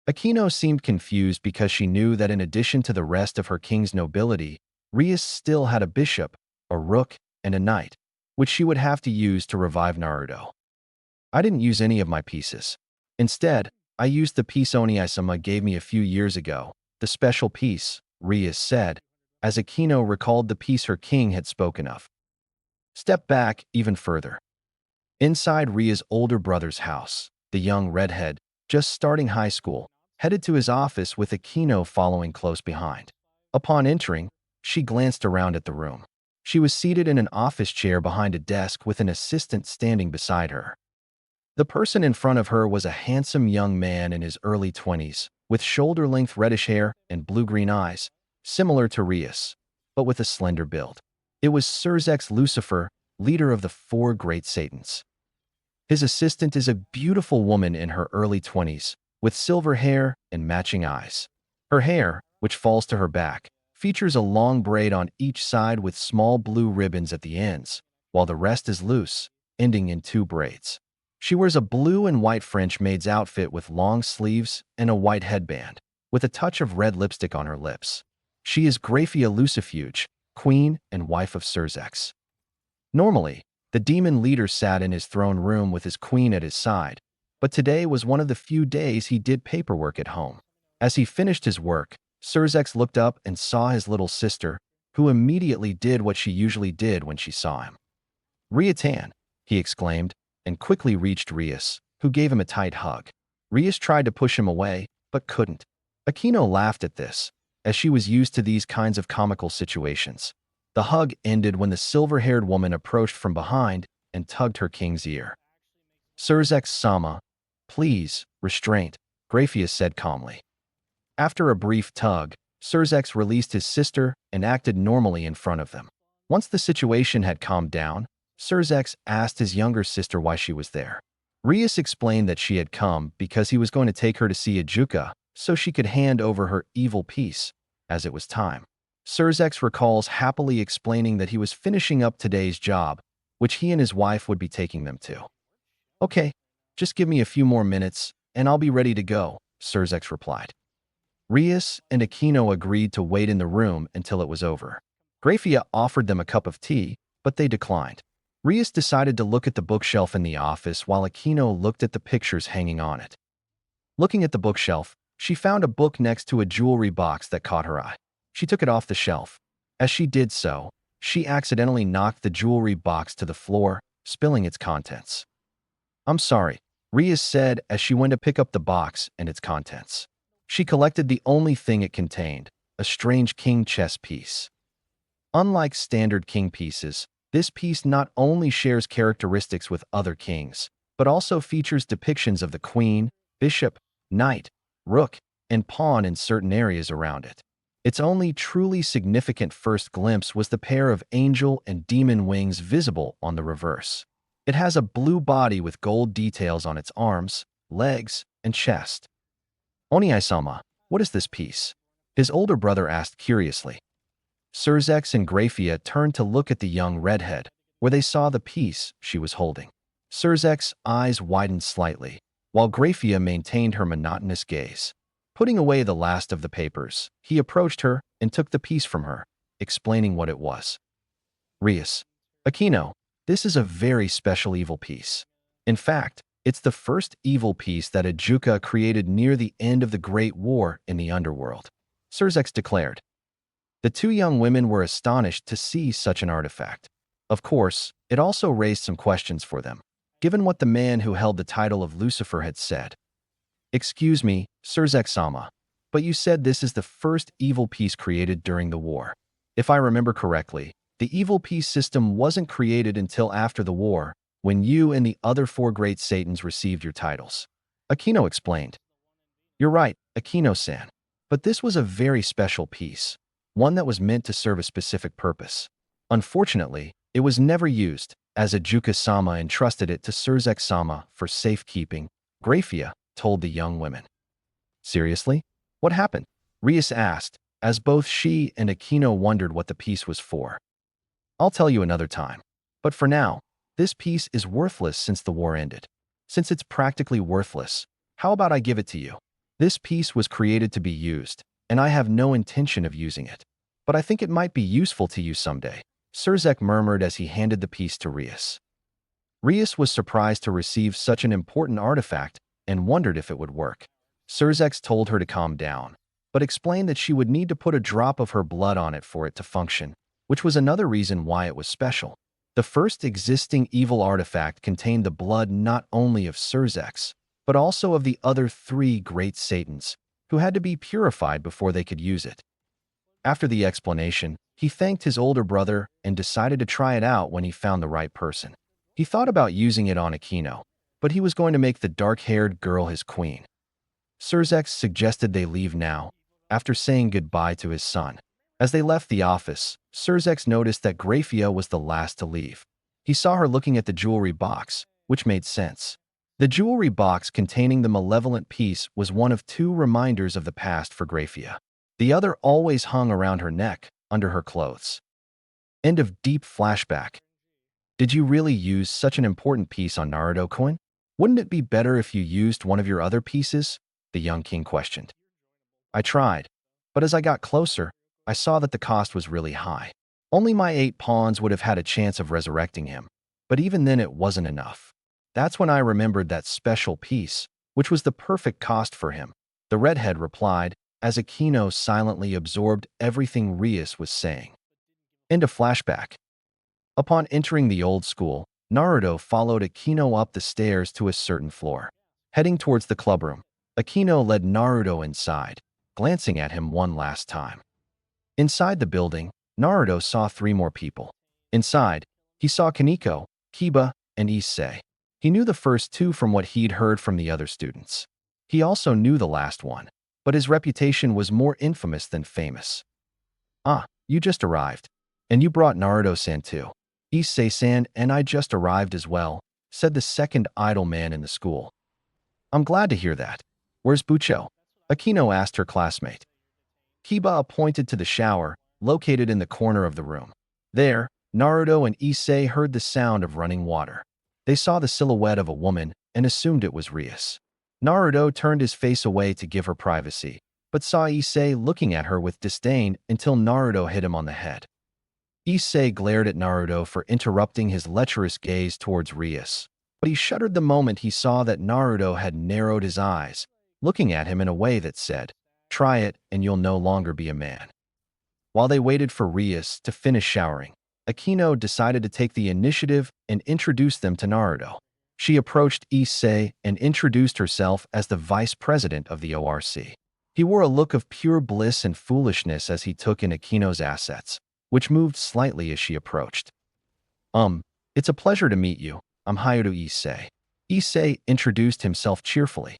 Akino seemed confused because she knew that in addition to the rest of her king's nobility, Rias still had a bishop, a rook, and a knight, which she would have to use to revive Naruto. I didn't use any of my pieces. Instead, I used the piece Oni-sama gave me a few years ago, the special piece, Rias said, as Akino recalled the piece her king had spoken of. Step back even further. Inside Ria's older brother's house, the young redhead, just starting high school, headed to his office with Akino following close behind. Upon entering, she glanced around at the room. She was seated in an office chair behind a desk with an assistant standing beside her. The person in front of her was a handsome young man in his early 20s, with shoulder-length reddish hair and blue-green eyes, similar to Rias, but with a slender build. It was Surzex Lucifer, leader of the 4 great Satans. His assistant is a beautiful woman in her early 20s, with silver hair and matching eyes. Her hair, which falls to her back, features a long braid on each side with small blue ribbons at the ends, while the rest is loose, ending in 2 braids. She wears a blue and white French maid's outfit with long sleeves and a white headband, with a touch of red lipstick on her lips. She is Graphia Lucifuge, queen and wife of Surzex. Normally, the demon leader sat in his throne room with his queen at his side, but today was one of the few days he did paperwork at home. As he finished his work, Surzex looked up and saw his little sister, who immediately did what she usually did when she saw him. Riatan, he exclaimed, and quickly reached Rias, who gave him a tight hug. Rias tried to push him away, but couldn't. Akino laughed at this, as she was used to these kinds of comical situations. The hug ended when the silver-haired woman approached from behind and tugged her king's ear. Surzex-sama, please, restraint, Graphia said calmly. After a brief tug, Surzex released his sister and acted normally in front of them. Once the situation had calmed down, Surzex asked his younger sister why she was there. Rias explained that she had come because he was going to take her to see Ijuka so she could hand over her evil piece, as it was time. Surzex recalls happily explaining that he was finishing up today's job, which he and his wife would be taking them to. Okay, just give me a few more minutes, and I'll be ready to go, Surzex replied. Rias and Akino agreed to wait in the room until it was over. Graphia offered them a cup of tea, but they declined. Rias decided to look at the bookshelf in the office while Akino looked at the pictures hanging on it. Looking at the bookshelf, she found a book next to a jewelry box that caught her eye. She took it off the shelf. As she did so, she accidentally knocked the jewelry box to the floor, spilling its contents. I'm sorry, Rias said as she went to pick up the box and its contents. She collected the only thing it contained, a strange king chess piece. Unlike standard king pieces, this piece not only shares characteristics with other kings, but also features depictions of the queen, bishop, knight, rook, and pawn in certain areas around it. Its only truly significant first glimpse was the pair of angel and demon wings visible on the reverse. It has a blue body with gold details on its arms, legs, and chest. Oniai-sama, what is this piece? His older brother asked curiously. Surzex and Graphia turned to look at the young redhead, where they saw the piece she was holding. Surzek's eyes widened slightly, while Graphia maintained her monotonous gaze. Putting away the last of the papers, he approached her and took the piece from her, explaining what it was. Rias. Aquino, this is a very special evil piece. In fact, it's the first evil piece that Ajuka created near the end of the Great War in the underworld, Surzex declared. The two young women were astonished to see such an artifact. Of course, it also raised some questions for them, given what the man who held the title of Lucifer had said. Excuse me, Surzex-sama, but you said this is the first evil piece created during the war. If I remember correctly, the evil piece system wasn't created until after the war, when you and the other four great Satans received your titles. Aquino explained. You're right, Aquino-san, but this was a very special piece, one that was meant to serve a specific purpose. Unfortunately, it was never used, as Ajuka-sama entrusted it to Surzex-sama for safekeeping, Graphia told the young women. Seriously? What happened? Rias asked, as both she and Aquino wondered what the piece was for. I'll tell you another time. But for now, this piece is worthless since the war ended. Since it's practically worthless, how about I give it to you? This piece was created to be used, and I have no intention of using it. But I think it might be useful to you someday, Surzek murmured as he handed the piece to Rias. Rias was surprised to receive such an important artifact and wondered if it would work. Surzex told her to calm down, but explained that she would need to put a drop of her blood on it for it to function, which was another reason why it was special. The first existing evil artifact contained the blood not only of Surzex, but also of the other three great Satans, who had to be purified before they could use it. After the explanation, he thanked his older brother and decided to try it out when he found the right person. He thought about using it on Aquino, but he was going to make the dark-haired girl his queen. Surzex suggested they leave now, after saying goodbye to his son. As they left the office, Surzex noticed that Graphia was the last to leave. He saw her looking at the jewelry box, which made sense. The jewelry box containing the malevolent piece was one of two reminders of the past for Graphia. The other always hung around her neck, under her clothes. End of deep flashback. Did you really use such an important piece on Naruto-kun? Wouldn't it be better if you used one of your other pieces? The young king questioned. I tried, but as I got closer, I saw that the cost was really high. Only my 8 pawns would have had a chance of resurrecting him, but even then it wasn't enough. That's when I remembered that special piece, which was the perfect cost for him, the redhead replied, as Aquino silently absorbed everything Rias was saying. End of flashback. Upon entering the old school, Naruto followed Aquino up the stairs to a certain floor. Heading towards the clubroom, Aquino led Naruto inside, glancing at him one last time. Inside the building, Naruto saw 3 more people. Inside, he saw Kaneko, Kiba, and Issei. He knew the first 2 from what he'd heard from the other students. He also knew the last one, but his reputation was more infamous than famous. Ah, you just arrived. And you brought Naruto-san too. Issei-san and I just arrived as well, said the second idle man in the school. I'm glad to hear that. Where's Bucho? Aquino asked her classmate. Kiba pointed to the shower, located in the corner of the room. There, Naruto and Issei heard the sound of running water. They saw the silhouette of a woman and assumed it was Rias. Naruto turned his face away to give her privacy, but saw Issei looking at her with disdain until Naruto hit him on the head. Issei glared at Naruto for interrupting his lecherous gaze towards Rias, but he shuddered the moment he saw that Naruto had narrowed his eyes, looking at him in a way that said, "Try it and you'll no longer be a man." While they waited for Rias to finish showering, Aquino decided to take the initiative and introduce them to Naruto. She approached Issei and introduced herself as the vice president of the ORC. He wore a look of pure bliss and foolishness as he took in Akino's assets, which moved slightly as she approached. It's a pleasure to meet you. I'm Hayato Issei. Issei introduced himself cheerfully.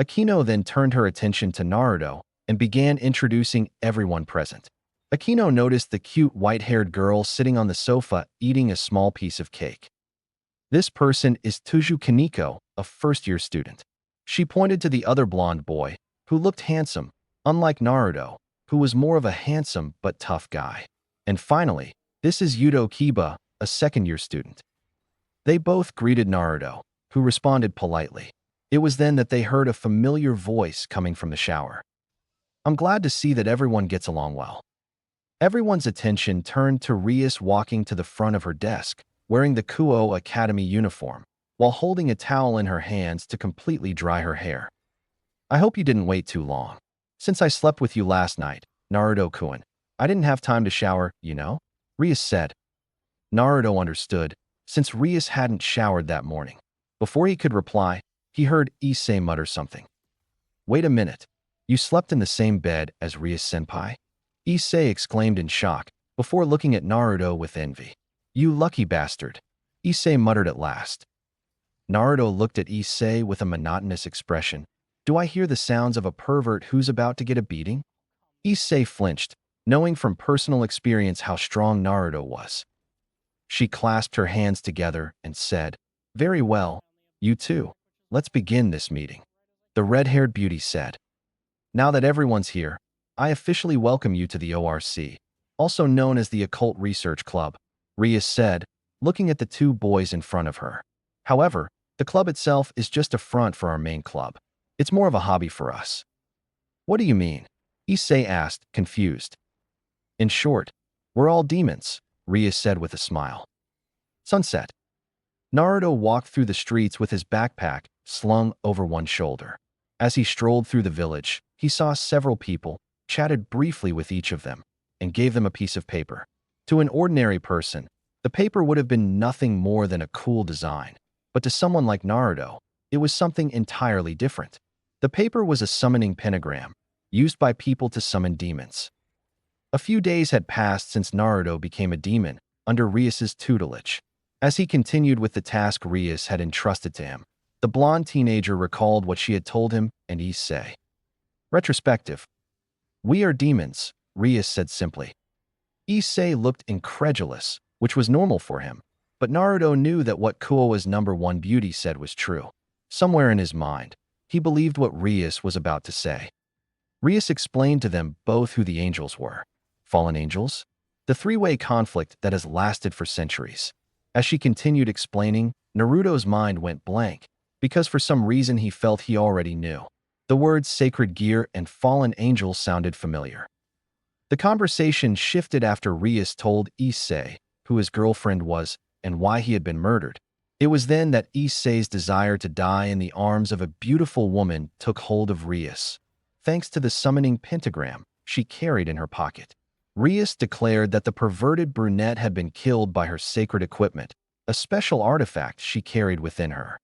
Akino then turned her attention to Naruto and began introducing everyone present. Akino noticed the cute white-haired girl sitting on the sofa eating a small piece of cake. This person is Tuju Kaneko, a first-year student. She pointed to the other blonde boy, who looked handsome, unlike Naruto, who was more of a handsome but tough guy. And finally, this is Yudo Kiba, a second-year student. They both greeted Naruto, who responded politely. It was then that they heard a familiar voice coming from the shower. I'm glad to see that everyone gets along well. Everyone's attention turned to Rias walking to the front of her desk, wearing the Kuo Academy uniform, while holding a towel in her hands to completely dry her hair. I hope you didn't wait too long. Since I slept with you last night, Naruto-kun, I didn't have time to shower, you know? Rias said. Naruto understood, since Rias hadn't showered that morning. Before he could reply, he heard Issei mutter something. Wait a minute. You slept in the same bed as Rias-senpai? Issei exclaimed in shock, before looking at Naruto with envy. You lucky bastard. Issei muttered at last. Naruto looked at Issei with a monotonous expression. Do I hear the sounds of a pervert who's about to get a beating? Issei flinched, knowing from personal experience how strong Naruto was. She clasped her hands together and said, Very well, you too. Let's begin this meeting. The red-haired beauty said. Now that everyone's here, I officially welcome you to the ORC, also known as the Occult Research Club, Rias said, looking at the two boys in front of her. However, the club itself is just a front for our main club. It's more of a hobby for us. What do you mean? Issei asked, confused. In short, we're all demons, Rias said with a smile. Sunset. Naruto walked through the streets with his backpack slung over one shoulder. As he strolled through the village, he saw several people, chatted briefly with each of them, and gave them a piece of paper. To an ordinary person, the paper would have been nothing more than a cool design, but to someone like Naruto, it was something entirely different. The paper was a summoning pentagram, used by people to summon demons. A few days had passed since Naruto became a demon under Rias's tutelage. As he continued with the task Rias had entrusted to him, the blonde teenager recalled what she had told him and Issei. Retrospective. We are demons, Rias said simply. Issei looked incredulous, which was normal for him, but Naruto knew that what Kuoa's #1 beauty said was true. Somewhere in his mind, he believed what Rias was about to say. Rias explained to them both who the angels were. Fallen angels? The three-way conflict that has lasted for centuries. As she continued explaining, Naruto's mind went blank, because for some reason he felt he already knew. The words sacred gear and fallen angels sounded familiar. The conversation shifted after Rias told Issei who his girlfriend was and why he had been murdered. It was then that Issei's desire to die in the arms of a beautiful woman took hold of Rias. Thanks to the summoning pentagram she carried in her pocket, Rias declared that the perverted brunette had been killed by her sacred equipment, a special artifact she carried within her.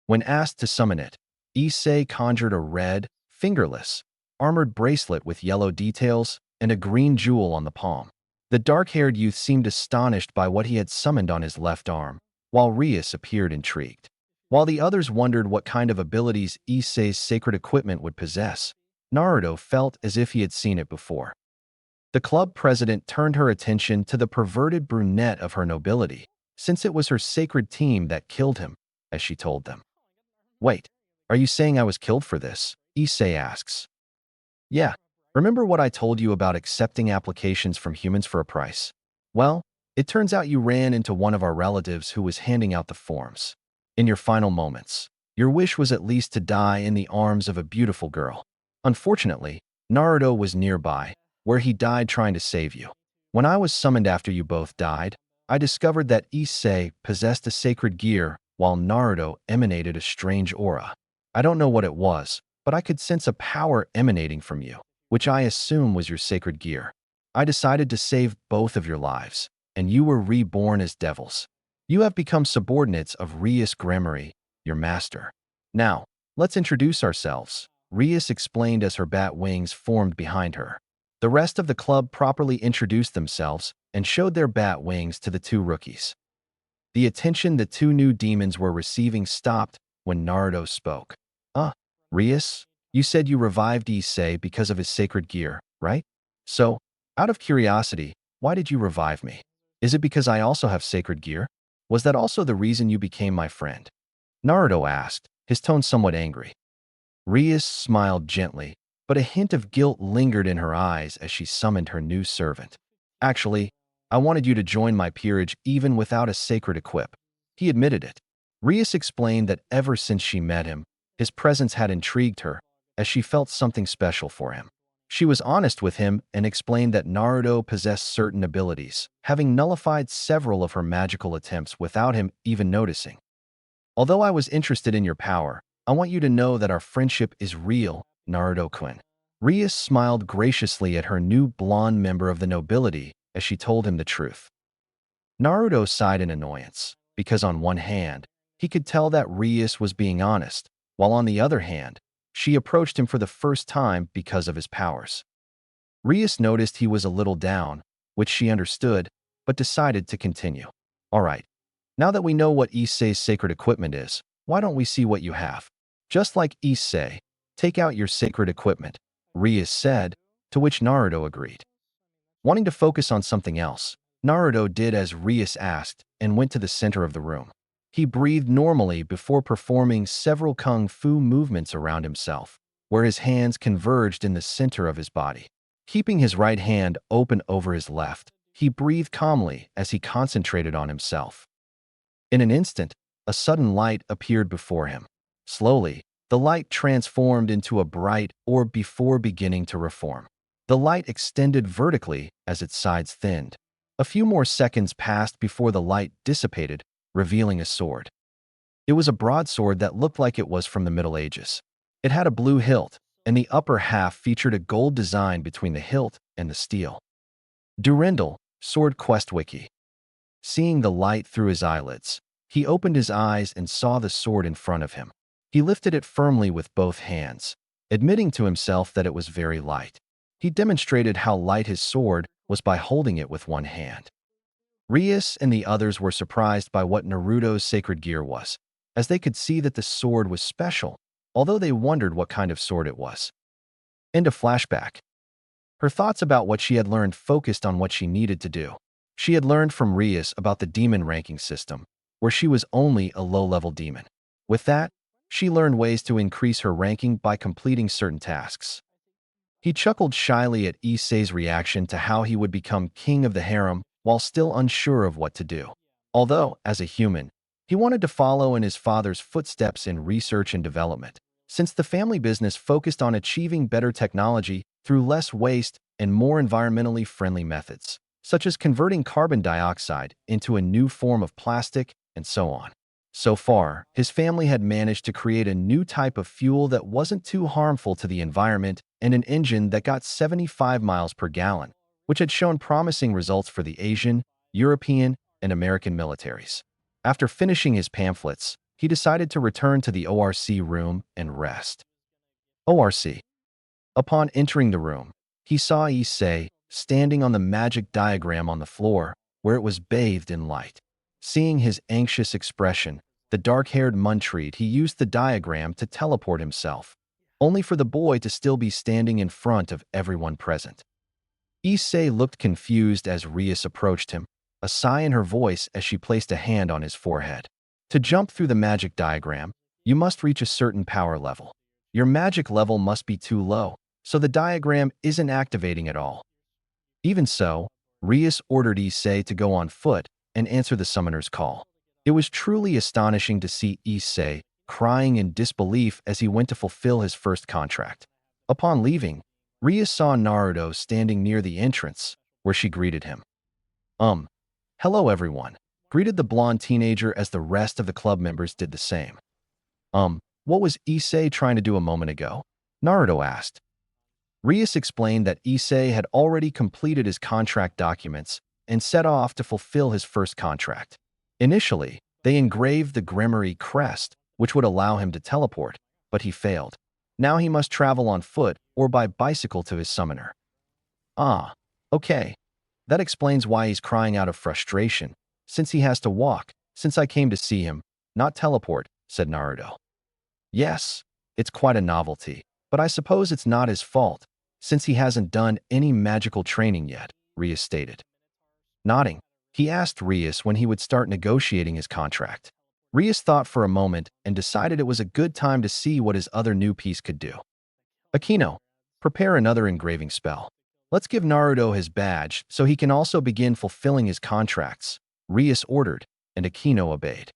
When asked to summon it, Issei conjured a red, fingerless, armored bracelet with yellow details and a green jewel on the palm. The dark-haired youth seemed astonished by what he had summoned on his left arm, while Rias appeared intrigued. While the others wondered what kind of abilities Issei's sacred equipment would possess, Naruto felt as if he had seen it before. The club president turned her attention to the perverted brunette of her nobility, since it was her sacred team that killed him, as she told them. Wait, are you saying I was killed for this? Issei asks. Yeah, remember what I told you about accepting applications from humans for a price? Well, it turns out you ran into one of our relatives who was handing out the forms. In your final moments, your wish was at least to die in the arms of a beautiful girl. Unfortunately, Naruto was nearby, where he died trying to save you. When I was summoned after you both died, I discovered that Issei possessed a sacred gear while Naruto emanated a strange aura. I don't know what it was, but I could sense a power emanating from you, which I assume was your sacred gear. I decided to save both of your lives, and you were reborn as devils. You have become subordinates of Rias Gremory, your master. Now, let's introduce ourselves. Rias explained as her bat wings formed behind her. The rest of the club properly introduced themselves and showed their bat wings to the two rookies. The attention the two new demons were receiving stopped when Naruto spoke. Rias, you said you revived Issei because of his sacred gear, right? So, out of curiosity, why did you revive me? Is it because I also have sacred gear? Was that also the reason you became my friend? Naruto asked, his tone somewhat angry. Rias smiled gently, but a hint of guilt lingered in her eyes as she summoned her new servant. Actually, I wanted you to join my peerage even without a sacred equip. He admitted it. Rias explained that ever since she met him, his presence had intrigued her, as she felt something special for him. She was honest with him and explained that Naruto possessed certain abilities, having nullified several of her magical attempts without him even noticing. Although I was interested in your power, I want you to know that our friendship is real, Naruto-kun. Rias smiled graciously at her new blonde member of the nobility as she told him the truth. Naruto sighed in annoyance, because on one hand, he could tell that Rias was being honest, while on the other hand, she approached him for the first time because of his powers. Rias noticed he was a little down, which she understood, but decided to continue. All right, now that we know what Issei's sacred equipment is, why don't we see what you have? Just like Issei, take out your sacred equipment, Rias said, to which Naruto agreed. Wanting to focus on something else, Naruto did as Rias asked and went to the center of the room. He breathed normally before performing several kung fu movements around himself, where his hands converged in the center of his body. Keeping his right hand open over his left, he breathed calmly as he concentrated on himself. In an instant, a sudden light appeared before him. Slowly, the light transformed into a bright orb before beginning to reform. The light extended vertically as its sides thinned. A few more seconds passed before the light dissipated, revealing a sword. It was a broadsword that looked like it was from the Middle Ages. It had a blue hilt, and the upper half featured a gold design between the hilt and the steel. Durendal, Sword Quest Wiki. Seeing the light through his eyelids, he opened his eyes and saw the sword in front of him. He lifted it firmly with both hands, admitting to himself that it was very light. He demonstrated how light his sword was by holding it with one hand. Rias and the others were surprised by what Naruto's sacred gear was, as they could see that the sword was special, although they wondered what kind of sword it was. End of flashback. Her thoughts about what she had learned focused on what she needed to do. She had learned from Rias about the demon ranking system, where she was only a low-level demon. With that, she learned ways to increase her ranking by completing certain tasks. He chuckled shyly at Issei's reaction to how he would become king of the harem while still unsure of what to do. Although, as a human, he wanted to follow in his father's footsteps in research and development, since the family business focused on achieving better technology through less waste and more environmentally friendly methods, such as converting carbon dioxide into a new form of plastic and so on. So far, his family had managed to create a new type of fuel that wasn't too harmful to the environment and an engine that got 75 miles per gallon, which had shown promising results for the Asian, European, and American militaries. After finishing his pamphlets, he decided to return to the ORC room and rest. ORC. Upon entering the room, he saw Issei standing on the magic diagram on the floor, where it was bathed in light. Seeing his anxious expression, the dark-haired Muntreat, he used the diagram to teleport himself, only for the boy to still be standing in front of everyone present. Issei looked confused as Rias approached him, a sigh in her voice as she placed a hand on his forehead. To jump through the magic diagram, you must reach a certain power level. Your magic level must be too low, so the diagram isn't activating at all. Even so, Rias ordered Issei to go on foot and answer the summoner's call. It was truly astonishing to see Issei crying in disbelief as he went to fulfill his first contract. Upon leaving, Rias saw Naruto standing near the entrance, where she greeted him. Hello everyone, greeted the blonde teenager as the rest of the club members did the same. What was Issei trying to do a moment ago? Naruto asked. Rias explained that Issei had already completed his contract documents and set off to fulfill his first contract. Initially, they engraved the Gremory crest, which would allow him to teleport, but he failed. Now he must travel on foot or by bicycle to his summoner. Ah, okay. That explains why he's crying out of frustration, since he has to walk, since I came to see him, not teleport, said Naruto. Yes, it's quite a novelty, but I suppose it's not his fault, since he hasn't done any magical training yet, Rias stated. Nodding, he asked Rias when he would start negotiating his contract. Rias thought for a moment and decided it was a good time to see what his other new piece could do. Akino, prepare another engraving spell. Let's give Naruto his badge so he can also begin fulfilling his contracts, Rias ordered, and Akino obeyed.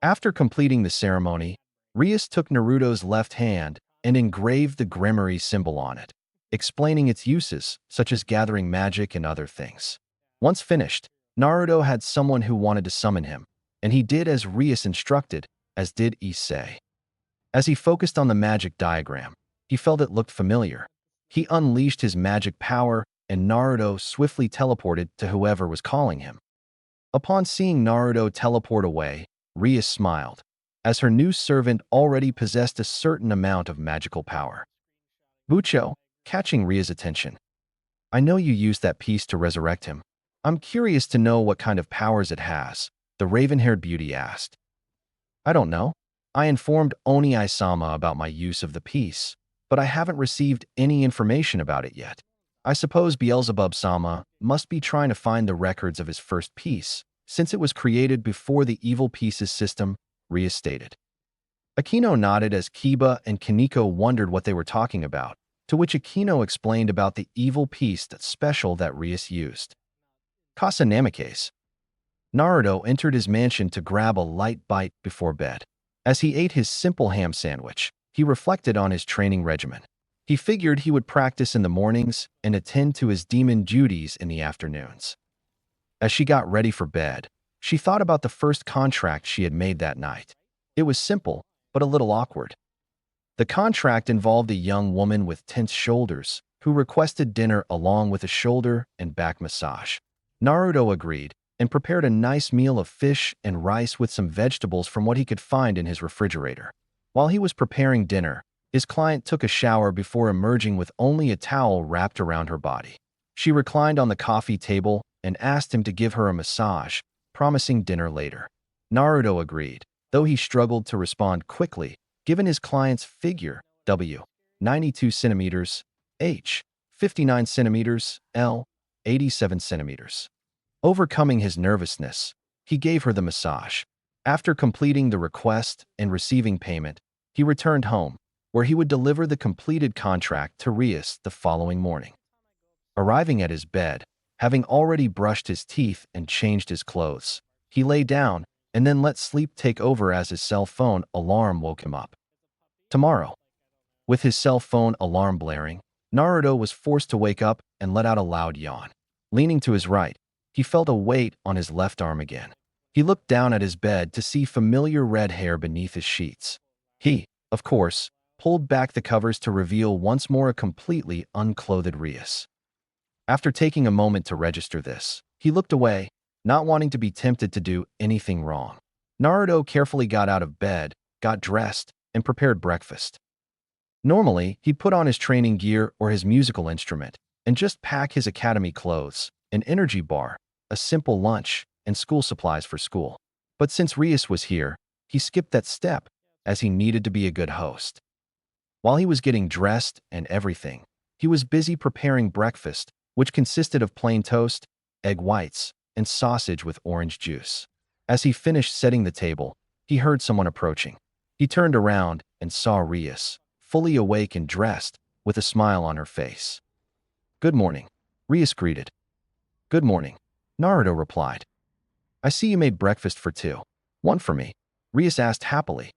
After completing the ceremony, Rias took Naruto's left hand and engraved the Gremory symbol on it, explaining its uses, such as gathering magic and other things. Once finished, Naruto had someone who wanted to summon him, and he did as Rias instructed, as did Issei. As he focused on the magic diagram, he felt it looked familiar. He unleashed his magic power, and Naruto swiftly teleported to whoever was calling him. Upon seeing Naruto teleport away, Rias smiled, as her new servant already possessed a certain amount of magical power. Bucho, catching Ria's attention. I know you used that piece to resurrect him. I'm curious to know what kind of powers it has, the raven-haired beauty asked. I don't know. I informed Oni-sama about my use of the piece, but I haven't received any information about it yet. I suppose Beelzebub-sama must be trying to find the records of his first piece, since it was created before the evil pieces system, Rias stated. Akino nodded as Kiba and Kaneko wondered what they were talking about, to which Akino explained about the evil piece that's special that Rias used. Kasanamike's. Naruto entered his mansion to grab a light bite before bed. As he ate his simple ham sandwich, he reflected on his training regimen. He figured he would practice in the mornings and attend to his demon duties in the afternoons. As she got ready for bed, she thought about the first contract she had made that night. It was simple, but a little awkward. The contract involved a young woman with tense shoulders who requested dinner along with a shoulder and back massage. Naruto agreed and prepared a nice meal of fish and rice with some vegetables from what he could find in his refrigerator. While he was preparing dinner, his client took a shower before emerging with only a towel wrapped around her body. She reclined on the coffee table and asked him to give her a massage, promising dinner later. Naruto agreed, though he struggled to respond quickly, given his client's figure, W, 92 centimeters, H, 59 centimeters, L, 87 centimeters. Overcoming his nervousness, he gave her the massage. After completing the request and receiving payment, he returned home, where he would deliver the completed contract to Rias the following morning. Arriving at his bed, having already brushed his teeth and changed his clothes, he lay down and then let sleep take over as his cell phone alarm woke him up. Tomorrow. With his cell phone alarm blaring, Naruto was forced to wake up and let out a loud yawn. Leaning to his right, he felt a weight on his left arm again. He looked down at his bed to see familiar red hair beneath his sheets. He, of course, pulled back the covers to reveal once more a completely unclothed Rias. After taking a moment to register this, he looked away, not wanting to be tempted to do anything wrong. Naruto carefully got out of bed, got dressed, and prepared breakfast. Normally, he'd put on his training gear or his musical instrument and just pack his academy clothes, an energy bar, a simple lunch, and school supplies for school. But since Rias was here, he skipped that step, as he needed to be a good host. While he was getting dressed and everything, he was busy preparing breakfast, which consisted of plain toast, egg whites, and sausage with orange juice. As he finished setting the table, he heard someone approaching. He turned around and saw Rias, fully awake and dressed, with a smile on her face. Good morning, Rias greeted. Good morning, Naruto replied. I see you made breakfast for two. One for me, Rias asked happily.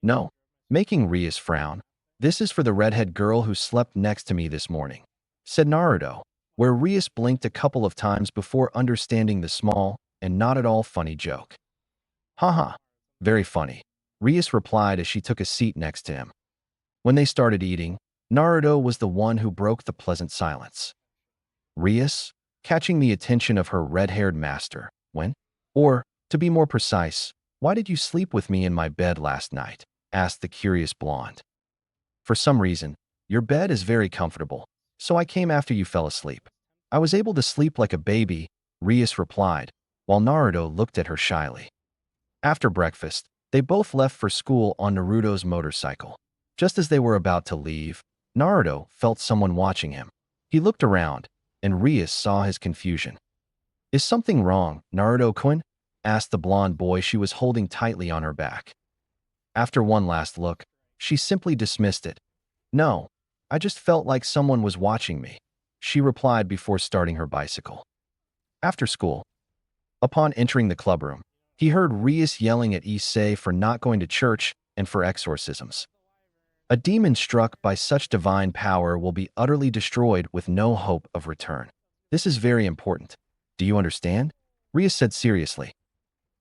No, making Rias frown. This is for the redhead girl who slept next to me this morning, said Naruto, where Rias blinked a couple of times before understanding the small and not at all funny joke. Haha, very funny, Rias replied as she took a seat next to him. When they started eating, Naruto was the one who broke the pleasant silence. Rias, catching the attention of her red-haired master, when? Or, to be more precise, why did you sleep with me in my bed last night? Asked the curious blonde. For some reason, your bed is very comfortable, so I came after you fell asleep. I was able to sleep like a baby, Rias replied, while Naruto looked at her shyly. After breakfast, they both left for school on Naruto's motorcycle. Just as they were about to leave, Naruto felt someone watching him. He looked around, and Rias saw his confusion. Is something wrong, Naruto-kun? Asked the blonde boy she was holding tightly on her back. After one last look, she simply dismissed it. No, I just felt like someone was watching me, she replied before starting her bicycle. After school, upon entering the clubroom, he heard Rias yelling at Issei for not going to church and for exorcisms. A demon struck by such divine power will be utterly destroyed with no hope of return. This is very important. Do you understand? Rias said seriously.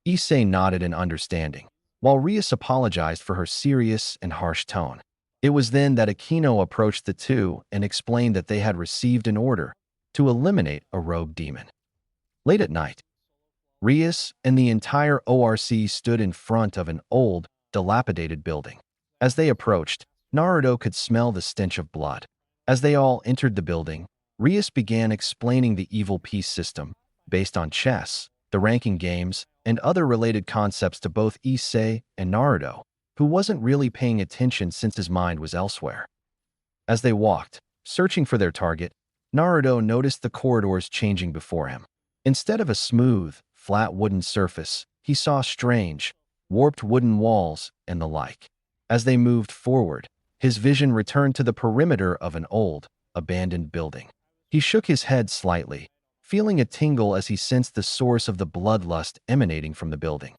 Issei nodded in understanding, while Rias apologized for her serious and harsh tone. It was then that Akino approached the two and explained that they had received an order to eliminate a rogue demon. Late at night, Rias and the entire ORC stood in front of an old, dilapidated building. As they approached, Naruto could smell the stench of blood. As they all entered the building, Rias began explaining the evil peace system, based on chess, the ranking games, and other related concepts to both Issei and Naruto, who wasn't really paying attention since his mind was elsewhere. As they walked, searching for their target, Naruto noticed the corridors changing before him. Instead of a smooth, flat wooden surface, he saw strange, warped wooden walls and the like. As they moved forward, his vision returned to the perimeter of an old, abandoned building. He shook his head slightly, feeling a tingle as he sensed the source of the bloodlust emanating from the building.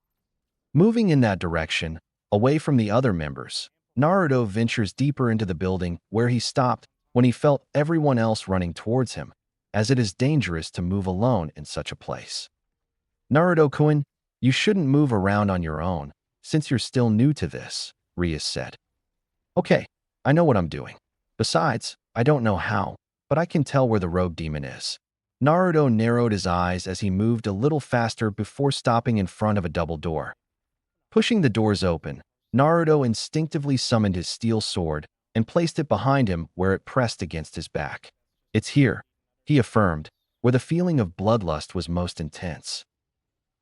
Moving in that direction, away from the other members, Naruto ventures deeper into the building where he stopped when he felt everyone else running towards him, as it is dangerous to move alone in such a place. Naruto-kun, you shouldn't move around on your own, since you're still new to this, Rias said. Okay, I know what I'm doing. Besides, I don't know how, but I can tell where the rogue demon is. Naruto narrowed his eyes as he moved a little faster before stopping in front of a double door. Pushing the doors open, Naruto instinctively summoned his steel sword and placed it behind him where it pressed against his back. It's here, he affirmed, where the feeling of bloodlust was most intense.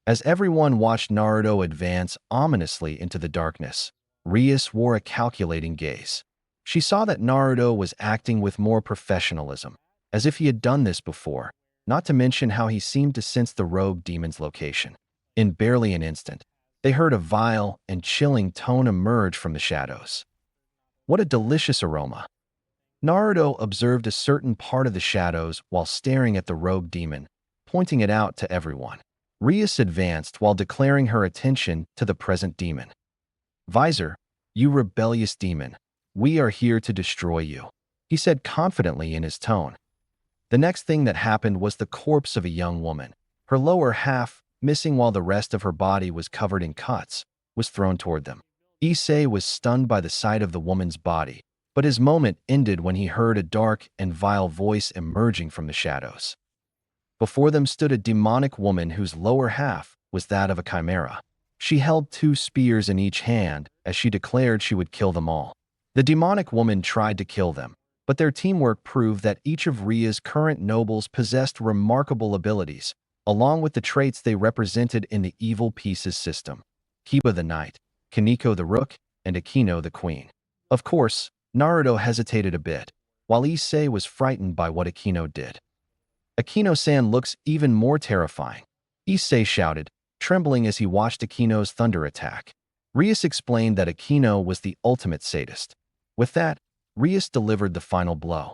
As everyone watched Naruto advance ominously into the darkness, Rias wore a calculating gaze. She saw that Naruto was acting with more professionalism, as if he had done this before, not to mention how he seemed to sense the rogue demon's location. In barely an instant, they heard a vile and chilling tone emerge from the shadows. What a delicious aroma! Naruto observed a certain part of the shadows while staring at the rogue demon, pointing it out to everyone. Rias advanced while declaring her attention to the present demon. Visor, you rebellious demon, we are here to destroy you, he said confidently in his tone. The next thing that happened was the corpse of a young woman. Her lower half, missing while the rest of her body was covered in cuts, was thrown toward them. Issei was stunned by the sight of the woman's body, but his moment ended when he heard a dark and vile voice emerging from the shadows. Before them stood a demonic woman whose lower half was that of a chimera. She held 2 spears in each hand as she declared she would kill them all. The demonic woman tried to kill them, but their teamwork proved that each of Ria's current nobles possessed remarkable abilities, along with the traits they represented in the evil pieces system: Kiba the knight, Kaneko the rook, and Akino the queen. Of course, Naruto hesitated a bit, while Issei was frightened by what Akino did. Akino-san looks even more terrifying, Issei shouted, trembling as he watched Akino's thunder attack. Rias explained that Akino was the ultimate sadist. With that, Rias delivered the final blow.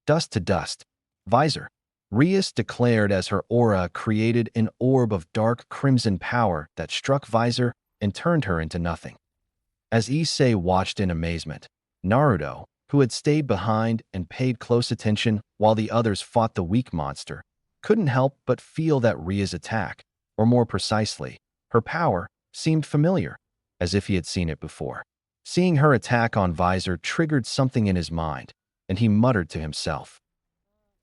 Dust to dust. Visor, Rias declared as her aura created an orb of dark crimson power that struck Visor and turned her into nothing. As Issei watched in amazement, Naruto, who had stayed behind and paid close attention while the others fought the weak monster, couldn't help but feel that Ria's attack, or more precisely, her power, seemed familiar, as if he had seen it before. Seeing her attack on Visor triggered something in his mind, and he muttered to himself.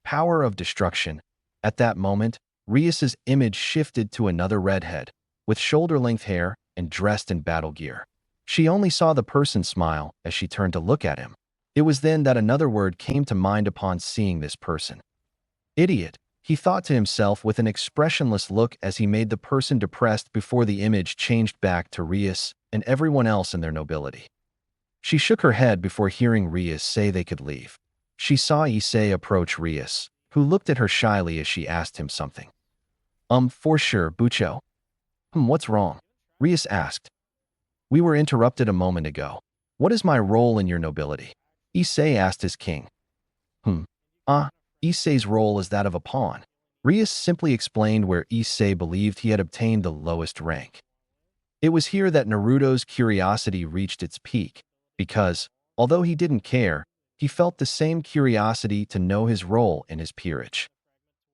Power of destruction. At that moment, Rias's image shifted to another redhead, with shoulder-length hair and dressed in battle gear. She only saw the person smile as she turned to look at him. It was then that another word came to mind upon seeing this person. Idiot, he thought to himself with an expressionless look as he made the person depressed before the image changed back to Rias and everyone else in their nobility. She shook her head before hearing Rias say they could leave. She saw Issei approach Rias, who looked at her shyly as she asked him something. For sure, Bucho. What's wrong? Rias asked. We were interrupted a moment ago. What is my role in your nobility? Issei asked his king. Issei's role is that of a pawn. Rias simply explained where Issei believed he had obtained the lowest rank. It was here that Naruto's curiosity reached its peak, because, although he didn't care, he felt the same curiosity to know his role in his peerage.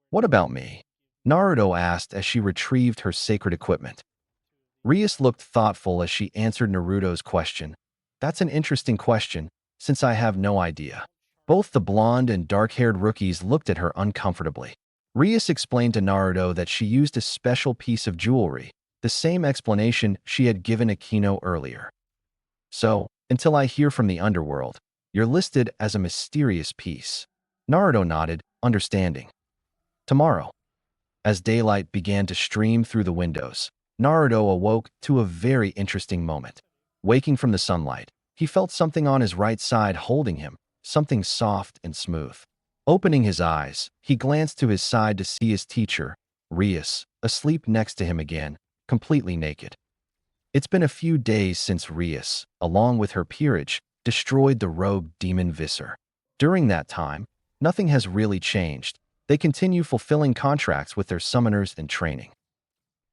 What about me? Naruto asked as she retrieved her sacred equipment. Rias looked thoughtful as she answered Naruto's question. That's an interesting question, since I have no idea. Both the blonde and dark-haired rookies looked at her uncomfortably. Rias explained to Naruto that she used a special piece of jewelry, the same explanation she had given Akino earlier. So, until I hear from the underworld, you're listed as a mysterious piece. Naruto nodded, understanding. Tomorrow. As daylight began to stream through the windows, Naruto awoke to a very interesting moment. Waking from the sunlight, he felt something on his right side holding him, something soft and smooth. Opening his eyes, he glanced to his side to see his teacher, Rias, asleep next to him again, completely naked. It's been a few days since Rias, along with her peerage, destroyed the rogue demon Visser. During that time, nothing has really changed. They continue fulfilling contracts with their summoners and training.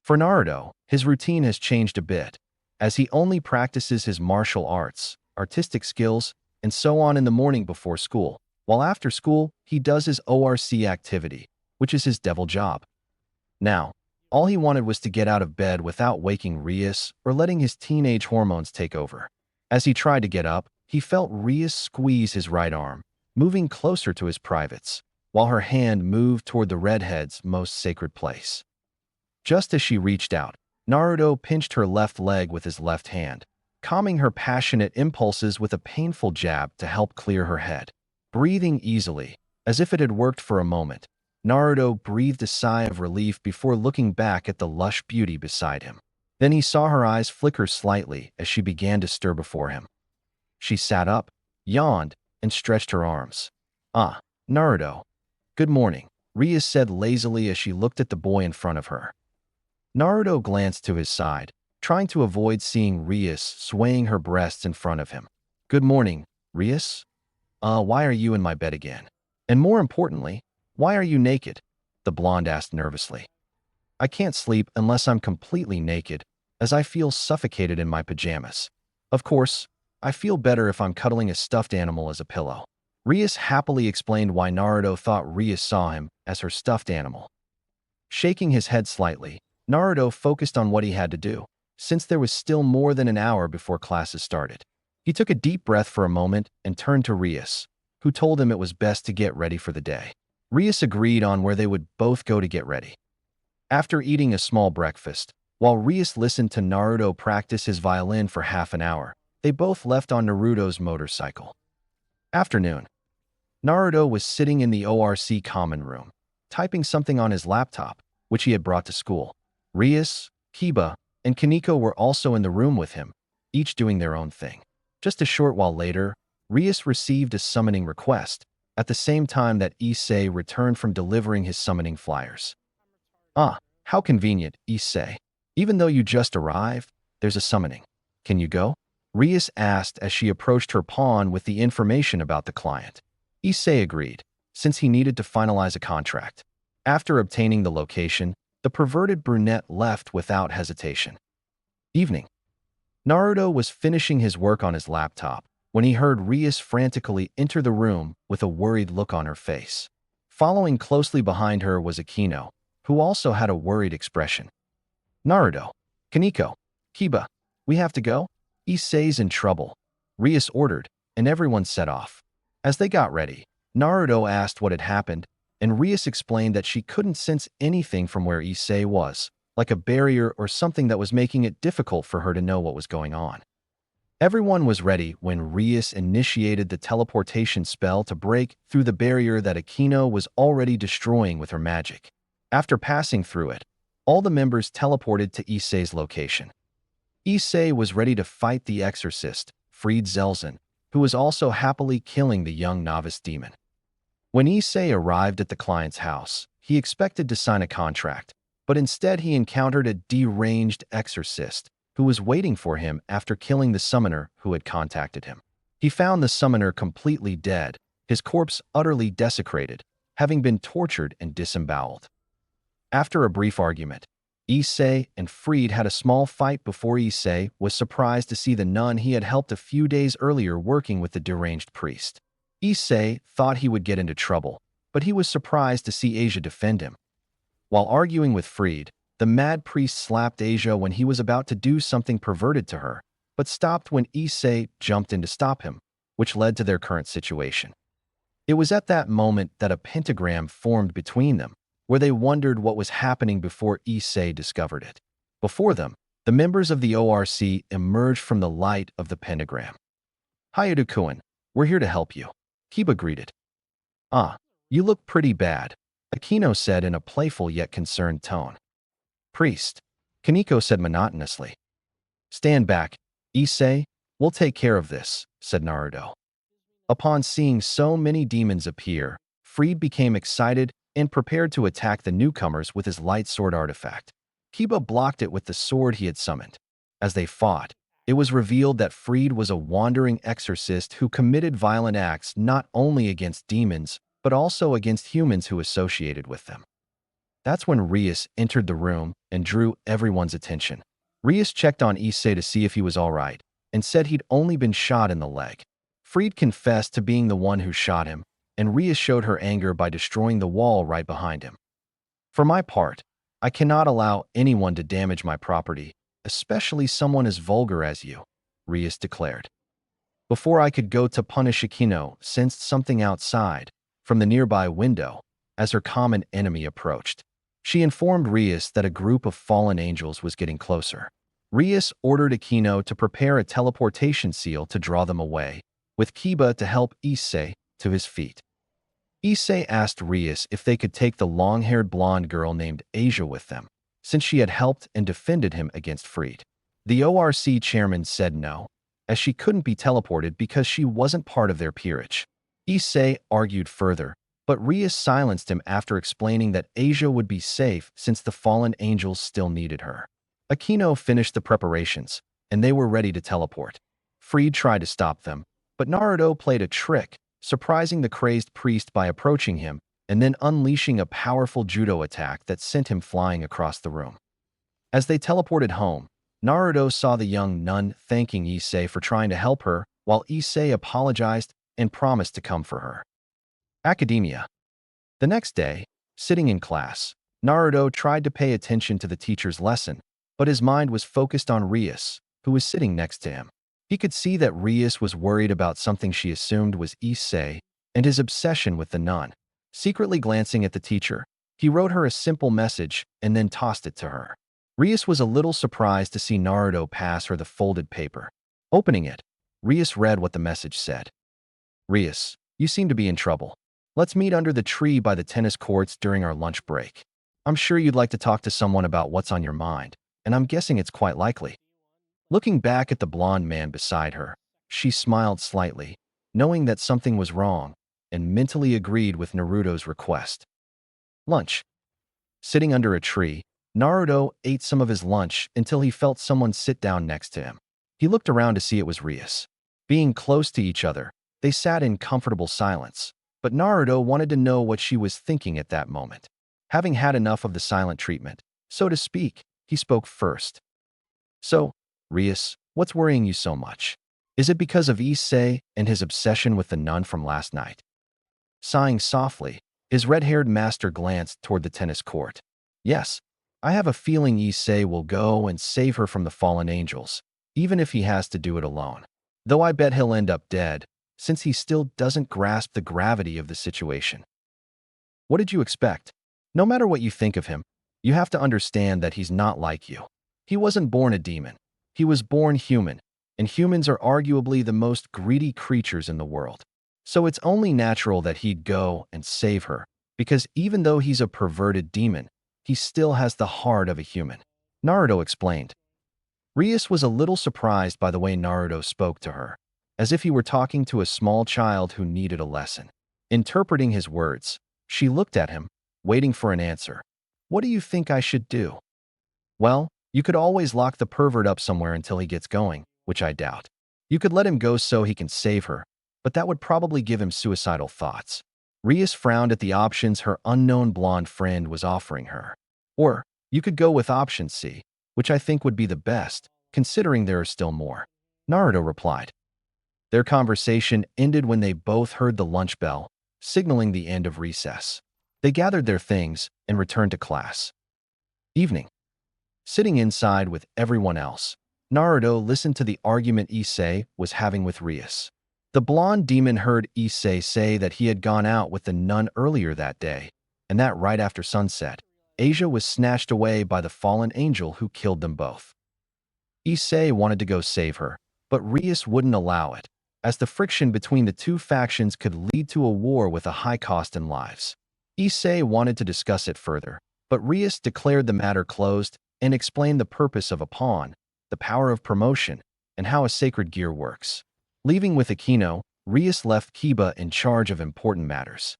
For Naruto, his routine has changed a bit, as he only practices his martial arts, artistic skills, and so on in the morning before school, while after school, he does his ORC activity, which is his devil job. Now, all he wanted was to get out of bed without waking Rias or letting his teenage hormones take over. As he tried to get up, he felt Rias squeeze his right arm, moving closer to his privates, while her hand moved toward the redhead's most sacred place. Just as she reached out, Naruto pinched her left leg with his left hand, calming her passionate impulses with a painful jab to help clear her head. Breathing easily, as if it had worked for a moment, Naruto breathed a sigh of relief before looking back at the lush beauty beside him. Then he saw her eyes flicker slightly as she began to stir before him. She sat up, yawned, and stretched her arms. Naruto. Good morning, Rias said lazily as she looked at the boy in front of her. Naruto glanced to his side, trying to avoid seeing Rias swaying her breasts in front of him. Good morning, Rias? Why are you in my bed again? And more importantly, why are you naked? The blonde asked nervously. I can't sleep unless I'm completely naked, as I feel suffocated in my pajamas. Of course, I feel better if I'm cuddling a stuffed animal as a pillow. Rias happily explained why Naruto thought Rias saw him as her stuffed animal. Shaking his head slightly, Naruto focused on what he had to do, since there was still more than an hour before classes started. He took a deep breath for a moment and turned to Rias, who told him it was best to get ready for the day. Rias agreed on where they would both go to get ready. After eating a small breakfast, while Rias listened to Naruto practice his violin for half an hour, they both left on Naruto's motorcycle. Afternoon. Naruto was sitting in the ORC common room, typing something on his laptop, which he had brought to school. Rias, Kiba, and Kaneko were also in the room with him, each doing their own thing. Just a short while later, Rias received a summoning request, at the same time that Issei returned from delivering his summoning flyers. How convenient, Issei. Even though you just arrived, there's a summoning. Can you go? Rias asked as she approached her pawn with the information about the client. Issei agreed, since he needed to finalize a contract. After obtaining the location, the perverted brunette left without hesitation. Evening. Naruto was finishing his work on his laptop when he heard Rias frantically enter the room with a worried look on her face. Following closely behind her was Akino, who also had a worried expression. Naruto, Kaneko, Kiba, we have to go? Issei's in trouble, Rias ordered, and everyone set off. As they got ready, Naruto asked what had happened, and Rias explained that she couldn't sense anything from where Issei was, like a barrier or something that was making it difficult for her to know what was going on. Everyone was ready when Rias initiated the teleportation spell to break through the barrier that Akino was already destroying with her magic. After passing through it, all the members teleported to Issei's location. Issei was ready to fight the exorcist, Fried Zelzen, who was also happily killing the young novice demon. When Issei arrived at the client's house, he expected to sign a contract, but instead he encountered a deranged exorcist who was waiting for him after killing the summoner who had contacted him. He found the summoner completely dead, his corpse utterly desecrated, having been tortured and disemboweled. After a brief argument, Issei and Fried had a small fight before Issei was surprised to see the nun he had helped a few days earlier working with the deranged priest. Issei thought he would get into trouble, but he was surprised to see Asia defend him. While arguing with Fried, the mad priest slapped Asia when he was about to do something perverted to her, but stopped when Issei jumped in to stop him, which led to their current situation. It was at that moment that a pentagram formed between them, where they wondered what was happening before Issei discovered it. Before them, the members of the ORC emerged from the light of the pentagram. Hayadu-kun, we're here to help you, Kiba greeted. Ah, you look pretty bad, Akino said in a playful yet concerned tone. Priest, Kaneko said monotonously. Stand back, Issei, we'll take care of this, said Naruto. Upon seeing so many demons appear, Fried became excited and prepared to attack the newcomers with his light sword artifact. Kiba blocked it with the sword he had summoned. As they fought, it was revealed that Fried was a wandering exorcist who committed violent acts not only against demons, but also against humans who associated with them. That's when Rias entered the room and drew everyone's attention. Rias checked on Issei to see if he was all right, and said he'd only been shot in the leg. Fried confessed to being the one who shot him, and Rias showed her anger by destroying the wall right behind him. For my part, I cannot allow anyone to damage my property, especially someone as vulgar as you, Rias declared. Before I could go to punish Akino, sensed something outside, from the nearby window, as her common enemy approached. She informed Rias that a group of fallen angels was getting closer. Rias ordered Akino to prepare a teleportation seal to draw them away, with Kiba to help Issei to his feet. Issei asked Rias if they could take the long-haired blonde girl named Asia with them, since she had helped and defended him against Fried. The ORC chairman said no, as she couldn't be teleported because she wasn't part of their peerage. Issei argued further, but Rias silenced him after explaining that Asia would be safe since the fallen angels still needed her. Akino finished the preparations, and they were ready to teleport. Fried tried to stop them, but Naruto played a trick, surprising the crazed priest by approaching him and then unleashing a powerful judo attack that sent him flying across the room. As they teleported home, Naruto saw the young nun thanking Issei for trying to help her, while Issei apologized and promised to come for her. Academia. The next day, sitting in class, Naruto tried to pay attention to the teacher's lesson, but his mind was focused on Rias, who was sitting next to him. He could see that Rias was worried about something she assumed was Issei and his obsession with the nun. Secretly glancing at the teacher, he wrote her a simple message and then tossed it to her. Rias was a little surprised to see Naruto pass her the folded paper. Opening it, Rias read what the message said. Rias, you seem to be in trouble. Let's meet under the tree by the tennis courts during our lunch break. I'm sure you'd like to talk to someone about what's on your mind, and I'm guessing it's quite likely. Looking back at the blonde man beside her, she smiled slightly, knowing that something was wrong, and mentally agreed with Naruto's request. Lunch. Sitting under a tree, Naruto ate some of his lunch until he felt someone sit down next to him. He looked around to see it was Rias. Being close to each other, they sat in comfortable silence, but Naruto wanted to know what she was thinking at that moment. Having had enough of the silent treatment, so to speak, he spoke first. So, Rias, what's worrying you so much? Is it because of Issei and his obsession with the nun from last night? Sighing softly, his red-haired master glanced toward the tennis court. Yes, I have a feeling Issei will go and save her from the fallen angels, even if he has to do it alone. Though I bet he'll end up dead, since he still doesn't grasp the gravity of the situation. What did you expect? No matter what you think of him, you have to understand that he's not like you. He wasn't born a demon. He was born human, and humans are arguably the most greedy creatures in the world. So it's only natural that he'd go and save her, because even though he's a perverted demon, he still has the heart of a human. Naruto explained. Rias was a little surprised by the way Naruto spoke to her, as if he were talking to a small child who needed a lesson. Interpreting his words, she looked at him, waiting for an answer. What do you think I should do? Well, you could always lock the pervert up somewhere until he gets going, which I doubt. You could let him go so he can save her, but that would probably give him suicidal thoughts. Rias frowned at the options her unknown blonde friend was offering her. Or, you could go with option C, which I think would be the best, considering there are still more. Naruto replied. Their conversation ended when they both heard the lunch bell, signaling the end of recess. They gathered their things and returned to class. Evening. Sitting inside with everyone else, Naruto listened to the argument Issei was having with Rias. The blonde demon heard Issei say that he had gone out with the nun earlier that day, and that right after sunset, Asia was snatched away by the fallen angel who killed them both. Issei wanted to go save her, but Rias wouldn't allow it, as the friction between the two factions could lead to a war with a high cost in lives. Issei wanted to discuss it further, but Rias declared the matter closed and explained the purpose of a pawn, the power of promotion, and how a sacred gear works. Leaving with Akino, Rias left Kiba in charge of important matters.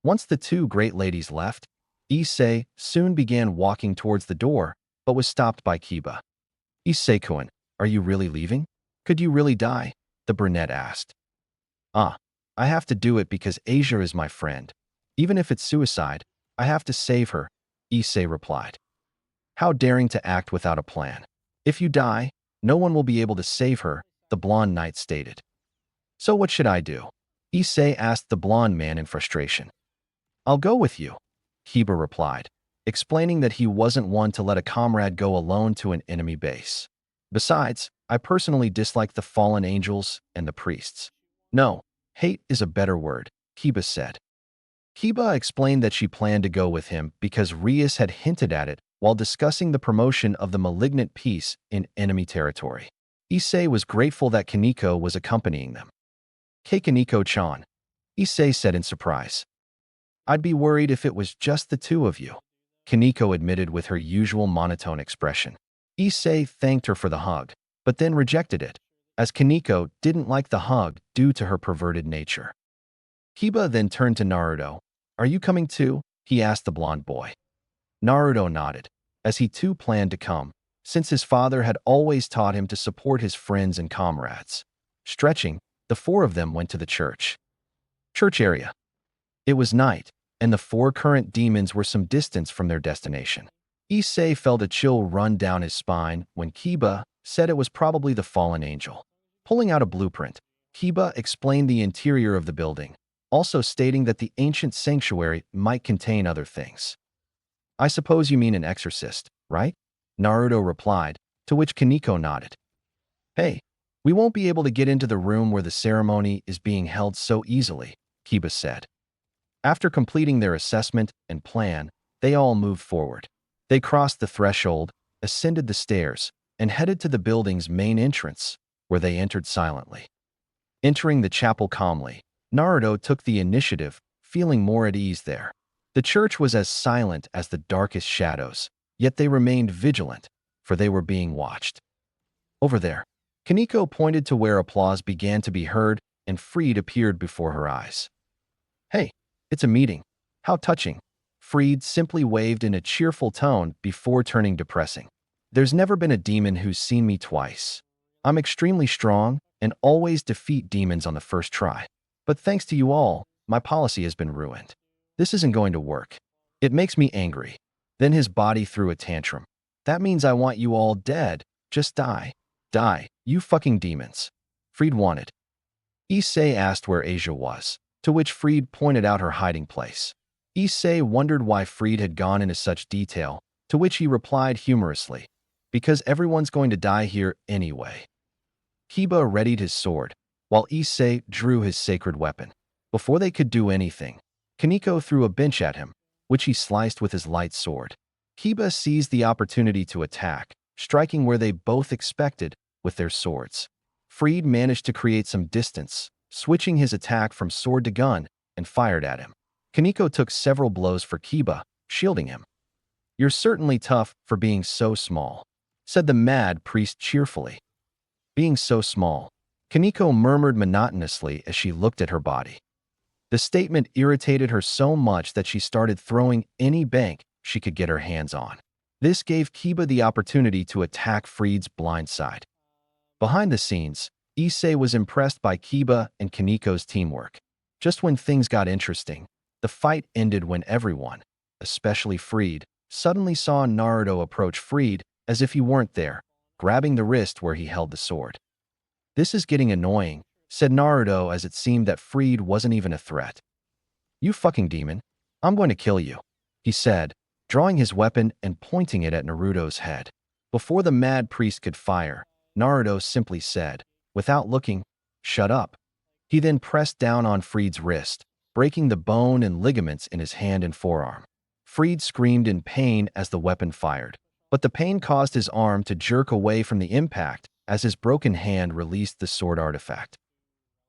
Once the two great ladies left, Issei soon began walking towards the door, but was stopped by Kiba. Issei-kun, are you really leaving? Could you really die? The brunette asked. I have to do it because Asia is my friend. Even if it's suicide, I have to save her, Issei replied. How daring to act without a plan. If you die, no one will be able to save her, the blonde knight stated. So what should I do? Issei asked the blonde man in frustration. I'll go with you, Kiba replied, explaining that he wasn't one to let a comrade go alone to an enemy base. Besides, I personally dislike the fallen angels and the priests. No, hate is a better word, Kiba said. Kiba explained that she planned to go with him because Rias had hinted at it while discussing the promotion of the malignant piece in enemy territory. Issei was grateful that Kaneko was accompanying them. Hey Kaneko-chan, Issei said in surprise. I'd be worried if it was just the two of you, Kaneko admitted with her usual monotone expression. Issei thanked her for the hug, but then rejected it, as Kaneko didn't like the hug due to her perverted nature. Kiba then turned to Naruto. Are you coming too? He asked the blonde boy. Naruto nodded, as he too planned to come, since his father had always taught him to support his friends and comrades. Stretching, the four of them went to the church area. It was night, and the four current demons were some distance from their destination. Issei felt a chill run down his spine when Kiba said it was probably the fallen angel. Pulling out a blueprint, Kiba explained the interior of the building, also stating that the ancient sanctuary might contain other things. I suppose you mean an exorcist, right? Naruto replied, to which Kaneko nodded. Hey, we won't be able to get into the room where the ceremony is being held so easily, Kiba said. After completing their assessment and plan, they all moved forward. They crossed the threshold, ascended the stairs, and headed to the building's main entrance, where they entered silently. Entering the chapel calmly, Naruto took the initiative, feeling more at ease there. The church was as silent as the darkest shadows, yet they remained vigilant, for they were being watched. Over there, Kaneko pointed to where applause began to be heard, and Freed appeared before her eyes. Hey, it's a meeting. How touching. Freed simply waved in a cheerful tone before turning depressing. There's never been a demon who's seen me twice. I'm extremely strong and always defeat demons on the first try. But thanks to you all, my policy has been ruined. This isn't going to work. It makes me angry. Then his body threw a tantrum. That means I want you all dead. Just die. Die, you fucking demons. Freed wanted. Issei asked where Asia was, to which Freed pointed out her hiding place. Issei wondered why Freed had gone into such detail, to which he replied humorously, because everyone's going to die here anyway. Kiba readied his sword, while Issei drew his sacred weapon. Before they could do anything, Kaneko threw a bench at him, which he sliced with his light sword. Kiba seized the opportunity to attack, striking where they both expected, with their swords. Freed managed to create some distance, switching his attack from sword to gun, and fired at him. Kaneko took several blows for Kiba, shielding him. "You're certainly tough for being so small," said the mad priest cheerfully. Being so small, Kaneko murmured monotonously as she looked at her body. The statement irritated her so much that she started throwing any bank she could get her hands on. This gave Kiba the opportunity to attack Freed's blind side. Behind the scenes, Issei was impressed by Kiba and Kaneko's teamwork. Just when things got interesting, the fight ended when everyone, especially Freed, suddenly saw Naruto approach Freed as if he weren't there, grabbing the wrist where he held the sword. "This is getting annoying," said Naruto as it seemed that Freed wasn't even a threat. "You fucking demon, I'm going to kill you," he said, drawing his weapon and pointing it at Naruto's head. Before the mad priest could fire, Naruto simply said, without looking, "Shut up." He then pressed down on Freed's wrist, breaking the bone and ligaments in his hand and forearm. Freed screamed in pain as the weapon fired, but the pain caused his arm to jerk away from the impact as his broken hand released the sword artifact.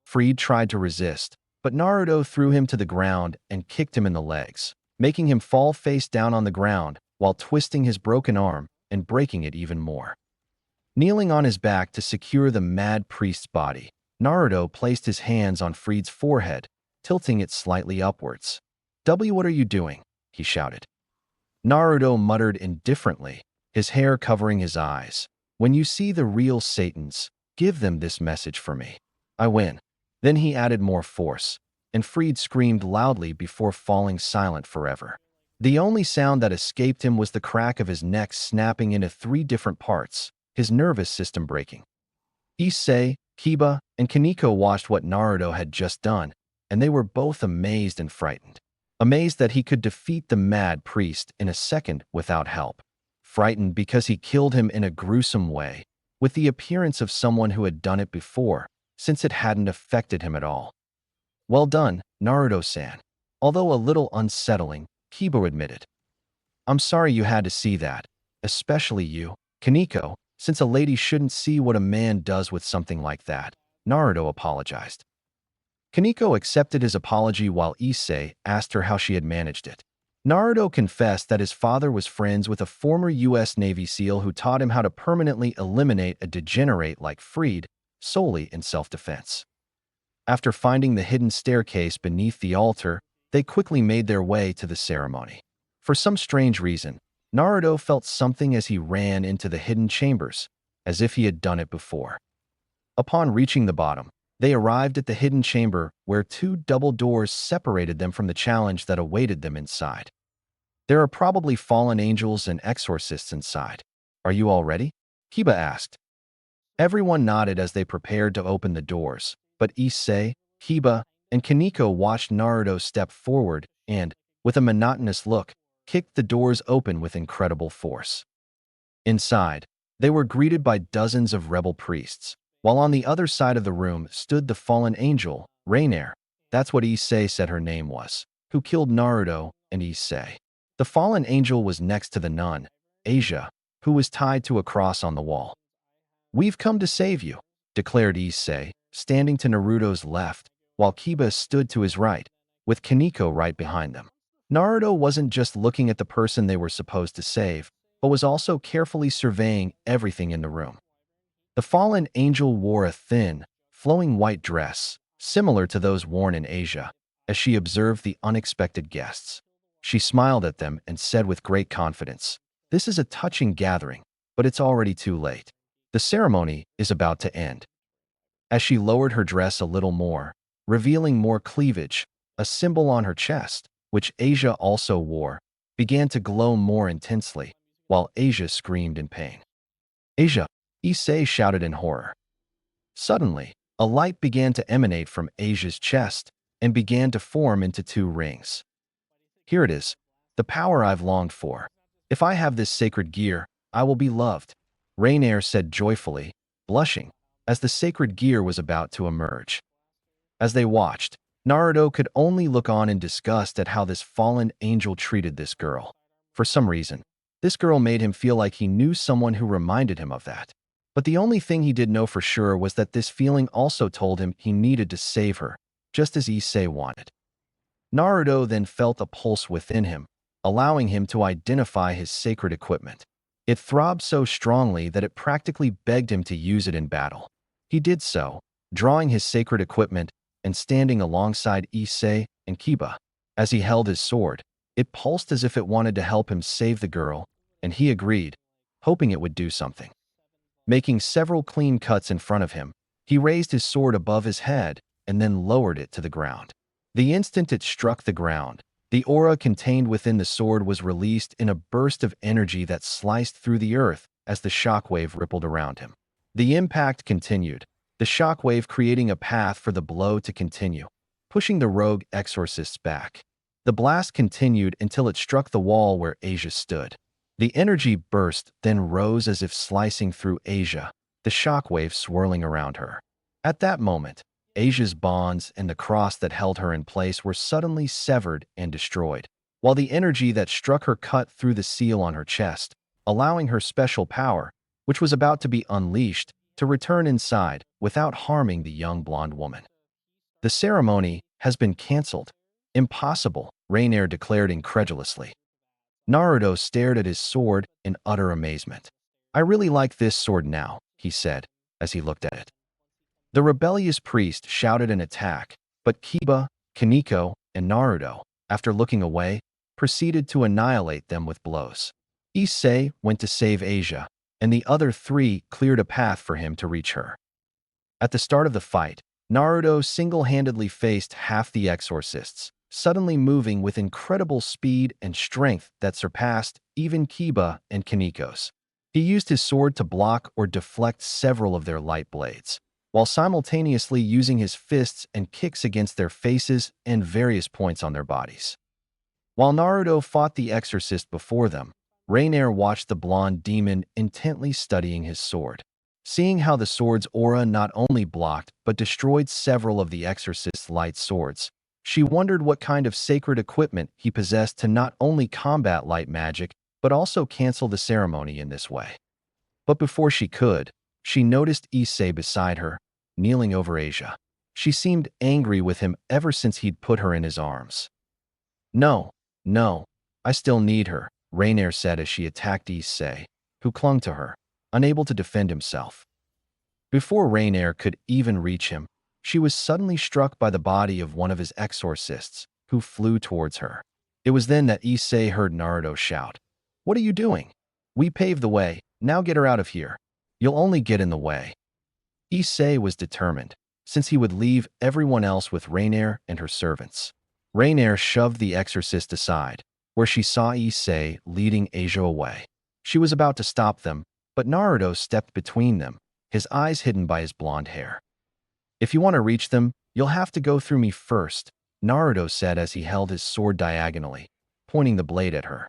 Freed tried to resist, but Naruto threw him to the ground and kicked him in the legs, making him fall face down on the ground while twisting his broken arm and breaking it even more. Kneeling on his back to secure the mad priest's body, Naruto placed his hands on Freed's forehead, tilting it slightly upwards. What are you doing?" he shouted. Naruto muttered indifferently, his hair covering his eyes. "When you see the real Satans, give them this message for me. I win." Then he added more force, and Freed screamed loudly before falling silent forever. The only sound that escaped him was the crack of his neck snapping into 3 different parts, his nervous system breaking. Issei, Kiba, and Kaneko watched what Naruto had just done, and they were both amazed and frightened. Amazed that he could defeat the mad priest in a second without help. Frightened because he killed him in a gruesome way, with the appearance of someone who had done it before, since it hadn't affected him at all. "Well done, Naruto-san." Although a little unsettling, Kiba admitted. "I'm sorry you had to see that, especially you, Kaneko, since a lady shouldn't see what a man does with something like that." Naruto apologized. Kaneko accepted his apology while Issei asked her how she had managed it. Naruto confessed that his father was friends with a former U.S. Navy SEAL who taught him how to permanently eliminate a degenerate like Freed solely in self-defense. After finding the hidden staircase beneath the altar, they quickly made their way to the ceremony. For some strange reason, Naruto felt something as he ran into the hidden chambers, as if he had done it before. Upon reaching the bottom, they arrived at the hidden chamber where 2 double doors separated them from the challenge that awaited them inside. "There are probably fallen angels and exorcists inside. Are you all ready?" Kiba asked. Everyone nodded as they prepared to open the doors, but Issei, Kiba, and Kaneko watched Naruto step forward and, with a monotonous look, kicked the doors open with incredible force. Inside, they were greeted by dozens of rebel priests, while on the other side of the room stood the fallen angel, Rainier. That's what Issei said her name was, who killed Naruto and Issei. The fallen angel was next to the nun, Asia, who was tied to a cross on the wall. "We've come to save you," declared Issei, standing to Naruto's left, while Kiba stood to his right, with Kaneko right behind them. Naruto wasn't just looking at the person they were supposed to save, but was also carefully surveying everything in the room. The fallen angel wore a thin, flowing white dress, similar to those worn in Asia, as she observed the unexpected guests. She smiled at them and said with great confidence, "This is a touching gathering, but it's already too late. The ceremony is about to end." As she lowered her dress a little more, revealing more cleavage, a symbol on her chest, which Asia also wore, began to glow more intensely, while Asia screamed in pain. "Asia!" Issei shouted in horror. Suddenly, a light began to emanate from Asia's chest and began to form into 2 rings. "Here it is, the power I've longed for. If I have this sacred gear, I will be loved," Rainier said joyfully, blushing, as the sacred gear was about to emerge. As they watched, Naruto could only look on in disgust at how this fallen angel treated this girl. For some reason, this girl made him feel like he knew someone who reminded him of that. But the only thing he did know for sure was that this feeling also told him he needed to save her, just as Issei wanted. Naruto then felt a pulse within him, allowing him to identify his sacred equipment. It throbbed so strongly that it practically begged him to use it in battle. He did so, drawing his sacred equipment and standing alongside Issei and Kiba. As he held his sword, it pulsed as if it wanted to help him save the girl, and he agreed, hoping it would do something. Making several clean cuts in front of him, he raised his sword above his head and then lowered it to the ground. The instant it struck the ground, the aura contained within the sword was released in a burst of energy that sliced through the earth as the shockwave rippled around him. The impact continued, the shockwave creating a path for the blow to continue, pushing the rogue exorcists back. The blast continued until it struck the wall where Asia stood. The energy burst, then rose as if slicing through Asia, the shockwave swirling around her. At that moment, Asia's bonds and the cross that held her in place were suddenly severed and destroyed, while the energy that struck her cut through the seal on her chest, allowing her special power, which was about to be unleashed, to return inside without harming the young blonde woman. The ceremony has been cancelled. Impossible, Rainier declared incredulously. Naruto stared at his sword in utter amazement. I really like this sword now, he said, as he looked at it. The rebellious priest shouted an attack, but Kiba, Kaneko, and Naruto, after looking away, proceeded to annihilate them with blows. Issei went to save Asia, and the other three cleared a path for him to reach her. At the start of the fight, Naruto single-handedly faced half the exorcists, suddenly moving with incredible speed and strength that surpassed even Kiba and Kaneko's. He used his sword to block or deflect several of their light blades, while simultaneously using his fists and kicks against their faces and various points on their bodies. While Naruto fought the exorcist before them, Rainier watched the blonde demon intently studying his sword. Seeing how the sword's aura not only blocked but destroyed several of the exorcist's light swords, she wondered what kind of sacred equipment he possessed to not only combat light magic, but also cancel the ceremony in this way. But before she could, she noticed Issei beside her, kneeling over Asia. She seemed angry with him ever since he'd put her in his arms. No, I still need her, Rainier said as she attacked Issei, who clung to her, unable to defend himself. Before Rainier could even reach him, she was suddenly struck by the body of one of his exorcists, who flew towards her. It was then that Issei heard Naruto shout, "What are you doing? We paved the way, now get her out of here. You'll only get in the way." Issei was determined, since he would leave everyone else with Rainier and her servants. Rainier shoved the exorcist aside, where she saw Issei leading Asia away. She was about to stop them, but Naruto stepped between them, his eyes hidden by his blonde hair. "If you want to reach them, you'll have to go through me first," Naruto said as he held his sword diagonally, pointing the blade at her.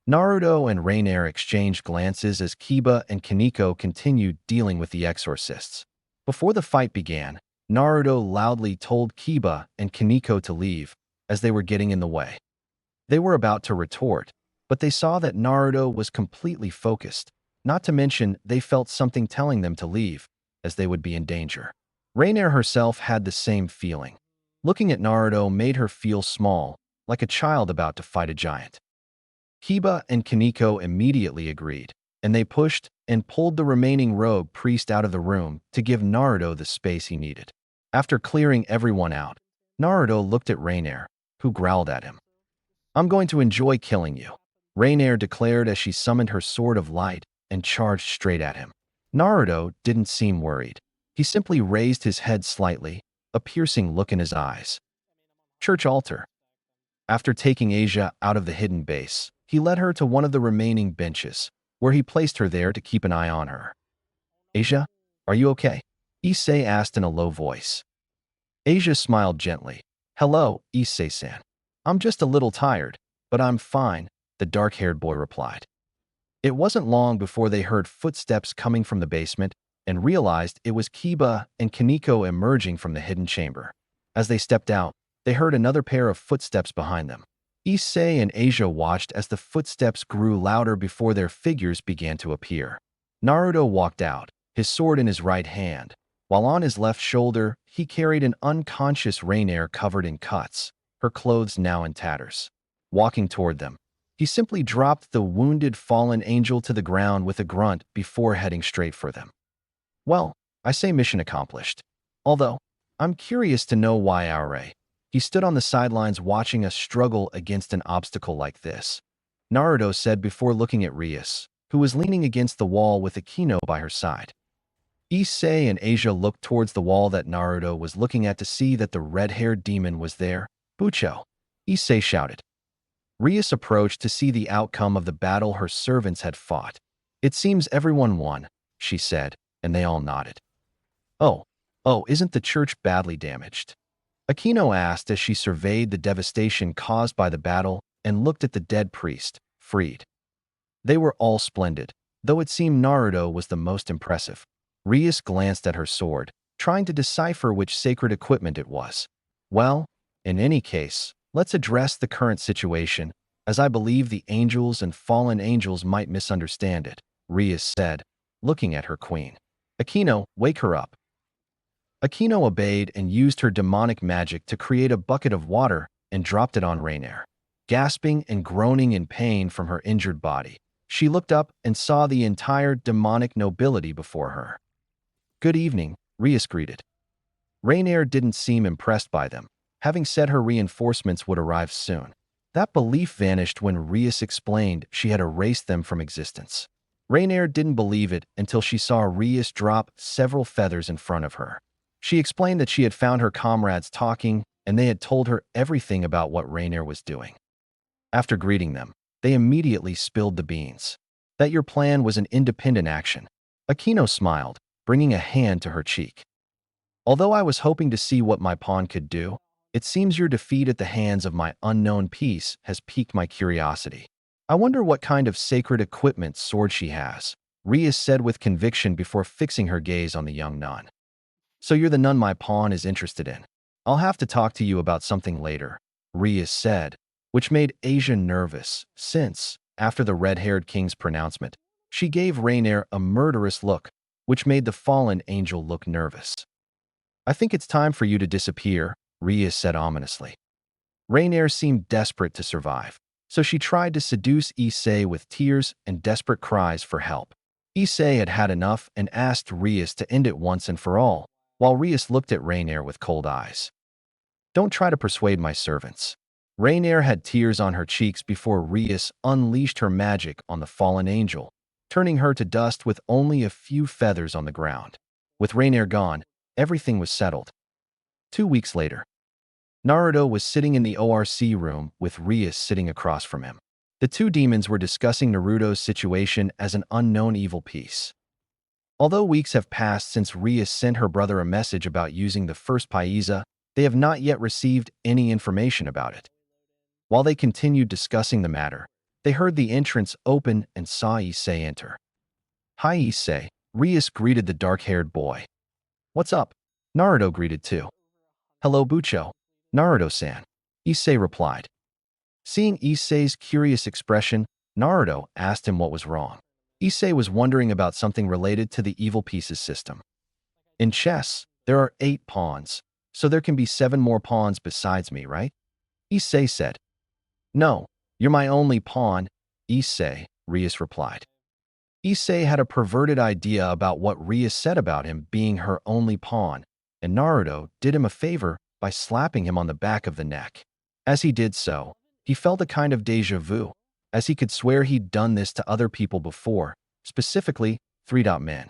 Naruto and Rainier exchanged glances as Kiba and Kaneko continued dealing with the exorcists. Before the fight began, Naruto loudly told Kiba and Kaneko to leave, as they were getting in the way. They were about to retort, but they saw that Naruto was completely focused, not to mention they felt something telling them to leave, as they would be in danger. Rainier herself had the same feeling. Looking at Naruto made her feel small, like a child about to fight a giant. Kiba and Kaneko immediately agreed, and they pushed and pulled the remaining rogue priest out of the room to give Naruto the space he needed. After clearing everyone out, Naruto looked at Rainier, who growled at him. "I'm going to enjoy killing you," Rainier declared as she summoned her sword of light and charged straight at him. Naruto didn't seem worried. He simply raised his head slightly, a piercing look in his eyes. Church altar. After taking Asia out of the hidden base, he led her to one of the remaining benches, where he placed her there to keep an eye on her. "Asia, are you okay?" Issei asked in a low voice. Asia smiled gently. "Hello, Issei-san. I'm just a little tired, but I'm fine," the dark-haired boy replied. It wasn't long before they heard footsteps coming from the basement and realized it was Kiba and Kaneko emerging from the hidden chamber. As they stepped out, they heard another pair of footsteps behind them. Issei and Asia watched as the footsteps grew louder before their figures began to appear. Naruto walked out, his sword in his right hand, while on his left shoulder he carried an unconscious Rainier covered in cuts, her clothes now in tatters. Walking toward them, he simply dropped the wounded fallen angel to the ground with a grunt before heading straight for them. Well, I say mission accomplished. Although, I'm curious to know why Aure. He stood on the sidelines watching us struggle against an obstacle like this. Naruto said before looking at Rias, who was leaning against the wall with Akino by her side. Issei and Asia looked towards the wall that Naruto was looking at to see that the red-haired demon was there. Bucho, Issei shouted. Rias approached to see the outcome of the battle her servants had fought. It seems everyone won, she said, and they all nodded. Oh, isn't the church badly damaged? Akino asked as she surveyed the devastation caused by the battle and looked at the dead priest, freed. They were all splendid, though it seemed Naruto was the most impressive. Rias glanced at her sword, trying to decipher which sacred equipment it was. Well, in any case, let's address the current situation, as I believe the angels and fallen angels might misunderstand it, Rias said, looking at her queen. Akino, wake her up. Akino obeyed and used her demonic magic to create a bucket of water and dropped it on Rainier. Gasping and groaning in pain from her injured body, she looked up and saw the entire demonic nobility before her. Good evening, Rias greeted. Rainier didn't seem impressed by them, having said her reinforcements would arrive soon. That belief vanished when Rias explained she had erased them from existence. Rainier didn't believe it until she saw Rias drop several feathers in front of her. She explained that she had found her comrades talking and they had told her everything about what Rainier was doing. After greeting them, they immediately spilled the beans. That your plan was an independent action. Akino smiled, bringing a hand to her cheek. Although I was hoping to see what my pawn could do, it seems your defeat at the hands of my unknown piece has piqued my curiosity. I wonder what kind of sacred equipment sword she has, Rias said with conviction before fixing her gaze on the young nun. So you're the nun my pawn is interested in. I'll have to talk to you about something later, Rias said, which made Asia nervous, since, after the red-haired king's pronouncement, she gave Rainier a murderous look, which made the fallen angel look nervous. I think it's time for you to disappear, Rias said ominously. Rainier seemed desperate to survive, so she tried to seduce Issei with tears and desperate cries for help. Issei had had enough and asked Rias to end it once and for all, while Rias looked at Rainier with cold eyes. Don't try to persuade my servants. Rainier had tears on her cheeks before Rias unleashed her magic on the fallen angel, turning her to dust with only a few feathers on the ground. With Rainier gone, everything was settled. 2 weeks later, Naruto was sitting in the ORC room with Rias sitting across from him. The two demons were discussing Naruto's situation as an unknown evil piece. Although weeks have passed since Rias sent her brother a message about using the first Paisa, they have not yet received any information about it. While they continued discussing the matter, they heard the entrance open and saw Issei enter. Hi Issei, Rias greeted the dark-haired boy. What's up? Naruto greeted too. Hello Bucho, Naruto-san, Issei replied. Seeing Issei's curious expression, Naruto asked him what was wrong. Issei was wondering about something related to the evil pieces system. In chess, there are 8 pawns, so there can be 7 more pawns besides me, right? Issei said. No, you're my only pawn, Issei, Rias replied. Issei had a perverted idea about what Rias said about him being her only pawn, and Naruto did him a favor by slapping him on the back of the neck. As he did so, he felt a kind of déjà vu, as he could swear he'd done this to other people before, specifically 3-men.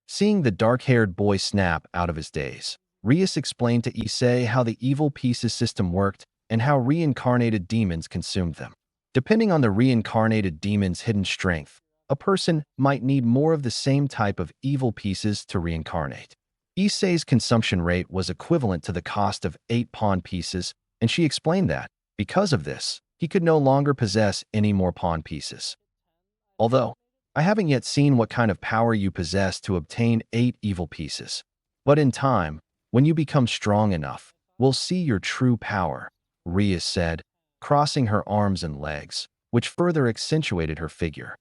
Seeing the dark-haired boy snap out of his daze, Rias explained to Issei how the evil pieces system worked and how reincarnated demons consumed them. Depending on the reincarnated demon's hidden strength, a person might need more of the same type of evil pieces to reincarnate. Issei's consumption rate was equivalent to the cost of 8 pawn pieces, and she explained that, because of this, he could no longer possess any more pawn pieces. Although, I haven't yet seen what kind of power you possess to obtain 8 evil pieces. But in time, when you become strong enough, we'll see your true power, Rias said, crossing her arms and legs, which further accentuated her figure.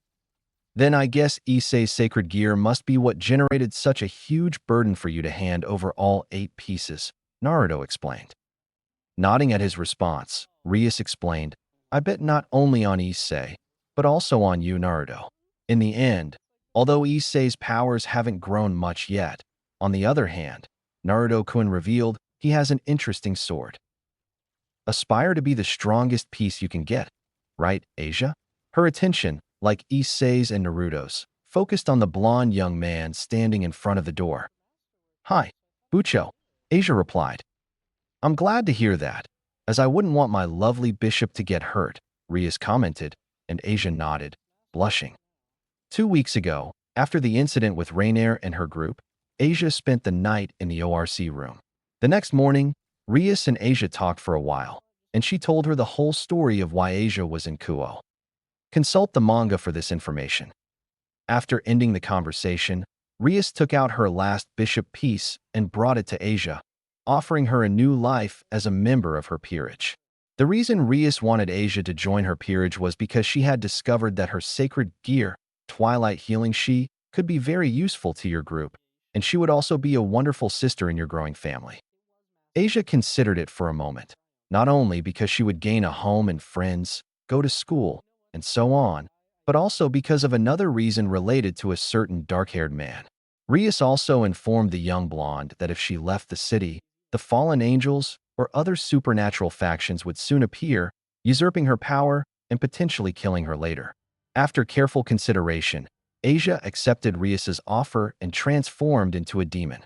Then I guess Issei's sacred gear must be what generated such a huge burden for you to hand over all 8 pieces, Naruto explained. Nodding at his response, Rias explained, I bet not only on Issei, but also on you, Naruto. In the end, although Issei's powers haven't grown much yet, on the other hand, Naruto-kun revealed he has an interesting sword. Aspire to be the strongest piece you can get, right, Asia? Her attention, like Issei's and Naruto's, focused on the blonde young man standing in front of the door. Hi, Bucho, Asia replied. I'm glad to hear that, as I wouldn't want my lovely bishop to get hurt, Rias commented, and Asia nodded, blushing. 2 weeks ago, after the incident with Rainier and her group, Asia spent the night in the ORC room. The next morning, Rias and Asia talked for a while, and she told her the whole story of why Asia was in Kuo. Consult the manga for this information. After ending the conversation, Rias took out her last bishop piece and brought it to Asia, offering her a new life as a member of her peerage. The reason Rias wanted Asia to join her peerage was because she had discovered that her sacred gear, Twilight Healing Shi, could be very useful to your group, and she would also be a wonderful sister in your growing family. Asia considered it for a moment, not only because she would gain a home and friends, go to school, and so on, but also because of another reason related to a certain dark-haired man. Rias also informed the young blonde that if she left the city, the fallen angels or other supernatural factions would soon appear, usurping her power and potentially killing her later. After careful consideration, Asia accepted Rias's offer and transformed into a demon.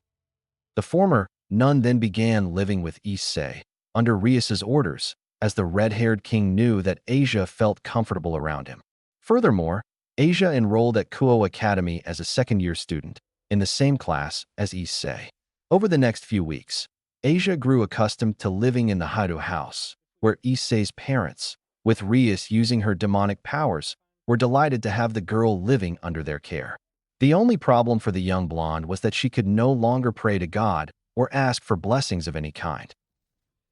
The former nun then began living with Issei, under Rias's orders, as the red-haired king knew that Asia felt comfortable around him. Furthermore, Asia enrolled at Kuo Academy as a second-year student, in the same class as Issei. Over the next few weeks, Asia grew accustomed to living in the Haido house, where Issei's parents, with Rias using her demonic powers, were delighted to have the girl living under their care. The only problem for the young blonde was that she could no longer pray to God or ask for blessings of any kind.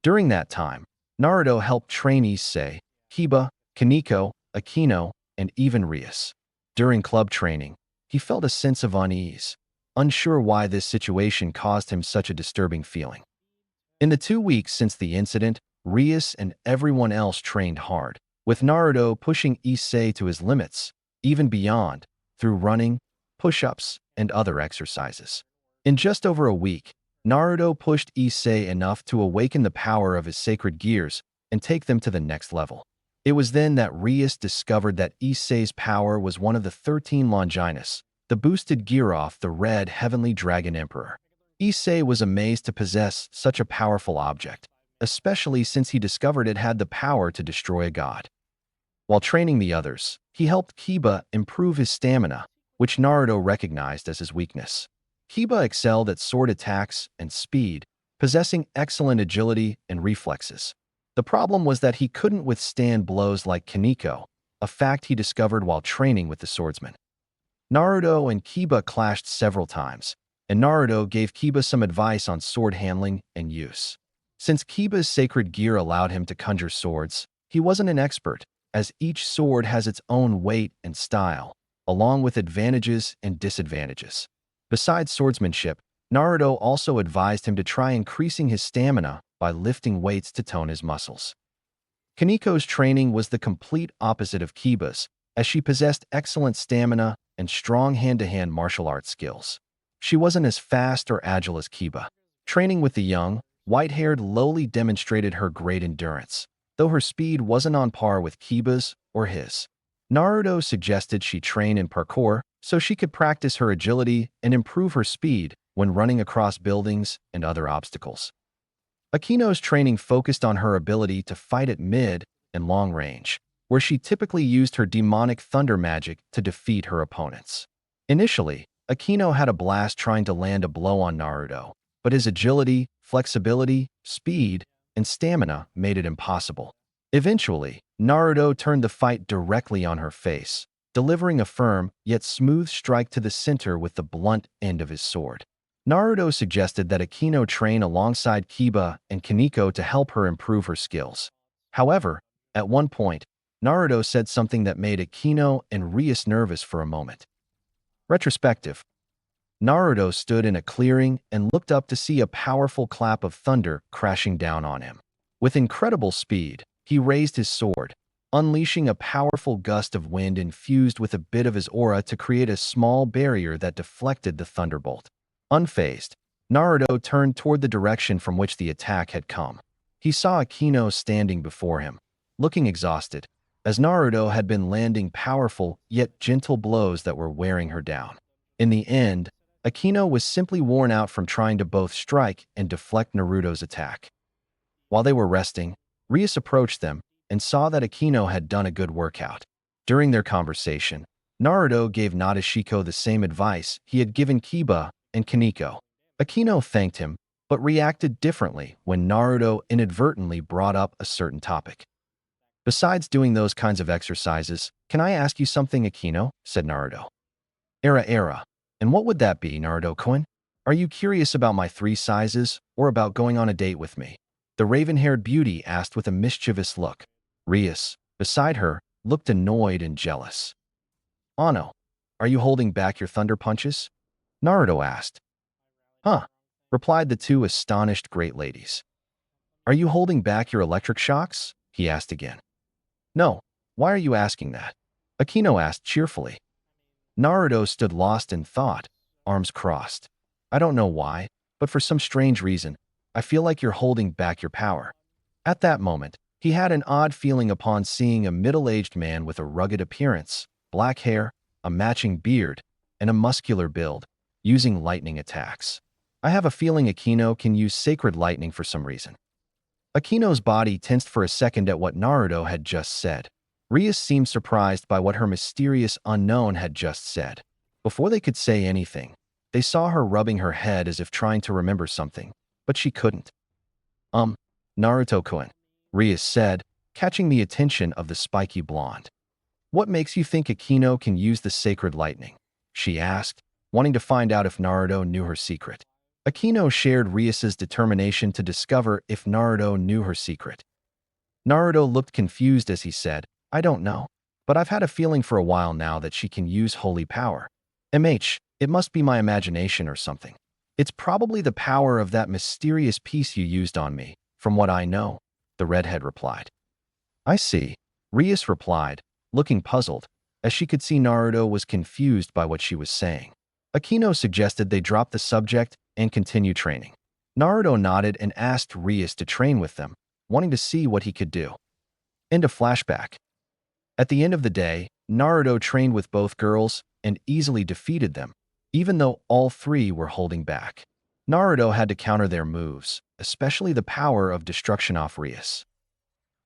During that time, Naruto helped train Issei, Kiba, Kaneko, Akino, and even Rias. During club training, he felt a sense of unease, unsure why this situation caused him such a disturbing feeling. In the 2 weeks since the incident, Rias and everyone else trained hard, with Naruto pushing Issei to his limits, even beyond, through running, push-ups, and other exercises. In just over a week, Naruto pushed Issei enough to awaken the power of his sacred gears and take them to the next level. It was then that Rias discovered that Issei's power was one of the 13 Longinus, the boosted gear off the Red Heavenly Dragon Emperor. Issei was amazed to possess such a powerful object, especially since he discovered it had the power to destroy a god. While training the others, he helped Kiba improve his stamina, which Naruto recognized as his weakness. Kiba excelled at sword attacks and speed, possessing excellent agility and reflexes. The problem was that he couldn't withstand blows like Kaneko, a fact he discovered while training with the swordsman. Naruto and Kiba clashed several times, and Naruto gave Kiba some advice on sword handling and use. Since Kiba's sacred gear allowed him to conjure swords, he wasn't an expert, as each sword has its own weight and style, along with advantages and disadvantages. Besides swordsmanship, Naruto also advised him to try increasing his stamina by lifting weights to tone his muscles. Kaneko's training was the complete opposite of Kiba's, as she possessed excellent stamina and strong hand-to-hand martial arts skills. She wasn't as fast or agile as Kiba. Training with the young, white-haired lowly demonstrated her great endurance, though her speed wasn't on par with Kiba's or his. Naruto suggested she train in parkour so she could practice her agility and improve her speed when running across buildings and other obstacles. Akino's training focused on her ability to fight at mid and long range, where she typically used her demonic thunder magic to defeat her opponents. Initially, Akino had a blast trying to land a blow on Naruto, but his agility, flexibility, speed, and stamina made it impossible. Eventually, Naruto turned the fight directly on her face, delivering a firm yet smooth strike to the center with the blunt end of his sword. Naruto suggested that Akino train alongside Kiba and Kaneko to help her improve her skills. However, at one point, Naruto said something that made Akino and Rias nervous for a moment. Retrospective. Naruto stood in a clearing and looked up to see a powerful clap of thunder crashing down on him. With incredible speed, he raised his sword, unleashing a powerful gust of wind infused with a bit of his aura to create a small barrier that deflected the thunderbolt. Unfazed, Naruto turned toward the direction from which the attack had come. He saw Akino standing before him, looking exhausted, as Naruto had been landing powerful yet gentle blows that were wearing her down. In the end, Akino was simply worn out from trying to both strike and deflect Naruto's attack. While they were resting, Rias approached them and saw that Akino had done a good workout. During their conversation, Naruto gave Nadeshiko the same advice he had given Kiba and Kaneko. Akino thanked him, but reacted differently when Naruto inadvertently brought up a certain topic. "Besides doing those kinds of exercises, can I ask you something, Akino?" said Naruto. Era. And what would that be, Naruto-kun? Are you curious about my 3 sizes, or about going on a date with me? The raven-haired beauty asked with a mischievous look. Rias, beside her, looked annoyed and jealous. "Ano, are you holding back your thunder punches?" Naruto asked. "Huh," replied the 2 astonished great ladies. "Are you holding back your electric shocks?" he asked again. "No, why are you asking that?" Akino asked cheerfully. Naruto stood lost in thought, arms crossed. "I don't know why, but for some strange reason, I feel like you're holding back your power." At that moment, he had an odd feeling upon seeing a middle-aged man with a rugged appearance, black hair, a matching beard, and a muscular build, using lightning attacks. "I have a feeling Akino can use sacred lightning for some reason." Akino's body tensed for a second at what Naruto had just said. Rias seemed surprised by what her mysterious unknown had just said. Before they could say anything, they saw her rubbing her head as if trying to remember something, but she couldn't. Naruto-kun," Rias said, catching the attention of the spiky blonde. "What makes you think Akino can use the sacred lightning?" she asked, wanting to find out if Naruto knew her secret. Akino shared Rias's determination to discover if Naruto knew her secret. Naruto looked confused as he said, "I don't know, but I've had a feeling for a while now that she can use holy power. It must be my imagination or something. It's probably the power of that mysterious piece you used on me, from what I know," the redhead replied. "I see," Rias replied, looking puzzled, as she could see Naruto was confused by what she was saying. Akino suggested they drop the subject and continue training. Naruto nodded and asked Rias to train with them, wanting to see what he could do. End of flashback. At the end of the day, Naruto trained with both girls and easily defeated them, even though all 3 were holding back. Naruto had to counter their moves, especially the power of destruction off Rias.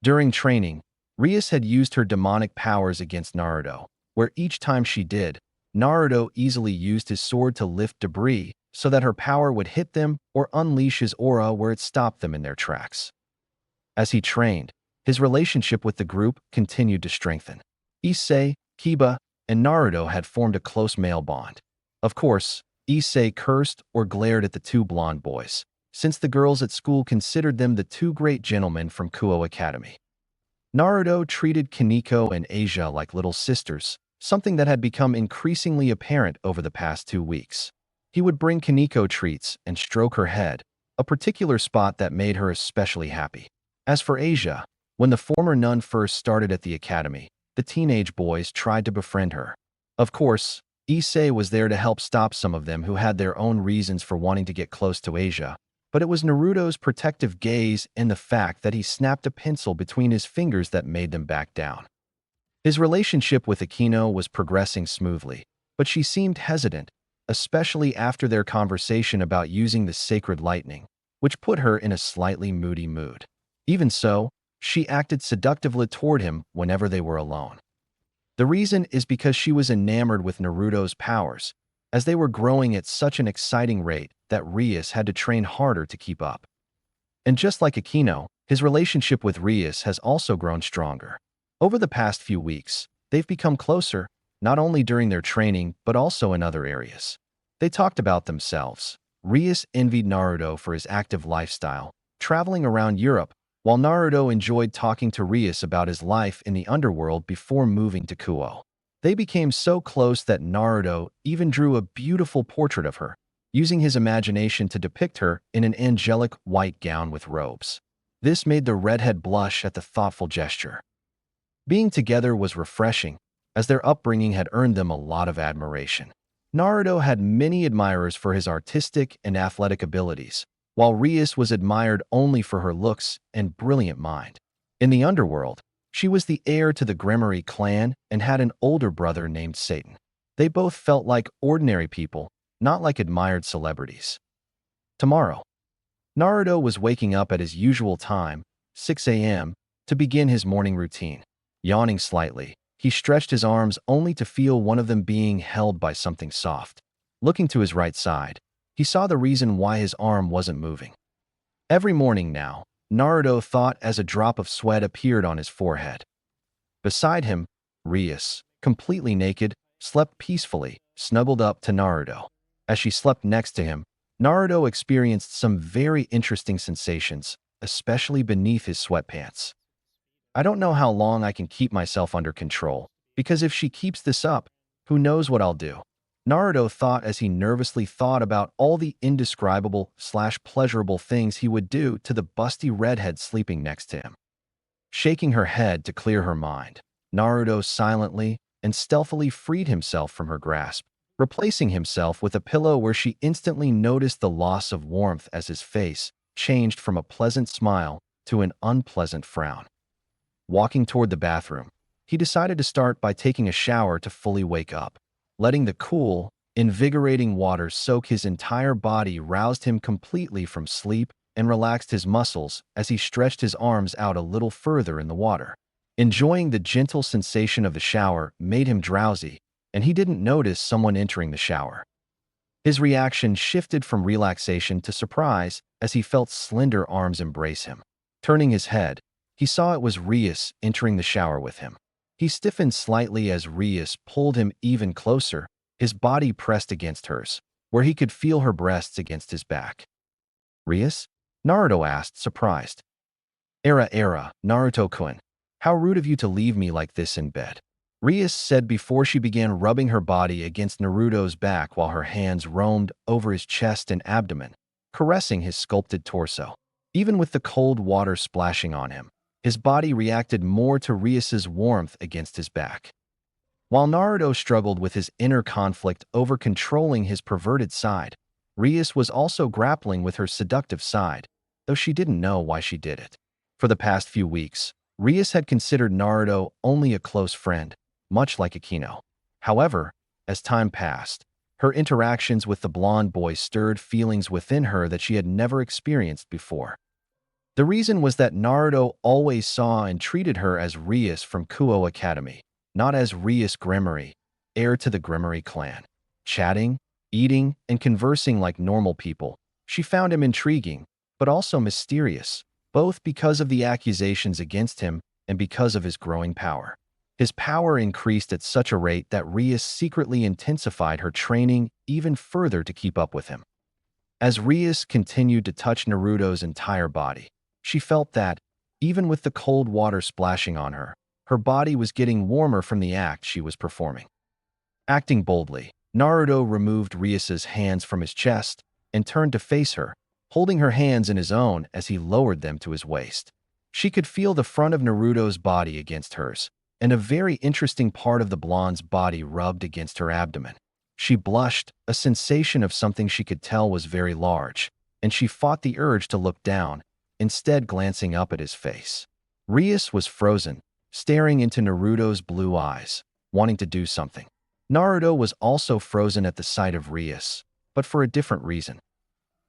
During training, Rias had used her demonic powers against Naruto, where each time she did, Naruto easily used his sword to lift debris so that her power would hit them or unleash his aura where it stopped them in their tracks. As he trained, his relationship with the group continued to strengthen. Issei, Kiba, and Naruto had formed a close male bond. Of course, Issei cursed or glared at the 2 blonde boys, since the girls at school considered them the 2 great gentlemen from Kuo Academy. Naruto treated Kaneko and Asia like little sisters, something that had become increasingly apparent over the past 2 weeks. He would bring Kaneko treats and stroke her head, a particular spot that made her especially happy. As for Asia, when the former nun first started at the academy, the teenage boys tried to befriend her. Of course, Issei was there to help stop some of them who had their own reasons for wanting to get close to Asia, but it was Naruto's protective gaze and the fact that he snapped a pencil between his fingers that made them back down. His relationship with Akino was progressing smoothly, but she seemed hesitant, especially after their conversation about using the sacred lightning, which put her in a slightly moody mood. Even so, she acted seductively toward him whenever they were alone. The reason is because she was enamored with Naruto's powers, as they were growing at such an exciting rate that Rias had to train harder to keep up. And just like Akino, his relationship with Rias has also grown stronger. Over the past few weeks, they've become closer, not only during their training but also in other areas. They talked about themselves. Rias envied Naruto for his active lifestyle, traveling around Europe, while Naruto enjoyed talking to Rias about his life in the underworld before moving to Kuo. They became so close that Naruto even drew a beautiful portrait of her, using his imagination to depict her in an angelic white gown with robes. This made the redhead blush at the thoughtful gesture. Being together was refreshing, as their upbringing had earned them a lot of admiration. Naruto had many admirers for his artistic and athletic abilities, while Rias was admired only for her looks and brilliant mind. In the underworld, she was the heir to the Gremory clan and had an older brother named Satan. They both felt like ordinary people, not like admired celebrities. Tomorrow, Naruto was waking up at his usual time, 6 a.m., to begin his morning routine. Yawning slightly, he stretched his arms only to feel one of them being held by something soft. Looking to his right side, he saw the reason why his arm wasn't moving. Every morning now, Naruto thought as a drop of sweat appeared on his forehead. Beside him, Rias, completely naked, slept peacefully, snuggled up to Naruto. As she slept next to him, Naruto experienced some very interesting sensations, especially beneath his sweatpants. I don't know how long I can keep myself under control, because if she keeps this up, who knows what I'll do. Naruto thought as he nervously thought about all the indescribable/pleasurable things he would do to the busty redhead sleeping next to him. Shaking her head to clear her mind, Naruto silently and stealthily freed himself from her grasp, replacing himself with a pillow where she instantly noticed the loss of warmth as his face changed from a pleasant smile to an unpleasant frown. Walking toward the bathroom, he decided to start by taking a shower to fully wake up. Letting the cool, invigorating water soak his entire body roused him completely from sleep and relaxed his muscles as he stretched his arms out a little further in the water. Enjoying the gentle sensation of the shower made him drowsy, and he didn't notice someone entering the shower. His reaction shifted from relaxation to surprise as he felt slender arms embrace him. Turning his head, he saw it was Rias entering the shower with him. He stiffened slightly as Rias pulled him even closer, his body pressed against hers, where he could feel her breasts against his back. "Rias?" Naruto asked, surprised. Era, Naruto-kun. How rude of you to leave me like this in bed," Rias said before she began rubbing her body against Naruto's back while her hands roamed over his chest and abdomen, caressing his sculpted torso. Even with the cold water splashing on him, his body reacted more to Rias's warmth against his back. While Naruto struggled with his inner conflict over controlling his perverted side, Rias was also grappling with her seductive side, though she didn't know why she did it. For the past few weeks, Rias had considered Naruto only a close friend, much like Akino. However, as time passed, her interactions with the blonde boy stirred feelings within her that she had never experienced before. The reason was that Naruto always saw and treated her as Rias from Kuo Academy, not as Rias Gremory, heir to the Gremory clan. Chatting, eating, and conversing like normal people, she found him intriguing, but also mysterious, both because of the accusations against him and because of his growing power. His power increased at such a rate that Rias secretly intensified her training even further to keep up with him. As Rias continued to touch Naruto's entire body, she felt that, even with the cold water splashing on her, her body was getting warmer from the act she was performing. Acting boldly, Naruto removed Rias's hands from his chest and turned to face her, holding her hands in his own as he lowered them to his waist. She could feel the front of Naruto's body against hers, and a very interesting part of the blonde's body rubbed against her abdomen. She blushed, a sensation of something she could tell was very large, and she fought the urge to look down, instead glancing up at his face. Rias was frozen, staring into Naruto's blue eyes, wanting to do something. Naruto was also frozen at the sight of Rias, but for a different reason.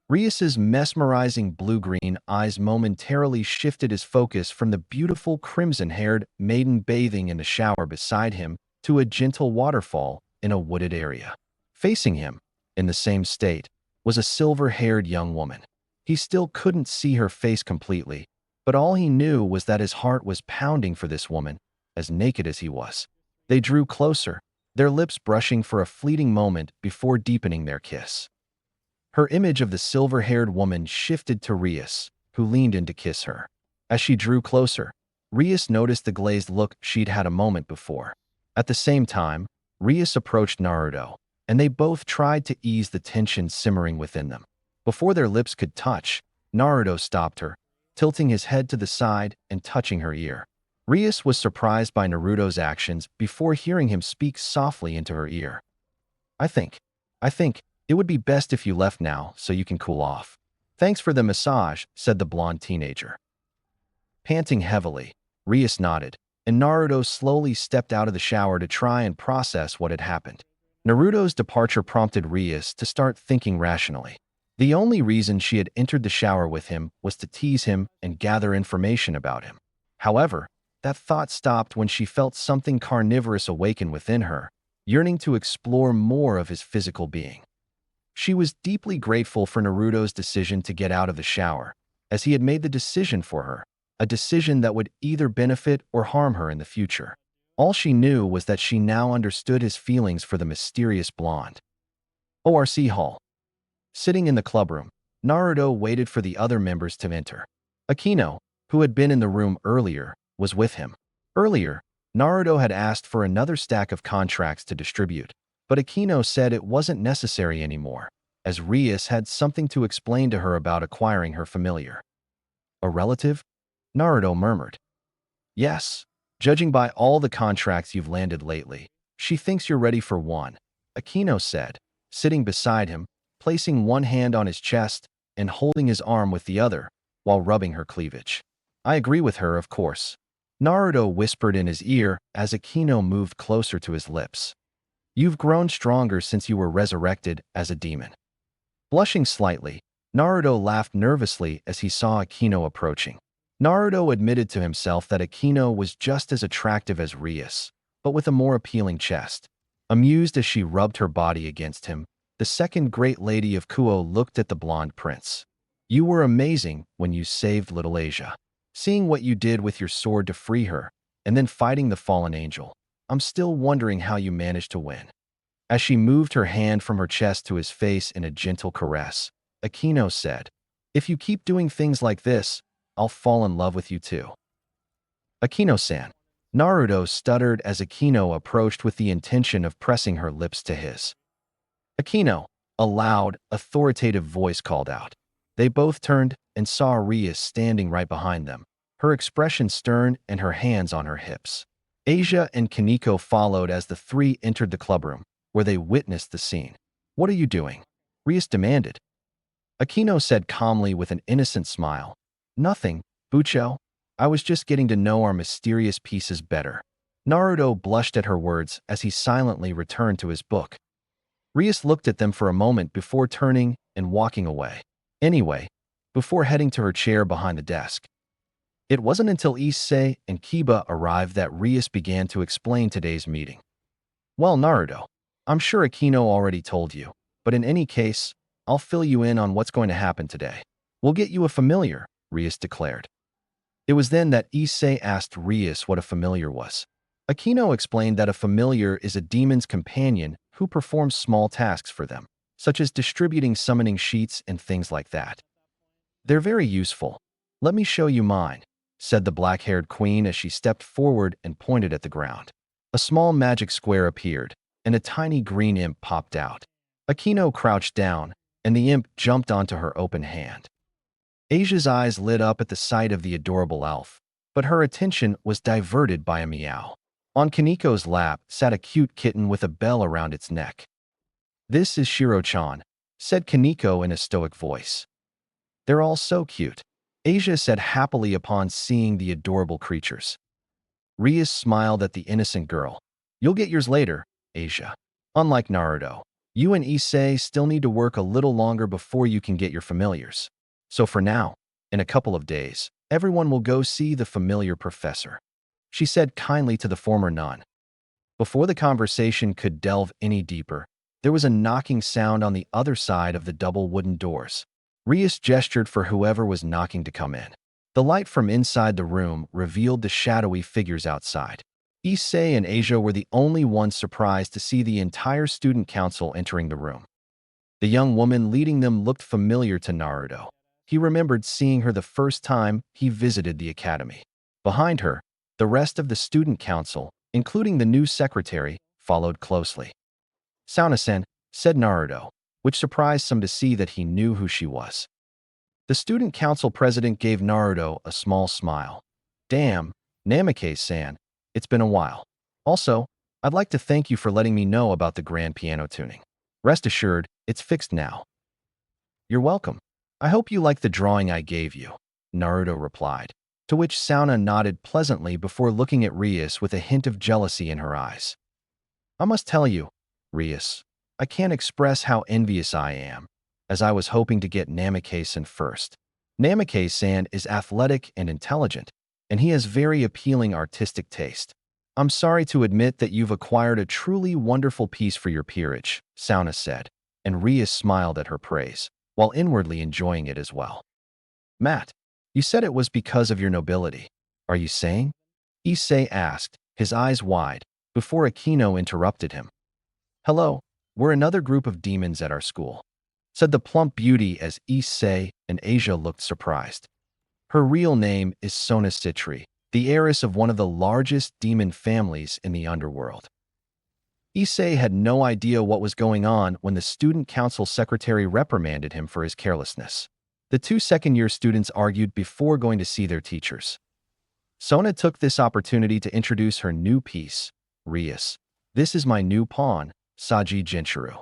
Rias's mesmerizing blue-green eyes momentarily shifted his focus from the beautiful crimson-haired maiden bathing in the shower beside him to a gentle waterfall in a wooded area. Facing him, in the same state, was a silver-haired young woman. He still couldn't see her face completely, but all he knew was that his heart was pounding for this woman, as naked as he was. They drew closer, their lips brushing for a fleeting moment before deepening their kiss. Her image of the silver-haired woman shifted to Rias, who leaned in to kiss her. As she drew closer, Rias noticed the glazed look she'd had a moment before. At the same time, Rias approached Naruto, and they both tried to ease the tension simmering within them. Before their lips could touch, Naruto stopped her, tilting his head to the side and touching her ear. Rias was surprised by Naruto's actions before hearing him speak softly into her ear. I think it would be best if you left now so you can cool off. Thanks for the massage, said the blonde teenager. Panting heavily, Rias nodded, and Naruto slowly stepped out of the shower to try and process what had happened. Naruto's departure prompted Rias to start thinking rationally. The only reason she had entered the shower with him was to tease him and gather information about him. However, that thought stopped when she felt something carnivorous awaken within her, yearning to explore more of his physical being. She was deeply grateful for Naruto's decision to get out of the shower, as he had made the decision for her, a decision that would either benefit or harm her in the future. All she knew was that she now understood his feelings for the mysterious blonde. ORC Hall. Sitting in the clubroom, Naruto waited for the other members to enter. Akino, who had been in the room earlier, was with him. Earlier, Naruto had asked for another stack of contracts to distribute, but Akino said it wasn't necessary anymore, as Rias had something to explain to her about acquiring her familiar. A relative? Naruto murmured. Yes, judging by all the contracts you've landed lately, she thinks you're ready for one, Akino said, sitting beside him, placing one hand on his chest and holding his arm with the other while rubbing her cleavage. I agree with her, of course. Naruto whispered in his ear as Akino moved closer to his lips. You've grown stronger since you were resurrected as a demon. Blushing slightly, Naruto laughed nervously as he saw Akino approaching. Naruto admitted to himself that Akino was just as attractive as Rias, but with a more appealing chest. Amused as she rubbed her body against him, the second great lady of Kuo looked at the blonde prince. You were amazing when you saved little Asia. Seeing what you did with your sword to free her, and then fighting the fallen angel, I'm still wondering how you managed to win. As she moved her hand from her chest to his face in a gentle caress, Akino said, If you keep doing things like this, I'll fall in love with you too. Akino-san. Naruto stuttered as Akino approached with the intention of pressing her lips to his. Akino, a loud, authoritative voice called out. They both turned and saw Rias standing right behind them, her expression stern and her hands on her hips. Asia and Kaneko followed as the three entered the clubroom, where they witnessed the scene. What are you doing? Rias demanded. Akino said calmly with an innocent smile. Nothing, Bucho. I was just getting to know our mysterious pieces better. Naruto blushed at her words as he silently returned to his book. Rias looked at them for a moment before turning and walking away. Anyway, before heading to her chair behind the desk. It wasn't until Issei and Kiba arrived that Rias began to explain today's meeting. Well, Naruto, I'm sure Akino already told you, but in any case, I'll fill you in on what's going to happen today. We'll get you a familiar, Rias declared. It was then that Issei asked Rias what a familiar was. Akino explained that a familiar is a demon's companion who performs small tasks for them, such as distributing summoning sheets and things like that. They're very useful. Let me show you mine, said the black-haired queen as she stepped forward and pointed at the ground. A small magic square appeared, and a tiny green imp popped out. Akino crouched down, and the imp jumped onto her open hand. Asia's eyes lit up at the sight of the adorable elf, but her attention was diverted by a meow. On Kaneko's lap sat a cute kitten with a bell around its neck. This is Shiro-chan, said Kaneko in a stoic voice. They're all so cute, Asia said happily upon seeing the adorable creatures. Rias smiled at the innocent girl. You'll get yours later, Asia. Unlike Naruto, you and Issei still need to work a little longer before you can get your familiars. So for now, in a couple of days, everyone will go see the familiar professor, she said kindly to the former nun. Before the conversation could delve any deeper, there was a knocking sound on the other side of the double wooden doors. Rias gestured for whoever was knocking to come in. The light from inside the room revealed the shadowy figures outside. Issei and Asia were the only ones surprised to see the entire student council entering the room. The young woman leading them looked familiar to Naruto. He remembered seeing her the first time he visited the academy. Behind her, the rest of the student council, including the new secretary, followed closely. "Sauna-sen," said Naruto, which surprised some to see that he knew who she was. The student council president gave Naruto a small smile. "Damn, Namikaze-san, it's been a while. Also, I'd like to thank you for letting me know about the grand piano tuning. Rest assured, it's fixed now." "You're welcome. I hope you like the drawing I gave you," Naruto replied, to which Sauna nodded pleasantly before looking at Rias with a hint of jealousy in her eyes. "I must tell you, Rias, I can't express how envious I am, as I was hoping to get Namikaze-san first. Namikaze-san is athletic and intelligent, and he has very appealing artistic taste. I'm sorry to admit that you've acquired a truly wonderful piece for your peerage," Sauna said, and Rias smiled at her praise, while inwardly enjoying it as well. "Matt, you said it was because of your nobility. Are you saying?" Issei asked, his eyes wide, before Akino interrupted him. "Hello, we're another group of demons at our school," said the plump beauty as Issei and Asia looked surprised. Her real name is Sona Citri, the heiress of one of the largest demon families in the underworld. Issei had no idea what was going on when the student council secretary reprimanded him for his carelessness. The two second-year students argued before going to see their teachers. Sona took this opportunity to introduce her new piece, Rias. "This is my new pawn, Saji Jinchuru."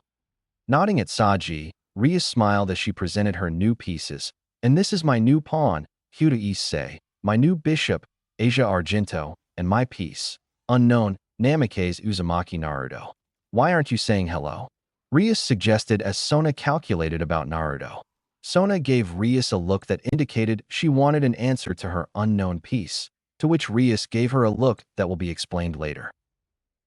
Nodding at Saji, Rias smiled as she presented her new pieces. "And this is my new pawn, Huda Issei, my new bishop, Asia Argento, and my piece, unknown, Namikaze Uzumaki Naruto. Why aren't you saying hello?" Rias suggested as Sona calculated about Naruto. Sona gave Rias a look that indicated she wanted an answer to her unknown piece, to which Rias gave her a look that will be explained later.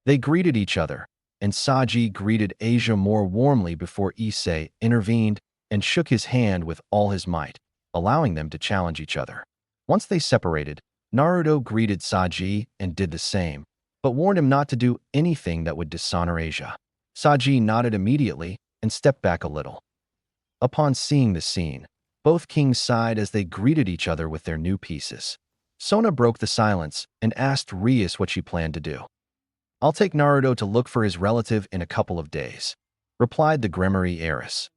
They greeted each other, and Saji greeted Asia more warmly before Issei intervened and shook his hand with all his might, allowing them to challenge each other. Once they separated, Naruto greeted Saji and did the same, but warned him not to do anything that would dishonor Asia. Saji nodded immediately and stepped back a little. Upon seeing the scene, both kings sighed as they greeted each other with their new pieces. Sona broke the silence and asked Rias what she planned to do. "I'll take Naruto to look for his relative in a couple of days," replied the Gremory heiress.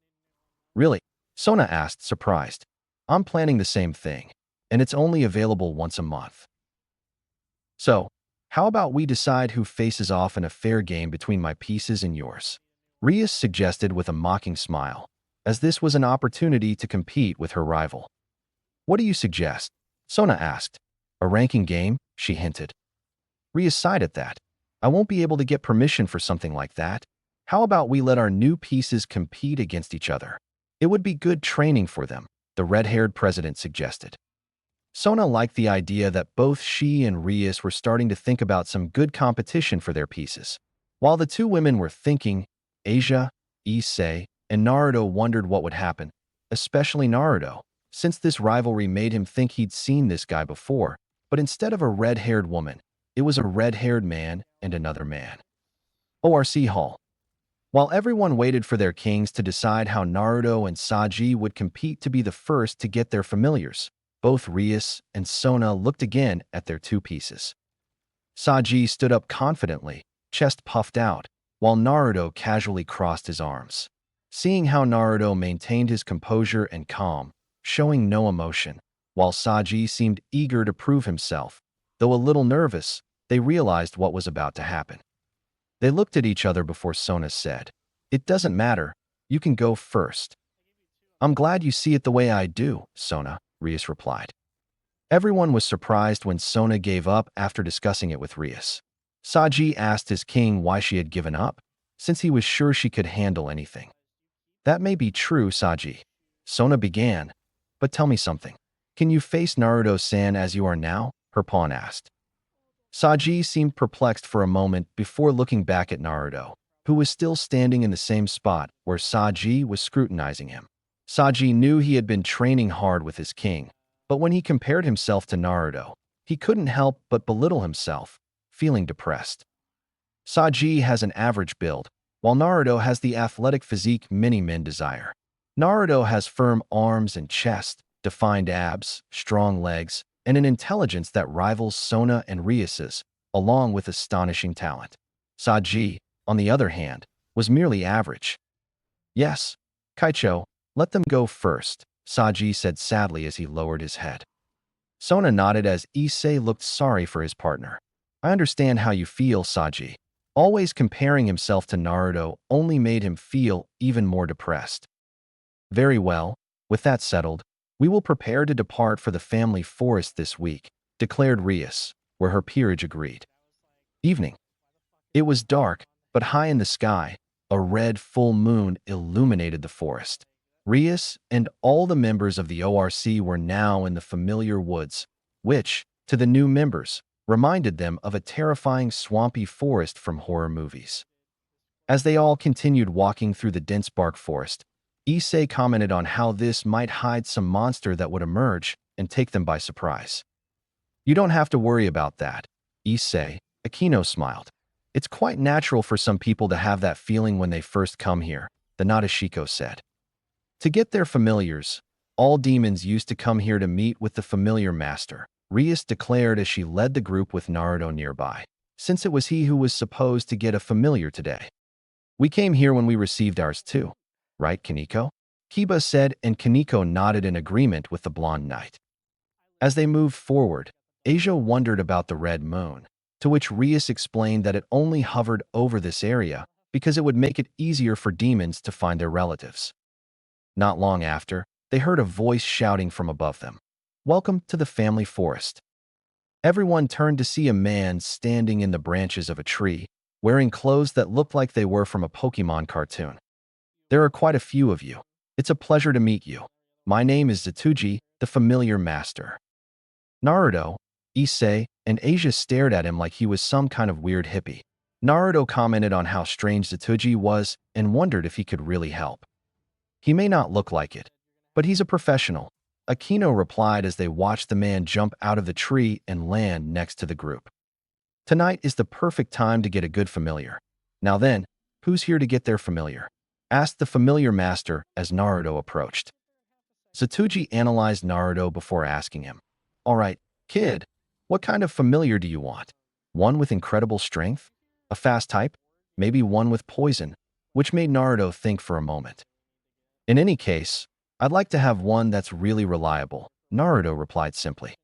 "Really?" Sona asked, surprised. "I'm planning the same thing, and it's only available once a month. So, how about we decide who faces off in a fair game between my pieces and yours?" Rias suggested with a mocking smile, as this was an opportunity to compete with her rival. "What do you suggest?" Sona asked. "A ranking game?" she hinted. Rias sighed at that. "I won't be able to get permission for something like that. How about we let our new pieces compete against each other? It would be good training for them," the red-haired president suggested. Sona liked the idea that both she and Rias were starting to think about some good competition for their pieces. While the two women were thinking, Asia, Issei, and Naruto wondered what would happen, especially Naruto, since this rivalry made him think he'd seen this guy before, but instead of a red-haired woman, it was a red-haired man and another man. ORC Hall. While everyone waited for their kings to decide how Naruto and Saji would compete to be the first to get their familiars, both Rias and Sona looked again at their two pieces. Saji stood up confidently, chest puffed out, while Naruto casually crossed his arms. Seeing how Naruto maintained his composure and calm, showing no emotion, while Saji seemed eager to prove himself, though a little nervous, they realized what was about to happen. They looked at each other before Sona said, "It doesn't matter, you can go first." "I'm glad you see it the way I do, Sona," Rias replied. Everyone was surprised when Sona gave up after discussing it with Rias. Saji asked his king why she had given up, since he was sure she could handle anything. "That may be true, Saji," Sona began, "but tell me something. Can you face Naruto-san as you are now?" her pawn asked. Saji seemed perplexed for a moment before looking back at Naruto, who was still standing in the same spot where Saji was scrutinizing him. Saji knew he had been training hard with his king, but when he compared himself to Naruto, he couldn't help but belittle himself, feeling depressed. Saji has an average build, while Naruto has the athletic physique many men desire. Naruto has firm arms and chest, defined abs, strong legs, and an intelligence that rivals Sona and Rias's, along with astonishing talent. Saji, on the other hand, was merely average. Yes, Kaicho, let them go first, Saji said sadly as he lowered his head. Sona nodded as Issei looked sorry for his partner. I understand how you feel, Saji. Always comparing himself to Naruto only made him feel even more depressed. Very well, with that settled, we will prepare to depart for the family forest this week, declared Rias, where her peerage agreed. Evening. It was dark, but high in the sky, a red full moon illuminated the forest. Rias and all the members of the ORC were now in the familiar woods, which, to the new members, reminded them of a terrifying swampy forest from horror movies. As they all continued walking through the dense bark forest, Issei commented on how this might hide some monster that would emerge and take them by surprise. You don't have to worry about that, Issei. Akino smiled. It's quite natural for some people to have that feeling when they first come here, the Nadeshiko said. To get their familiars, all demons used to come here to meet with the familiar master, Rias declared as she led the group with Naruto nearby, since it was he who was supposed to get a familiar today. We came here when we received ours too, right, Kaneko? Kiba said, and Kaneko nodded in agreement with the blonde knight. As they moved forward, Asia wondered about the red moon, to which Rias explained that it only hovered over this area because it would make it easier for demons to find their relatives. Not long after, they heard a voice shouting from above them, "Welcome to the family forest." Everyone turned to see a man standing in the branches of a tree, wearing clothes that looked like they were from a Pokemon cartoon. There are quite a few of you. It's a pleasure to meet you. My name is Zatuji, the familiar master. Naruto, Issei, and Asia stared at him like he was some kind of weird hippie. Naruto commented on how strange Zatuji was and wondered if he could really help. He may not look like it, but he's a professional, Akino replied as they watched the man jump out of the tree and land next to the group. Tonight is the perfect time to get a good familiar. Now then, who's here to get their familiar? Asked the familiar master as Naruto approached. Zatuji analyzed Naruto before asking him, All right, kid, what kind of familiar do you want? One with incredible strength? A fast type? Maybe one with poison? Which made Naruto think for a moment. In any case, I'd like to have one that's really reliable, Naruto replied simply.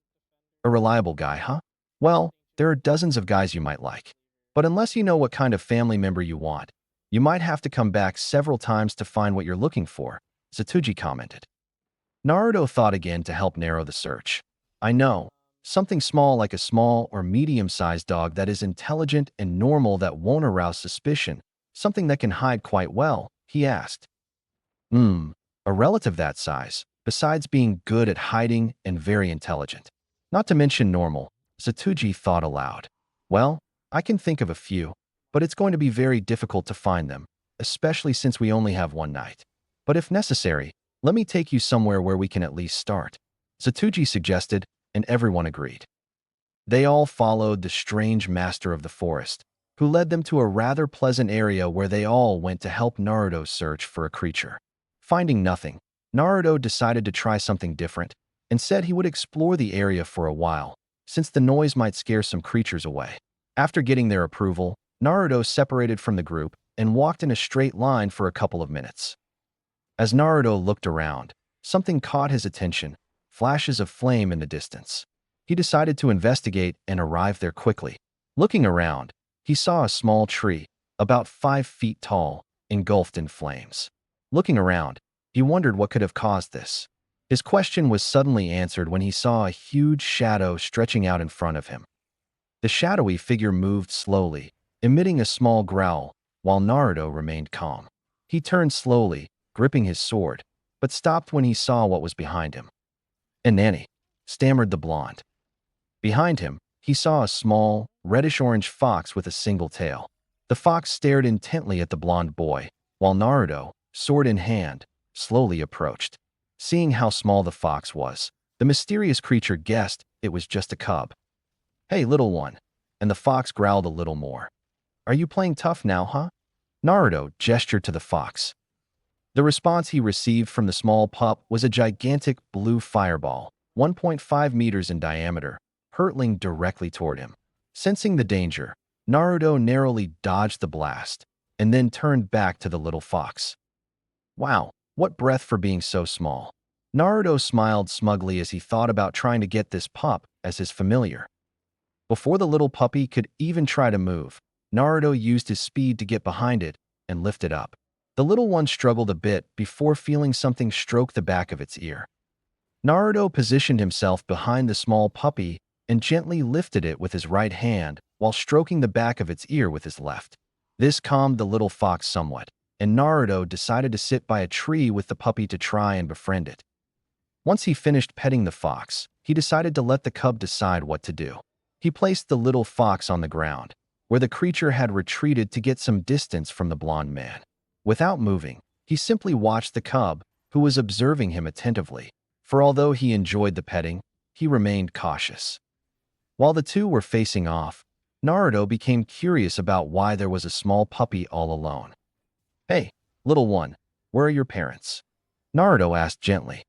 A reliable guy, huh? Well, there are dozens of guys you might like. But unless you know what kind of family member you want, you might have to come back several times to find what you're looking for, Zatuji commented. Naruto thought again to help narrow the search. I know, something small like a small or medium-sized dog that is intelligent and normal that won't arouse suspicion, something that can hide quite well, he asked. A relative that size, besides being good at hiding and very intelligent. Not to mention normal, Zatuji thought aloud. Well, I can think of a few, but it's going to be very difficult to find them, especially since we only have one night. But if necessary, let me take you somewhere where we can at least start, Zatuji suggested, and everyone agreed. They all followed the strange master of the forest, who led them to a rather pleasant area where they all went to help Naruto search for a creature. Finding nothing, Naruto decided to try something different and said he would explore the area for a while, since the noise might scare some creatures away. After getting their approval, Naruto separated from the group and walked in a straight line for a couple of minutes. As Naruto looked around, something caught his attention, flashes of flame in the distance. He decided to investigate and arrived there quickly. Looking around, he saw a small tree, about 5 feet tall, engulfed in flames. Looking around, he wondered what could have caused this. His question was suddenly answered when he saw a huge shadow stretching out in front of him. The shadowy figure moved slowly, emitting a small growl, while Naruto remained calm. He turned slowly, gripping his sword, but stopped when he saw what was behind him. "Inanni," stammered the blonde. Behind him, he saw a small, reddish-orange fox with a single tail. The fox stared intently at the blonde boy, while Naruto, sword in hand, slowly approached. Seeing how small the fox was, the mysterious creature guessed it was just a cub. "Hey, little one," and the fox growled a little more. "Are you playing tough now, huh?" Naruto gestured to the fox. The response he received from the small pup was a gigantic blue fireball, 1.5 meters in diameter, hurtling directly toward him. Sensing the danger, Naruto narrowly dodged the blast and then turned back to the little fox. Wow, what breath for being so small. Naruto smiled smugly as he thought about trying to get this pup as his familiar. Before the little puppy could even try to move, Naruto used his speed to get behind it and lift it up. The little one struggled a bit before feeling something stroke the back of its ear. Naruto positioned himself behind the small puppy and gently lifted it with his right hand while stroking the back of its ear with his left. This calmed the little fox somewhat, and Naruto decided to sit by a tree with the puppy to try and befriend it. Once he finished petting the fox, he decided to let the cub decide what to do. He placed the little fox on the ground, where the creature had retreated to get some distance from the blond man. Without moving, he simply watched the cub, who was observing him attentively, for although he enjoyed the petting, he remained cautious. While the two were facing off, Naruto became curious about why there was a small puppy all alone. "Hey, little one, where are your parents?" Naruto asked gently.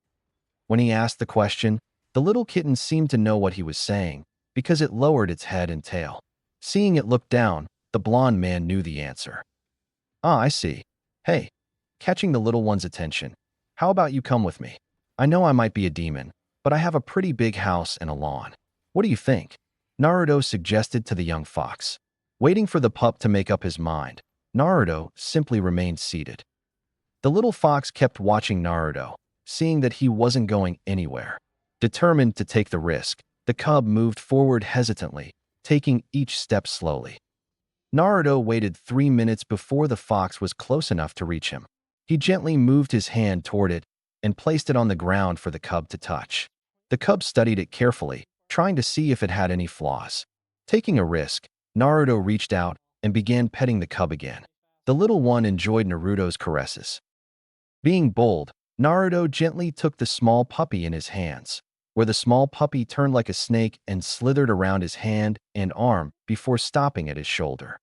When he asked the question, the little kitten seemed to know what he was saying because it lowered its head and tail. Seeing it look down, the blond man knew the answer. "Ah, I see. Hey," catching the little one's attention, "how about you come with me? I know I might be a demon, but I have a pretty big house and a lawn. What do you think?" Naruto suggested to the young fox. Waiting for the pup to make up his mind, Naruto simply remained seated. The little fox kept watching Naruto, seeing that he wasn't going anywhere. Determined to take the risk, the cub moved forward hesitantly, taking each step slowly. Naruto waited 3 minutes before the fox was close enough to reach him. He gently moved his hand toward it and placed it on the ground for the cub to touch. The cub studied it carefully, trying to see if it had any flaws. Taking a risk, Naruto reached out and began petting the cub again. The little one enjoyed Naruto's caresses. Being bold, Naruto gently took the small puppy in his hands, where the small puppy turned like a snake and slithered around his hand and arm before stopping at his shoulder.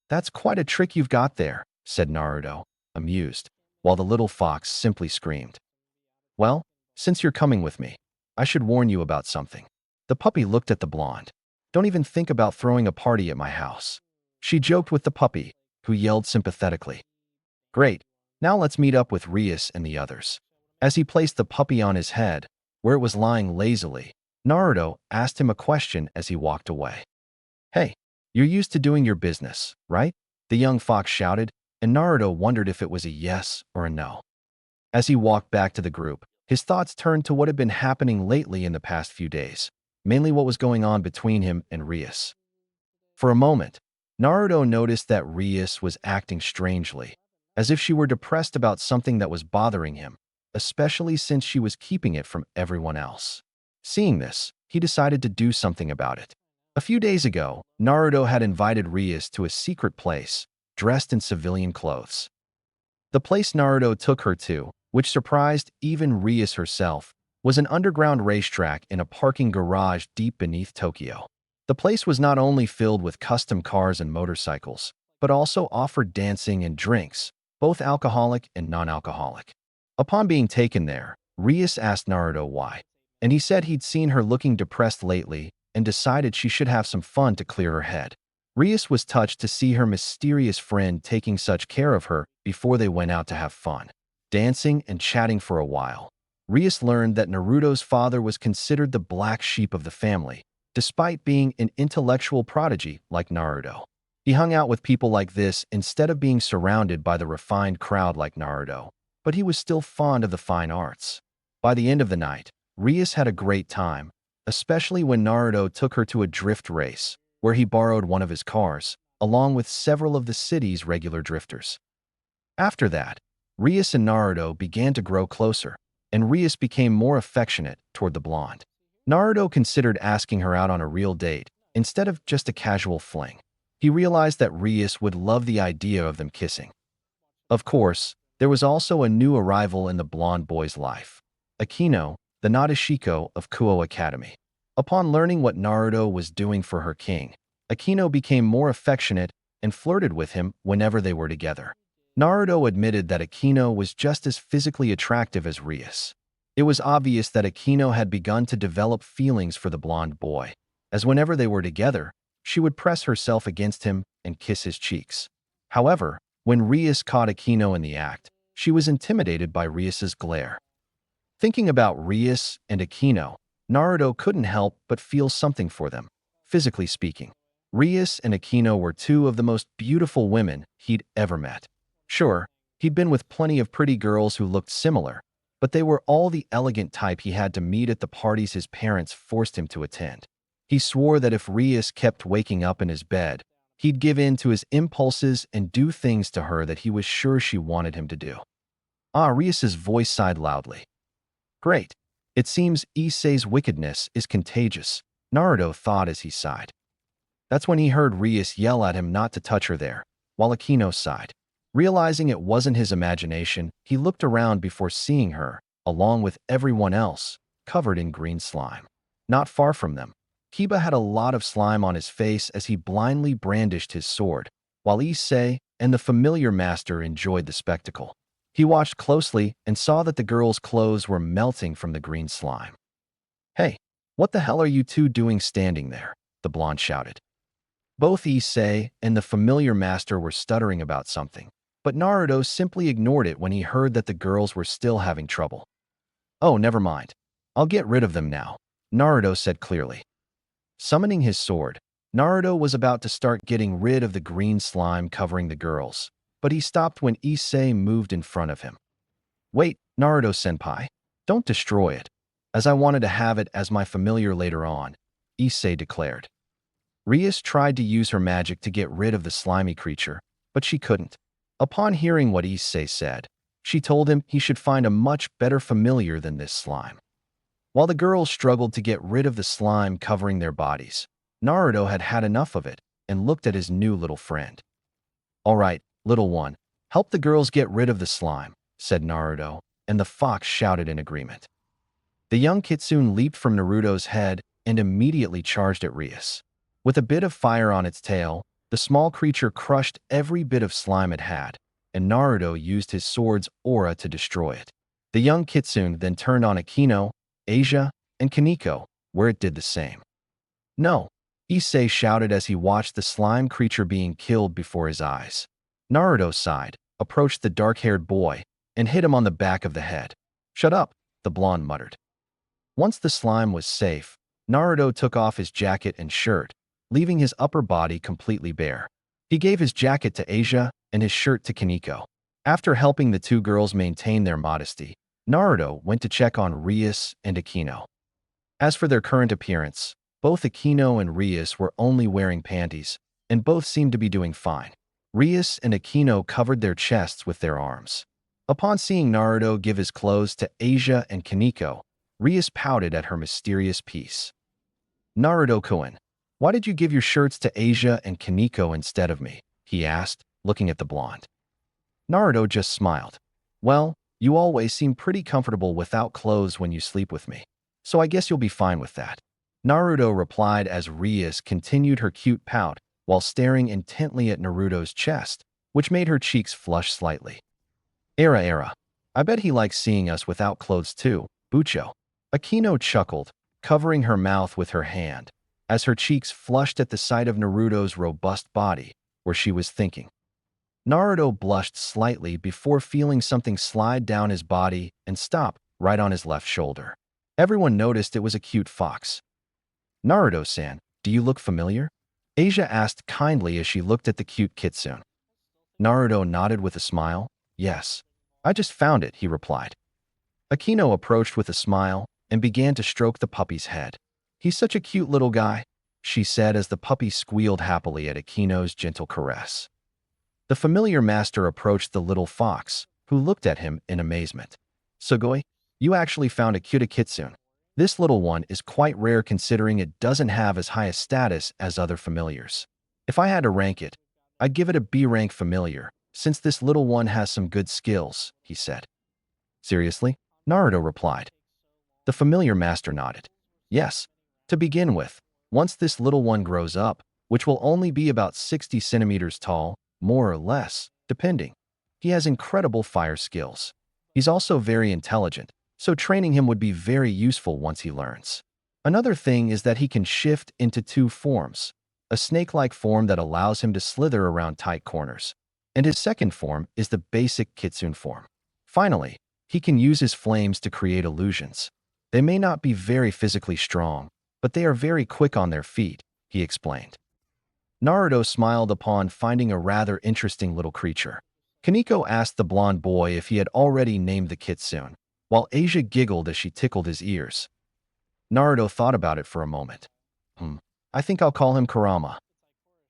"That's quite a trick you've got there," said Naruto, amused, while the little fox simply screamed. "Well, since you're coming with me, I should warn you about something." The puppy looked at the blonde. "Don't even think about throwing a party at my house." She joked with the puppy, who yelled sympathetically. "Great, now let's meet up with Rias and the others." As he placed the puppy on his head, where it was lying lazily, Naruto asked him a question as he walked away. "Hey, you're used to doing your business, right?" the young fox shouted, and Naruto wondered if it was a yes or a no. As he walked back to the group, his thoughts turned to what had been happening lately in the past few days, mainly what was going on between him and Rias. For a moment, Naruto noticed that Rias was acting strangely, as if she were depressed about something that was bothering him, especially since she was keeping it from everyone else. Seeing this, he decided to do something about it. A few days ago, Naruto had invited Rias to a secret place, dressed in civilian clothes. The place Naruto took her to, which surprised even Rias herself, was an underground racetrack in a parking garage deep beneath Tokyo. The place was not only filled with custom cars and motorcycles, but also offered dancing and drinks, both alcoholic and non-alcoholic. Upon being taken there, Rias asked Naruto why, and he said he'd seen her looking depressed lately and decided she should have some fun to clear her head. Rias was touched to see her mysterious friend taking such care of her before they went out to have fun. Dancing and chatting for a while, Rias learned that Naruto's father was considered the black sheep of the family, despite being an intellectual prodigy like Naruto. He hung out with people like this instead of being surrounded by the refined crowd like Naruto, but he was still fond of the fine arts. By the end of the night, Rias had a great time, especially when Naruto took her to a drift race, where he borrowed one of his cars, along with several of the city's regular drifters. After that, Rias and Naruto began to grow closer, and Rias became more affectionate toward the blonde. Naruto considered asking her out on a real date instead of just a casual fling. He realized that Rias would love the idea of them kissing. Of course, there was also a new arrival in the blonde boy's life, Akino, the Nadeshiko of Kuo Academy. Upon learning what Naruto was doing for her king, Akino became more affectionate and flirted with him whenever they were together. Naruto admitted that Akino was just as physically attractive as Rias. It was obvious that Akino had begun to develop feelings for the blonde boy, as whenever they were together, she would press herself against him and kiss his cheeks. However, when Rias caught Akino in the act, she was intimidated by Rias's glare. Thinking about Rias and Akino, Naruto couldn't help but feel something for them. Physically speaking, Rias and Akino were two of the most beautiful women he'd ever met. Sure, he'd been with plenty of pretty girls who looked similar, but they were all the elegant type he had to meet at the parties his parents forced him to attend. He swore that if Rias kept waking up in his bed, he'd give in to his impulses and do things to her that he was sure she wanted him to do. Rias's voice sighed loudly. Great. It seems Issei's wickedness is contagious, Naruto thought as he sighed. That's when he heard Rias yell at him not to touch her there, while Akino sighed. Realizing it wasn't his imagination, he looked around before seeing her, along with everyone else, covered in green slime. Not far from them, Kiba had a lot of slime on his face as he blindly brandished his sword, while Issei and the familiar master enjoyed the spectacle. He watched closely and saw that the girl's clothes were melting from the green slime. Hey, what the hell are you two doing standing there? The blonde shouted. Both Issei and the familiar master were stuttering about something, but Naruto simply ignored it when he heard that the girls were still having trouble. Oh, never mind. I'll get rid of them now, Naruto said clearly. Summoning his sword, Naruto was about to start getting rid of the green slime covering the girls, but he stopped when Issei moved in front of him. Wait, Naruto-senpai, don't destroy it, as I wanted to have it as my familiar later on, Issei declared. Rias tried to use her magic to get rid of the slimy creature, but she couldn't. Upon hearing what Issei said, she told him he should find a much better familiar than this slime. While the girls struggled to get rid of the slime covering their bodies, Naruto had had enough of it and looked at his new little friend. All right, little one, help the girls get rid of the slime, said Naruto, and the fox shouted in agreement. The young kitsune leaped from Naruto's head and immediately charged at Rias. With a bit of fire on its tail, the small creature crushed every bit of slime it had, and Naruto used his sword's aura to destroy it. The young kitsune then turned on Akino, Asia, and Kaneko, where it did the same. No, Issei shouted as he watched the slime creature being killed before his eyes. Naruto sighed, approached the dark-haired boy, and hit him on the back of the head. Shut up, the blonde muttered. Once the slime was safe, Naruto took off his jacket and shirt, leaving his upper body completely bare. He gave his jacket to Asia and his shirt to Kaneko. After helping the two girls maintain their modesty, Naruto went to check on Rias and Akino. As for their current appearance, both Akino and Rias were only wearing panties, and both seemed to be doing fine. Rias and Akino covered their chests with their arms. Upon seeing Naruto give his clothes to Asia and Kaneko, Rias pouted at her mysterious piece. Naruto-kun, why did you give your shirts to Asia and Kaneko instead of me? He asked, looking at the blonde. Naruto just smiled. Well, you always seem pretty comfortable without clothes when you sleep with me, so I guess you'll be fine with that. Naruto replied as Rias continued her cute pout while staring intently at Naruto's chest, which made her cheeks flush slightly. Era. I bet he likes seeing us without clothes too, Bucho. Akino chuckled, covering her mouth with her hand, as her cheeks flushed at the sight of Naruto's robust body, where she was thinking. Naruto blushed slightly before feeling something slide down his body and stop right on his left shoulder. Everyone noticed it was a cute fox. Naruto-san, do you look familiar? Asia asked kindly as she looked at the cute kitsune. Naruto nodded with a smile. Yes, I just found it, he replied. Akino approached with a smile and began to stroke the puppy's head. He's such a cute little guy, she said as the puppy squealed happily at Akino's gentle caress. The familiar master approached the little fox, who looked at him in amazement. Sugoi, you actually found a cute kitsune. This little one is quite rare considering it doesn't have as high a status as other familiars. If I had to rank it, I'd give it a B-rank familiar, since this little one has some good skills, he said. Seriously? Naruto replied. The familiar master nodded. Yes. To begin with, once this little one grows up, which will only be about 60 centimeters tall, more or less, depending, He has incredible fire skills. He's also very intelligent, so training him would be very useful once he learns. Another thing is that he can shift into two forms, a snake-like form that allows him to slither around tight corners, and his second form is the basic kitsune form. Finally, he can use his flames to create illusions. They may not be very physically strong, but they are very quick on their feet, he explained. Naruto smiled upon finding a rather interesting little creature. Kaneko asked the blonde boy if he had already named the kitsune, while Asia giggled as she tickled his ears. Naruto thought about it for a moment. I think I'll call him Kurama.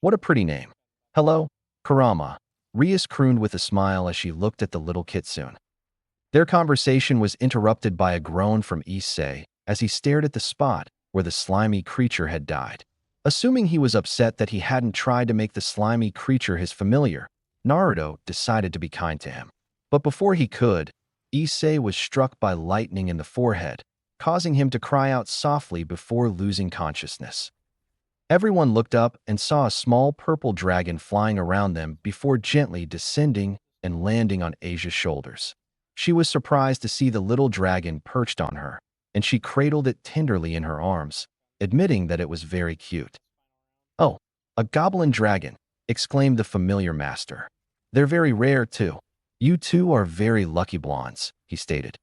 What a pretty name. Hello, Kurama, Rias crooned with a smile as she looked at the little kitsune. Their conversation was interrupted by a groan from Issei as he stared at the spot where the slimy creature had died. Assuming he was upset that he hadn't tried to make the slimy creature his familiar, Naruto decided to be kind to him. But before he could, Issei was struck by lightning in the forehead, causing him to cry out softly before losing consciousness. Everyone looked up and saw a small purple dragon flying around them before gently descending and landing on Asia's shoulders. She was surprised to see the little dragon perched on her, and she cradled it tenderly in her arms, admitting that it was very cute. "Oh, a goblin dragon," exclaimed the familiar master. "They're very rare, too. You two are very lucky blondes," he stated.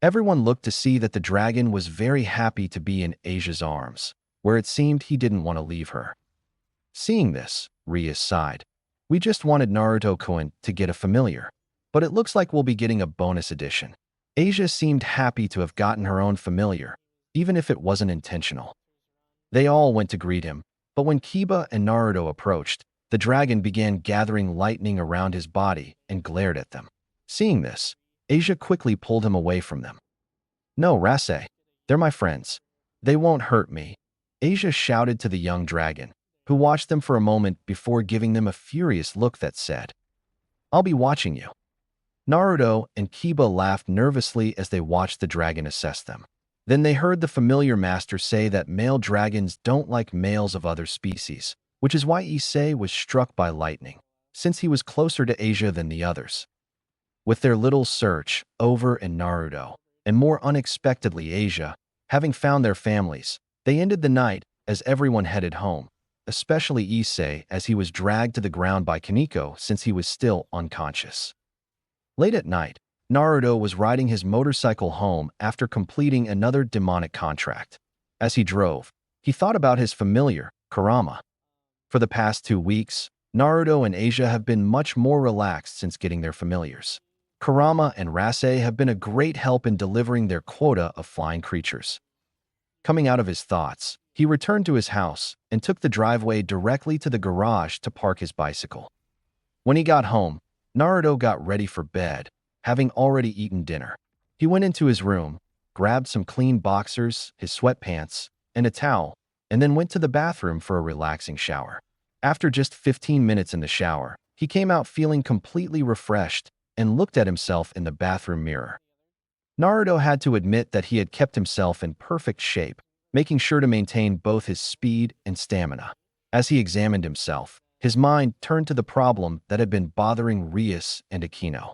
Everyone looked to see that the dragon was very happy to be in Asia's arms, where it seemed he didn't want to leave her. Seeing this, Rias sighed. "We just wanted Naruto-kun to get a familiar, but it looks like we'll be getting a bonus edition." Asia seemed happy to have gotten her own familiar, even if it wasn't intentional. They all went to greet him, but when Kiba and Naruto approached, the dragon began gathering lightning around his body and glared at them. Seeing this, Asia quickly pulled him away from them. "No, Rase. They're my friends. They won't hurt me," Asia shouted to the young dragon, who watched them for a moment before giving them a furious look that said, "I'll be watching you." Naruto and Kiba laughed nervously as they watched the dragon assess them. Then they heard the familiar master say that male dragons don't like males of other species, which is why Issei was struck by lightning, since he was closer to Asia than the others. With their little search, Over and Naruto, and more unexpectedly Asia, having found their families, they ended the night as everyone headed home, especially Issei as he was dragged to the ground by Kaneko since he was still unconscious. Late at night, Naruto was riding his motorcycle home after completing another demonic contract. As he drove, he thought about his familiar, Kurama. For the past 2 weeks, Naruto and Asia have been much more relaxed since getting their familiars. Kurama and Rase have been a great help in delivering their quota of flying creatures. Coming out of his thoughts, he returned to his house and took the driveway directly to the garage to park his bicycle. When he got home, Naruto got ready for bed, having already eaten dinner. He went into his room, grabbed some clean boxers, his sweatpants, and a towel, and then went to the bathroom for a relaxing shower. After just 15 minutes in the shower, he came out feeling completely refreshed and looked at himself in the bathroom mirror. Naruto had to admit that he had kept himself in perfect shape, making sure to maintain both his speed and stamina. As he examined himself, his mind turned to the problem that had been bothering Rias and Akino.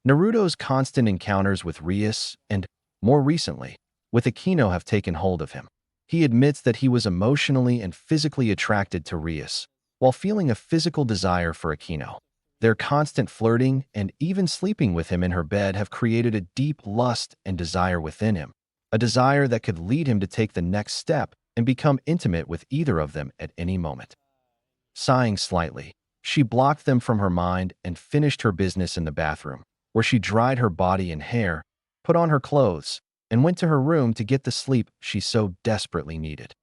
Naruto's constant encounters with Rias and, more recently, with Akino have taken hold of him. He admits that he was emotionally and physically attracted to Rias, while feeling a physical desire for Akino. Their constant flirting and even sleeping with him in her bed have created a deep lust and desire within him, a desire that could lead him to take the next step and become intimate with either of them at any moment. Sighing slightly, she blocked them from her mind and finished her business in the bathroom, where she dried her body and hair, put on her clothes, and went to her room to get the sleep she so desperately needed.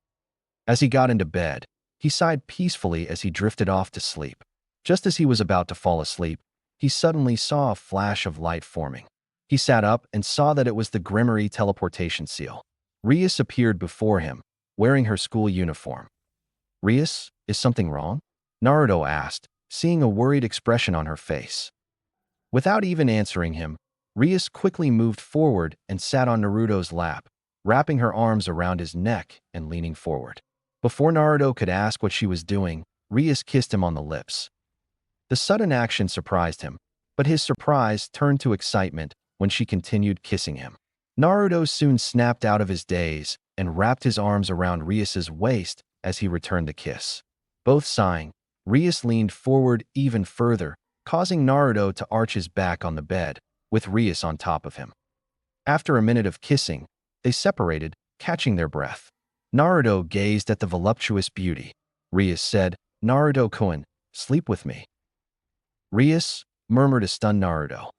As he got into bed, he sighed peacefully as he drifted off to sleep. Just as he was about to fall asleep, he suddenly saw a flash of light forming. He sat up and saw that it was the Grimoire teleportation seal. Rias appeared before him, wearing her school uniform. "Rias, is something wrong?" Naruto asked, seeing a worried expression on her face. Without even answering him, Rias quickly moved forward and sat on Naruto's lap, wrapping her arms around his neck and leaning forward. Before Naruto could ask what she was doing, Rias kissed him on the lips. The sudden action surprised him, But his surprise turned to excitement when she continued kissing him. Naruto soon snapped out of his daze and wrapped his arms around Rias's waist as he returned the kiss. Both sighing, Rias leaned forward even further, causing Naruto to arch his back on the bed, with Rias on top of him. After a minute of kissing, they separated, catching their breath. Naruto gazed at the voluptuous beauty. Rias said, "Naruto-kun, sleep with me." "Rias," murmured a stunned Naruto.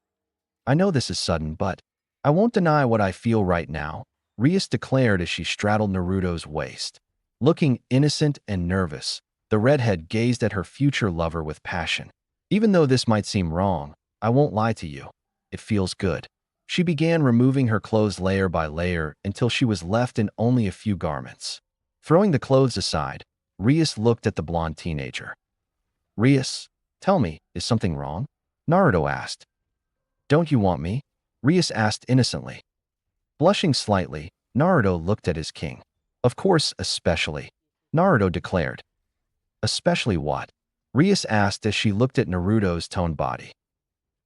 "I know this is sudden, but I won't deny what I feel right now," Rias declared as she straddled Naruto's waist. Looking innocent and nervous, the redhead gazed at her future lover with passion. "Even though this might seem wrong, I won't lie to you. It feels good." She began removing her clothes layer by layer until she was left in only a few garments. Throwing the clothes aside, Rias looked at the blonde teenager. "Rias, tell me, is something wrong?" Naruto asked. "Don't you want me?" Rias asked innocently. Blushing slightly, Naruto looked at his king. "Of course, especially," Naruto declared. "Especially what?" Rias asked as she looked at Naruto's toned body.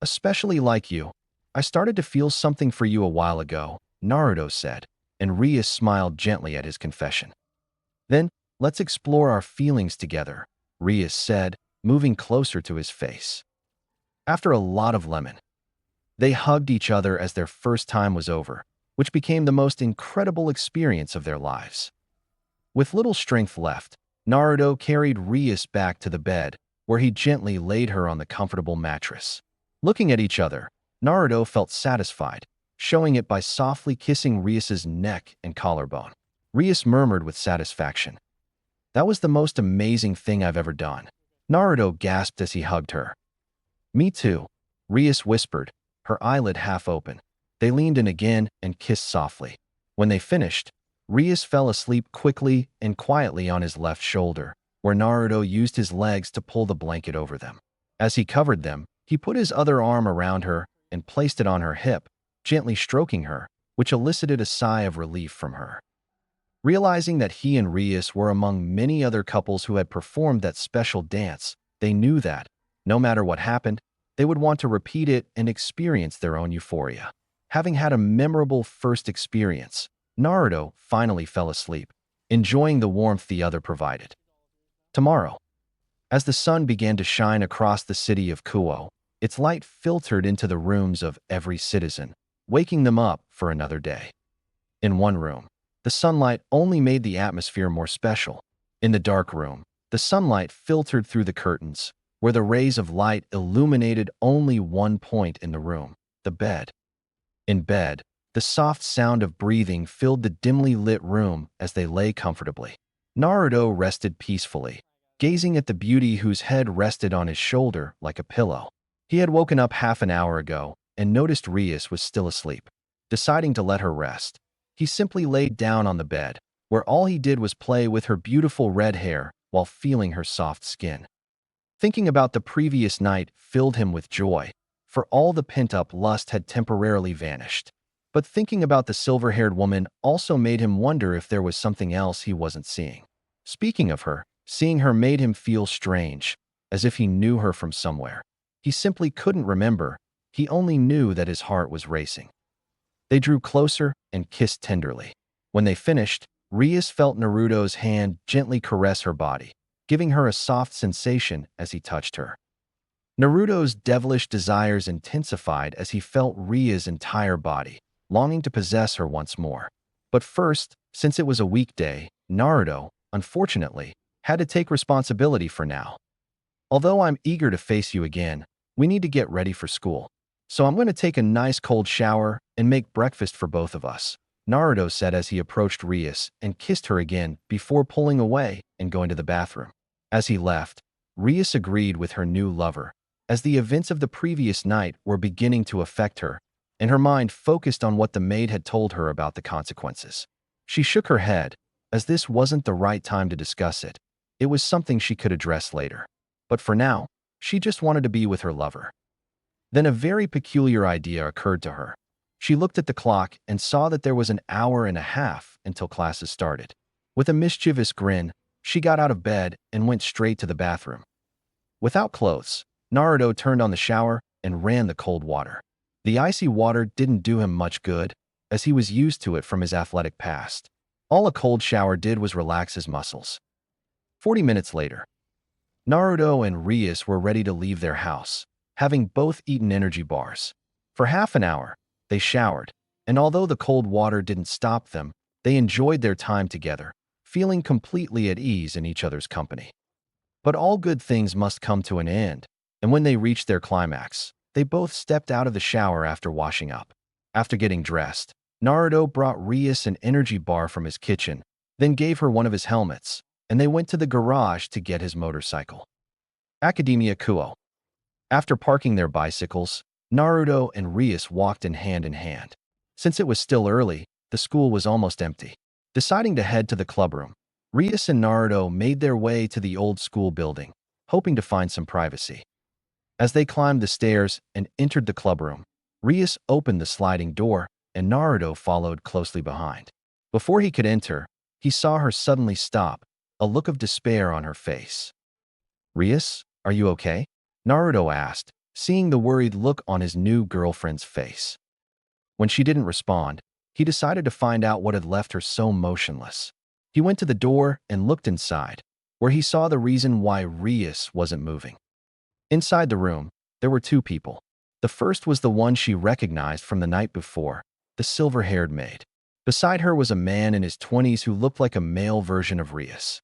"Especially like you. I started to feel something for you a while ago," Naruto said, and Rias smiled gently at his confession. "Then, let's explore our feelings together," Rias said, moving closer to his face. After a lot of lemon, they hugged each other as their first time was over, which became the most incredible experience of their lives. With little strength left, Naruto carried Rias back to the bed, where he gently laid her on the comfortable mattress. Looking at each other, Naruto felt satisfied, showing it by softly kissing Rias's neck and collarbone. Rias murmured with satisfaction, "That was the most amazing thing I've ever done." Naruto gasped as he hugged her. "Me too," Rias whispered, her eyelid half open. They leaned in again and kissed softly. When they finished, Rias fell asleep quickly and quietly on his left shoulder, where Naruto used his legs to pull the blanket over them. As he covered them, he put his other arm around her and placed it on her hip, gently stroking her, which elicited a sigh of relief from her. Realizing that he and Rias were among many other couples who had performed that special dance, they knew that, no matter what happened, they would want to repeat it and experience their own euphoria. Having had a memorable first experience, Naruto finally fell asleep, enjoying the warmth the other provided. Tomorrow, as the sun began to shine across the city of Kuo, its light filtered into the rooms of every citizen, waking them up for another day. In one room, the sunlight only made the atmosphere more special. In the dark room, the sunlight filtered through the curtains, where the rays of light illuminated only one point in the room, the bed. In bed, the soft sound of breathing filled the dimly lit room as they lay comfortably. Naruto rested peacefully, gazing at the beauty whose head rested on his shoulder like a pillow. He had woken up half an hour ago and noticed Rias was still asleep. Deciding to let her rest, he simply laid down on the bed, where all he did was play with her beautiful red hair while feeling her soft skin. Thinking about the previous night filled him with joy, for all the pent-up lust had temporarily vanished. But thinking about the silver-haired woman also made him wonder if there was something else he wasn't seeing. Speaking of her, seeing her made him feel strange, as if he knew her from somewhere. He simply couldn't remember. He only knew that his heart was racing. They drew closer and kissed tenderly. When they finished, Rias felt Naruto's hand gently caress her body, giving her a soft sensation as he touched her. Naruto's devilish desires intensified as he felt Ria's entire body, longing to possess her once more. But first, since it was a weekday, Naruto, unfortunately, had to take responsibility for now. "Although I'm eager to face you again, we need to get ready for school. So I'm going to take a nice cold shower and make breakfast for both of us," Naruto said as he approached Rias and kissed her again before pulling away and going to the bathroom. As he left, Rias agreed with her new lover, as the events of the previous night were beginning to affect her, and her mind focused on what the maid had told her about the consequences. She shook her head, as this wasn't the right time to discuss it. It was something she could address later. But for now, she just wanted to be with her lover. Then a very peculiar idea occurred to her. She looked at the clock and saw that there was an hour and a half until classes started. With a mischievous grin, she got out of bed and went straight to the bathroom. Without clothes, Naruto turned on the shower and ran the cold water. The icy water didn't do him much good, as he was used to it from his athletic past. All a cold shower did was relax his muscles. 40 minutes later, Naruto and Rias were ready to leave their house, having both eaten energy bars. For half an hour, they showered, and although the cold water didn't stop them, they enjoyed their time together, feeling completely at ease in each other's company. But all good things must come to an end, and when they reached their climax, they both stepped out of the shower after washing up. After getting dressed, Naruto brought Rias an energy bar from his kitchen, then gave her one of his helmets, and they went to the garage to get his motorcycle. Academia Kuo. After parking their bicycles, Naruto and Rias walked in hand. Since it was still early, the school was almost empty. Deciding to head to the clubroom, Rias and Naruto made their way to the old school building, hoping to find some privacy. As they climbed the stairs and entered the clubroom, Rias opened the sliding door, and Naruto followed closely behind. Before he could enter, he saw her suddenly stop, a look of despair on her face. "Rias, are you okay?" Naruto asked, seeing the worried look on his new girlfriend's face. When she didn't respond, he decided to find out what had left her so motionless. He went to the door and looked inside, where he saw the reason why Rias wasn't moving. Inside the room, there were two people. The first was the one she recognized from the night before, the silver-haired maid. Beside her was a man in his 20s who looked like a male version of Rias.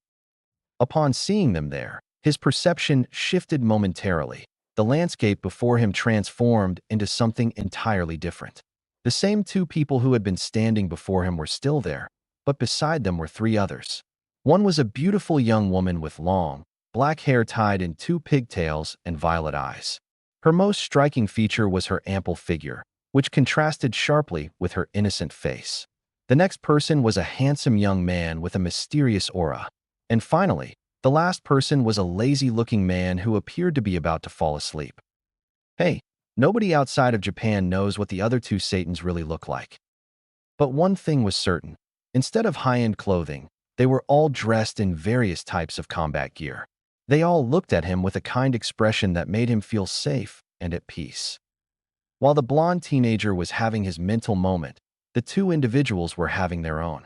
Upon seeing them there, his perception shifted momentarily. The landscape before him transformed into something entirely different. The same two people who had been standing before him were still there, but beside them were three others. One was a beautiful young woman with long, black hair tied in two pigtails and violet eyes. Her most striking feature was her ample figure, which contrasted sharply with her innocent face. The next person was a handsome young man with a mysterious aura. And finally, the last person was a lazy-looking man who appeared to be about to fall asleep. Hey, nobody outside of Japan knows what the other two Satans really look like. But one thing was certain. Instead of high-end clothing, they were all dressed in various types of combat gear. They all looked at him with a kind expression that made him feel safe and at peace. While the blonde teenager was having his mental moment, the two individuals were having their own.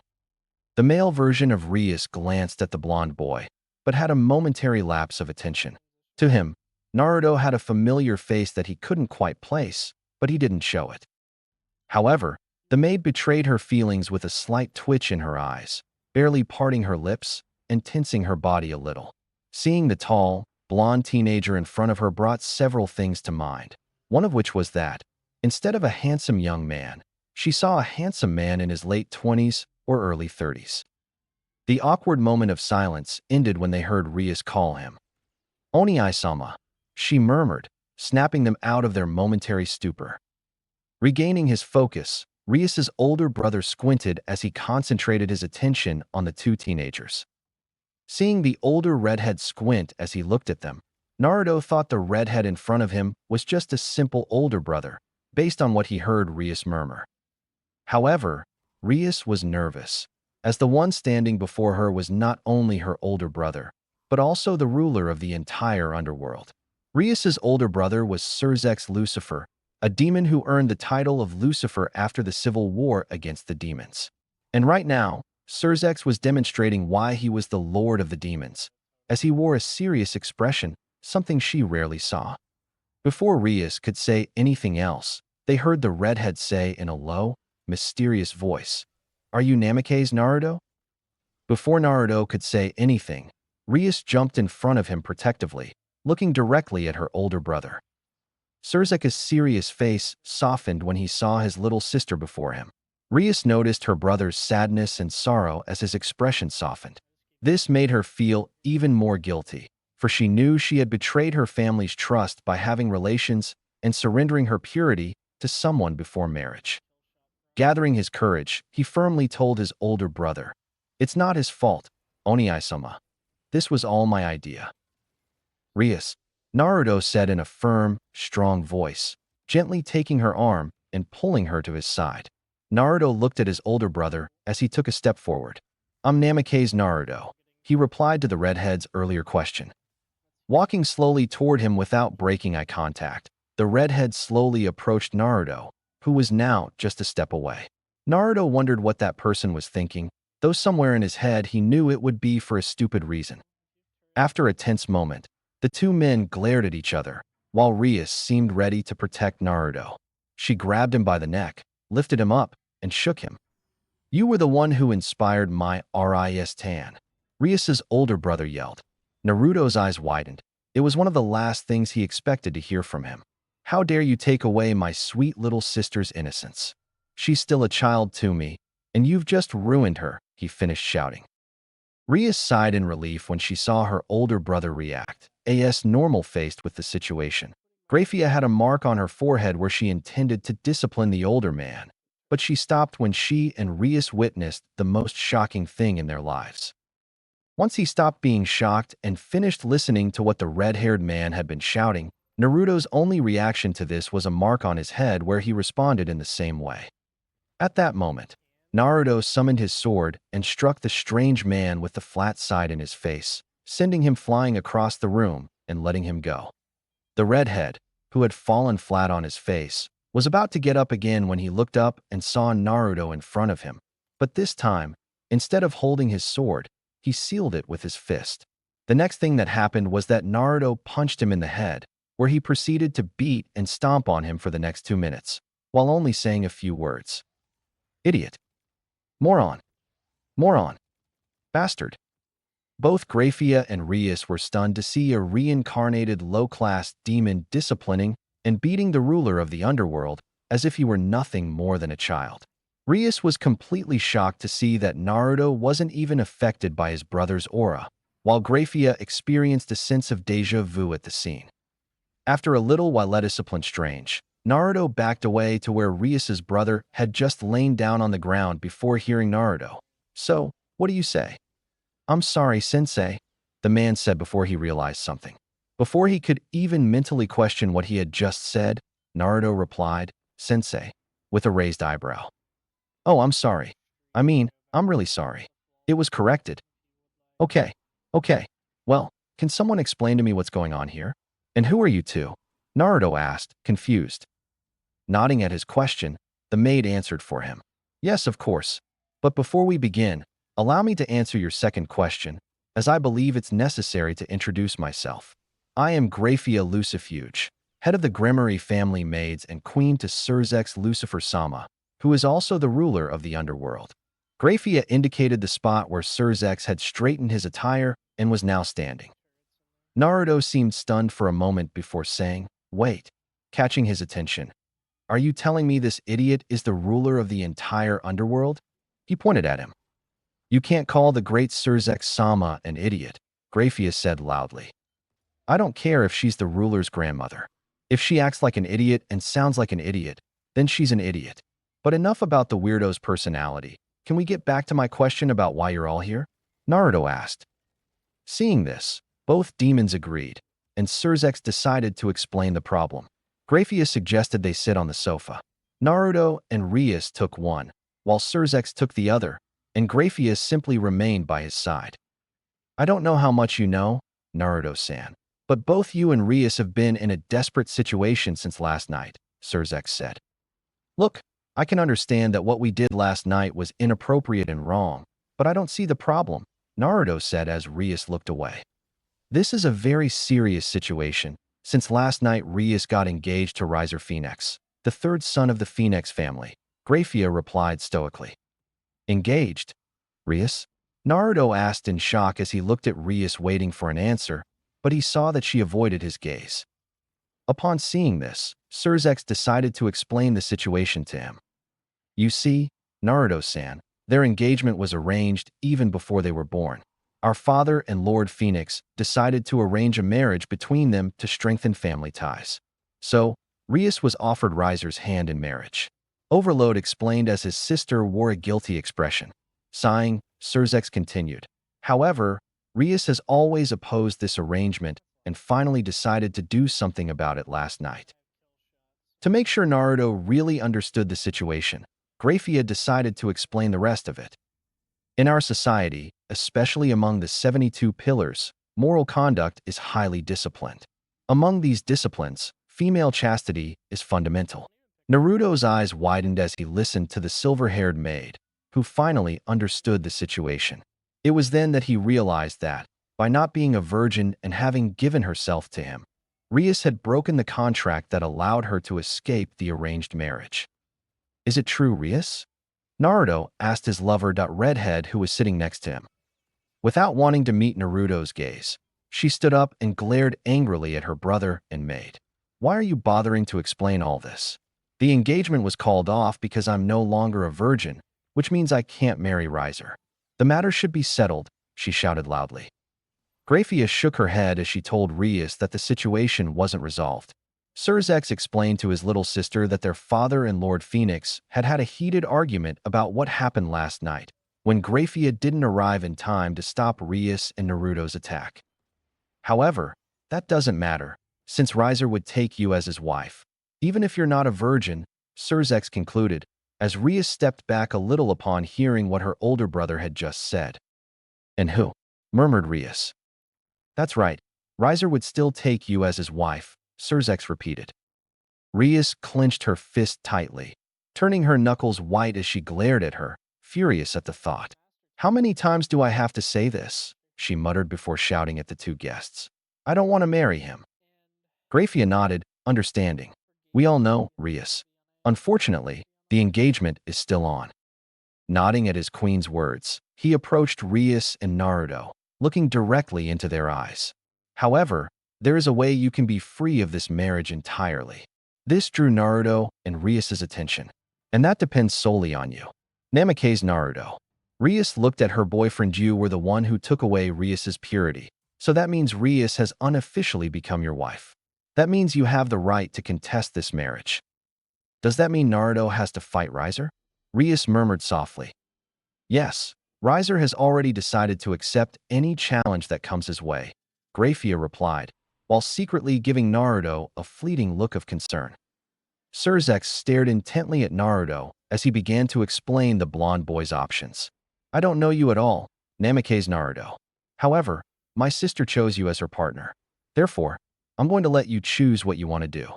The male version of Rias glanced at the blonde boy, but had a momentary lapse of attention. To him, Naruto had a familiar face that he couldn't quite place, but he didn't show it. However, the maid betrayed her feelings with a slight twitch in her eyes, barely parting her lips and tensing her body a little. Seeing the tall, blonde teenager in front of her brought several things to mind, one of which was that, instead of a handsome young man, she saw a handsome man in his late 20s or early 30s. The awkward moment of silence ended when they heard Rias call him. "Oniai-sama," she murmured, snapping them out of their momentary stupor. Regaining his focus, Rias's older brother squinted as he concentrated his attention on the two teenagers. Seeing the older redhead squint as he looked at them, Naruto thought the redhead in front of him was just a simple older brother, based on what he heard Rias murmur. However, Rias was nervous, as the one standing before her was not only her older brother, but also the ruler of the entire underworld. Rias's older brother was Surzex Lucifer, a demon who earned the title of Lucifer after the civil war against the demons. And right now, Surzex was demonstrating why he was the lord of the demons, as he wore a serious expression, something she rarely saw. Before Rias could say anything else, they heard the redhead say in a low, mysterious voice, "Are you Namikaze, Naruto?" Before Naruto could say anything, Rias jumped in front of him protectively, looking directly at her older brother. Surzek's serious face softened when he saw his little sister before him. Rias noticed her brother's sadness and sorrow as his expression softened. This made her feel even more guilty, for she knew she had betrayed her family's trust by having relations and surrendering her purity to someone before marriage. Gathering his courage, he firmly told his older brother, "It's not his fault, Oniai-sama. This was all my idea." "Rias," Naruto said in a firm, strong voice, gently taking her arm and pulling her to his side. Naruto looked at his older brother as he took a step forward. "I'm Namikaze Naruto," he replied to the redhead's earlier question. Walking slowly toward him without breaking eye contact, The redhead slowly approached Naruto, who was now just a step away. Naruto wondered what that person was thinking, though somewhere in his head he knew it would be for a stupid reason. After a tense moment, the two men glared at each other, while Rias seemed ready to protect Naruto. She grabbed him by the neck, lifted him up, and shook him. "You were the one who inspired my Ris-tan," Rias's older brother yelled. Naruto's eyes widened. It was one of the last things he expected to hear from him. "How dare you take away my sweet little sister's innocence? She's still a child to me, and you've just ruined her," he finished shouting. Rias sighed in relief when she saw her older brother react, normal-faced with the situation. Graphia had a mark on her forehead where she intended to discipline the older man, but she stopped when she and Rias witnessed the most shocking thing in their lives. Once he stopped being shocked and finished listening to what the red-haired man had been shouting, Naruto's only reaction to this was a mark on his head where he responded in the same way. At that moment, Naruto summoned his sword and struck the strange man with the flat side in his face, sending him flying across the room and letting him go. The redhead, who had fallen flat on his face, was about to get up again when he looked up and saw Naruto in front of him. But this time, instead of holding his sword, he sealed it with his fist. The next thing that happened was that Naruto punched him in the head, where he proceeded to beat and stomp on him for the next 2 minutes, while only saying a few words. "Idiot. Moron. Moron. Bastard." Both Graphia and Rias were stunned to see a reincarnated low-class demon disciplining and beating the ruler of the underworld as if he were nothing more than a child. Rias was completely shocked to see that Naruto wasn't even affected by his brother's aura, while Graphia experienced a sense of déjà vu at the scene. After a little while let discipline strange, Naruto backed away to where Rias's brother had just lain down on the ground before hearing Naruto. "So, what do you say?" "I'm sorry, Sensei," the man said before he realized something. Before he could even mentally question what he had just said, Naruto replied, "Sensei," with a raised eyebrow. "Oh, I'm sorry. I'm really sorry." It was corrected. Okay. Well, can someone explain to me what's going on here? "And who are you two?" Naruto asked, confused. Nodding at his question, the maid answered for him. "Yes, of course. But before we begin, allow me to answer your second question, as I believe it's necessary to introduce myself. I am Graphia Lucifuge, head of the Gremory family maids and queen to Surzex Lucifer-sama, who is also the ruler of the underworld." Graphia indicated the spot where Surzex had straightened his attire and was now standing. Naruto seemed stunned for a moment before saying, "Wait," catching his attention. "Are you telling me this idiot is the ruler of the entire underworld?" He pointed at him. "You can't call the great Surzex-sama an idiot," Graphia said loudly. "I don't care if she's the ruler's grandmother. If she acts like an idiot and sounds like an idiot, then she's an idiot. But enough about the weirdo's personality. Can we get back to my question about why you're all here?" Naruto asked. Seeing this, both demons agreed, and Surzex decided to explain the problem. Graphia suggested they sit on the sofa. Naruto and Rias took one, while Surzex took the other, and Graphia simply remained by his side. "I don't know how much you know, Naruto-san, but both you and Rias have been in a desperate situation since last night," Surzex said. "Look, I can understand that what we did last night was inappropriate and wrong, but I don't see the problem," Naruto said as Rias looked away. "This is a very serious situation. Since last night Rias got engaged to Riser Phoenix, the third son of the Phoenix family," Graphia replied stoically. "Engaged? Rias?" Naruto asked in shock as he looked at Rias waiting for an answer, but he saw that she avoided his gaze. Upon seeing this, Surzex decided to explain the situation to him. "You see, Naruto-san, their engagement was arranged even before they were born. Our father and Lord Phoenix decided to arrange a marriage between them to strengthen family ties. So, Rias was offered Riser's hand in marriage." Overload explained as his sister wore a guilty expression. Sighing, Surzex continued. "However, Rias has always opposed this arrangement and finally decided to do something about it last night." To make sure Naruto really understood the situation, Graphia decided to explain the rest of it. "In our society, especially among the 72 pillars, moral conduct is highly disciplined. Among these disciplines, Female chastity is fundamental. Naruto's eyes widened as he listened to the silver-haired maid, who finally understood the situation. It was then that he realized that, by not being a virgin and having given herself to him, Rias had broken the contract that allowed her to escape the arranged marriage. Is it true, Rias? Naruto asked his lover, Redhead, who was sitting next to him. Without wanting to meet Naruto's gaze, she stood up and glared angrily at her brother and maid. Why are you bothering to explain all this? The engagement was called off because I'm no longer a virgin, which means I can't marry Riser. The matter should be settled, she shouted loudly. Graphia shook her head as she told Rias that the situation wasn't resolved. Surzex explained to his little sister that their father and Lord Phoenix had had a heated argument about what happened last night, when Graphia didn't arrive in time to stop Rias and Naruto's attack. However, that doesn't matter, since Riser would take you as his wife. Even if you're not a virgin, Surzex concluded, as Rias stepped back a little upon hearing what her older brother had just said. And who? Murmured Rias. That's right, Riser would still take you as his wife, Surzex repeated. Rias clenched her fist tightly, turning her knuckles white as she glared at her, furious at the thought. How many times do I have to say this? She muttered before shouting at the two guests. I don't want to marry him. Graphia nodded, understanding. We all know, Rias. Unfortunately, the engagement is still on. Nodding at his queen's words, he approached Rias and Naruto, looking directly into their eyes. However, there is a way you can be free of this marriage entirely. This drew Naruto and Rias's attention, and that depends solely on you. Namake's Naruto. Rias looked at her boyfriend. You were the one who took away Rias's purity, so that means Rias has unofficially become your wife. That means you have the right to contest this marriage. Does that mean Naruto has to fight Riser? Rias murmured softly. Yes, Riser has already decided to accept any challenge that comes his way, Graphia replied, while secretly giving Naruto a fleeting look of concern. Surzex stared intently at Naruto as he began to explain the blonde boy's options. I don't know you at all, Namake's Naruto. However, my sister chose you as her partner. Therefore, I'm going to let you choose what you want to do.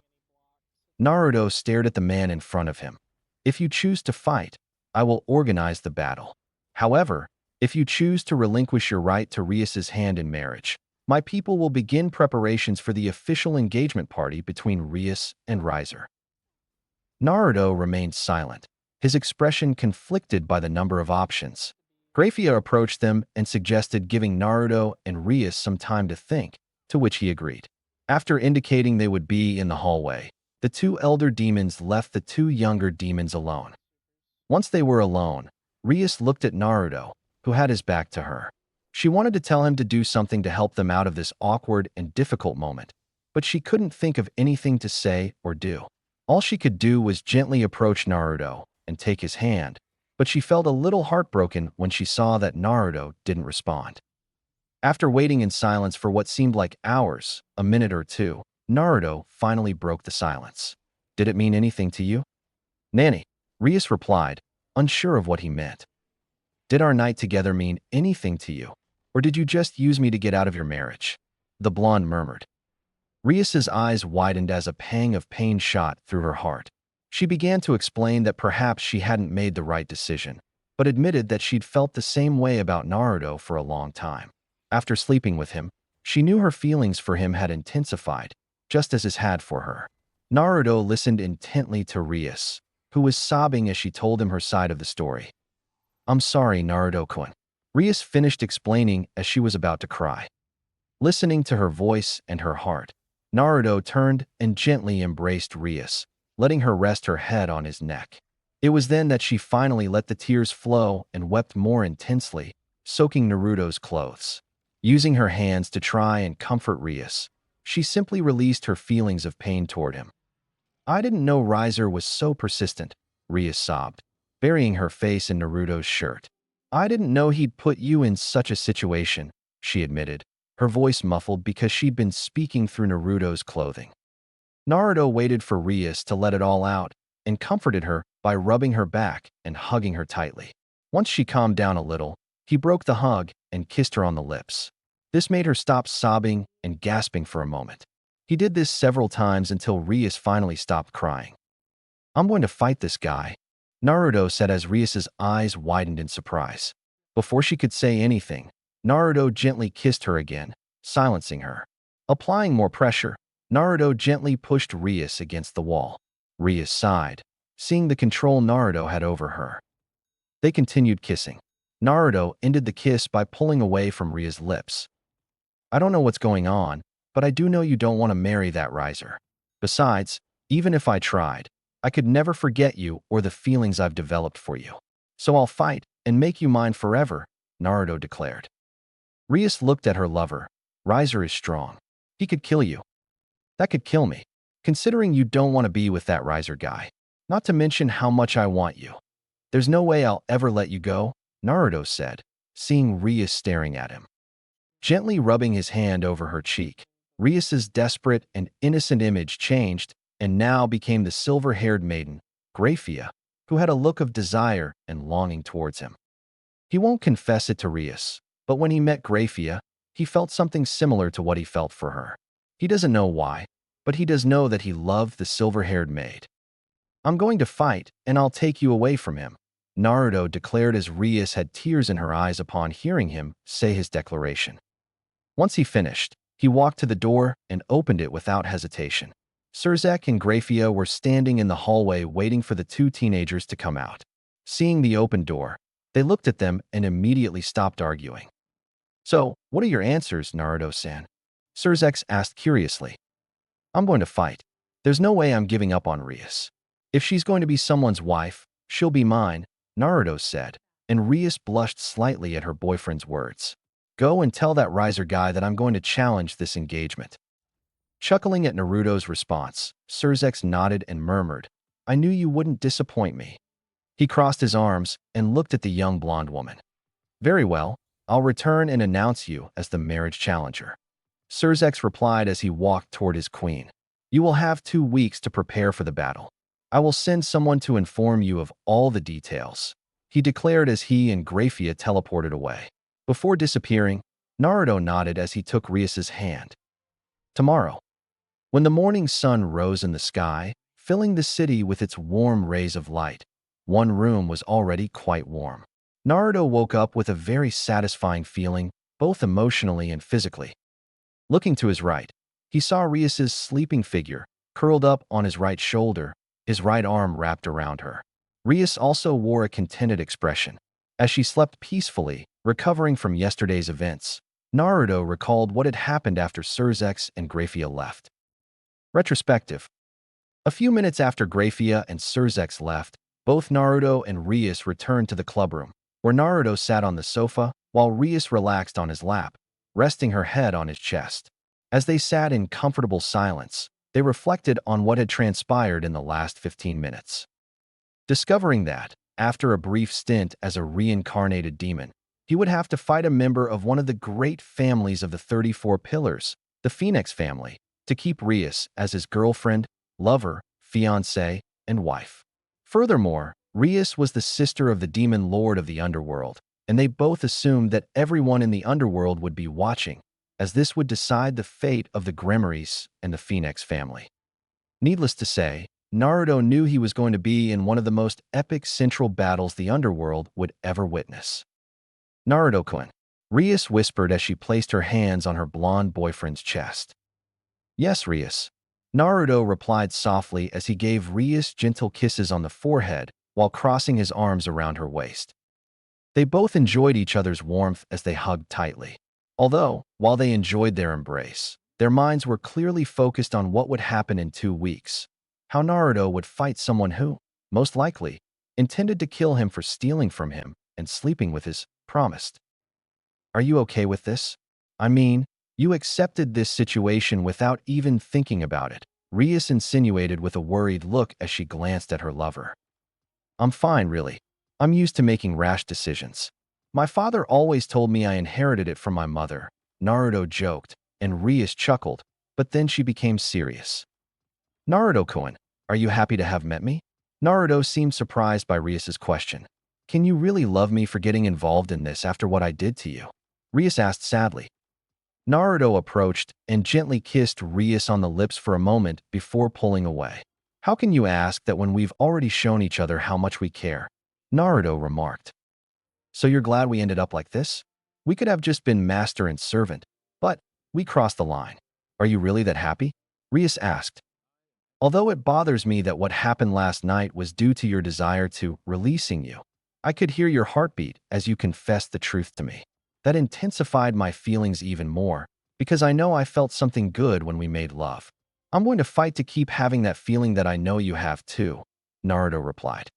Naruto stared at the man in front of him. If you choose to fight, I will organize the battle. However, if you choose to relinquish your right to Rias's hand in marriage, my people will begin preparations for the official engagement party between Rias and Riser. Naruto remained silent, his expression conflicted by the number of options. Graphia approached them and suggested giving Naruto and Rias some time to think, to which he agreed. After indicating they would be in the hallway, the two elder demons left the two younger demons alone. Once they were alone, Rias looked at Naruto, who had his back to her. She wanted to tell him to do something to help them out of this awkward and difficult moment, but she couldn't think of anything to say or do. All she could do was gently approach Naruto and take his hand, but she felt a little heartbroken when she saw that Naruto didn't respond. After waiting in silence for what seemed like hours, a minute or two, Naruto finally broke the silence. Did it mean anything to you? Nanny, Rias replied, unsure of what he meant. Did our night together mean anything to you, or did you just use me to get out of your marriage? The blonde murmured. Rias's eyes widened as a pang of pain shot through her heart. She began to explain that perhaps she hadn't made the right decision, but admitted that she'd felt the same way about Naruto for a long time. After sleeping with him, she knew her feelings for him had intensified, just as his had for her. Naruto listened intently to Rias, who was sobbing as she told him her side of the story. I'm sorry, Naruto-kun. Rias finished explaining as she was about to cry. Listening to her voice and her heart, Naruto turned and gently embraced Rias, letting her rest her head on his neck. It was then that she finally let the tears flow and wept more intensely, soaking Naruto's clothes. Using her hands to try and comfort Rias, she simply released her feelings of pain toward him. I didn't know Riser was so persistent, Rias sobbed, burying her face in Naruto's shirt. I didn't know he'd put you in such a situation, she admitted, her voice muffled because she'd been speaking through Naruto's clothing. Naruto waited for Rias to let it all out and comforted her by rubbing her back and hugging her tightly. Once she calmed down a little, he broke the hug and kissed her on the lips. This made her stop sobbing and gasping for a moment. He did this several times until Rias finally stopped crying. I'm going to fight this guy, Naruto said as Rias's eyes widened in surprise. Before she could say anything, Naruto gently kissed her again, silencing her. Applying more pressure, Naruto gently pushed Rias against the wall. Rias sighed, seeing the control Naruto had over her. They continued kissing. Naruto ended the kiss by pulling away from Ria's lips. I don't know what's going on, but I do know you don't want to marry that riser. Besides, even if I tried, I could never forget you or the feelings I've developed for you. So I'll fight and make you mine forever, Naruto declared. Rias looked at her lover. Riser is strong. He could kill you. That could kill me, considering you don't want to be with that riser guy. Not to mention how much I want you. There's no way I'll ever let you go, Naruto said, seeing Rias staring at him. Gently rubbing his hand over her cheek, Rias's desperate and innocent image changed and now became the silver-haired maiden, Graphia, who had a look of desire and longing towards him. He won't confess it to Rias, but when he met Graphia, he felt something similar to what he felt for her. He doesn't know why, but he does know that he loved the silver-haired maid. I'm going to fight, and I'll take you away from him, Naruto declared as Rias had tears in her eyes upon hearing him say his declaration. Once he finished, he walked to the door and opened it without hesitation. Surzek and Graphia were standing in the hallway waiting for the two teenagers to come out. Seeing the open door, they looked at them and immediately stopped arguing. So, what are your answers, Naruto-san? Surzek asked curiously. I'm going to fight. There's no way I'm giving up on Rias. If she's going to be someone's wife, she'll be mine, Naruto said, and Rias blushed slightly at her boyfriend's words. Go and tell that riser guy that I'm going to challenge this engagement. Chuckling at Naruto's response, Surzek nodded and murmured, I knew you wouldn't disappoint me. He crossed his arms and looked at the young blonde woman. Very well, I'll return and announce you as the marriage challenger. Surzek replied as he walked toward his queen. You will have 2 weeks to prepare for the battle. I will send someone to inform you of all the details, he declared as he and Graphia teleported away. Before disappearing, Naruto nodded as he took Rias's hand. Tomorrow. When the morning sun rose in the sky, filling the city with its warm rays of light, one room was already quite warm. Naruto woke up with a very satisfying feeling, both emotionally and physically. Looking to his right, he saw Rias's sleeping figure, curled up on his right shoulder, his right arm wrapped around her. Rias also wore a contented expression. As she slept peacefully, recovering from yesterday's events, Naruto recalled what had happened after Surzek and Graphia left. Retrospective. A few minutes after Graphia and Surzek left, both Naruto and Rias returned to the clubroom, where Naruto sat on the sofa while Rias relaxed on his lap, resting her head on his chest. As they sat in comfortable silence, they reflected on what had transpired in the last 15 minutes. Discovering that, after a brief stint as a reincarnated demon, he would have to fight a member of one of the great families of the 34 Pillars, the Phoenix family, to keep Rias as his girlfriend, lover, fiancé, and wife. Furthermore, Rias was the sister of the demon lord of the underworld, and they both assumed that everyone in the underworld would be watching, as this would decide the fate of the Gremories and the Phoenix family. Needless to say, Naruto knew he was going to be in one of the most epic central battles the underworld would ever witness. Naruto-kun, Rias whispered as she placed her hands on her blonde boyfriend's chest. Yes, Rias. Naruto replied softly as he gave Rias gentle kisses on the forehead while crossing his arms around her waist. They both enjoyed each other's warmth as they hugged tightly. Although, while they enjoyed their embrace, their minds were clearly focused on what would happen in 2 weeks. How Naruto would fight someone who, most likely, intended to kill him for stealing from him and sleeping with his promised. Are you okay with this? I mean, you accepted this situation without even thinking about it, Rias insinuated with a worried look as she glanced at her lover. I'm fine, really. I'm used to making rash decisions. My father always told me I inherited it from my mother, Naruto joked, and Rias chuckled, but then she became serious. Naruto-kun, are you happy to have met me? Naruto seemed surprised by Rias's question. Can you really love me for getting involved in this after what I did to you? Rias asked sadly. Naruto approached and gently kissed Rias on the lips for a moment before pulling away. How can you ask that when we've already shown each other how much we care? Naruto remarked. So you're glad we ended up like this? We could have just been master and servant, but we crossed the line. Are you really that happy? Rias asked. Although it bothers me that what happened last night was due to your desire to releasing you, I could hear your heartbeat as you confessed the truth to me. That intensified my feelings even more, because I know I felt something good when we made love. I'm going to fight to keep having that feeling that I know you have too, Naruto replied.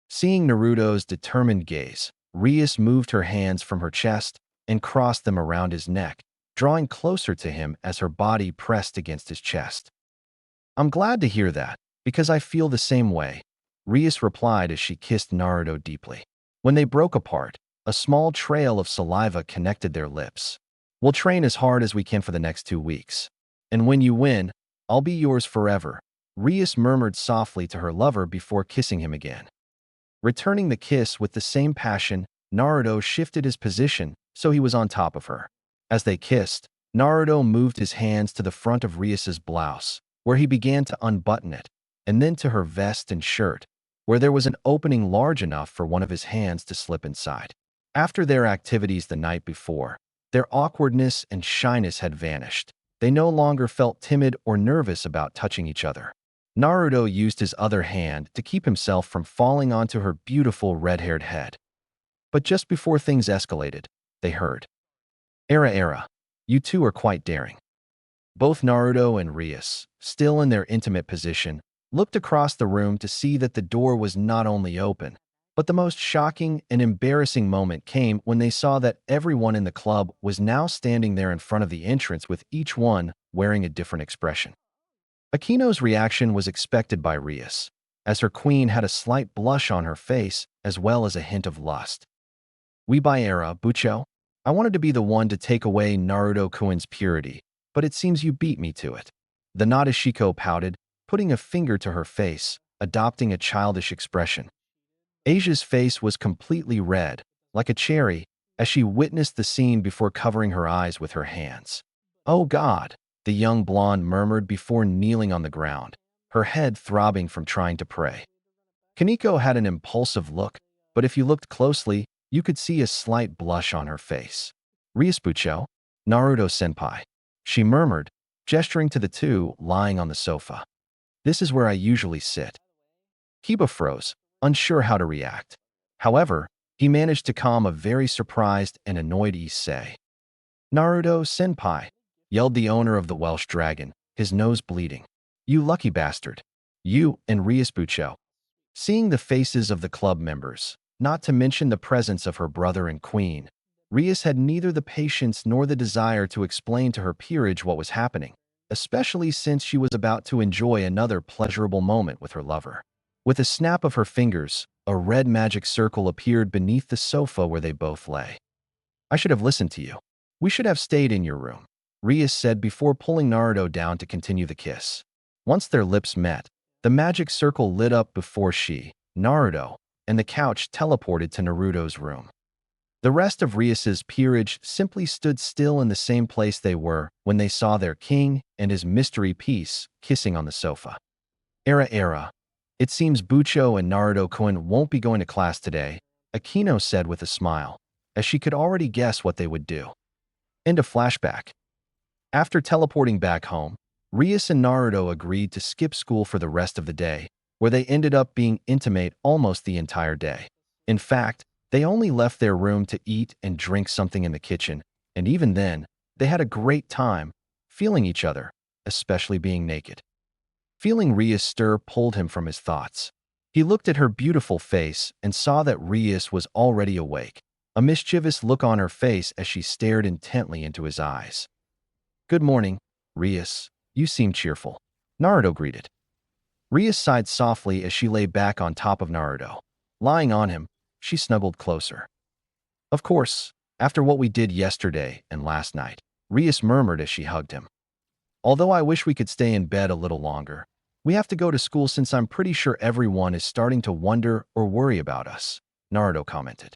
Seeing Naruto's determined gaze, Rias moved her hands from her chest and crossed them around his neck, drawing closer to him as her body pressed against his chest. I'm glad to hear that, because I feel the same way, Rias replied as she kissed Naruto deeply. When they broke apart, a small trail of saliva connected their lips. We'll train as hard as we can for the next 2 weeks. And when you win, I'll be yours forever, Rias murmured softly to her lover before kissing him again. Returning the kiss with the same passion, Naruto shifted his position so he was on top of her. As they kissed, Naruto moved his hands to the front of Rias's blouse, where he began to unbutton it, and then to her vest and shirt, where there was an opening large enough for one of his hands to slip inside. After their activities the night before, their awkwardness and shyness had vanished. They no longer felt timid or nervous about touching each other. Naruto used his other hand to keep himself from falling onto her beautiful red-haired head. But just before things escalated, they heard, Era, you two are quite daring. Both Naruto and Rias, still in their intimate position, looked across the room to see that the door was not only open, but the most shocking and embarrassing moment came when they saw that everyone in the club was now standing there in front of the entrance with each one wearing a different expression. Akino's reaction was expected by Rias, as her queen had a slight blush on her face as well as a hint of lust. We by Era, Bucho, I wanted to be the one to take away Naruto-kun's purity, but it seems you beat me to it. The Nadeshiko pouted, putting a finger to her face, adopting a childish expression. Asia's face was completely red, like a cherry, as she witnessed the scene before covering her eyes with her hands. Oh God, the young blonde murmured before kneeling on the ground, her head throbbing from trying to pray. Kaneko had an impulsive look, but if you looked closely, you could see a slight blush on her face. Ryusubucho, Naruto-senpai, she murmured, gesturing to the two lying on the sofa. This is where I usually sit. Kiba froze, unsure how to react. However, he managed to calm a very surprised and annoyed Issei. Naruto-senpai, yelled the owner of the Welsh dragon, his nose bleeding. You lucky bastard. You and Ryusubucho. Seeing the faces of the club members, not to mention the presence of her brother and queen, Rias had neither the patience nor the desire to explain to her peerage what was happening, especially since she was about to enjoy another pleasurable moment with her lover. With a snap of her fingers, a red magic circle appeared beneath the sofa where they both lay. I should have listened to you. We should have stayed in your room, Rias said before pulling Naruto down to continue the kiss. Once their lips met, the magic circle lit up before she, Naruto, and the couch teleported to Naruto's room. The rest of Rias's peerage simply stood still in the same place they were when they saw their king and his mystery piece kissing on the sofa. Era. It seems Bucho and Naruto-kun won't be going to class today, Akino said with a smile, as she could already guess what they would do. End of flashback. After teleporting back home, Rias and Naruto agreed to skip school for the rest of the day, where they ended up being intimate almost the entire day. In fact, they only left their room to eat and drink something in the kitchen, and even then, they had a great time, feeling each other, especially being naked. Feeling Rias' stir pulled him from his thoughts. He looked at her beautiful face and saw that Rias was already awake, a mischievous look on her face as she stared intently into his eyes. Good morning, Rias. You seem cheerful, Naruto greeted. Rias sighed softly as she lay back on top of Naruto. Lying on him, she snuggled closer. Of course, after what we did yesterday and last night, Rias murmured as she hugged him. Although I wish we could stay in bed a little longer, we have to go to school since I'm pretty sure everyone is starting to wonder or worry about us, Naruto commented.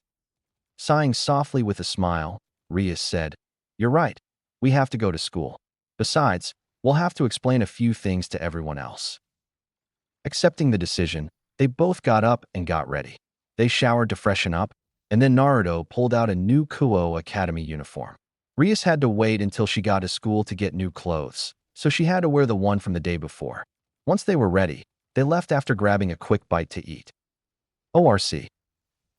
Sighing softly with a smile, Rias said, You're right. We have to go to school. Besides, we'll have to explain a few things to everyone else. Accepting the decision, they both got up and got ready. They showered to freshen up, and then Naruto pulled out a new Kuo Academy uniform. Rias had to wait until she got to school to get new clothes, so she had to wear the one from the day before. Once they were ready, they left after grabbing a quick bite to eat. ORC.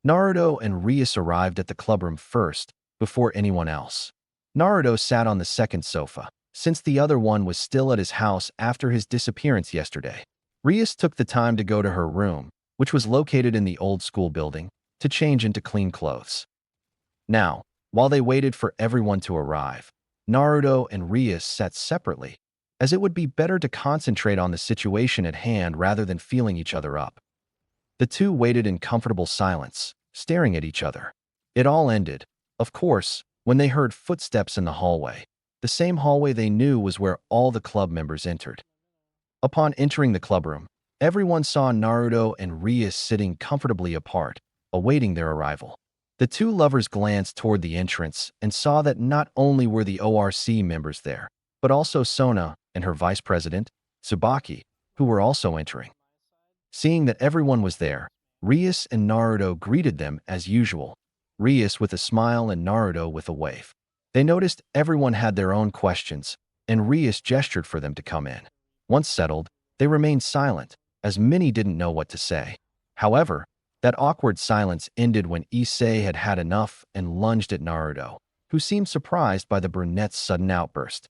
Naruto and Rias arrived at the clubroom first, before anyone else. Naruto sat on the second sofa, since the other one was still at his house after his disappearance yesterday. Rias took the time to go to her room, which was located in the old school building, to change into clean clothes. Now, while they waited for everyone to arrive, Naruto and Rias sat separately, as it would be better to concentrate on the situation at hand rather than feeling each other up. The two waited in comfortable silence, staring at each other. It all ended, of course, when they heard footsteps in the hallway, the same hallway they knew was where all the club members entered. Upon entering the clubroom, everyone saw Naruto and Rias sitting comfortably apart, awaiting their arrival. The two lovers glanced toward the entrance and saw that not only were the ORC members there, but also Sona and her vice president, Tsubaki, who were also entering. Seeing that everyone was there, Rias and Naruto greeted them as usual, Rias with a smile and Naruto with a wave. They noticed everyone had their own questions, and Rias gestured for them to come in. Once settled, they remained silent, as many didn't know what to say. However, that awkward silence ended when Issei had had enough and lunged at Naruto, who seemed surprised by the brunette's sudden outburst.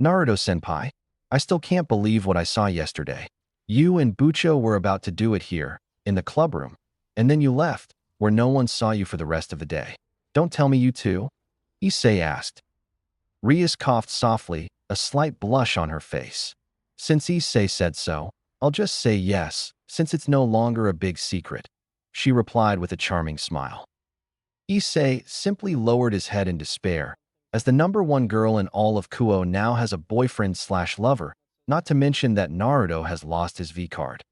Naruto-senpai, I still can't believe what I saw yesterday. You and Bucho were about to do it here, in the clubroom, and then you left, where no one saw you for the rest of the day. Don't tell me you too? Issei asked. Rias coughed softly, a slight blush on her face. Since Issei said so, I'll just say yes, since it's no longer a big secret, she replied with a charming smile. Issei simply lowered his head in despair, as the #1 girl in all of Kuo now has a boyfriend/lover, not to mention that Naruto has lost his V-card.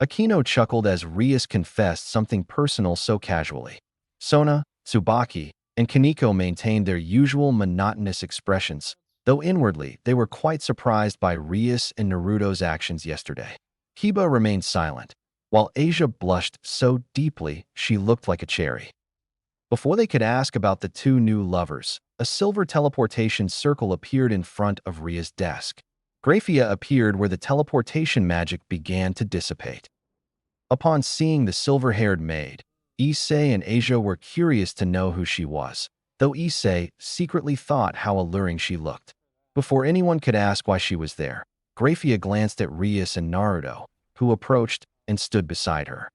Akino chuckled as Rias confessed something personal so casually. Sona, Tsubaki, and Kaneko maintained their usual monotonous expressions, though inwardly they were quite surprised by Rias and Naruto's actions yesterday. Kiba remained silent, while Asia blushed so deeply she looked like a cherry. Before they could ask about the two new lovers, a silver teleportation circle appeared in front of Ria's desk. Graphia appeared where the teleportation magic began to dissipate. Upon seeing the silver-haired maid, Issei and Asia were curious to know who she was, though Issei secretly thought how alluring she looked. Before anyone could ask why she was there, Graphia glanced at Rias and Naruto, who approached and stood beside her.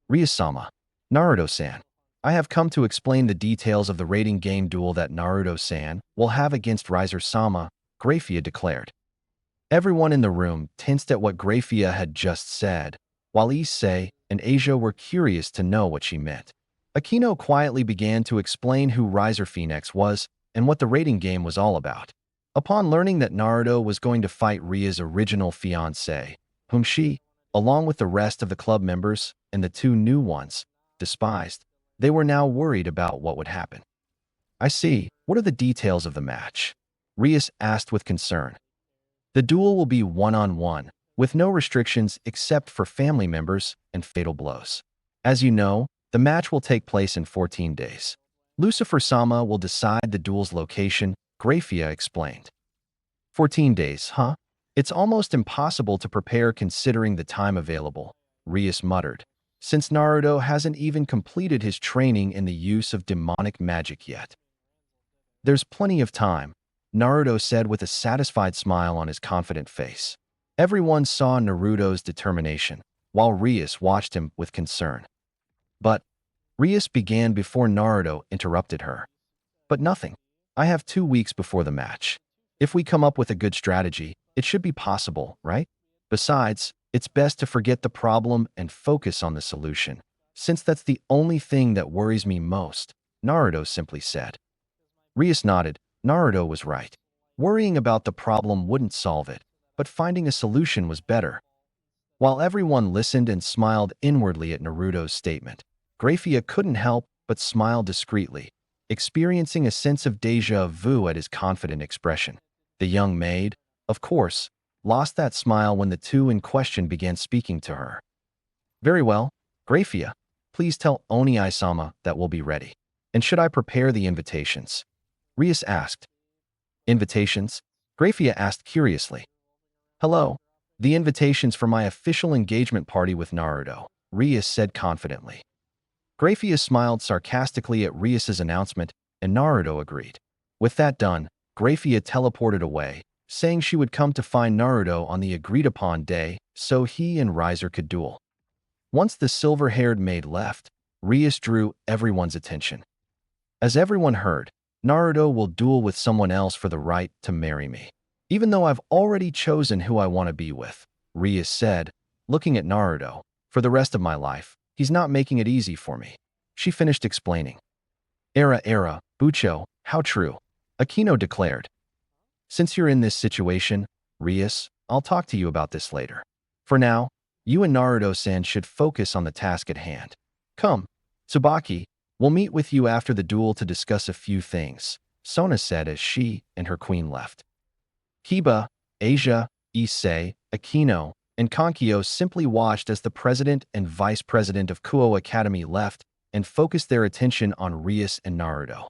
Rias-sama, Naruto-san, I have come to explain the details of the rating game duel that Naruto-san will have against Riser-sama, Graphia declared. Everyone in the room tensed at what Graphia had just said, while Issei and Asia were curious to know what she meant. Akino quietly began to explain who Riser Phoenix was and what the rating game was all about. Upon learning that Naruto was going to fight Ria's original fiancé, whom she, along with the rest of the club members and the two new ones, despised, they were now worried about what would happen. I see. What are the details of the match? Rias asked with concern. The duel will be one-on-one, with no restrictions except for family members and fatal blows. As you know, the match will take place in 14 days. Lucifer-sama will decide the duel's location, Graphia explained. 14 days, huh? It's almost impossible to prepare considering the time available, Rias muttered, since Naruto hasn't even completed his training in the use of demonic magic yet. There's plenty of time, Naruto said with a satisfied smile on his confident face. Everyone saw Naruto's determination, while Rias watched him with concern. But Rias began before Naruto interrupted her. But nothing. I have 2 weeks before the match. If we come up with a good strategy, it should be possible, right? Besides, it's best to forget the problem and focus on the solution, since that's the only thing that worries me most, Naruto simply said. Rias nodded. Naruto was right. Worrying about the problem wouldn't solve it, but finding a solution was better. While everyone listened and smiled inwardly at Naruto's statement, Graphia couldn't help but smile discreetly, experiencing a sense of déjà vu at his confident expression. The young maid, of course, lost that smile when the two in question began speaking to her. Very well, Graphia, please tell Oni-sama that we'll be ready. And should I prepare the invitations? Rias asked. Invitations? Graphia asked curiously. Hello, the invitations for my official engagement party with Naruto, Rias said confidently. Graphia smiled sarcastically at Rias's announcement, and Naruto agreed. With that done, Graphia teleported away, saying she would come to find Naruto on the agreed-upon day so he and Riser could duel. Once the silver-haired maid left, Rias drew everyone's attention. As everyone heard, Naruto will duel with someone else for the right to marry me. Even though I've already chosen who I want to be with, Rias said, looking at Naruto. For the rest of my life, he's not making it easy for me. She finished explaining. Bucho, how true, Akino declared. Since you're in this situation, Rias, I'll talk to you about this later. For now, you and Naruto-san should focus on the task at hand. Come, Tsubaki, we'll meet with you after the duel to discuss a few things, Sona said as she and her queen left. Kiba, Asia, Issei, Akino, and Kankyo simply watched as the president and vice president of Kuo Academy left and focused their attention on Rias and Naruto.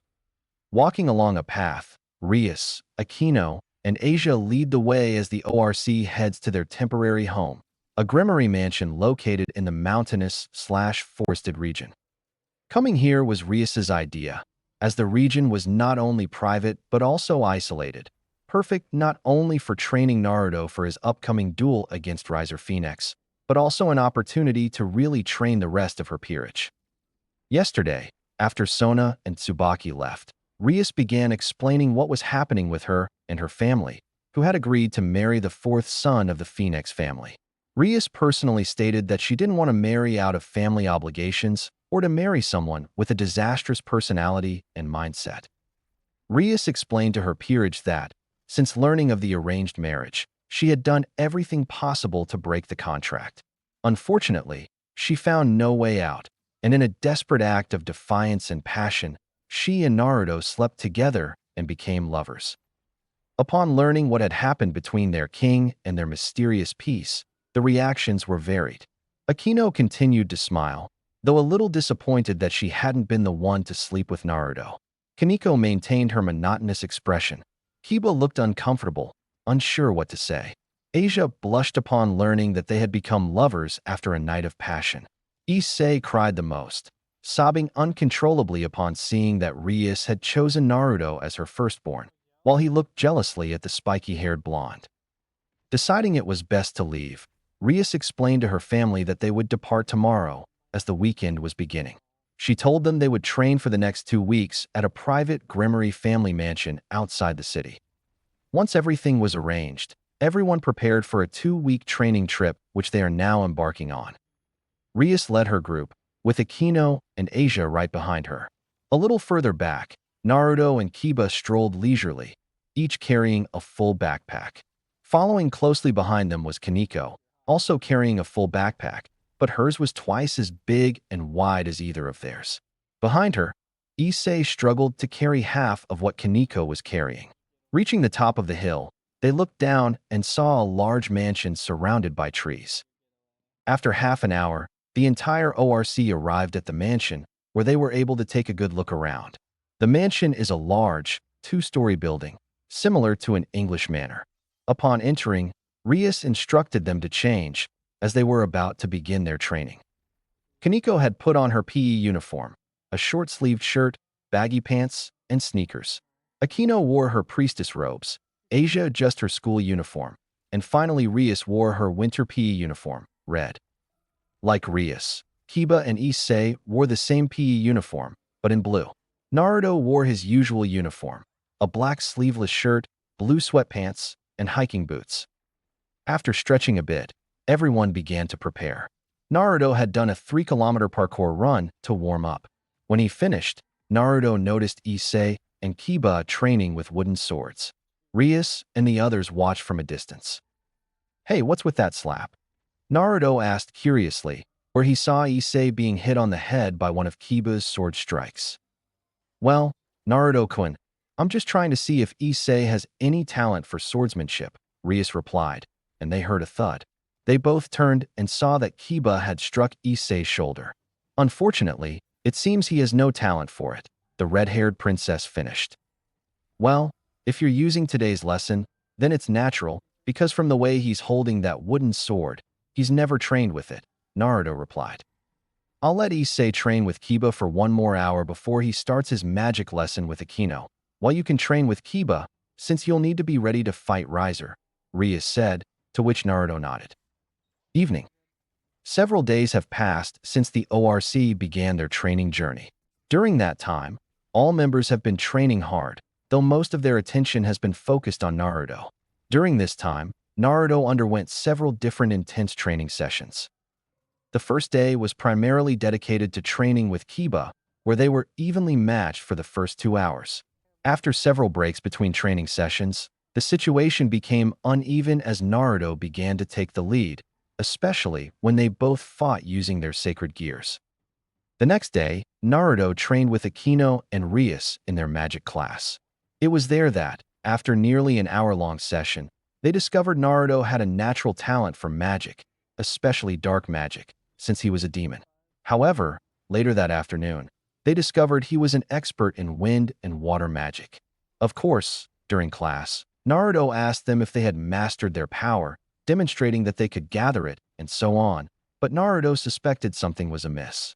Walking along a path, Rias, Akino, and Asia lead the way as the ORC heads to their temporary home, a Grimmery mansion located in the mountainous/forested region. Coming here was Rias's idea, as the region was not only private but also isolated, perfect not only for training Naruto for his upcoming duel against Riser Phoenix, but also an opportunity to really train the rest of her peerage. Yesterday, after Sona and Tsubaki left, Rias began explaining what was happening with her and her family, who had agreed to marry the fourth son of the Phoenix family. Rias personally stated that she didn't want to marry out of family obligations or to marry someone with a disastrous personality and mindset. Rias explained to her peerage that, since learning of the arranged marriage, she had done everything possible to break the contract. Unfortunately, she found no way out, and in a desperate act of defiance and passion, she and Naruto slept together and became lovers. Upon learning what had happened between their king and their mysterious peace, the reactions were varied. Akino continued to smile, though a little disappointed that she hadn't been the one to sleep with Naruto. Kaneko maintained her monotonous expression. Kiba looked uncomfortable, unsure what to say. Asia blushed upon learning that they had become lovers after a night of passion. Issei cried the most, sobbing uncontrollably upon seeing that Rias had chosen Naruto as her firstborn, while he looked jealously at the spiky-haired blonde. Deciding it was best to leave, Rias explained to her family that they would depart tomorrow, as the weekend was beginning. She told them they would train for the next 2 weeks at a private Grimmery family mansion outside the city. Once everything was arranged, everyone prepared for a 2-week training trip which they are now embarking on. Rias led her group, with Akino and Asia right behind her. A little further back, Naruto and Kiba strolled leisurely, each carrying a full backpack. Following closely behind them was Kaneko, also carrying a full backpack, but hers was twice as big and wide as either of theirs. Behind her, Issei struggled to carry half of what Kaneko was carrying. Reaching the top of the hill, they looked down and saw a large mansion surrounded by trees. After half an hour, the entire ORC arrived at the mansion, where they were able to take a good look around. The mansion is a large, 2-story building, similar to an English manor. Upon entering, Rias instructed them to change, as they were about to begin their training. Kaneko had put on her PE uniform, a short-sleeved shirt, baggy pants, and sneakers. Akino wore her priestess robes, Asia just her school uniform, and finally Rias wore her winter PE uniform, red. Like Rias, Kiba and Issei wore the same PE uniform, but in blue. Naruto wore his usual uniform, a black sleeveless shirt, blue sweatpants, and hiking boots. After stretching a bit, everyone began to prepare. Naruto had done a 3-kilometer parkour run to warm up. When he finished, Naruto noticed Issei and Kiba training with wooden swords. Rias and the others watched from a distance. "Hey, what's with that slap?" Naruto asked curiously, where he saw Issei being hit on the head by one of Kiba's sword strikes. "Well, Naruto-kun, I'm just trying to see if Issei has any talent for swordsmanship, Rias replied, and they heard a thud. They both turned and saw that Kiba had struck Issei's shoulder. Unfortunately, it seems he has no talent for it, the red-haired princess finished. Well, if you're using today's lesson, then it's natural, because from the way he's holding that wooden sword, he's never trained with it, Naruto replied. I'll let Issei train with Kiba for 1 more hour before he starts his magic lesson with Akino, while you can train with Kiba, since you'll need to be ready to fight Riser, Rias said, to which Naruto nodded. Evening. Several days have passed since the ORC began their training journey. During that time, all members have been training hard, though most of their attention has been focused on Naruto. During this time, Naruto underwent several different intense training sessions. The first day was primarily dedicated to training with Kiba, where they were evenly matched for the first 2 hours. After several breaks between training sessions, the situation became uneven as Naruto began to take the lead, especially when they both fought using their sacred gears. The next day, Naruto trained with Akino and Rias in their magic class. It was there that, after nearly an hour-long session, they discovered Naruto had a natural talent for magic, especially dark magic, since he was a demon. However, later that afternoon, they discovered he was an expert in wind and water magic. Of course, during class, Naruto asked them if they had mastered their power, demonstrating that they could gather it, and so on, but Naruto suspected something was amiss.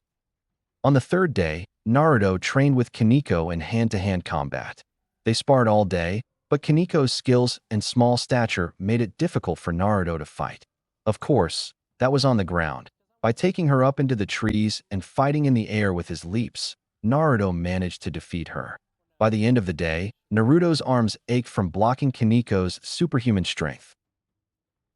On the third day, Naruto trained with Kaneko in hand-to-hand combat. They sparred all day, but Kaneko's skills and small stature made it difficult for Naruto to fight. Of course, that was on the ground. By taking her up into the trees and fighting in the air with his leaps, Naruto managed to defeat her. By the end of the day, Naruto's arms ached from blocking Kaneko's superhuman strength.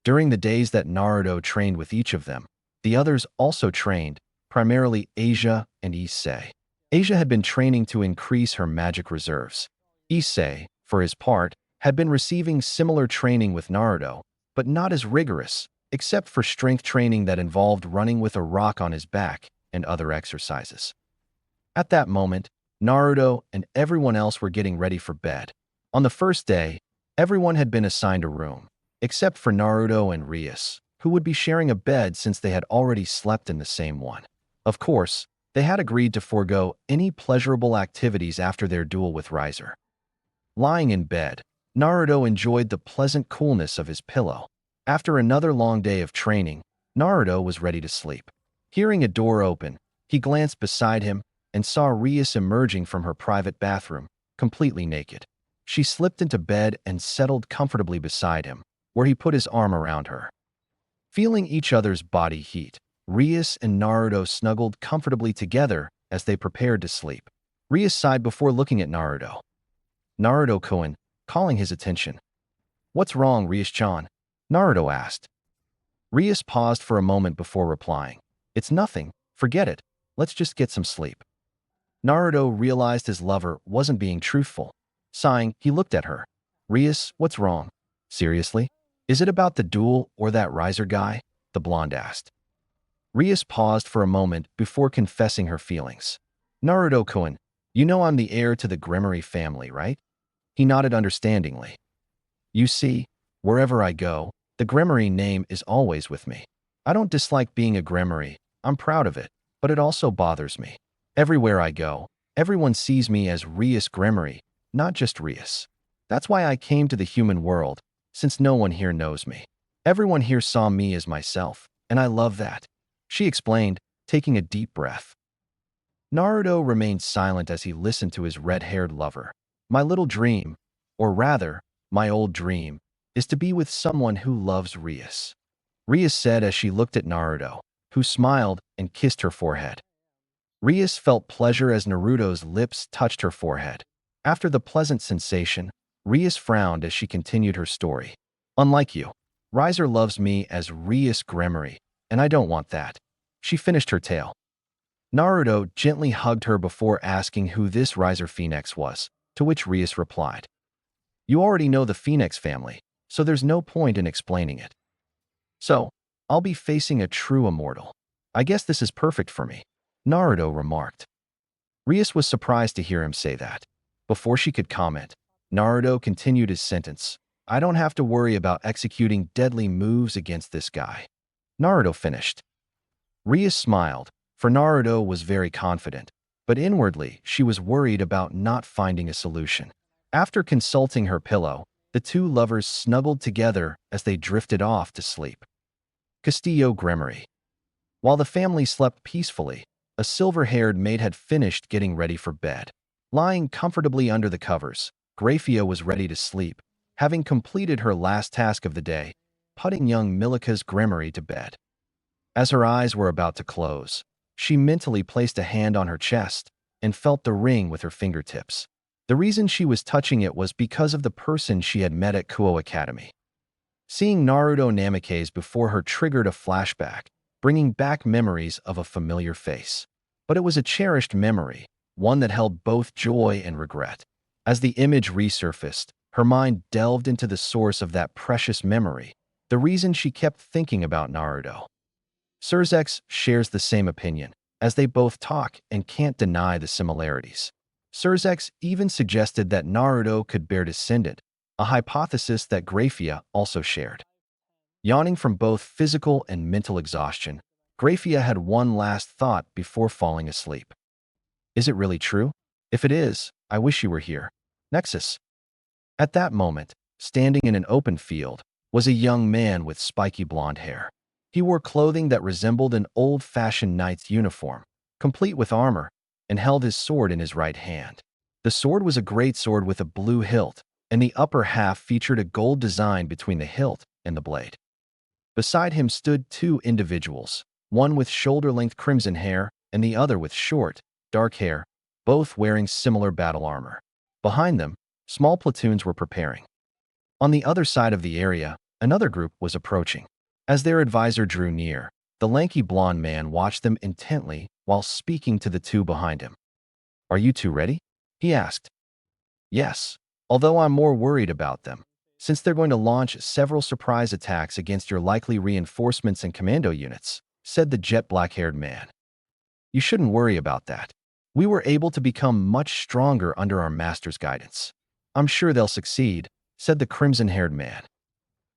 During the days that Naruto trained with each of them, the others also trained, primarily Asia and Issei. Asia had been training to increase her magic reserves. Issei, for his part, had been receiving similar training with Naruto, but not as rigorous, except for strength training that involved running with a rock on his back and other exercises. At that moment, Naruto and everyone else were getting ready for bed. On the first day, everyone had been assigned a room, except for Naruto and Rias, who would be sharing a bed since they had already slept in the same one. Of course, they had agreed to forego any pleasurable activities after their duel with Riser. Lying in bed, Naruto enjoyed the pleasant coolness of his pillow. After another long day of training, Naruto was ready to sleep. Hearing a door open, he glanced beside him and saw Rias emerging from her private bathroom, completely naked. She slipped into bed and settled comfortably beside him, where he put his arm around her. Feeling each other's body heat, Rias and Naruto snuggled comfortably together as they prepared to sleep. Rias sighed before looking at Naruto. Naruto-kun, calling his attention. What's wrong, Rias-chan? Naruto asked. Rias paused for a moment before replying. It's nothing, forget it, let's just get some sleep. Naruto realized his lover wasn't being truthful. Sighing, he looked at her. Rias, what's wrong? Seriously? Is it about the duel or that Riser guy? The blonde asked. Rias paused for a moment before confessing her feelings. Naruto-kun, you know I'm the heir to the Gremory family, right? He nodded understandingly. You see, wherever I go, the Gremory name is always with me. I don't dislike being a Gremory, I'm proud of it, but it also bothers me. Everywhere I go, everyone sees me as Rias Gremory, not just Rias. That's why I came to the human world, since no one here knows me. Everyone here saw me as myself, and I love that, she explained, taking a deep breath. Naruto remained silent as he listened to his red-haired lover. My little dream, or rather, my old dream, is to be with someone who loves Rias. Rias said as she looked at Naruto, who smiled and kissed her forehead. Rias felt pleasure as Naruto's lips touched her forehead. After the pleasant sensation, Rias frowned as she continued her story. Unlike you, Riser loves me as Rias Gremory, and I don't want that. She finished her tale. Naruto gently hugged her before asking who this Riser Phoenix was, to which Rias replied. You already know the Phoenix family, so there's no point in explaining it. So, I'll be facing a true immortal. I guess this is perfect for me, Naruto remarked. Rias was surprised to hear him say that. Before she could comment, Naruto continued his sentence. I don't have to worry about executing deadly moves against this guy. Naruto finished. Ria smiled, for Naruto was very confident, but inwardly she was worried about not finding a solution. After consulting her pillow, the two lovers snuggled together as they drifted off to sleep. Castillo Gremory. While the family slept peacefully, a silver-haired maid had finished getting ready for bed. Lying comfortably under the covers, Grafia was ready to sleep, having completed her last task of the day, putting young Milika's Gremory to bed. As her eyes were about to close, she mentally placed a hand on her chest and felt the ring with her fingertips. The reason she was touching it was because of the person she had met at Kuo Academy. Seeing Naruto Namikaze before her triggered a flashback, bringing back memories of a familiar face. But it was a cherished memory, one that held both joy and regret. As the image resurfaced, her mind delved into the source of that precious memory, the reason she kept thinking about Naruto. Surzex shares the same opinion, as they both talk and can't deny the similarities. Surzex even suggested that Naruto could bear descendant, a hypothesis that Grafia also shared. Yawning from both physical and mental exhaustion, Grafia had one last thought before falling asleep. Is it really true? If it is, I wish you were here. Nexus. At that moment, standing in an open field, was a young man with spiky blonde hair. He wore clothing that resembled an old-fashioned knight's uniform, complete with armor, and held his sword in his right hand. The sword was a great sword with a blue hilt, and the upper half featured a gold design between the hilt and the blade. Beside him stood two individuals, one with shoulder-length crimson hair and the other with short, dark hair, both wearing similar battle armor. Behind them, small platoons were preparing. On the other side of the area, another group was approaching. As their advisor drew near, the lanky blonde man watched them intently while speaking to the two behind him. Are you two ready? He asked. Yes, although I'm more worried about them, since they're going to launch several surprise attacks against your likely reinforcements and commando units, said the jet black-haired man. You shouldn't worry about that. We were able to become much stronger under our master's guidance. I'm sure they'll succeed, said the crimson-haired man.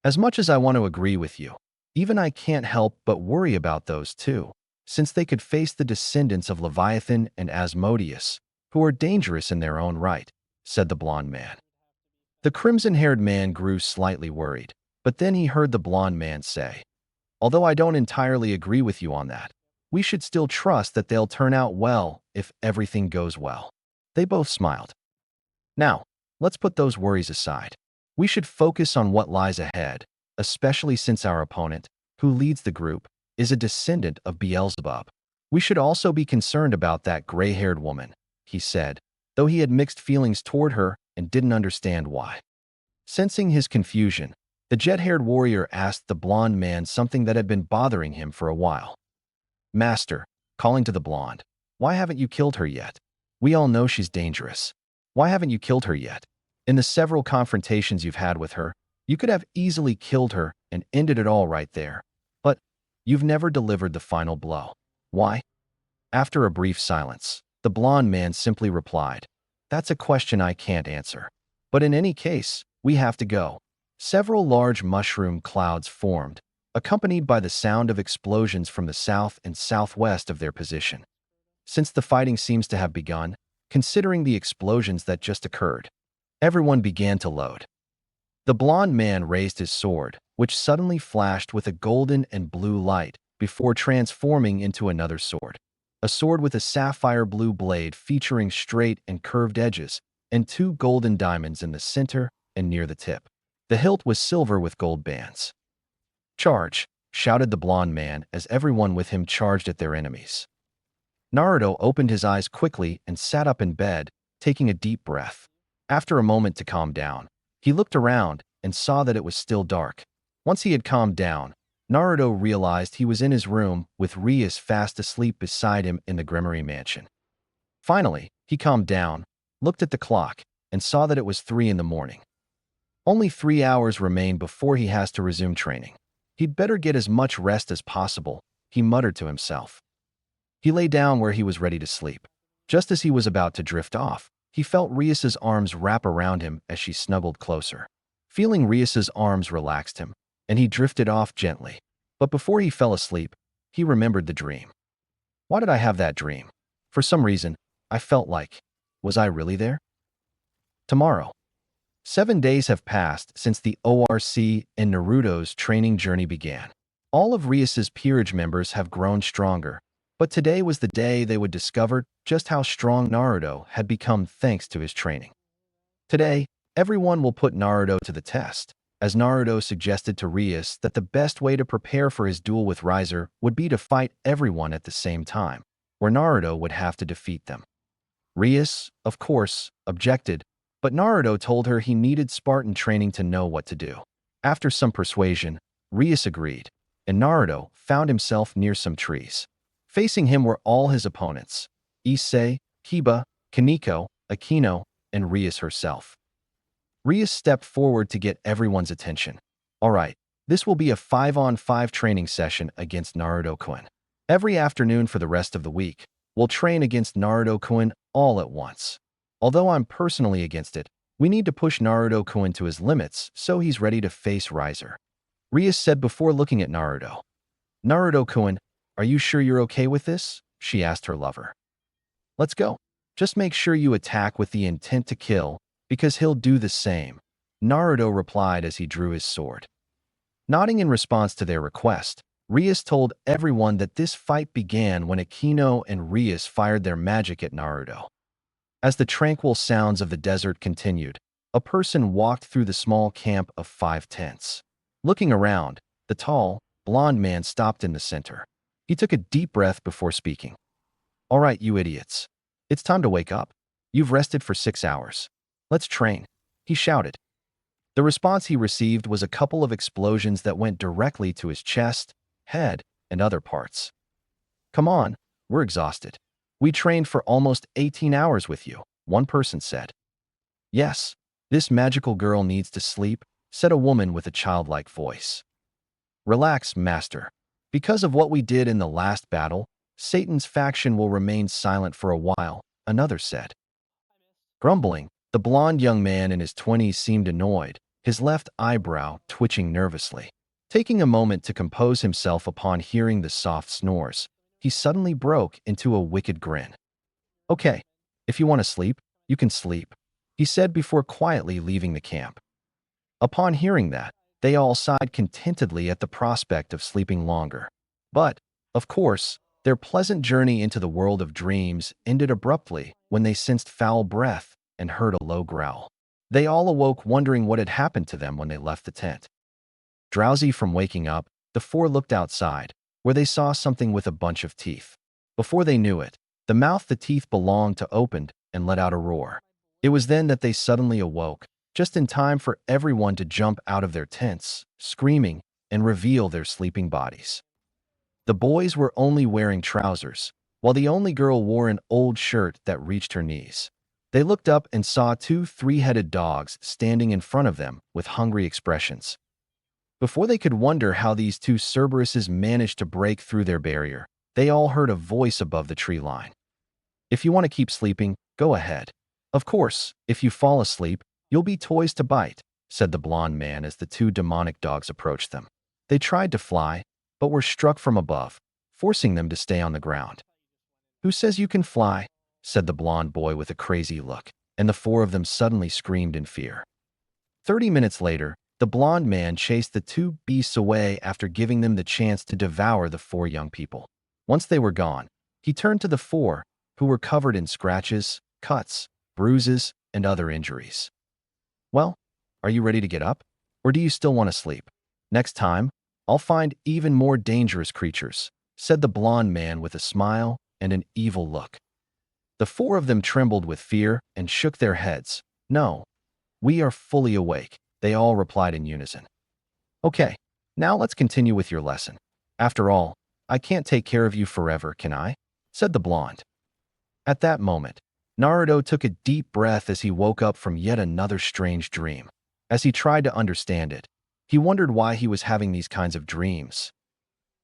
As much as I want to agree with you, even I can't help but worry about those two, since they could face the descendants of Leviathan and Asmodeus, who are dangerous in their own right, said the blonde man. The crimson-haired man grew slightly worried, but then he heard the blonde man say, although I don't entirely agree with you on that, we should still trust that they'll turn out well if everything goes well. They both smiled. Now, let's put those worries aside. We should focus on what lies ahead, especially since our opponent, who leads the group, is a descendant of Beelzebub. We should also be concerned about that gray-haired woman, he said, though he had mixed feelings toward her and didn't understand why. Sensing his confusion, the jet-haired warrior asked the blonde man something that had been bothering him for a while. Master, calling to the blonde, why haven't you killed her yet? We all know she's dangerous. Why haven't you killed her yet? In the several confrontations you've had with her, you could have easily killed her and ended it all right there. But you've never delivered the final blow. Why? After a brief silence, the blonde man simply replied, that's a question I can't answer. But in any case, we have to go. Several large mushroom clouds formed, accompanied by the sound of explosions from the south and southwest of their position. Since the fighting seems to have begun, considering the explosions that just occurred, everyone began to load. The blonde man raised his sword, which suddenly flashed with a golden and blue light before transforming into another sword. A sword with a sapphire blue blade featuring straight and curved edges and two golden diamonds in the center and near the tip. The hilt was silver with gold bands. Charge, shouted the blonde man as everyone with him charged at their enemies. Naruto opened his eyes quickly and sat up in bed, taking a deep breath. After a moment to calm down, he looked around and saw that it was still dark. Once he had calmed down, Naruto realized he was in his room with Rias fast asleep beside him in the Gremory mansion. Finally, he calmed down, looked at the clock, and saw that it was 3 in the morning. Only 3 hours remain before he has to resume training. He'd better get as much rest as possible, he muttered to himself. He lay down where he was ready to sleep. Just as he was about to drift off, He felt Rias's arms wrap around him as she snuggled closer. Feeling Rias's arms relaxed him, and he drifted off gently. But before he fell asleep, he remembered the dream. Why did I have that dream? For some reason, I felt like, was I really there? Tomorrow. 7 days have passed since the ORC and Naruto's training journey began. All of Rias's peerage members have grown stronger, but today was the day they would discover just how strong Naruto had become thanks to his training. Today, everyone will put Naruto to the test, as Naruto suggested to Rias that the best way to prepare for his duel with Riser would be to fight everyone at the same time, where Naruto would have to defeat them. Rias, of course, objected, but Naruto told her he needed Spartan training to know what to do. After some persuasion, Rias agreed, and Naruto found himself near some trees. Facing him were all his opponents: Issei, Kiba, Kaneko, Akino, and Rias herself. Rias stepped forward to get everyone's attention. All right, this will be a 5-on-5 training session against Naruto-kun. Every afternoon for the rest of the week, we'll train against Naruto-kun all at once. Although I'm personally against it, we need to push Naruto-kun to his limits so he's ready to face Riser. Rias said before looking at Naruto. Naruto-kun, are you sure you're okay with this? She asked her lover. Let's go. Just make sure you attack with the intent to kill, because he'll do the same, Naruto replied as he drew his sword. Nodding in response to their request, Rias told everyone that this fight began when Akino and Rias fired their magic at Naruto. As the tranquil sounds of the desert continued, a person walked through the small camp of 5 tents. Looking around, the tall, blond man stopped in the center. He took a deep breath before speaking. All right, you idiots. It's time to wake up. You've rested for 6 hours. Let's train, he shouted. The response he received was a couple of explosions that went directly to his chest, head, and other parts. Come on, we're exhausted. We trained for almost 18 hours with you, one person said. Yes, this magical girl needs to sleep, said a woman with a childlike voice. Relax, master. Because of what we did in the last battle, Satan's faction will remain silent for a while, another said. Grumbling, the blond young man in his 20s seemed annoyed, his left eyebrow twitching nervously. Taking a moment to compose himself upon hearing the soft snores, he suddenly broke into a wicked grin. Okay, if you want to sleep, you can sleep, he said before quietly leaving the camp. Upon hearing that, they all sighed contentedly at the prospect of sleeping longer. But, of course, their pleasant journey into the world of dreams ended abruptly when they sensed foul breath and heard a low growl. They all awoke wondering what had happened to them when they left the tent. Drowsy from waking up, the 4 looked outside, where they saw something with a bunch of teeth. Before they knew it, the mouth the teeth belonged to opened and let out a roar. It was then that they suddenly awoke, just in time for everyone to jump out of their tents, screaming, and reveal their sleeping bodies. The boys were only wearing trousers, while the only girl wore an old shirt that reached her knees. They looked up and saw 2 3-headed dogs standing in front of them with hungry expressions. Before they could wonder how these 2 Cerberuses managed to break through their barrier, they all heard a voice above the tree line. If you want to keep sleeping, go ahead. Of course, if you fall asleep, you'll be toys to bite, said the blond man as the 2 demonic dogs approached them. They tried to fly, but were struck from above, forcing them to stay on the ground. Who says you can fly? Said the blond boy with a crazy look, and the 4 of them suddenly screamed in fear. 30 minutes later, the blond man chased the 2 beasts away after giving them the chance to devour the 4 young people. Once they were gone, he turned to the 4, who were covered in scratches, cuts, bruises, and other injuries. Well, are you ready to get up? Or do you still want to sleep? Next time, I'll find even more dangerous creatures, said the blond man with a smile and an evil look. The 4 of them trembled with fear and shook their heads. No, we are fully awake, they all replied in unison. Okay, now let's continue with your lesson. After all, I can't take care of you forever, can I? Said the blonde. At that moment, Naruto took a deep breath as he woke up from yet another strange dream. As he tried to understand it, he wondered why he was having these kinds of dreams.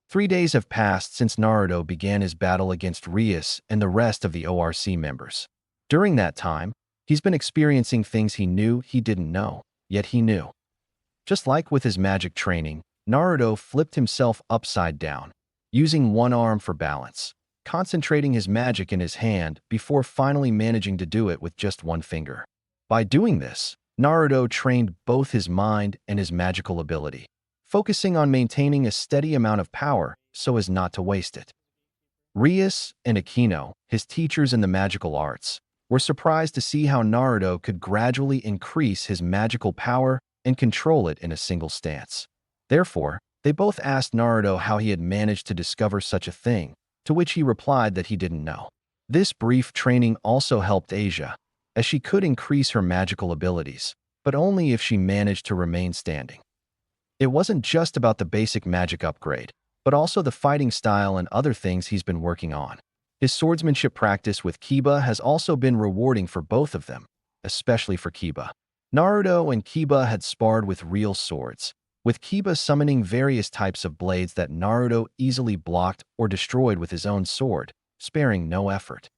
3 days have passed since Naruto began his battle against Rias and the rest of the ORC members. During that time, He's been experiencing things he knew he didn't know, yet he knew. Just like with his magic training, Naruto flipped himself upside down, using one arm for balance, concentrating his magic in his hand before finally managing to do it with just one finger. By doing this, Naruto trained both his mind and his magical ability, focusing on maintaining a steady amount of power so as not to waste it. Rias and Akino, his teachers in the magical arts, were surprised to see how Naruto could gradually increase his magical power and control it in a single stance. Therefore, they both asked Naruto how he had managed to discover such a thing, to which he replied that he didn't know. This brief training also helped Asia, as she could increase her magical abilities, but only if she managed to remain standing. It wasn't just about the basic magic upgrade, but also the fighting style and other things he's been working on. His swordsmanship practice with Kiba has also been rewarding for both of them, especially for Kiba. Naruto and Kiba had sparred with real swords, with Kiba summoning various types of blades that Naruto easily blocked or destroyed with his own sword, sparing no effort.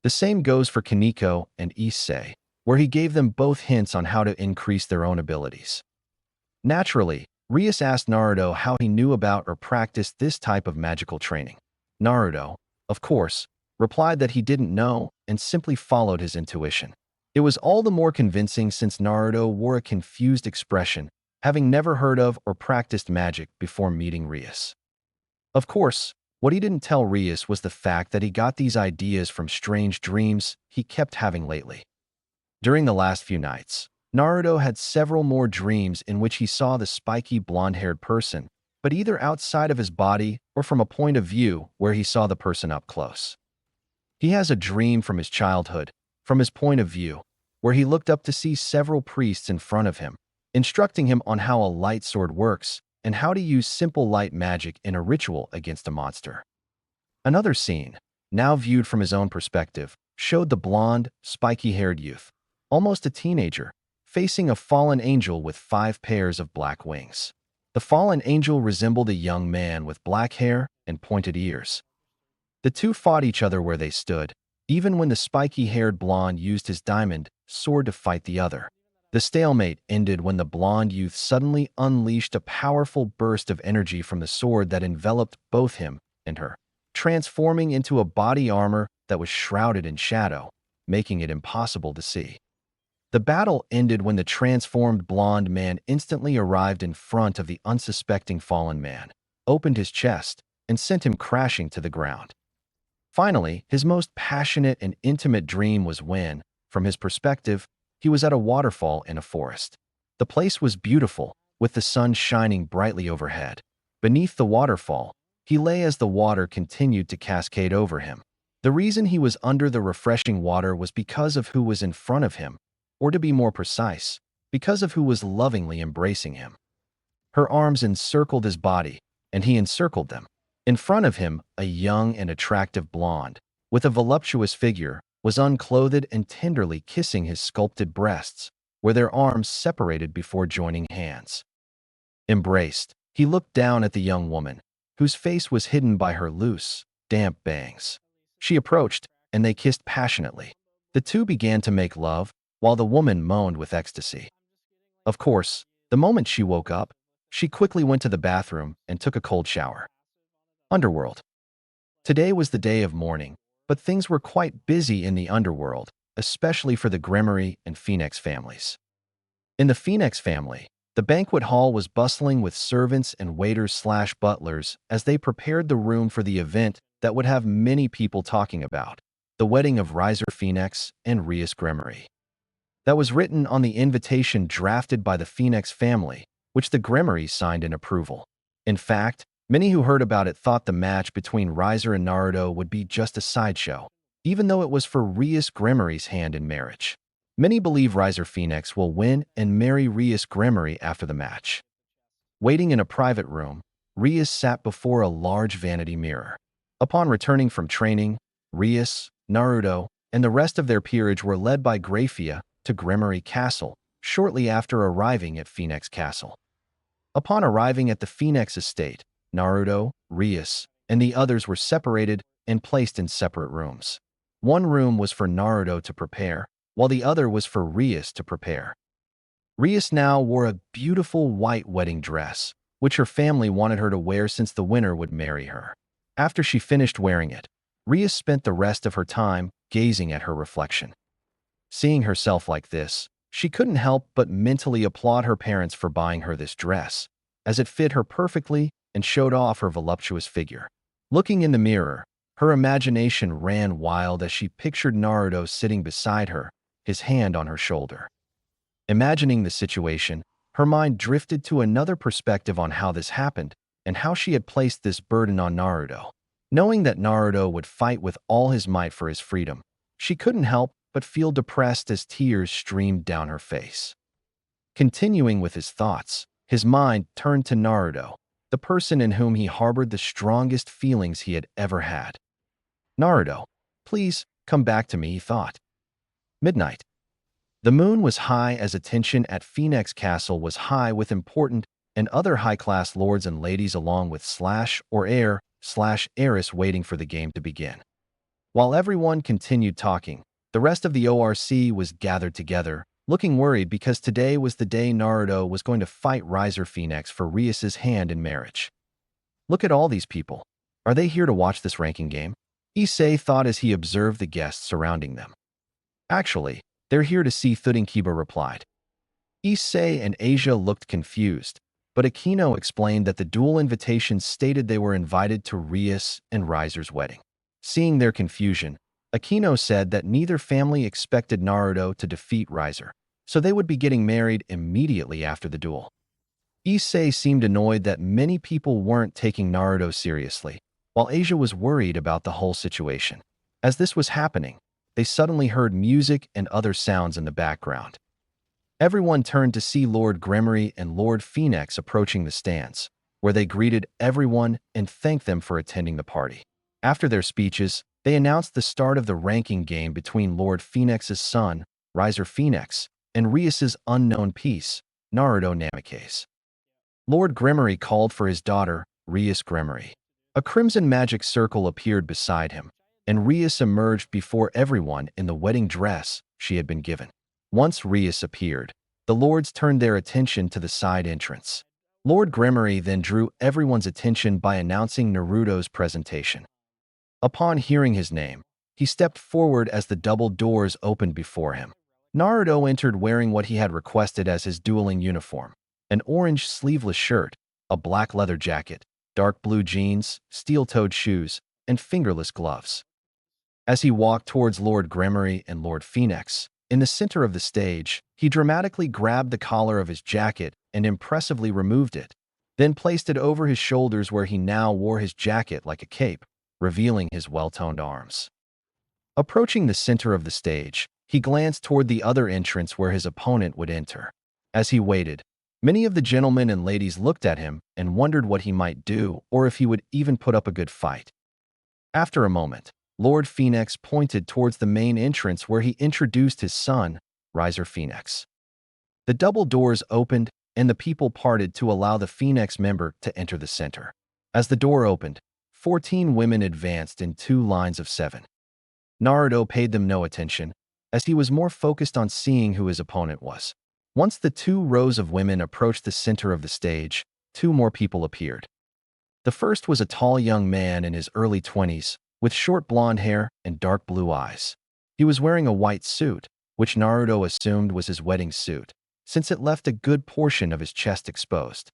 The same goes for Kaneko and Issei, where he gave them both hints on how to increase their own abilities. Naturally, Rias asked Naruto how he knew about or practiced this type of magical training. Naruto, of course, replied that he didn't know and simply followed his intuition. It was all the more convincing since Naruto wore a confused expression, having never heard of or practiced magic before meeting Rias. Of course, what he didn't tell Rias was the fact that he got these ideas from strange dreams he kept having lately. During the last few nights, Naruto had several more dreams in which he saw the spiky blonde-haired person, but either outside of his body or from a point of view where he saw the person up close. He has a dream from his childhood, from his point of view, where he looked up to see several priests in front of him, instructing him on how a light sword works and how to use simple light magic in a ritual against a monster. Another scene, now viewed from his own perspective, showed the blonde, spiky-haired youth, almost a teenager, facing a fallen angel with 5 pairs of black wings. The fallen angel resembled a young man with black hair and pointed ears. The two fought each other where they stood, even when the spiky-haired blonde used his diamond sword to fight the other. The stalemate ended when the blonde youth suddenly unleashed a powerful burst of energy from the sword that enveloped both him and her, transforming into a body armor that was shrouded in shadow, making it impossible to see. The battle ended when the transformed blonde man instantly arrived in front of the unsuspecting fallen man, opened his chest, and sent him crashing to the ground. Finally, his most passionate and intimate dream was when, from his perspective, he was at a waterfall in a forest. The place was beautiful, with the sun shining brightly overhead. Beneath the waterfall, he lay as the water continued to cascade over him. The reason he was under the refreshing water was because of who was in front of him, or to be more precise, because of who was lovingly embracing him. Her arms encircled his body, and he encircled them. In front of him, a young and attractive blonde, with a voluptuous figure, was unclothed and tenderly kissing his sculpted breasts, where their arms separated before joining hands. Embraced, he looked down at the young woman, whose face was hidden by her loose, damp bangs. She approached, and they kissed passionately. The two began to make love, while the woman moaned with ecstasy. Of course, the moment she woke up, she quickly went to the bathroom and took a cold shower. Underworld. Today was the day of mourning, but things were quite busy in the underworld, especially for the Gremory and Phoenix families. In the Phoenix family, the banquet hall was bustling with servants and waiters/butlers as they prepared the room for the event that would have many people talking about, the wedding of Riser Phoenix and Rias Gremory. That was written on the invitation drafted by the Phoenix family, which the Gremory signed in approval. In fact, many who heard about it thought the match between Riser and Naruto would be just a sideshow, even though it was for Rias Gremory's hand in marriage. Many believe Riser Phoenix will win and marry Rias Gremory after the match. Waiting in a private room, Rias sat before a large vanity mirror. Upon returning from training, Rias, Naruto, and the rest of their peerage were led by Graphia to Gremory Castle, shortly after arriving at Phoenix Castle. Upon arriving at the Phoenix estate, Naruto, Rias, and the others were separated and placed in separate rooms. One room was for Naruto to prepare, while the other was for Rias to prepare. Rias now wore a beautiful white wedding dress, which her family wanted her to wear since the winner would marry her. After she finished wearing it, Rias spent the rest of her time gazing at her reflection. Seeing herself like this, she couldn't help but mentally applaud her parents for buying her this dress, as it fit her perfectly and showed off her voluptuous figure. Looking in the mirror, her imagination ran wild as she pictured Naruto sitting beside her, his hand on her shoulder. Imagining the situation, her mind drifted to another perspective on how this happened and how she had placed this burden on Naruto. Knowing that Naruto would fight with all his might for his freedom, she couldn't help but feel depressed as tears streamed down her face. Continuing with his thoughts, his mind turned to Naruto, the person in whom he harbored the strongest feelings he had ever had. Naruto, please come back to me, he thought. Midnight. The moon was high as attention at Phoenix Castle was high with important and other high-class lords and ladies along with heir/heiress waiting for the game to begin. While everyone continued talking, the rest of the ORC was gathered together, looking worried because today was the day Naruto was going to fight Riser Phoenix for Rias's hand in marriage. Look at all these people. Are they here to watch this ranking game? Issei thought as he observed the guests surrounding them. Actually, they're here to see, Thudinkiba replied. Issei and Asia looked confused, but Akino explained that the dual invitations stated they were invited to Rias and Riser's wedding. Seeing their confusion, Akino said that neither family expected Naruto to defeat Riser, so they would be getting married immediately after the duel. Issei seemed annoyed that many people weren't taking Naruto seriously, while Asia was worried about the whole situation. As this was happening, they suddenly heard music and other sounds in the background. Everyone turned to see Lord Gremory and Lord Phoenix approaching the stands, where they greeted everyone and thanked them for attending the party. After their speeches, they announced the start of the ranking game between Lord Phoenix's son, Riser Phoenix, and Rias's unknown piece, Naruto Namikaze. Lord Gremory called for his daughter, Rias Gremory. A crimson magic circle appeared beside him, and Rias emerged before everyone in the wedding dress she had been given. Once Rias appeared, the lords turned their attention to the side entrance. Lord Gremory then drew everyone's attention by announcing Naruto's presentation. Upon hearing his name, he stepped forward as the double doors opened before him. Naruto entered wearing what he had requested as his dueling uniform, an orange sleeveless shirt, a black leather jacket, dark blue jeans, steel-toed shoes, and fingerless gloves. As he walked towards Lord Gremory and Lord Phoenix, in the center of the stage, he dramatically grabbed the collar of his jacket and impressively removed it, then placed it over his shoulders where he now wore his jacket like a cape, revealing his well-toned arms. Approaching the center of the stage, he glanced toward the other entrance where his opponent would enter. As he waited, many of the gentlemen and ladies looked at him and wondered what he might do or if he would even put up a good fight. After a moment, Lord Phoenix pointed towards the main entrance where he introduced his son, Riser Phoenix. The double doors opened and the people parted to allow the Phoenix member to enter the center. As the door opened, 14 women advanced in 2 lines of 7. Naruto paid them no attention, as he was more focused on seeing who his opponent was. Once the 2 rows of women approached the center of the stage, 2 more people appeared. The first was a tall young man in his early 20s, with short blonde hair and dark blue eyes. He was wearing a white suit, which Naruto assumed was his wedding suit, since it left a good portion of his chest exposed.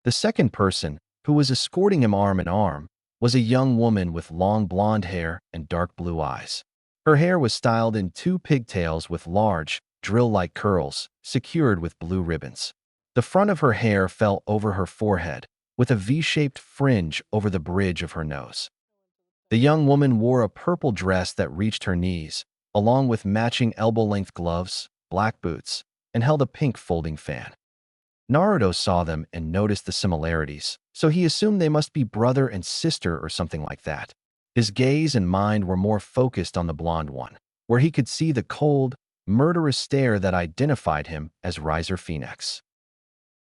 The second person, who was escorting him arm in arm, was a young woman with long blonde hair and dark blue eyes. Her hair was styled in 2 pigtails with large, drill-like curls, secured with blue ribbons. The front of her hair fell over her forehead, with a V-shaped fringe over the bridge of her nose. The young woman wore a purple dress that reached her knees, along with matching elbow-length gloves, black boots, and held a pink folding fan. Naruto saw them and noticed the similarities, so he assumed they must be brother and sister or something like that. His gaze and mind were more focused on the blonde one, where he could see the cold, murderous stare that identified him as Riser Phoenix.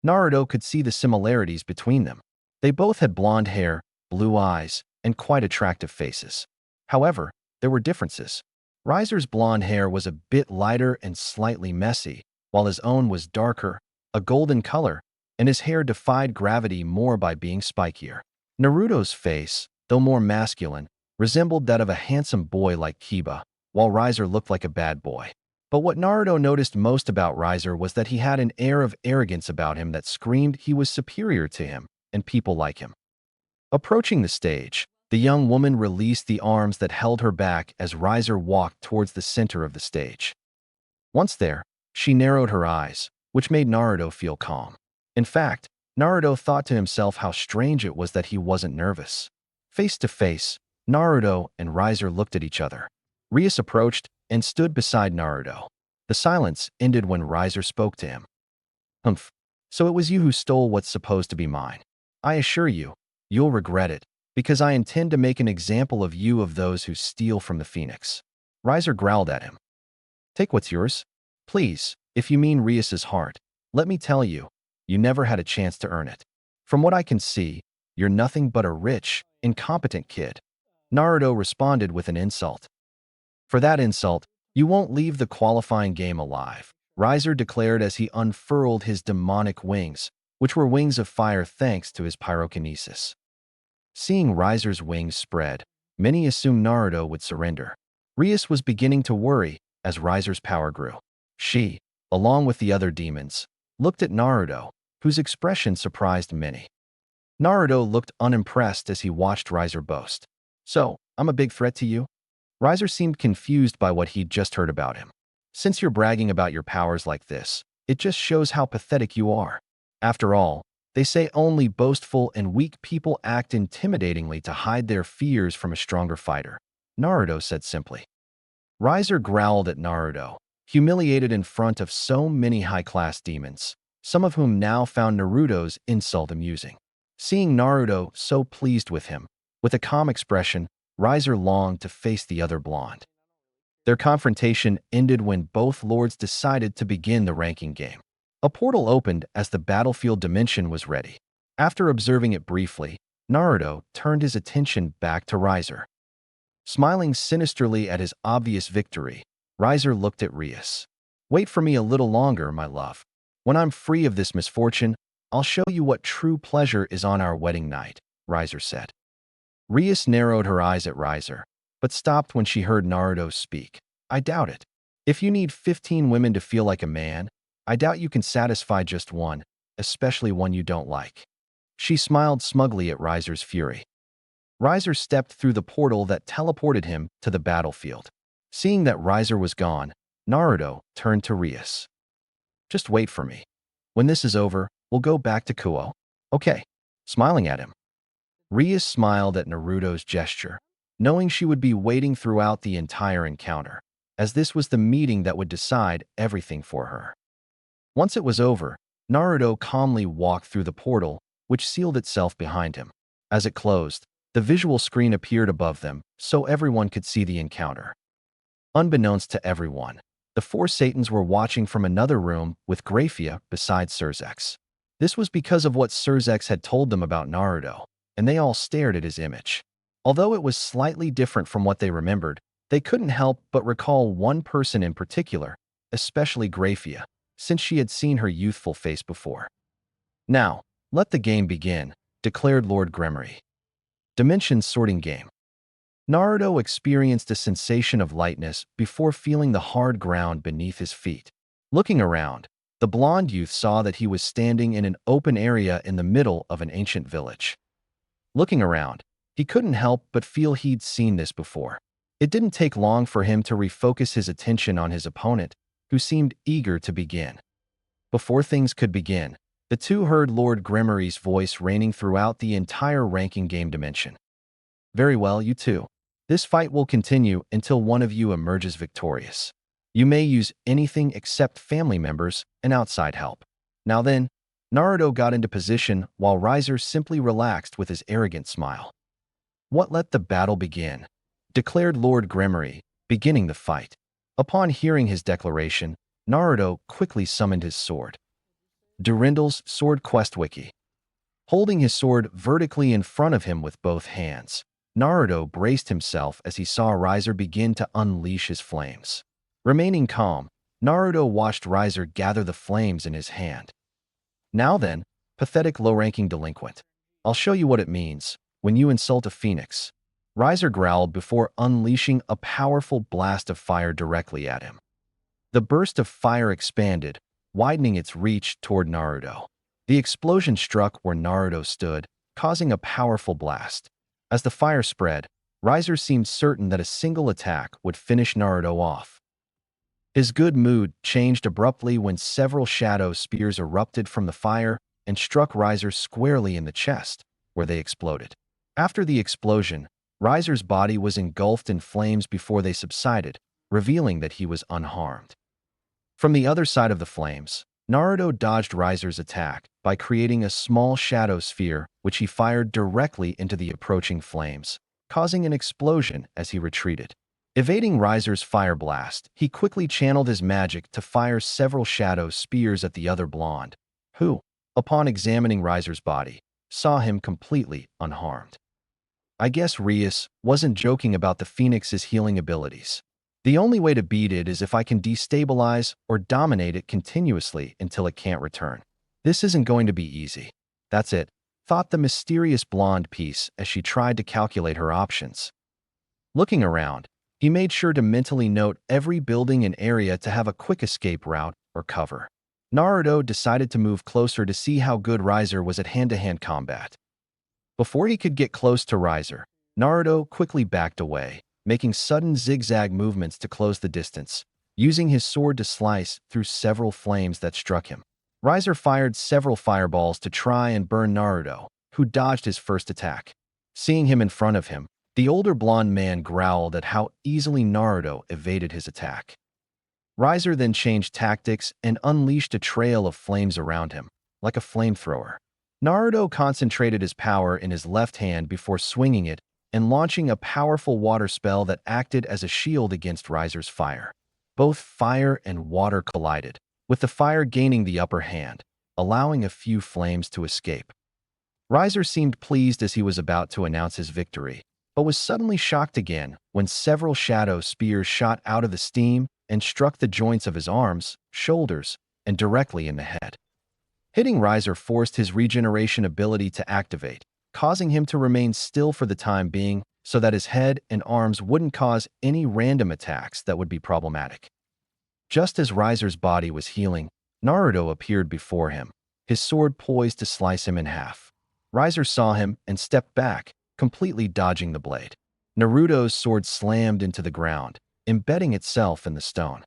Naruto could see the similarities between them. They both had blonde hair, blue eyes, and quite attractive faces. However, there were differences. Riser's blonde hair was a bit lighter and slightly messy, while his own was darker, a golden color, and his hair defied gravity more by being spikier. Naruto's face, though more masculine, resembled that of a handsome boy like Kiba, while Riser looked like a bad boy. But what Naruto noticed most about Riser was that he had an air of arrogance about him that screamed he was superior to him and people like him. Approaching the stage, the young woman released the arms that held her back as Riser walked towards the center of the stage. Once there, she narrowed her eyes, which made Naruto feel calm. In fact, Naruto thought to himself how strange it was that he wasn't nervous. Face to face, Naruto and Riser looked at each other. Rias approached and stood beside Naruto. The silence ended when Riser spoke to him. Humph. So it was you who stole what's supposed to be mine. I assure you, you'll regret it, because I intend to make an example of you of those who steal from the Phoenix. Riser growled at him. Take what's yours. Please, if you mean Rias's heart, let me tell you, you never had a chance to earn it. From what I can see, you're nothing but a rich, incompetent kid. Naruto responded with an insult. For that insult, you won't leave the qualifying game alive, Riser declared as he unfurled his demonic wings, which were wings of fire thanks to his pyrokinesis. Seeing Riser's wings spread, many assumed Naruto would surrender. Rias was beginning to worry as Riser's power grew. She, along with the other demons, looked at Naruto, whose expression surprised many. Naruto looked unimpressed as he watched Riser boast. So, I'm a big threat to you? Riser seemed confused by what he'd just heard about him. Since you're bragging about your powers like this, it just shows how pathetic you are. After all, they say only boastful and weak people act intimidatingly to hide their fears from a stronger fighter, Naruto said simply. Riser growled at Naruto, humiliated in front of so many high-class demons, some of whom now found Naruto's insult amusing. Seeing Naruto so pleased with him, with a calm expression, Riser longed to face the other blonde. Their confrontation ended when both lords decided to begin the ranking game. A portal opened as the battlefield dimension was ready. After observing it briefly, Naruto turned his attention back to Riser. Smiling sinisterly at his obvious victory, Riser looked at Rias. Wait for me a little longer, my love. When I'm free of this misfortune, I'll show you what true pleasure is on our wedding night, Riser said. Rias narrowed her eyes at Riser, but stopped when she heard Naruto speak. I doubt it. If you need 15 women to feel like a man, I doubt you can satisfy just one, especially one you don't like. She smiled smugly at Riser's fury. Riser stepped through the portal that teleported him to the battlefield. Seeing that Riser was gone, Naruto turned to Rias. Just wait for me. When this is over, we'll go back to Kuo. Okay. Smiling at him. Rias smiled at Naruto's gesture, knowing she would be waiting throughout the entire encounter, as this was the meeting that would decide everything for her. Once it was over, Naruto calmly walked through the portal, which sealed itself behind him. As it closed, the visual screen appeared above them, so everyone could see the encounter. Unbeknownst to everyone, the four Satans were watching from another room with Graphia beside Surzex. This was because of what Surzex had told them about Naruto, and they all stared at his image. Although it was slightly different from what they remembered, they couldn't help but recall one person in particular, especially Graphia, since she had seen her youthful face before. Now, let the game begin, declared Lord Gremory. Dimension Sorting Game. Naruto experienced a sensation of lightness before feeling the hard ground beneath his feet. Looking around, the blonde youth saw that he was standing in an open area in the middle of an ancient village. Looking around, he couldn't help but feel he'd seen this before. It didn't take long for him to refocus his attention on his opponent, who seemed eager to begin. Before things could begin, the two heard Lord Gremory's voice reigning throughout the entire ranking game dimension. Very well, you two. This fight will continue until one of you emerges victorious. You may use anything except family members and outside help. Now then, Naruto got into position while Riser simply relaxed with his arrogant smile. What let the battle begin? Declared Lord Gremory, beginning the fight. Upon hearing his declaration, Naruto quickly summoned his sword. Durindal's Sword Quest Wiki. Holding his sword vertically in front of him with both hands, Naruto braced himself as he saw Riser begin to unleash his flames. Remaining calm, Naruto watched Riser gather the flames in his hand. Now then, pathetic low-ranking delinquent. I'll show you what it means when you insult a phoenix. Riser growled before unleashing a powerful blast of fire directly at him. The burst of fire expanded, widening its reach toward Naruto. The explosion struck where Naruto stood, causing a powerful blast. As the fire spread, Riser seemed certain that a single attack would finish Naruto off. His good mood changed abruptly when several shadow spears erupted from the fire and struck Riser squarely in the chest, where they exploded. After the explosion, Riser's body was engulfed in flames before they subsided, revealing that he was unharmed. From the other side of the flames, Naruto dodged Riser's attack by creating a small shadow sphere which he fired directly into the approaching flames, causing an explosion as he retreated. Evading Riser's fire blast, he quickly channeled his magic to fire several shadow spears at the other blonde, who, upon examining Riser's body, saw him completely unharmed. I guess Rias wasn't joking about the Phoenix's healing abilities. The only way to beat it is if I can destabilize or dominate it continuously until it can't return. This isn't going to be easy. That's it, thought the mysterious blonde piece as she tried to calculate her options. Looking around, he made sure to mentally note every building and area to have a quick escape route or cover. Naruto decided to move closer to see how good Riser was at hand-to-hand combat. Before he could get close to Riser, Naruto quickly backed away, making sudden zigzag movements to close the distance, using his sword to slice through several flames that struck him. Riser fired several fireballs to try and burn Naruto, who dodged his first attack. Seeing him in front of him, the older blonde man growled at how easily Naruto evaded his attack. Riser then changed tactics and unleashed a trail of flames around him, like a flamethrower. Naruto concentrated his power in his left hand before swinging it and launching a powerful water spell that acted as a shield against Riser's fire. Both fire and water collided, with the fire gaining the upper hand, allowing a few flames to escape. Riser seemed pleased as he was about to announce his victory, but was suddenly shocked again when several shadow spears shot out of the steam and struck the joints of his arms, shoulders, and directly in the head. Hitting Riser forced his regeneration ability to activate, causing him to remain still for the time being so that his head and arms wouldn't cause any random attacks that would be problematic. Just as Riser's body was healing, Naruto appeared before him, his sword poised to slice him in half. Riser saw him and stepped back, completely dodging the blade. Naruto's sword slammed into the ground, embedding itself in the stone.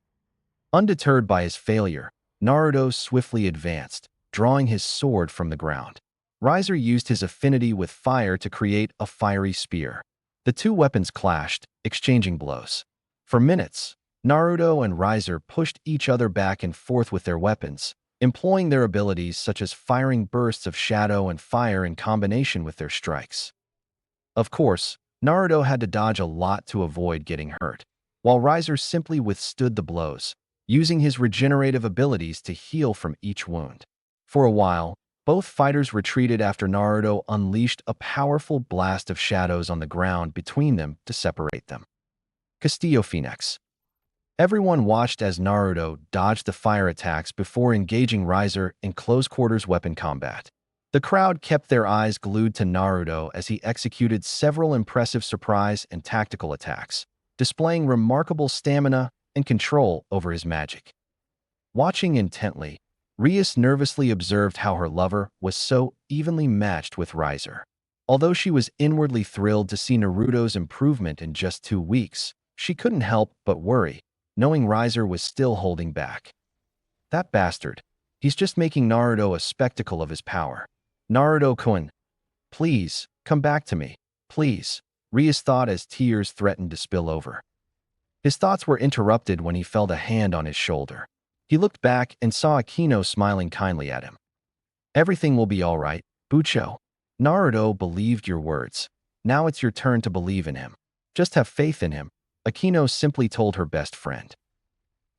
Undeterred by his failure, Naruto swiftly advanced, drawing his sword from the ground. Riser used his affinity with fire to create a fiery spear. The two weapons clashed, exchanging blows. For minutes, Naruto and Riser pushed each other back and forth with their weapons, employing their abilities such as firing bursts of shadow and fire in combination with their strikes. Of course, Naruto had to dodge a lot to avoid getting hurt, while Riser simply withstood the blows, using his regenerative abilities to heal from each wound. For a while, both fighters retreated after Naruto unleashed a powerful blast of shadows on the ground between them to separate them. Castillo Phoenix. Everyone watched as Naruto dodged the fire attacks before engaging Riser in close-quarters weapon combat. The crowd kept their eyes glued to Naruto as he executed several impressive surprise and tactical attacks, displaying remarkable stamina and control over his magic. Watching intently, Rias nervously observed how her lover was so evenly matched with Riser. Although she was inwardly thrilled to see Naruto's improvement in just 2 weeks, she couldn't help but worry, knowing Riser was still holding back. That bastard. He's just making Naruto a spectacle of his power. Naruto-kun, please, come back to me, please, Rias thought as tears threatened to spill over. His thoughts were interrupted when he felt a hand on his shoulder. He looked back and saw Akino smiling kindly at him. Everything will be all right, Bucho. Naruto believed your words. Now it's your turn to believe in him. Just have faith in him, Akino simply told her best friend.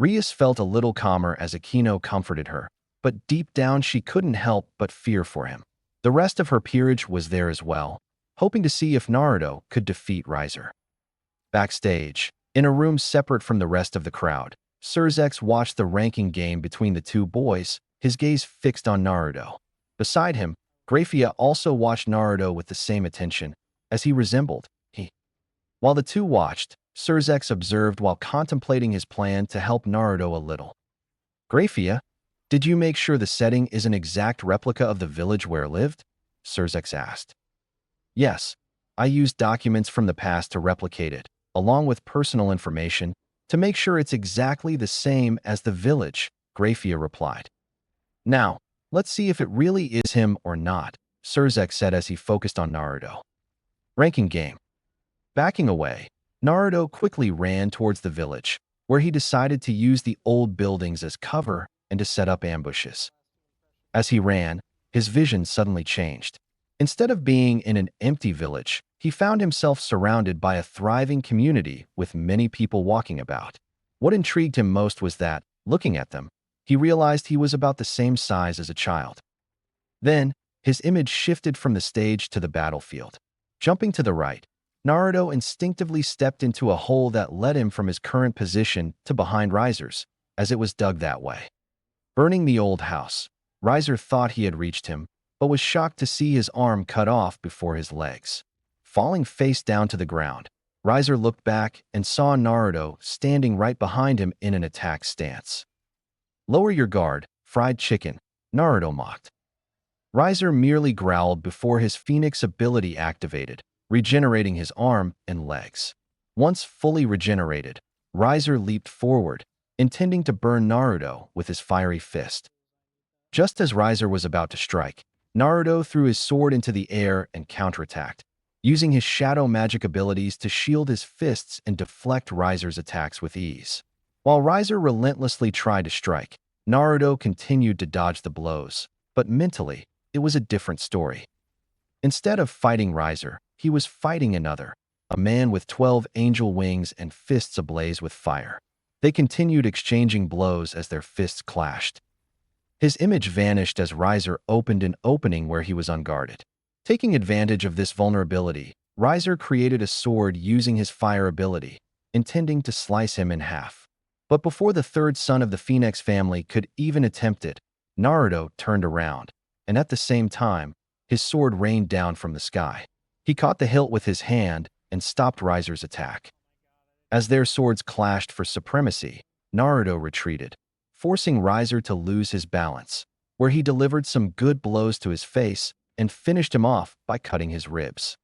Rias felt a little calmer as Akino comforted her, but deep down she couldn't help but fear for him. The rest of her peerage was there as well, hoping to see if Naruto could defeat Riser. Backstage, in a room separate from the rest of the crowd, Surzex watched the ranking game between the two boys, his gaze fixed on Naruto. Beside him, Grafia also watched Naruto with the same attention, as he resembled. While the two watched, Surzex observed while contemplating his plan to help Naruto a little. Grafia, did you make sure the setting is an exact replica of the village where it lived? Surzex asked. Yes, I used documents from the past to replicate it, along with personal information, to make sure it's exactly the same as the village, Grafia replied. Now, let's see if it really is him or not, Surzex said as he focused on Naruto. Ranking game. Backing away, Naruto quickly ran towards the village, where he decided to use the old buildings as cover and to set up ambushes. As he ran, his vision suddenly changed. Instead of being in an empty village, he found himself surrounded by a thriving community with many people walking about. What intrigued him most was that, looking at them, he realized he was about the same size as a child. Then, his image shifted from the stage to the battlefield. Jumping to the right, Naruto instinctively stepped into a hole that led him from his current position to behind Riser's, as it was dug that way. Burning the old house, Riser thought he had reached him, but was shocked to see his arm cut off before his legs. Falling face down to the ground, Riser looked back and saw Naruto standing right behind him in an attack stance. Lower your guard, fried chicken, Naruto mocked. Riser merely growled before his Phoenix ability activated, regenerating his arm and legs. Once fully regenerated, Riser leaped forward, intending to burn Naruto with his fiery fist. Just as Riser was about to strike, Naruto threw his sword into the air and counterattacked, using his shadow magic abilities to shield his fists and deflect Riser's attacks with ease. While Riser relentlessly tried to strike, Naruto continued to dodge the blows, but mentally, it was a different story. Instead of fighting Riser, he was fighting another, a man with 12 angel wings and fists ablaze with fire. They continued exchanging blows as their fists clashed. His image vanished as Riser opened an opening where he was unguarded. Taking advantage of this vulnerability, Riser created a sword using his fire ability, intending to slice him in half. But before the third son of the Phoenix family could even attempt it, Naruto turned around, and at the same time, his sword rained down from the sky. He caught the hilt with his hand and stopped Riser's attack. As their swords clashed for supremacy, Naruto retreated, forcing Riser to lose his balance, where he delivered some good blows to his face and finished him off by cutting his ribs.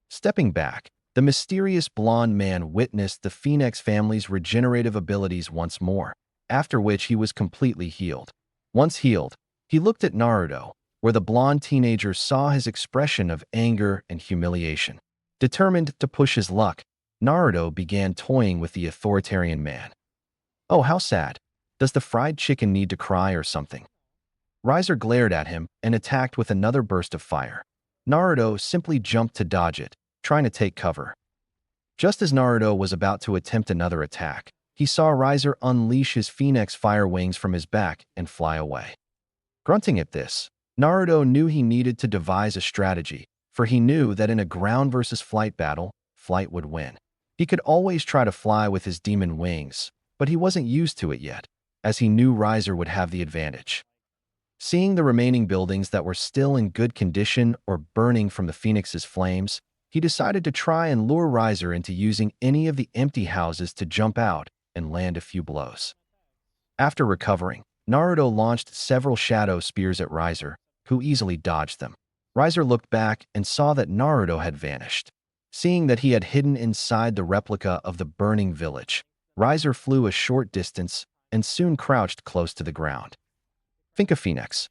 Stepping back, the mysterious blonde man witnessed the Phoenix family's regenerative abilities once more, after which he was completely healed. Once healed, he looked at Naruto, where the blonde teenager saw his expression of anger and humiliation. Determined to push his luck, Naruto began toying with the authoritarian man. Oh, how sad. Does the fried chicken need to cry or something? Riser glared at him and attacked with another burst of fire. Naruto simply jumped to dodge it, trying to take cover. Just as Naruto was about to attempt another attack, he saw Riser unleash his Phoenix fire wings from his back and fly away. Grunting at this, Naruto knew he needed to devise a strategy, for he knew that in a ground versus flight battle, flight would win. He could always try to fly with his demon wings, but he wasn't used to it yet, as he knew Riser would have the advantage. Seeing the remaining buildings that were still in good condition or burning from the Phoenix's flames, he decided to try and lure Riser into using any of the empty houses to jump out and land a few blows. After recovering, Naruto launched several shadow spears at Riser, who easily dodged them. Riser looked back and saw that Naruto had vanished. Seeing that he had hidden inside the replica of the burning village, Riser flew a short distance and soon crouched close to the ground. Think of Phoenix.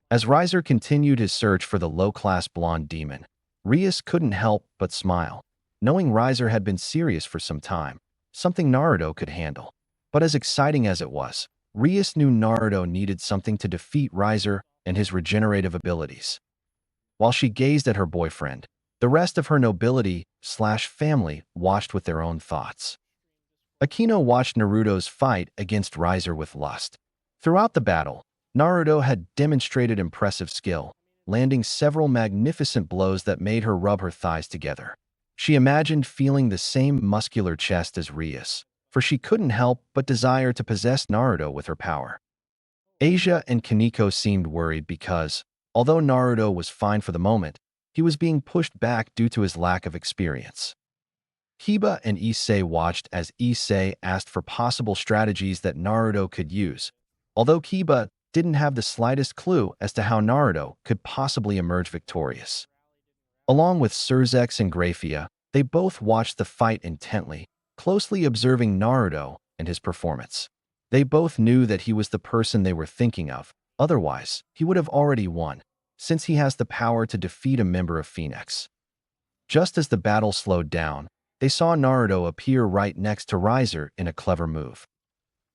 As Riser continued his search for the low-class blonde demon, Rias couldn't help but smile, knowing Riser had been serious for some time, something Naruto could handle. But as exciting as it was, Rias knew Naruto needed something to defeat Riser and his regenerative abilities. While she gazed at her boyfriend, the rest of her nobility/family watched with their own thoughts. Akino watched Naruto's fight against Riser with lust. Throughout the battle, Naruto had demonstrated impressive skill, landing several magnificent blows that made her rub her thighs together. She imagined feeling the same muscular chest as Rias, for she couldn't help but desire to possess Naruto with her power. Asia and Kaneko seemed worried because, although Naruto was fine for the moment, he was being pushed back due to his lack of experience. Kiba and Issei watched as Issei asked for possible strategies that Naruto could use, although Kiba didn't have the slightest clue as to how Naruto could possibly emerge victorious. Along with Surzex and Grafia, they both watched the fight intently, closely observing Naruto and his performance. They both knew that he was the person they were thinking of, otherwise, he would have already won, since he has the power to defeat a member of Phoenix. Just as the battle slowed down, they saw Naruto appear right next to Riser in a clever move.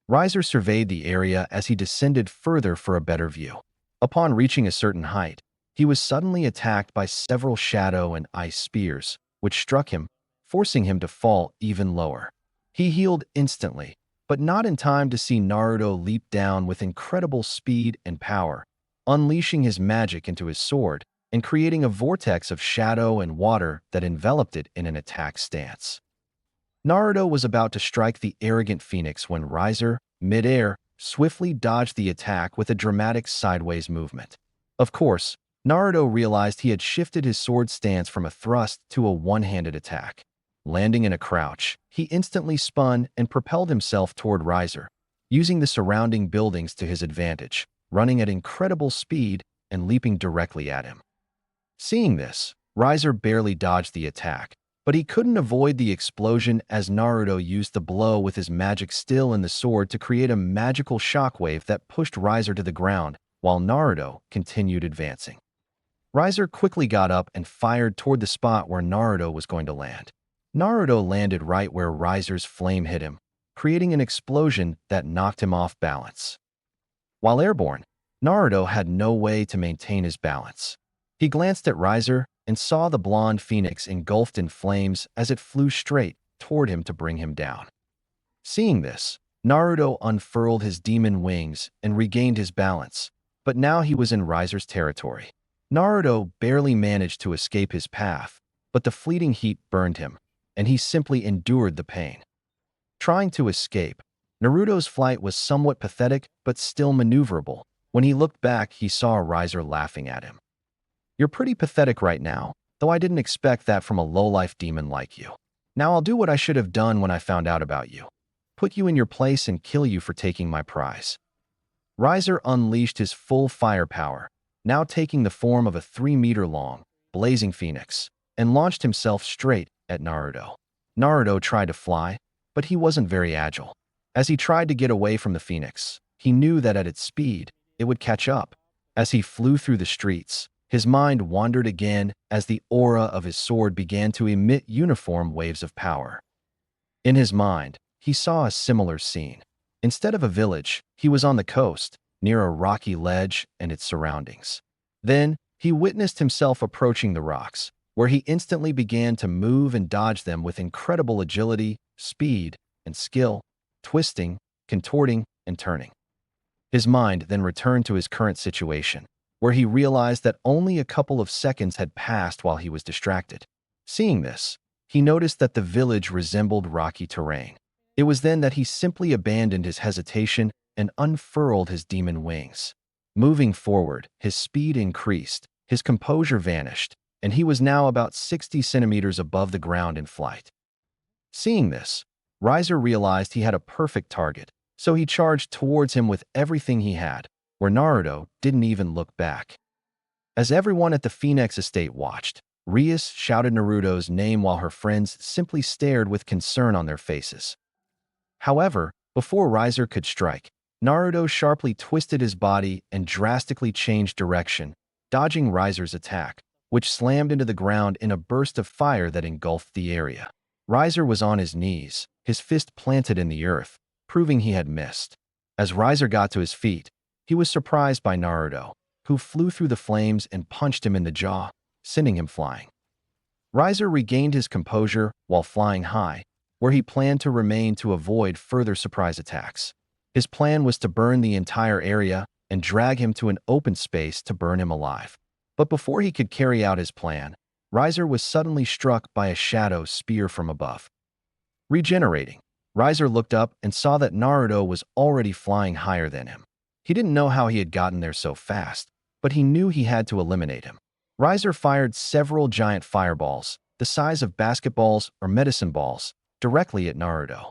Riser surveyed the area as he descended further for a better view. Upon reaching a certain height, he was suddenly attacked by several shadow and ice spears, which struck him, forcing him to fall even lower. He healed instantly, but not in time to see Naruto leap down with incredible speed and power, unleashing his magic into his sword and creating a vortex of shadow and water that enveloped it in an attack stance. Naruto was about to strike the arrogant Phoenix when Riser, mid-air, swiftly dodged the attack with a dramatic sideways movement. Of course, Naruto realized he had shifted his sword stance from a thrust to a one-handed attack. Landing in a crouch, he instantly spun and propelled himself toward Riser, using the surrounding buildings to his advantage, running at incredible speed and leaping directly at him. Seeing this, Riser barely dodged the attack, but he couldn't avoid the explosion as Naruto used the blow with his magic still in the sword to create a magical shockwave that pushed Riser to the ground while Naruto continued advancing. Riser quickly got up and fired toward the spot where Naruto was going to land. Naruto landed right where Riser's flame hit him, creating an explosion that knocked him off balance. While airborne, Naruto had no way to maintain his balance. He glanced at Riser and saw the blonde phoenix engulfed in flames as it flew straight toward him to bring him down. Seeing this, Naruto unfurled his demon wings and regained his balance, but now he was in Riser's territory. Naruto barely managed to escape his path, but the fleeting heat burned him, and he simply endured the pain. Trying to escape, Naruto's flight was somewhat pathetic but still maneuverable. When he looked back, he saw Riser laughing at him. "You're pretty pathetic right now, though I didn't expect that from a low-life demon like you. Now I'll do what I should have done when I found out about you. Put you in your place and kill you for taking my prize." Riser unleashed his full firepower, now taking the form of a 3-meter-long, blazing phoenix, and launched himself straight at Naruto. Naruto tried to fly, but he wasn't very agile. As he tried to get away from the phoenix, he knew that at its speed, it would catch up. As he flew through the streets, his mind wandered again as the aura of his sword began to emit uniform waves of power. In his mind, he saw a similar scene. Instead of a village, he was on the coast, near a rocky ledge and its surroundings. Then, he witnessed himself approaching the rocks, where he instantly began to move and dodge them with incredible agility, speed, and skill, twisting, contorting, and turning. His mind then returned to his current situation, where he realized that only a couple of seconds had passed while he was distracted. Seeing this, he noticed that the village resembled rocky terrain. It was then that he simply abandoned his hesitation and unfurled his demon wings. Moving forward, his speed increased, his composure vanished, and he was now about 60 centimeters above the ground in flight. Seeing this, Riser realized he had a perfect target, so he charged towards him with everything he had, where Naruto didn't even look back. As everyone at the Phoenix estate watched, Rias shouted Naruto's name while her friends simply stared with concern on their faces. However, before Riser could strike, Naruto sharply twisted his body and drastically changed direction, dodging Riser's attack, which slammed into the ground in a burst of fire that engulfed the area. Riser was on his knees, his fist planted in the earth, proving he had missed. As Riser got to his feet, he was surprised by Naruto, who flew through the flames and punched him in the jaw, sending him flying. Riser regained his composure while flying high, where he planned to remain to avoid further surprise attacks. His plan was to burn the entire area and drag him to an open space to burn him alive. But before he could carry out his plan, Riser was suddenly struck by a shadow spear from above. Regenerating, Riser looked up and saw that Naruto was already flying higher than him. He didn't know how he had gotten there so fast, but he knew he had to eliminate him. Riser fired several giant fireballs, the size of basketballs or medicine balls, directly at Naruto.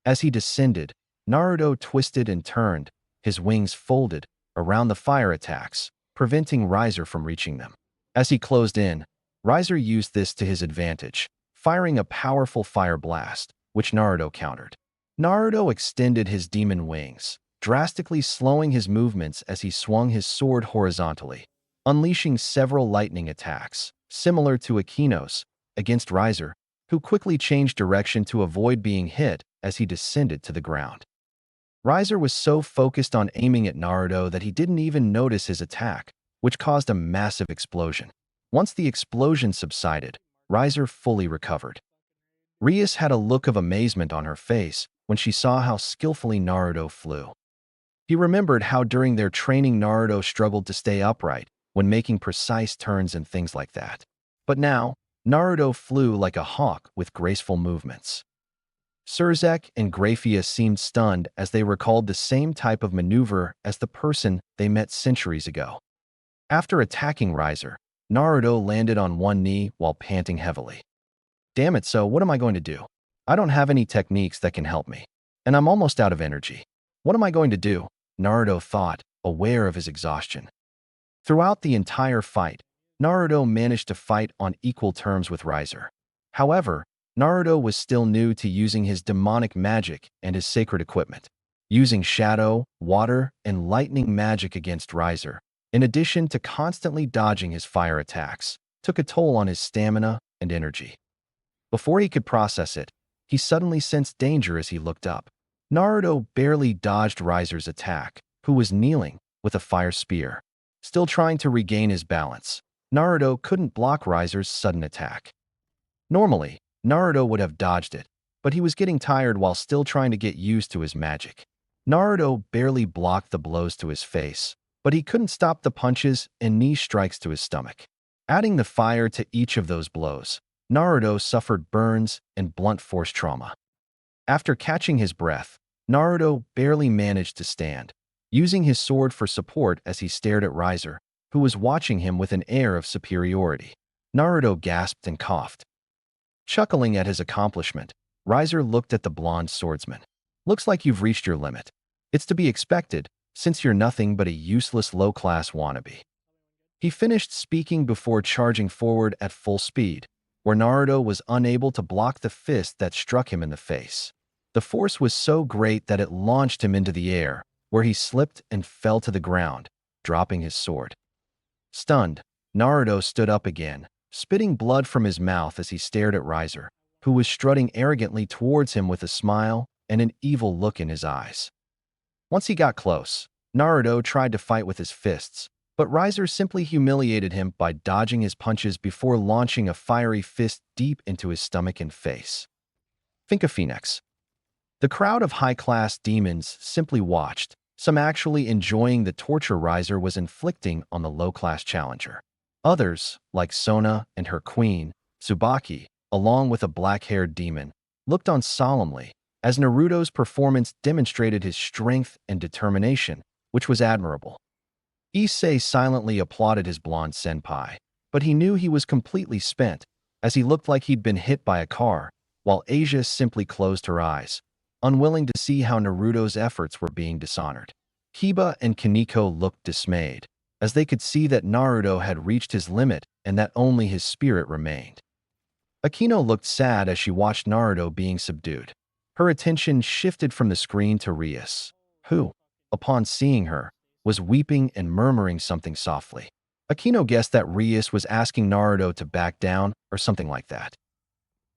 As he descended, Naruto twisted and turned, his wings folded around the fire attacks, preventing Riser from reaching them. As he closed in, Riser used this to his advantage, firing a powerful fire blast, which Naruto countered. Naruto extended his demon wings, drastically slowing his movements as he swung his sword horizontally, unleashing several lightning attacks, similar to Akino's, against Riser, who quickly changed direction to avoid being hit as he descended to the ground. Riser was so focused on aiming at Naruto that he didn't even notice his attack, which caused a massive explosion. Once the explosion subsided, Riser fully recovered. Rias had a look of amazement on her face when she saw how skillfully Naruto flew. He remembered how during their training Naruto struggled to stay upright when making precise turns and things like that. But now, Naruto flew like a hawk with graceful movements. Surzek and Grafia seemed stunned as they recalled the same type of maneuver as the person they met centuries ago. After attacking Riser, Naruto landed on one knee while panting heavily. Damn it, so what am I going to do? I don't have any techniques that can help me, and I'm almost out of energy. What am I going to do? Naruto thought, aware of his exhaustion. Throughout the entire fight, Naruto managed to fight on equal terms with Riser. However, Naruto was still new to using his demonic magic and his sacred equipment. Using shadow, water, and lightning magic against Riser, in addition to constantly dodging his fire attacks, took a toll on his stamina and energy. Before he could process it, he suddenly sensed danger as he looked up. Naruto barely dodged Riser's attack, who was kneeling with a fire spear. Still trying to regain his balance, Naruto couldn't block Riser's sudden attack. Normally, Naruto would have dodged it, but he was getting tired while still trying to get used to his magic. Naruto barely blocked the blows to his face, but he couldn't stop the punches and knee strikes to his stomach. Adding the fire to each of those blows, Naruto suffered burns and blunt force trauma. After catching his breath, Naruto barely managed to stand, using his sword for support as he stared at Riser, who was watching him with an air of superiority. Naruto gasped and coughed. Chuckling at his accomplishment, Riser looked at the blonde swordsman. Looks like you've reached your limit. It's to be expected, since you're nothing but a useless low-class wannabe. He finished speaking before charging forward at full speed, where Naruto was unable to block the fist that struck him in the face. The force was so great that it launched him into the air, where he slipped and fell to the ground, dropping his sword. Stunned, Naruto stood up again, spitting blood from his mouth as he stared at Riser, who was strutting arrogantly towards him with a smile and an evil look in his eyes. Once he got close, Naruto tried to fight with his fists, but Riser simply humiliated him by dodging his punches before launching a fiery fist deep into his stomach and face. Think of Phoenix. The crowd of high-class demons simply watched, some actually enjoying the torture Riser was inflicting on the low-class challenger. Others, like Sona and her queen, Tsubaki, along with a black-haired demon, looked on solemnly as Naruto's performance demonstrated his strength and determination, which was admirable. Issei silently applauded his blonde senpai, but he knew he was completely spent, as he looked like he'd been hit by a car, while Asia simply closed her eyes, unwilling to see how Naruto's efforts were being dishonored. Kiba and Kaneko looked dismayed, as they could see that Naruto had reached his limit and that only his spirit remained. Akino looked sad as she watched Naruto being subdued. Her attention shifted from the screen to Rias, who, upon seeing her, was weeping and murmuring something softly. Akino guessed that Rias was asking Naruto to back down or something like that.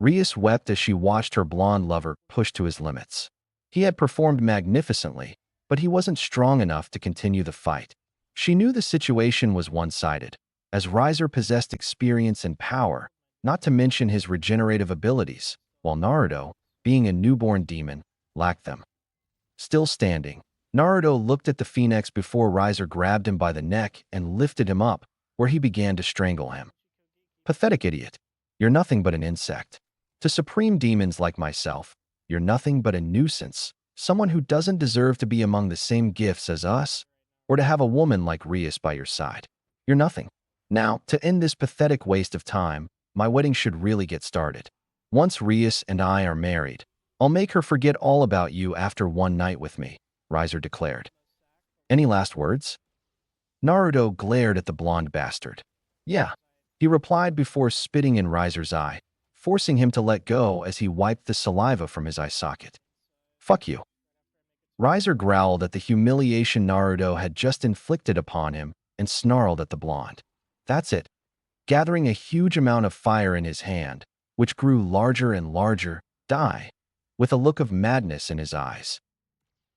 Rias wept as she watched her blonde lover pushed to his limits. He had performed magnificently, but he wasn't strong enough to continue the fight. She knew the situation was one-sided, as Riser possessed experience and power, not to mention his regenerative abilities, while Naruto, being a newborn demon, lacked them. Still standing, Naruto looked at the phoenix before Riser grabbed him by the neck and lifted him up, where he began to strangle him. Pathetic idiot. You're nothing but an insect. To supreme demons like myself, you're nothing but a nuisance, someone who doesn't deserve to be among the same gifts as us, or to have a woman like Rias by your side. You're nothing. Now, to end this pathetic waste of time, my wedding should really get started. Once Rias and I are married, I'll make her forget all about you after one night with me, Riser declared. Any last words? Naruto glared at the blonde bastard. Yeah, he replied before spitting in Riser's eye, forcing him to let go as he wiped the saliva from his eye socket. Fuck you. Riser growled at the humiliation Naruto had just inflicted upon him and snarled at the blonde. That's it. Gathering a huge amount of fire in his hand, which grew larger and larger, die, with a look of madness in his eyes.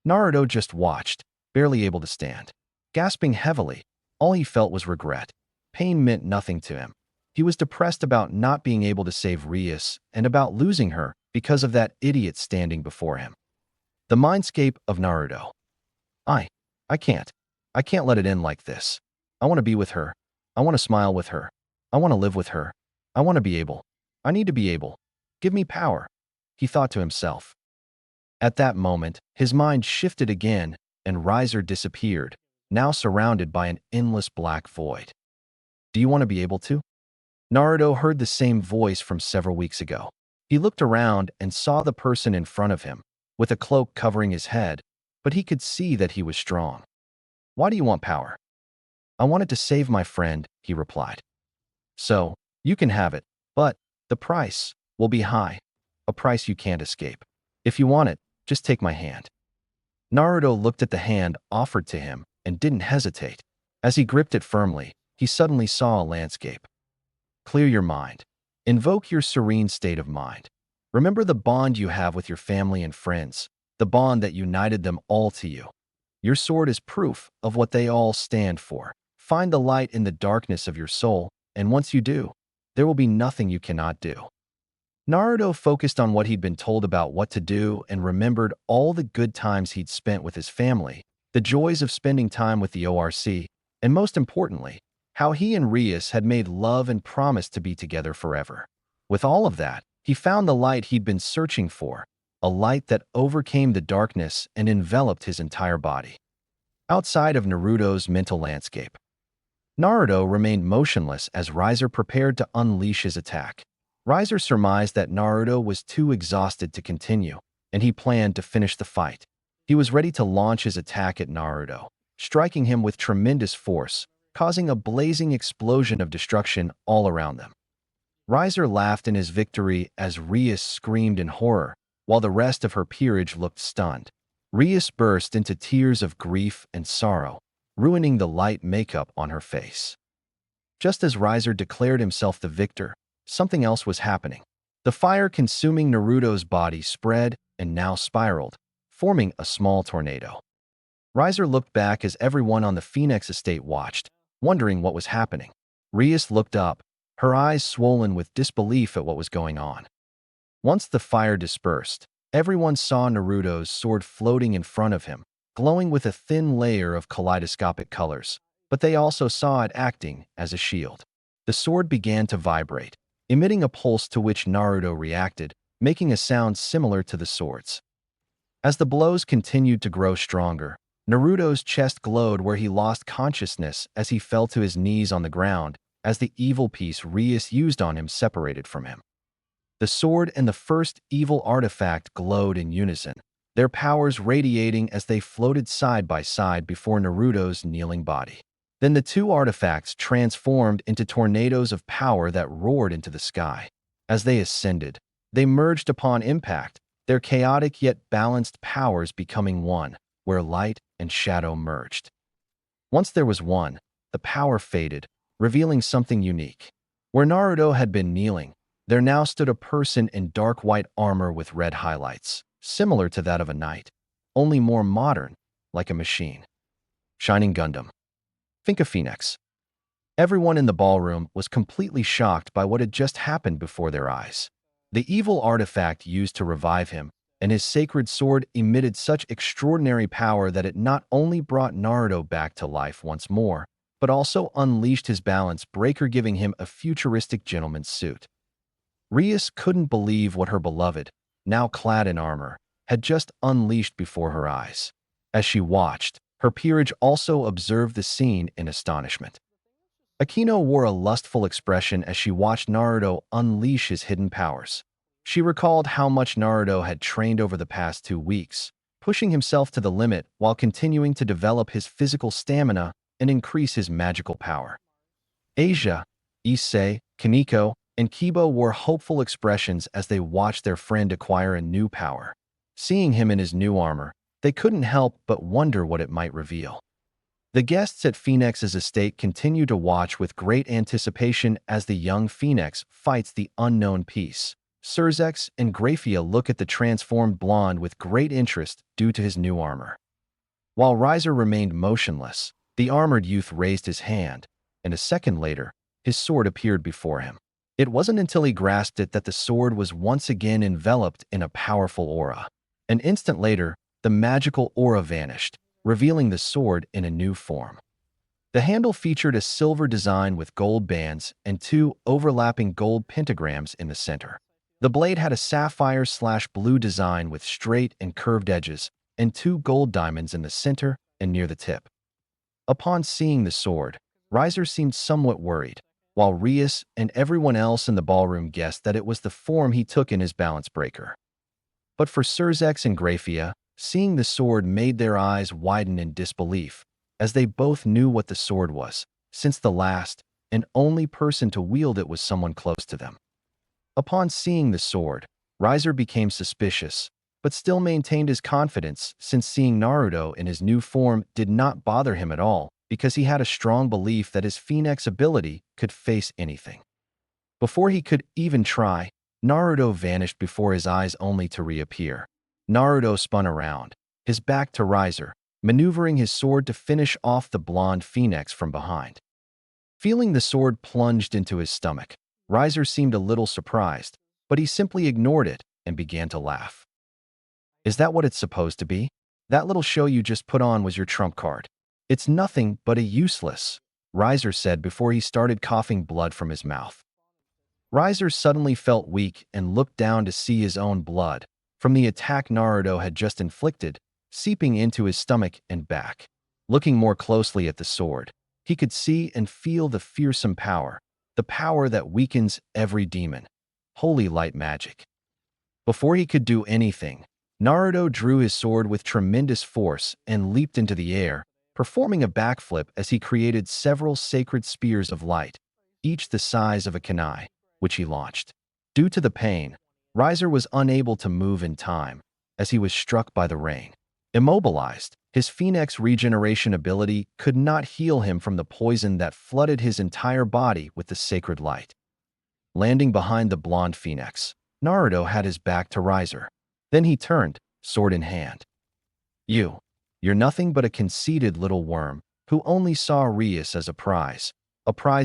Naruto just watched, barely able to stand. Gasping heavily, all he felt was regret. Pain meant nothing to him. He was depressed about not being able to save Rias and about losing her because of that idiot standing before him. The mindscape of Naruto. I can't. I can't let it end like this. I want to be with her. I want to smile with her. I want to live with her. I want to be able. I need to be able. Give me power, he thought to himself. At that moment, his mind shifted again, and Riser disappeared, now surrounded by an endless black void. Do you want to be able to? Naruto heard the same voice from several weeks ago. He looked around and saw the person in front of him, with a cloak covering his head, but he could see that he was strong. Why do you want power? I wanted to save my friend, he replied. So, you can have it, but the price will be high, a price you can't escape. If you want it, just take my hand. Naruto looked at the hand offered to him and didn't hesitate. As he gripped it firmly, he suddenly saw a landscape. Clear your mind. Invoke your serene state of mind. Remember the bond you have with your family and friends, the bond that united them all to you. Your sword is proof of what they all stand for. Find the light in the darkness of your soul, and once you do, there will be nothing you cannot do. Naruto focused on what he'd been told about what to do and remembered all the good times he'd spent with his family, the joys of spending time with the ORC, and most importantly, how he and Rias had made love and promised to be together forever. With all of that, he found the light he'd been searching for, a light that overcame the darkness and enveloped his entire body. Outside of Naruto's mental landscape, Naruto remained motionless as Riser prepared to unleash his attack. Riser surmised that Naruto was too exhausted to continue, and he planned to finish the fight. He was ready to launch his attack at Naruto, striking him with tremendous force, causing a blazing explosion of destruction all around them. Riser laughed in his victory as Rias screamed in horror, while the rest of her peerage looked stunned. Rias burst into tears of grief and sorrow, ruining the light makeup on her face. Just as Riser declared himself the victor, something else was happening. The fire consuming Naruto's body spread and now spiraled, forming a small tornado. Riser looked back as everyone on the Phoenix estate watched, wondering what was happening. Rias looked up, her eyes swollen with disbelief at what was going on. Once the fire dispersed, everyone saw Naruto's sword floating in front of him, glowing with a thin layer of kaleidoscopic colors, but they also saw it acting as a shield. The sword began to vibrate, emitting a pulse to which Naruto reacted, making a sound similar to the sword's. As the blows continued to grow stronger, Naruto's chest glowed where he lost consciousness as he fell to his knees on the ground as the evil piece Rias used on him separated from him. The sword and the first evil artifact glowed in unison, their powers radiating as they floated side by side before Naruto's kneeling body. Then the two artifacts transformed into tornadoes of power that roared into the sky. As they ascended, they merged upon impact, their chaotic yet balanced powers becoming one, where light and shadow merged. Once there was one, the power faded, revealing something unique. Where Naruto had been kneeling, there now stood a person in dark white armor with red highlights, similar to that of a knight, only more modern, like a machine. Shining Gundam. Think of Phoenix. Everyone in the ballroom was completely shocked by what had just happened before their eyes. The evil artifact used to revive him, and his sacred sword emitted such extraordinary power that it not only brought Naruto back to life once more, but also unleashed his balance breaker, giving him a futuristic gentleman's suit. Rias couldn't believe what her beloved, now clad in armor, had just unleashed before her eyes. As she watched, her peerage also observed the scene in astonishment. Akino wore a lustful expression as she watched Naruto unleash his hidden powers. She recalled how much Naruto had trained over the past 2 weeks, pushing himself to the limit while continuing to develop his physical stamina and increase his magical power. Asia, Issei, Kaneko, and Kibo wore hopeful expressions as they watched their friend acquire a new power. Seeing him in his new armor, they couldn't help but wonder what it might reveal. The guests at Phoenix's estate continue to watch with great anticipation as the young Phoenix fights the unknown Peace. Surzex and Graphia look at the transformed blonde with great interest due to his new armor. While Riser remained motionless, the armored youth raised his hand, and a second later, his sword appeared before him. It wasn't until he grasped it that the sword was once again enveloped in a powerful aura. An instant later, the magical aura vanished, revealing the sword in a new form. The handle featured a silver design with gold bands and 2 overlapping gold pentagrams in the center. The blade had a sapphire/blue design with straight and curved edges and 2 gold diamonds in the center and near the tip. Upon seeing the sword, Riser seemed somewhat worried, while Rias and everyone else in the ballroom guessed that it was the form he took in his balance breaker. But for Surzex and Graphia, seeing the sword made their eyes widen in disbelief, as they both knew what the sword was, since the last and only person to wield it was someone close to them. Upon seeing the sword, Riser became suspicious, but still maintained his confidence since seeing Naruto in his new form did not bother him at all because he had a strong belief that his Phoenix ability could face anything. Before he could even try, Naruto vanished before his eyes only to reappear. Naruto spun around, his back to Riser, maneuvering his sword to finish off the blonde Phoenix from behind. Feeling the sword plunged into his stomach, Riser seemed a little surprised, but he simply ignored it and began to laugh. Is that what it's supposed to be? That little show you just put on was your trump card. It's nothing but a useless, Riser said before he started coughing blood from his mouth. Riser suddenly felt weak and looked down to see his own blood, from the attack Naruto had just inflicted, seeping into his stomach and back. Looking more closely at the sword, he could see and feel the fearsome power, the power that weakens every demon. Holy light magic. Before he could do anything, Naruto drew his sword with tremendous force and leaped into the air, performing a backflip as he created several sacred spears of light, each the size of a kunai, which he launched. Due to the pain, Riser was unable to move in time, as he was struck by the rain. Immobilized, his Phoenix regeneration ability could not heal him from the poison that flooded his entire body with the sacred light. Landing behind the blonde Phoenix, Naruto had his back to Riser. Then he turned, sword in hand. You're nothing but a conceited little worm who only saw Rias as a prize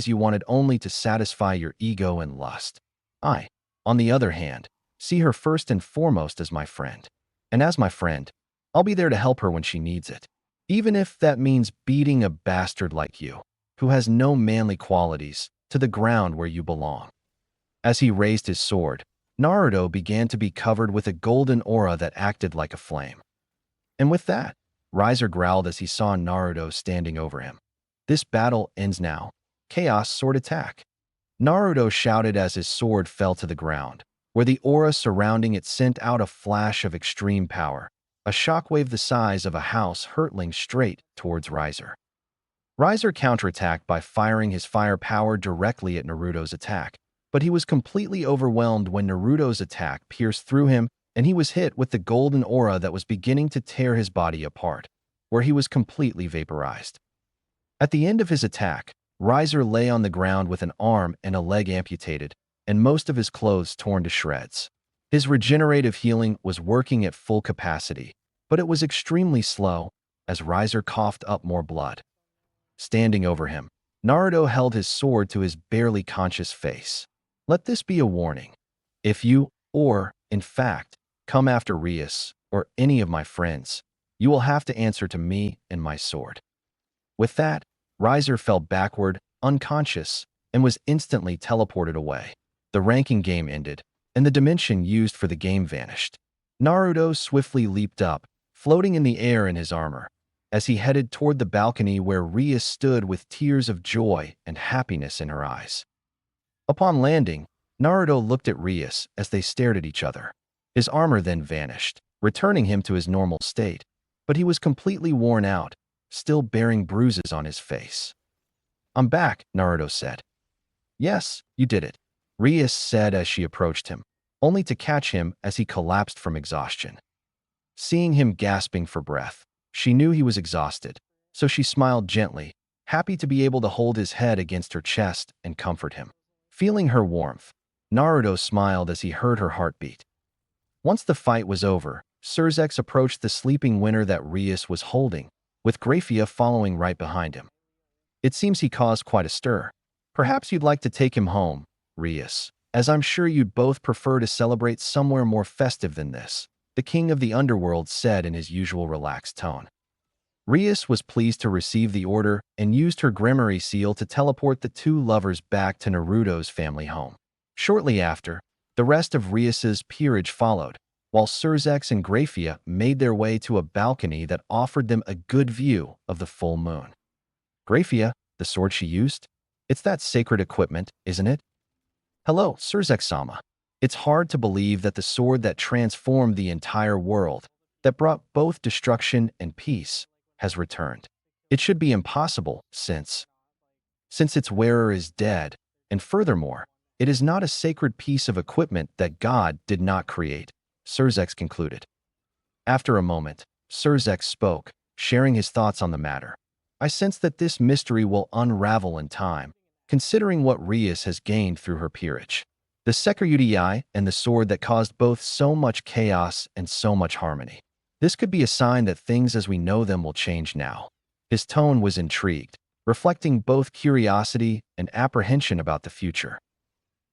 you wanted only to satisfy your ego and lust. I, on the other hand, see her first and foremost as my friend. And as my friend, I'll be there to help her when she needs it. Even if that means beating a bastard like you, who has no manly qualities, to the ground where you belong. As he raised his sword, Naruto began to be covered with a golden aura that acted like a flame. And with that, Riser growled as he saw Naruto standing over him. This battle ends now. Chaos sword attack. Naruto shouted as his sword fell to the ground, where the aura surrounding it sent out a flash of extreme power, a shockwave the size of a house hurtling straight towards Riser. Riser counterattacked by firing his fire power directly at Naruto's attack, but he was completely overwhelmed when Naruto's attack pierced through him and he was hit with the golden aura that was beginning to tear his body apart, where he was completely vaporized. At the end of his attack, Riser lay on the ground with an arm and a leg amputated, and most of his clothes torn to shreds. His regenerative healing was working at full capacity, but it was extremely slow, as Riser coughed up more blood. Standing over him, Naruto held his sword to his barely conscious face. Let this be a warning. If you, or, in fact, come after Rias, or any of my friends, you will have to answer to me and my sword. With that, Riser fell backward, unconscious, and was instantly teleported away. The ranking game ended, and the dimension used for the game vanished. Naruto swiftly leaped up, floating in the air in his armor, as he headed toward the balcony where Ria stood with tears of joy and happiness in her eyes. Upon landing, Naruto looked at Rias as they stared at each other. His armor then vanished, returning him to his normal state, but he was completely worn out, still bearing bruises on his face. "I'm back," Naruto said. "Yes, you did it," Rias said as she approached him, only to catch him as he collapsed from exhaustion. Seeing him gasping for breath, she knew he was exhausted, so she smiled gently, happy to be able to hold his head against her chest and comfort him. Feeling her warmth, Naruto smiled as he heard her heartbeat. Once the fight was over, Surzex approached the sleeping winner that Rias was holding, with Grafia following right behind him. "It seems he caused quite a stir. Perhaps you'd like to take him home, Rias, as I'm sure you'd both prefer to celebrate somewhere more festive than this," the king of the underworld said in his usual relaxed tone. Rias was pleased to receive the order and used her Grimoire seal to teleport the two lovers back to Naruto's family home. Shortly after, the rest of Rias's peerage followed, while Surzex and Grafia made their way to a balcony that offered them a good view of the full moon. "Grafia, the sword she used? It's that sacred equipment, isn't it?" "Hello, Surzex-sama. It's hard to believe that the sword that transformed the entire world, that brought both destruction and peace, has returned. It should be impossible since its wearer is dead, and furthermore, it is not a sacred piece of equipment that God did not create," Surzex concluded. After a moment, Surzex spoke, sharing his thoughts on the matter. "I sense that this mystery will unravel in time, considering what Rias has gained through her peerage. The Sekiryutai and the sword that caused both so much chaos and so much harmony. This could be a sign that things as we know them will change now." His tone was intrigued, reflecting both curiosity and apprehension about the future.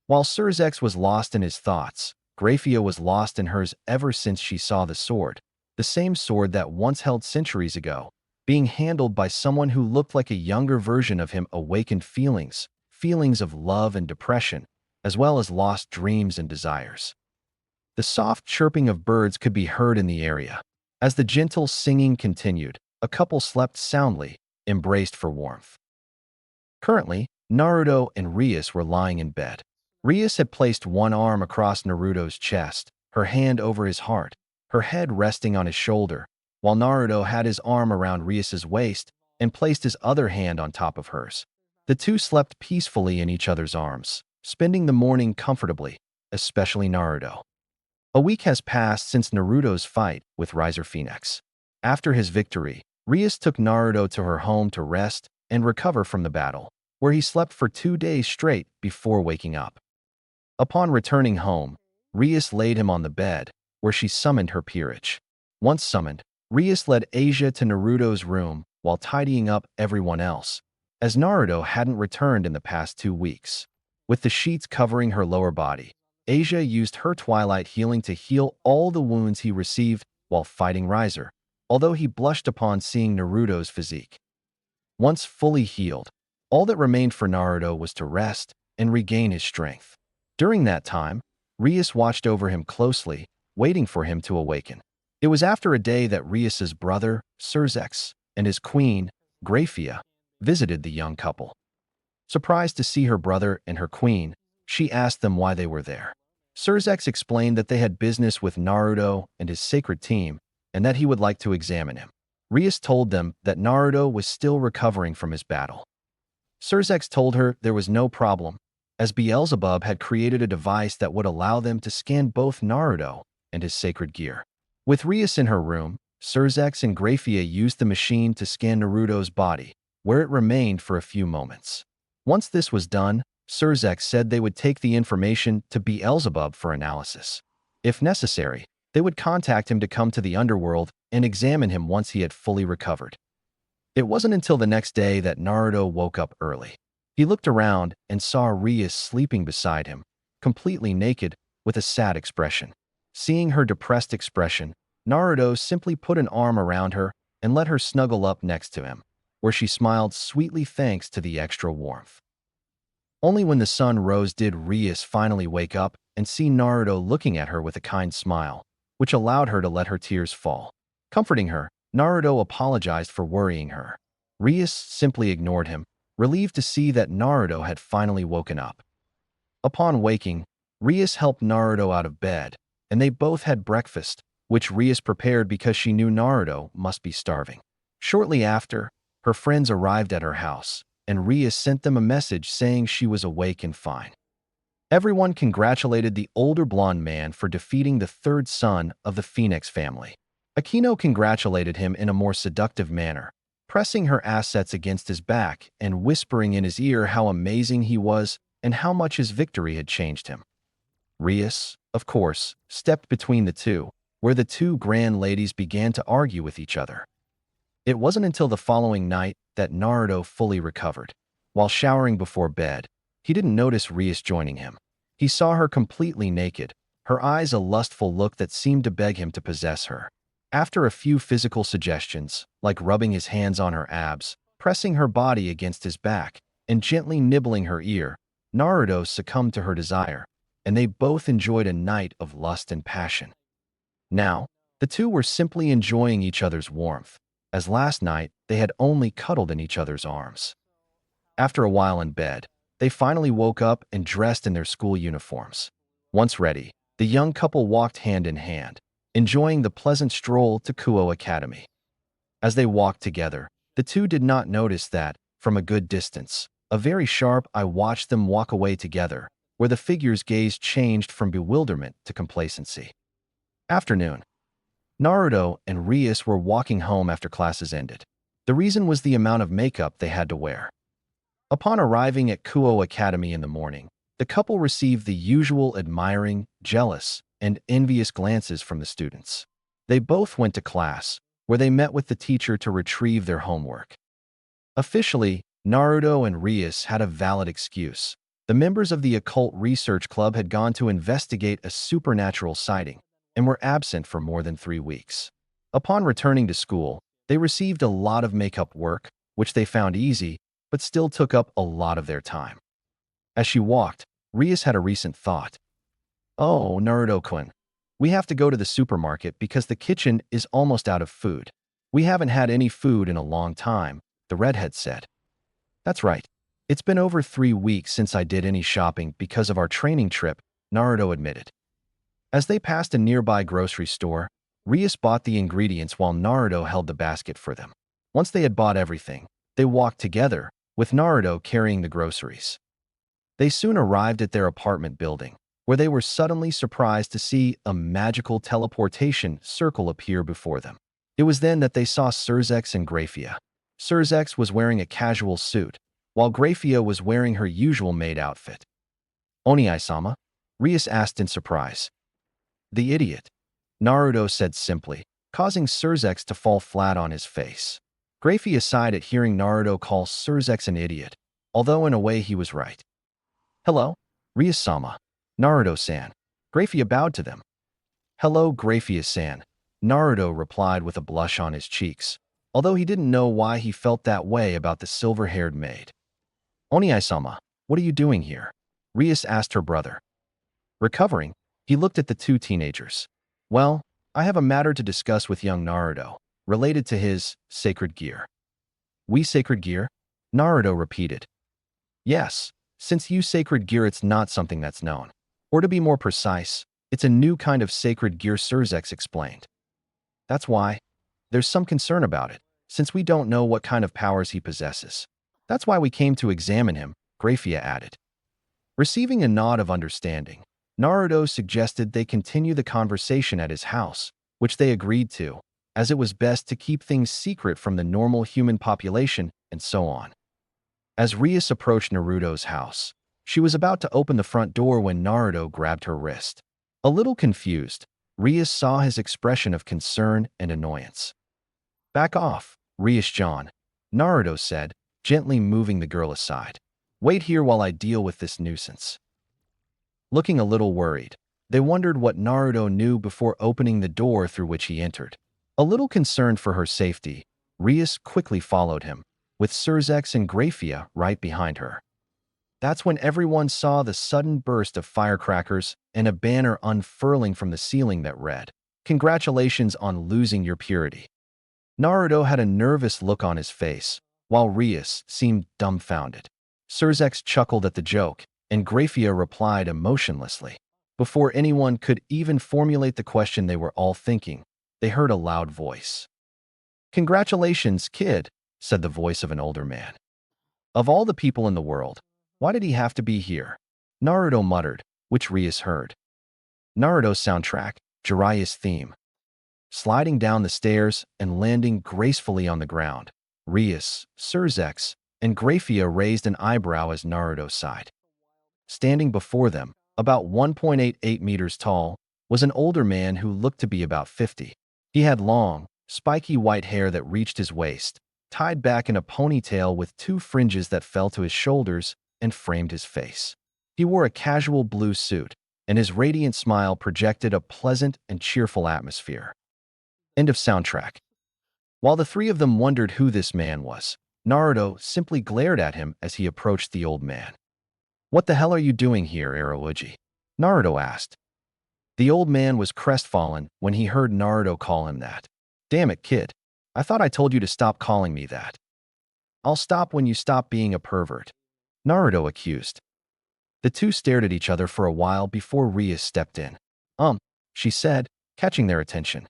While Surzex was lost in his thoughts, Grafia was lost in hers ever since she saw the same sword that once held centuries ago, being handled by someone who looked like a younger version of him. Awakened feelings of love and depression, as well as lost dreams and desires. The soft chirping of birds could be heard in the area. As the gentle singing continued, a couple slept soundly, embraced for warmth. Currently, Naruto and Rias were lying in bed. Rias had placed one arm across Naruto's chest, her hand over his heart, her head resting on his shoulder, while Naruto had his arm around Rias's waist and placed his other hand on top of hers. The two slept peacefully in each other's arms, spending the morning comfortably, especially Naruto. A week has passed since Naruto's fight with Riser Phoenix. After his victory, Rias took Naruto to her home to rest and recover from the battle, where he slept for 2 days straight before waking up. Upon returning home, Rias laid him on the bed, where she summoned her peerage. Once summoned, Rias led Asia to Naruto's room while tidying up everyone else, as Naruto hadn't returned in the past 2 weeks. With the sheets covering her lower body, Asia used her twilight healing to heal all the wounds he received while fighting Riser, although he blushed upon seeing Naruto's physique. Once fully healed, all that remained for Naruto was to rest and regain his strength. During that time, Rias watched over him closely, waiting for him to awaken. It was after a day that Rias's brother, Surzex, and his queen, Grafia, visited the young couple. Surprised to see her brother and her queen, she asked them why they were there. Surzex explained that they had business with Naruto and his sacred team, and that he would like to examine him. Rias told them that Naruto was still recovering from his battle. Surzex told her there was no problem, as Beelzebub had created a device that would allow them to scan both Naruto and his sacred gear. With Rias in her room, Surzex and Grafia used the machine to scan Naruto's body, where it remained for a few moments. Once this was done, Surzex said they would take the information to Beelzebub for analysis. If necessary, they would contact him to come to the underworld and examine him once he had fully recovered. It wasn't until the next day that Naruto woke up early. He looked around and saw Rias sleeping beside him, completely naked, with a sad expression. Seeing her depressed expression, Naruto simply put an arm around her and let her snuggle up next to him. where she smiled sweetly thanks to the extra warmth. Only when the sun rose did Rias finally wake up and see Naruto looking at her with a kind smile, which allowed her to let her tears fall. Comforting her, Naruto apologized for worrying her. Rias simply ignored him, relieved to see that Naruto had finally woken up. Upon waking, Rias helped Naruto out of bed, and they both had breakfast, which Rias prepared because she knew Naruto must be starving. Shortly after, her friends arrived at her house, and Rias sent them a message saying she was awake and fine. Everyone congratulated the older blonde man for defeating the third son of the Phoenix family. Aquino congratulated him in a more seductive manner, pressing her assets against his back and whispering in his ear how amazing he was and how much his victory had changed him. Rias, of course, stepped between the two, where the two grand ladies began to argue with each other. It wasn't until the following night that Naruto fully recovered. While showering before bed, he didn't notice Rias joining him. He saw her completely naked, her eyes a lustful look that seemed to beg him to possess her. After a few physical suggestions, like rubbing his hands on her abs, pressing her body against his back, and gently nibbling her ear, Naruto succumbed to her desire, and they both enjoyed a night of lust and passion. Now, the two were simply enjoying each other's warmth, as last night they had only cuddled in each other's arms. After a while in bed, they finally woke up and dressed in their school uniforms. Once ready, the young couple walked hand in hand, enjoying the pleasant stroll to Kuo Academy. As they walked together, the two did not notice that, from a good distance, a very sharp eye watched them walk away together, where the figure's gaze changed from bewilderment to complacency. Afternoon. Naruto and Rias were walking home after classes ended. The reason was the amount of makeup they had to wear. Upon arriving at Kuo Academy in the morning, the couple received the usual admiring, jealous, and envious glances from the students. They both went to class, where they met with the teacher to retrieve their homework. Officially, Naruto and Rias had a valid excuse. The members of the Occult Research Club had gone to investigate a supernatural sighting and were absent for more than 3 weeks. Upon returning to school, they received a lot of makeup work, which they found easy, but still took up a lot of their time. As she walked, Rias had a recent thought. "Oh, Naruto-kun, we have to go to the supermarket because the kitchen is almost out of food. We haven't had any food in a long time," the redhead said. "That's right. It's been over 3 weeks since I did any shopping because of our training trip," Naruto admitted. As they passed a nearby grocery store, Rias bought the ingredients while Naruto held the basket for them. Once they had bought everything, they walked together, with Naruto carrying the groceries. They soon arrived at their apartment building, where they were suddenly surprised to see a magical teleportation circle appear before them. It was then that they saw Surzex and Grafia. Surzex was wearing a casual suit, while Grafia was wearing her usual maid outfit. "Oniai-sama?" Rias asked in surprise. "The idiot," Naruto said simply, causing Surzex to fall flat on his face. Grafia sighed at hearing Naruto call Surzex an idiot, although in a way he was right. "Hello, Rias-sama," Naruto-san. Grafia bowed to them. "Hello, Grafia-san," Naruto replied with a blush on his cheeks, although he didn't know why he felt that way about the silver-haired maid. "Oniai-sama, what are you doing here?" Rias asked her brother. Recovering, he looked at the two teenagers. "Well, I have a matter to discuss with young Naruto, related to his sacred gear." "We sacred gear?" Naruto repeated. "Yes, since you sacred gear it's not something that's known. Or to be more precise, it's a new kind of sacred gear," Surzex explained. "That's why. There's some concern about it, since we don't know what kind of powers he possesses. That's why we came to examine him," Grafia added. Receiving a nod of understanding, Naruto suggested they continue the conversation at his house, which they agreed to, as it was best to keep things secret from the normal human population and so on. As Rias approached Naruto's house, she was about to open the front door when Naruto grabbed her wrist. A little confused, Rias saw his expression of concern and annoyance. "Back off, Rias-John," Naruto said, gently moving the girl aside. "Wait here while I deal with this nuisance." Looking a little worried, they wondered what Naruto knew before opening the door through which he entered. A little concerned for her safety, Rias quickly followed him. with Surzex and Graphia right behind her. That's when everyone saw the sudden burst of firecrackers and a banner unfurling from the ceiling that read, "Congratulations on losing your purity." Naruto had a nervous look on his face, while Rias seemed dumbfounded. Surzex chuckled at the joke, and Graphia replied emotionlessly. Before anyone could even formulate the question they were all thinking, they heard a loud voice. "Congratulations, kid," said the voice of an older man. "Of all the people in the world, why did he have to be here?" Naruto muttered, which Rias heard. Naruto's soundtrack, Jiraiya's theme. Sliding down the stairs and landing gracefully on the ground, Rias, Surzex, and Graphia raised an eyebrow as Naruto sighed. Standing before them, about 1.88 meters tall, was an older man who looked to be about 50. He had long, spiky white hair that reached his waist, tied back in a ponytail with two fringes that fell to his shoulders and framed his face. He wore a casual blue suit, and his radiant smile projected a pleasant and cheerful atmosphere. End of soundtrack. While the three of them wondered who this man was, Naruto simply glared at him as he approached the old man. "What the hell are you doing here, Iruuji?" Naruto asked. The old man was crestfallen when he heard Naruto call him that. "Damn it, kid. I thought I told you to stop calling me that." "I'll stop when you stop being a pervert," Naruto accused. The two stared at each other for a while before Rias stepped in. She said, catching their attention.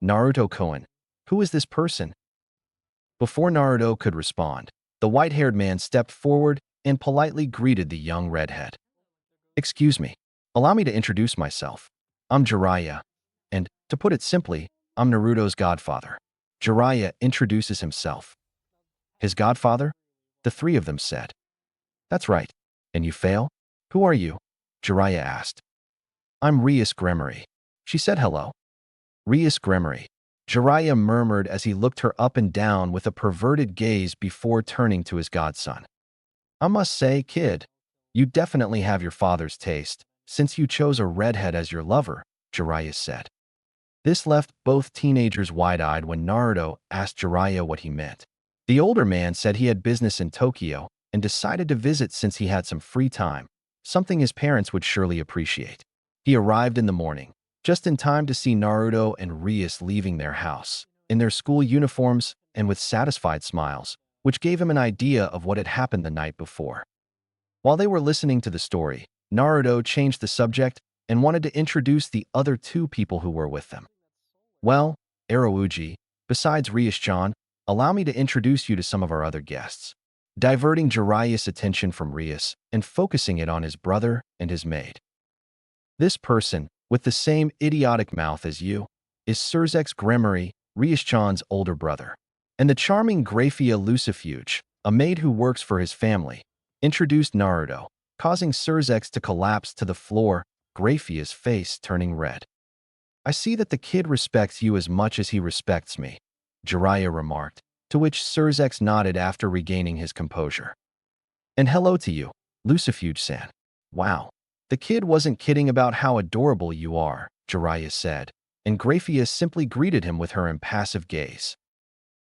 "Naruto Koen. Who is this person?" Before Naruto could respond, the white-haired man stepped forward and politely greeted the young redhead. "Excuse me. Allow me to introduce myself. I'm Jiraiya, and, to put it simply, I'm Naruto's godfather." Jiraiya introduces himself. "His godfather?" the three of them said. "That's right. And you fail? Who are you?" Jiraiya asked. "I'm Rias Gremory." She said hello. "Rias Gremory," Jiraiya murmured as he looked her up and down with a perverted gaze before turning to his godson. "I must say, kid, you definitely have your father's taste, since you chose a redhead as your lover," Jiraiya said. This left both teenagers wide-eyed when Naruto asked Jiraiya what he meant. The older man said he had business in Tokyo and decided to visit since he had some free time, something his parents would surely appreciate. He arrived in the morning, just in time to see Naruto and Rias leaving their house, in their school uniforms and with satisfied smiles, which gave him an idea of what had happened the night before. While they were listening to the story, Naruto changed the subject and wanted to introduce the other two people who were with them. "Well, Iruuji, besides Rias-chan, allow me to introduce you to some of our other guests," diverting Jiraiya's attention from Rias and focusing it on his brother and his maid. "This person, with the same idiotic mouth as you, is Surzex Gremory, Rias-chan's older brother, and the charming Graphia Lucifuge, a maid who works for his family," introduced Naruto, causing Surzex to collapse to the floor, Graphia's face turning red. "I see that the kid respects you as much as he respects me," Jiraiya remarked, to which Surzex nodded after regaining his composure. "And hello to you, Lucifuge-san. Wow. The kid wasn't kidding about how adorable you are," Jiraiya said, and Graphia simply greeted him with her impassive gaze.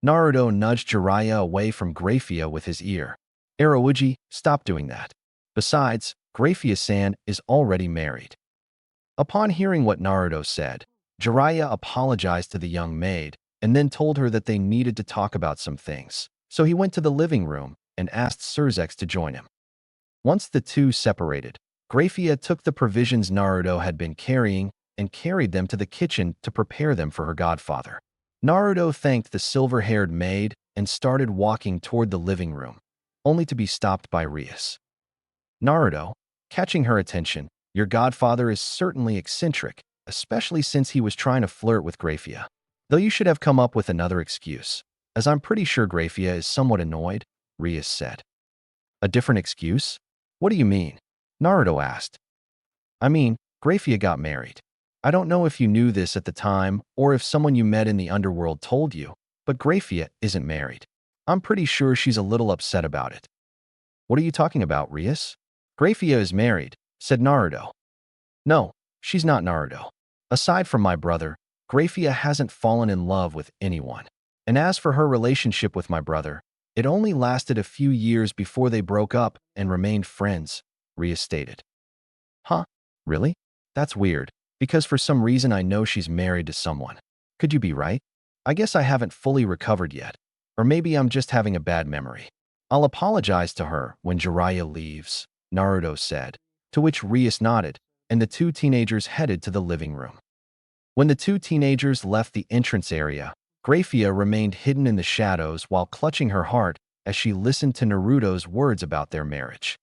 Naruto nudged Jiraiya away from Graphia with his ear. "Iruuji, stop doing that. Besides, Graphia-san is already married." Upon hearing what Naruto said, Jiraiya apologized to the young maid and then told her that they needed to talk about some things, so he went to the living room and asked Surzex to join him. Once the two separated, Graphia took the provisions Naruto had been carrying and carried them to the kitchen to prepare them for her godfather. Naruto thanked the silver-haired maid and started walking toward the living room, only to be stopped by Rias. Naruto, catching her attention, "Your godfather is certainly eccentric, especially since he was trying to flirt with Graphia. Though you should have come up with another excuse, as I'm pretty sure Graphia is somewhat annoyed," Rias said. "A different excuse? What do you mean?" Naruto asked. "I mean, Graphia got married. I don't know if you knew this at the time or if someone you met in the underworld told you, but Graphia isn't married. I'm pretty sure she's a little upset about it." "What are you talking about, Rias?" "Graphia is married," said Naruto. "No, she's not, Naruto. Aside from my brother, Graphia hasn't fallen in love with anyone. And as for her relationship with my brother, It only lasted a few years before they broke up and remained friends, Ria stated. Huh? Really? That's weird, because for some reason I know she's married to someone. Could you be right? I guess I haven't fully recovered yet. Or maybe I'm just having a bad memory. I'll apologize to her when Jiraiya leaves, Naruto said, to which Rias nodded, and the two teenagers headed to the living room. When the two teenagers left the entrance area, Grafia remained hidden in the shadows while clutching her heart as she listened to Naruto's words about their marriage.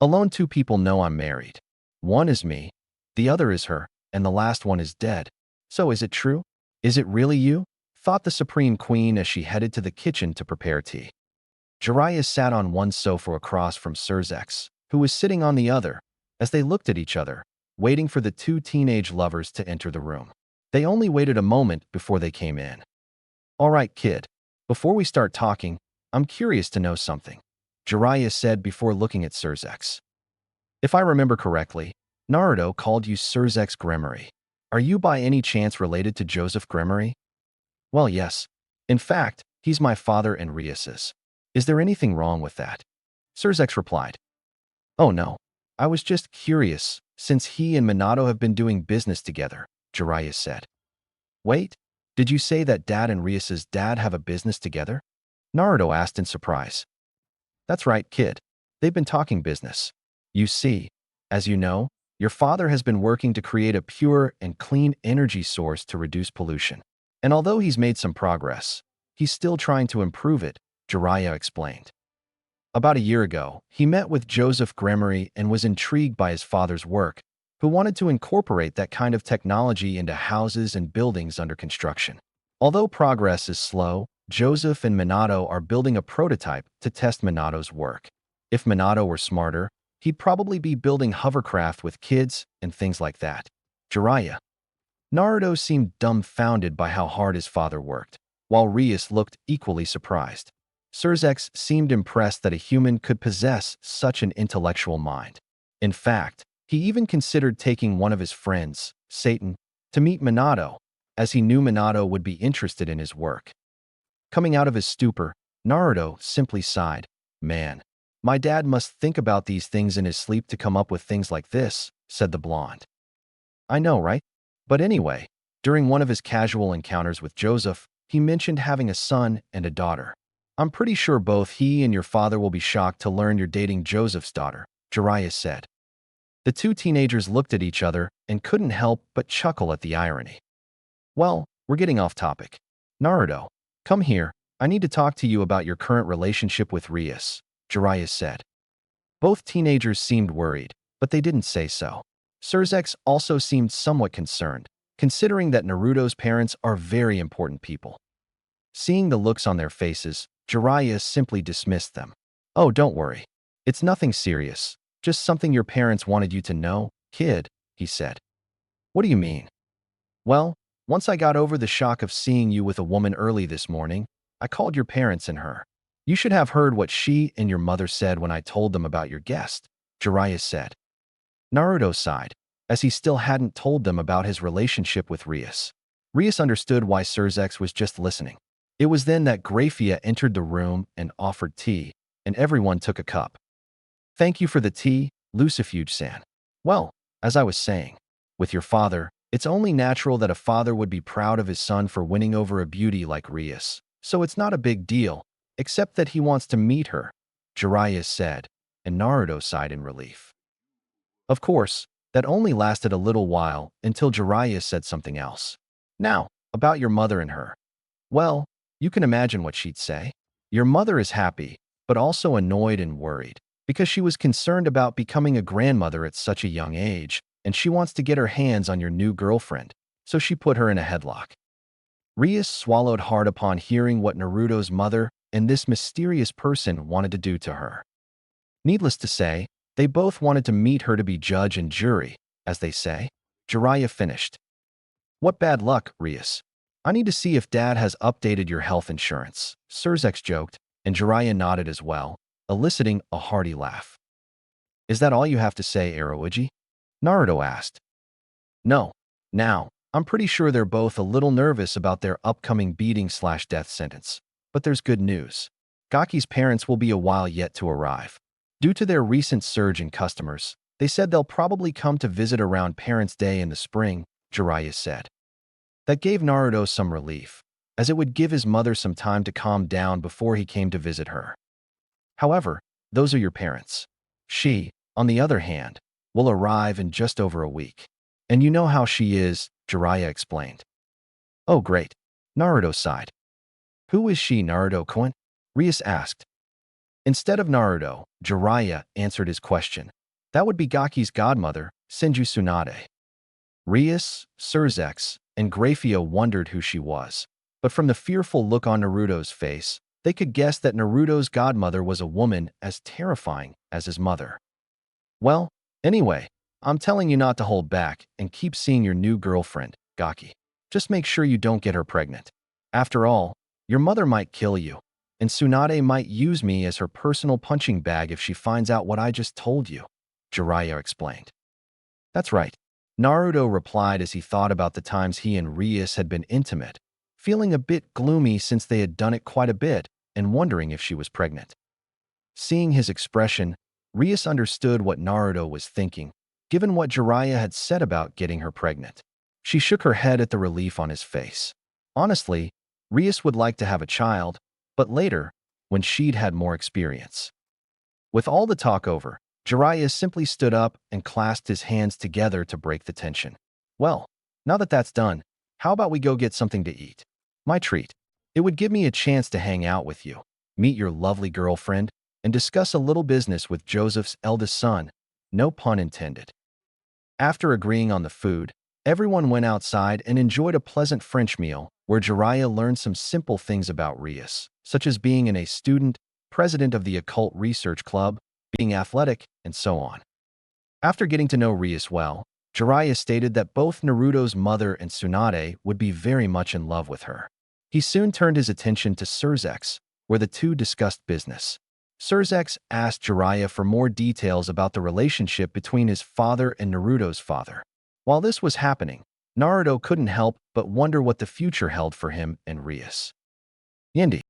Alone two people know I'm married. One is me, the other is her, and the last one is dead. So is it true? Is it really you? Thought the Supreme Queen as she headed to the kitchen to prepare tea. Jiraiya sat on one sofa across from Surzex, who was sitting on the other, as they looked at each other, waiting for the two teenage lovers to enter the room. They only waited a moment before they came in. All right, kid. Before we start talking, I'm curious to know something, Jiraiya said before looking at Surzex. If I remember correctly, Naruto called you Surzex Gremory. Are you by any chance related to Joseph Gremory? Well, yes. In fact, he's my father and Rias's. Is there anything wrong with that? Surzex replied. Oh no. I was just curious, since he and Minato have been doing business together, Jiraiya said. Wait, did you say that Dad and Rias's dad have a business together? Naruto asked in surprise. That's right, kid. They've been talking business. You see, as you know, your father has been working to create a pure and clean energy source to reduce pollution. And although he's made some progress, he's still trying to improve it, Jiraiya explained. About a year ago, he met with Joseph Gremory and was intrigued by his father's work, who wanted to incorporate that kind of technology into houses and buildings under construction. Although progress is slow, Joseph and Minato are building a prototype to test Minato's work. If Minato were smarter, he'd probably be building hovercraft with kids and things like that. Jiraiya. Naruto seemed dumbfounded by how hard his father worked, while Rias looked equally surprised. Surzex seemed impressed that a human could possess such an intellectual mind. In fact, he even considered taking one of his friends, Satan, to meet Minato, as he knew Minato would be interested in his work. Coming out of his stupor, Naruto simply sighed. Man, my dad must think about these things in his sleep to come up with things like this, said the blonde. I know, right? But anyway, during one of his casual encounters with Joseph, he mentioned having a son and a daughter. I'm pretty sure both he and your father will be shocked to learn you're dating Joseph's daughter, Jiraiya said. The two teenagers looked at each other and couldn't help but chuckle at the irony. Well, we're getting off topic. Naruto, come here. I need to talk to you about your current relationship with Rias, Jiraiya said. Both teenagers seemed worried, but they didn't say so. Surzex also seemed somewhat concerned, considering that Naruto's parents are very important people. Seeing the looks on their faces, Jiraiya simply dismissed them. Oh, don't worry. It's nothing serious. Just something your parents wanted you to know, kid, he said. What do you mean? Well, once I got over the shock of seeing you with a woman early this morning, I called your parents and her. You should have heard what she and your mother said when I told them about your guest, Jiraiya said. Naruto sighed, as he still hadn't told them about his relationship with Rias. Rias understood why Surzex was just listening. It was then that Grafia entered the room and offered tea, and everyone took a cup. Thank you for the tea, Lucifuge-san. Well, as I was saying, with your father, it's only natural that a father would be proud of his son for winning over a beauty like Rias, so it's not a big deal, except that he wants to meet her, Jiraiya said, and Naruto sighed in relief. Of course, that only lasted a little while until Jiraiya said something else. Now, about your mother and her. Well, you can imagine what she'd say. Your mother is happy, but also annoyed and worried, because she was concerned about becoming a grandmother at such a young age, and she wants to get her hands on your new girlfriend, so she put her in a headlock. Rias swallowed hard upon hearing what Naruto's mother and this mysterious person wanted to do to her. Needless to say, they both wanted to meet her to be judge and jury, as they say. Jiraiya finished. What bad luck, Rias. I need to see if Dad has updated your health insurance, Surzex joked, and Jiraiya nodded as well, eliciting a hearty laugh. Is that all you have to say, Eroiji? Naruto asked. No. Now, I'm pretty sure they're both a little nervous about their upcoming beating/death sentence. But there's good news. Gaki's parents will be a while yet to arrive. Due to their recent surge in customers, they said they'll probably come to visit around Parents' Day in the spring, Jiraiya said. That gave Naruto some relief, as it would give his mother some time to calm down before he came to visit her. However, those are your parents. She, on the other hand, will arrive in just over a week. And you know how she is, Jiraiya explained. Oh great. Naruto sighed. Who is she, Naruto-kun? Rias asked. Instead of Naruto, Jiraiya answered his question. That would be Gaki's godmother, Senju Tsunade. Rias, Surzex, and Grafio wondered who she was, but from the fearful look on Naruto's face, they could guess that Naruto's godmother was a woman as terrifying as his mother. Well, anyway, I'm telling you not to hold back and keep seeing your new girlfriend, Gaki. Just make sure you don't get her pregnant. After all, your mother might kill you, and Tsunade might use me as her personal punching bag if she finds out what I just told you, Jiraiya explained. That's right. Naruto replied as he thought about the times he and Rias had been intimate, feeling a bit gloomy since they had done it quite a bit and wondering if she was pregnant. Seeing his expression, Rias understood what Naruto was thinking, given what Jiraiya had said about getting her pregnant. She shook her head at the relief on his face. Honestly, Rias would like to have a child, but later, when she'd had more experience. With all the talk over, Jiraiya simply stood up and clasped his hands together to break the tension. Well, now that that's done, how about we go get something to eat? My treat. It would give me a chance to hang out with you, meet your lovely girlfriend, and discuss a little business with Joseph's eldest son, no pun intended. After agreeing on the food, everyone went outside and enjoyed a pleasant French meal where Jiraiya learned some simple things about Rias, such as being an A student, president of the Occult Research Club, being athletic, and so on. After getting to know Rias well, Jiraiya stated that both Naruto's mother and Tsunade would be very much in love with her. He soon turned his attention to Surzex, where the two discussed business. Surzex asked Jiraiya for more details about the relationship between his father and Naruto's father. While this was happening, Naruto couldn't help but wonder what the future held for him and Rias. Yendi.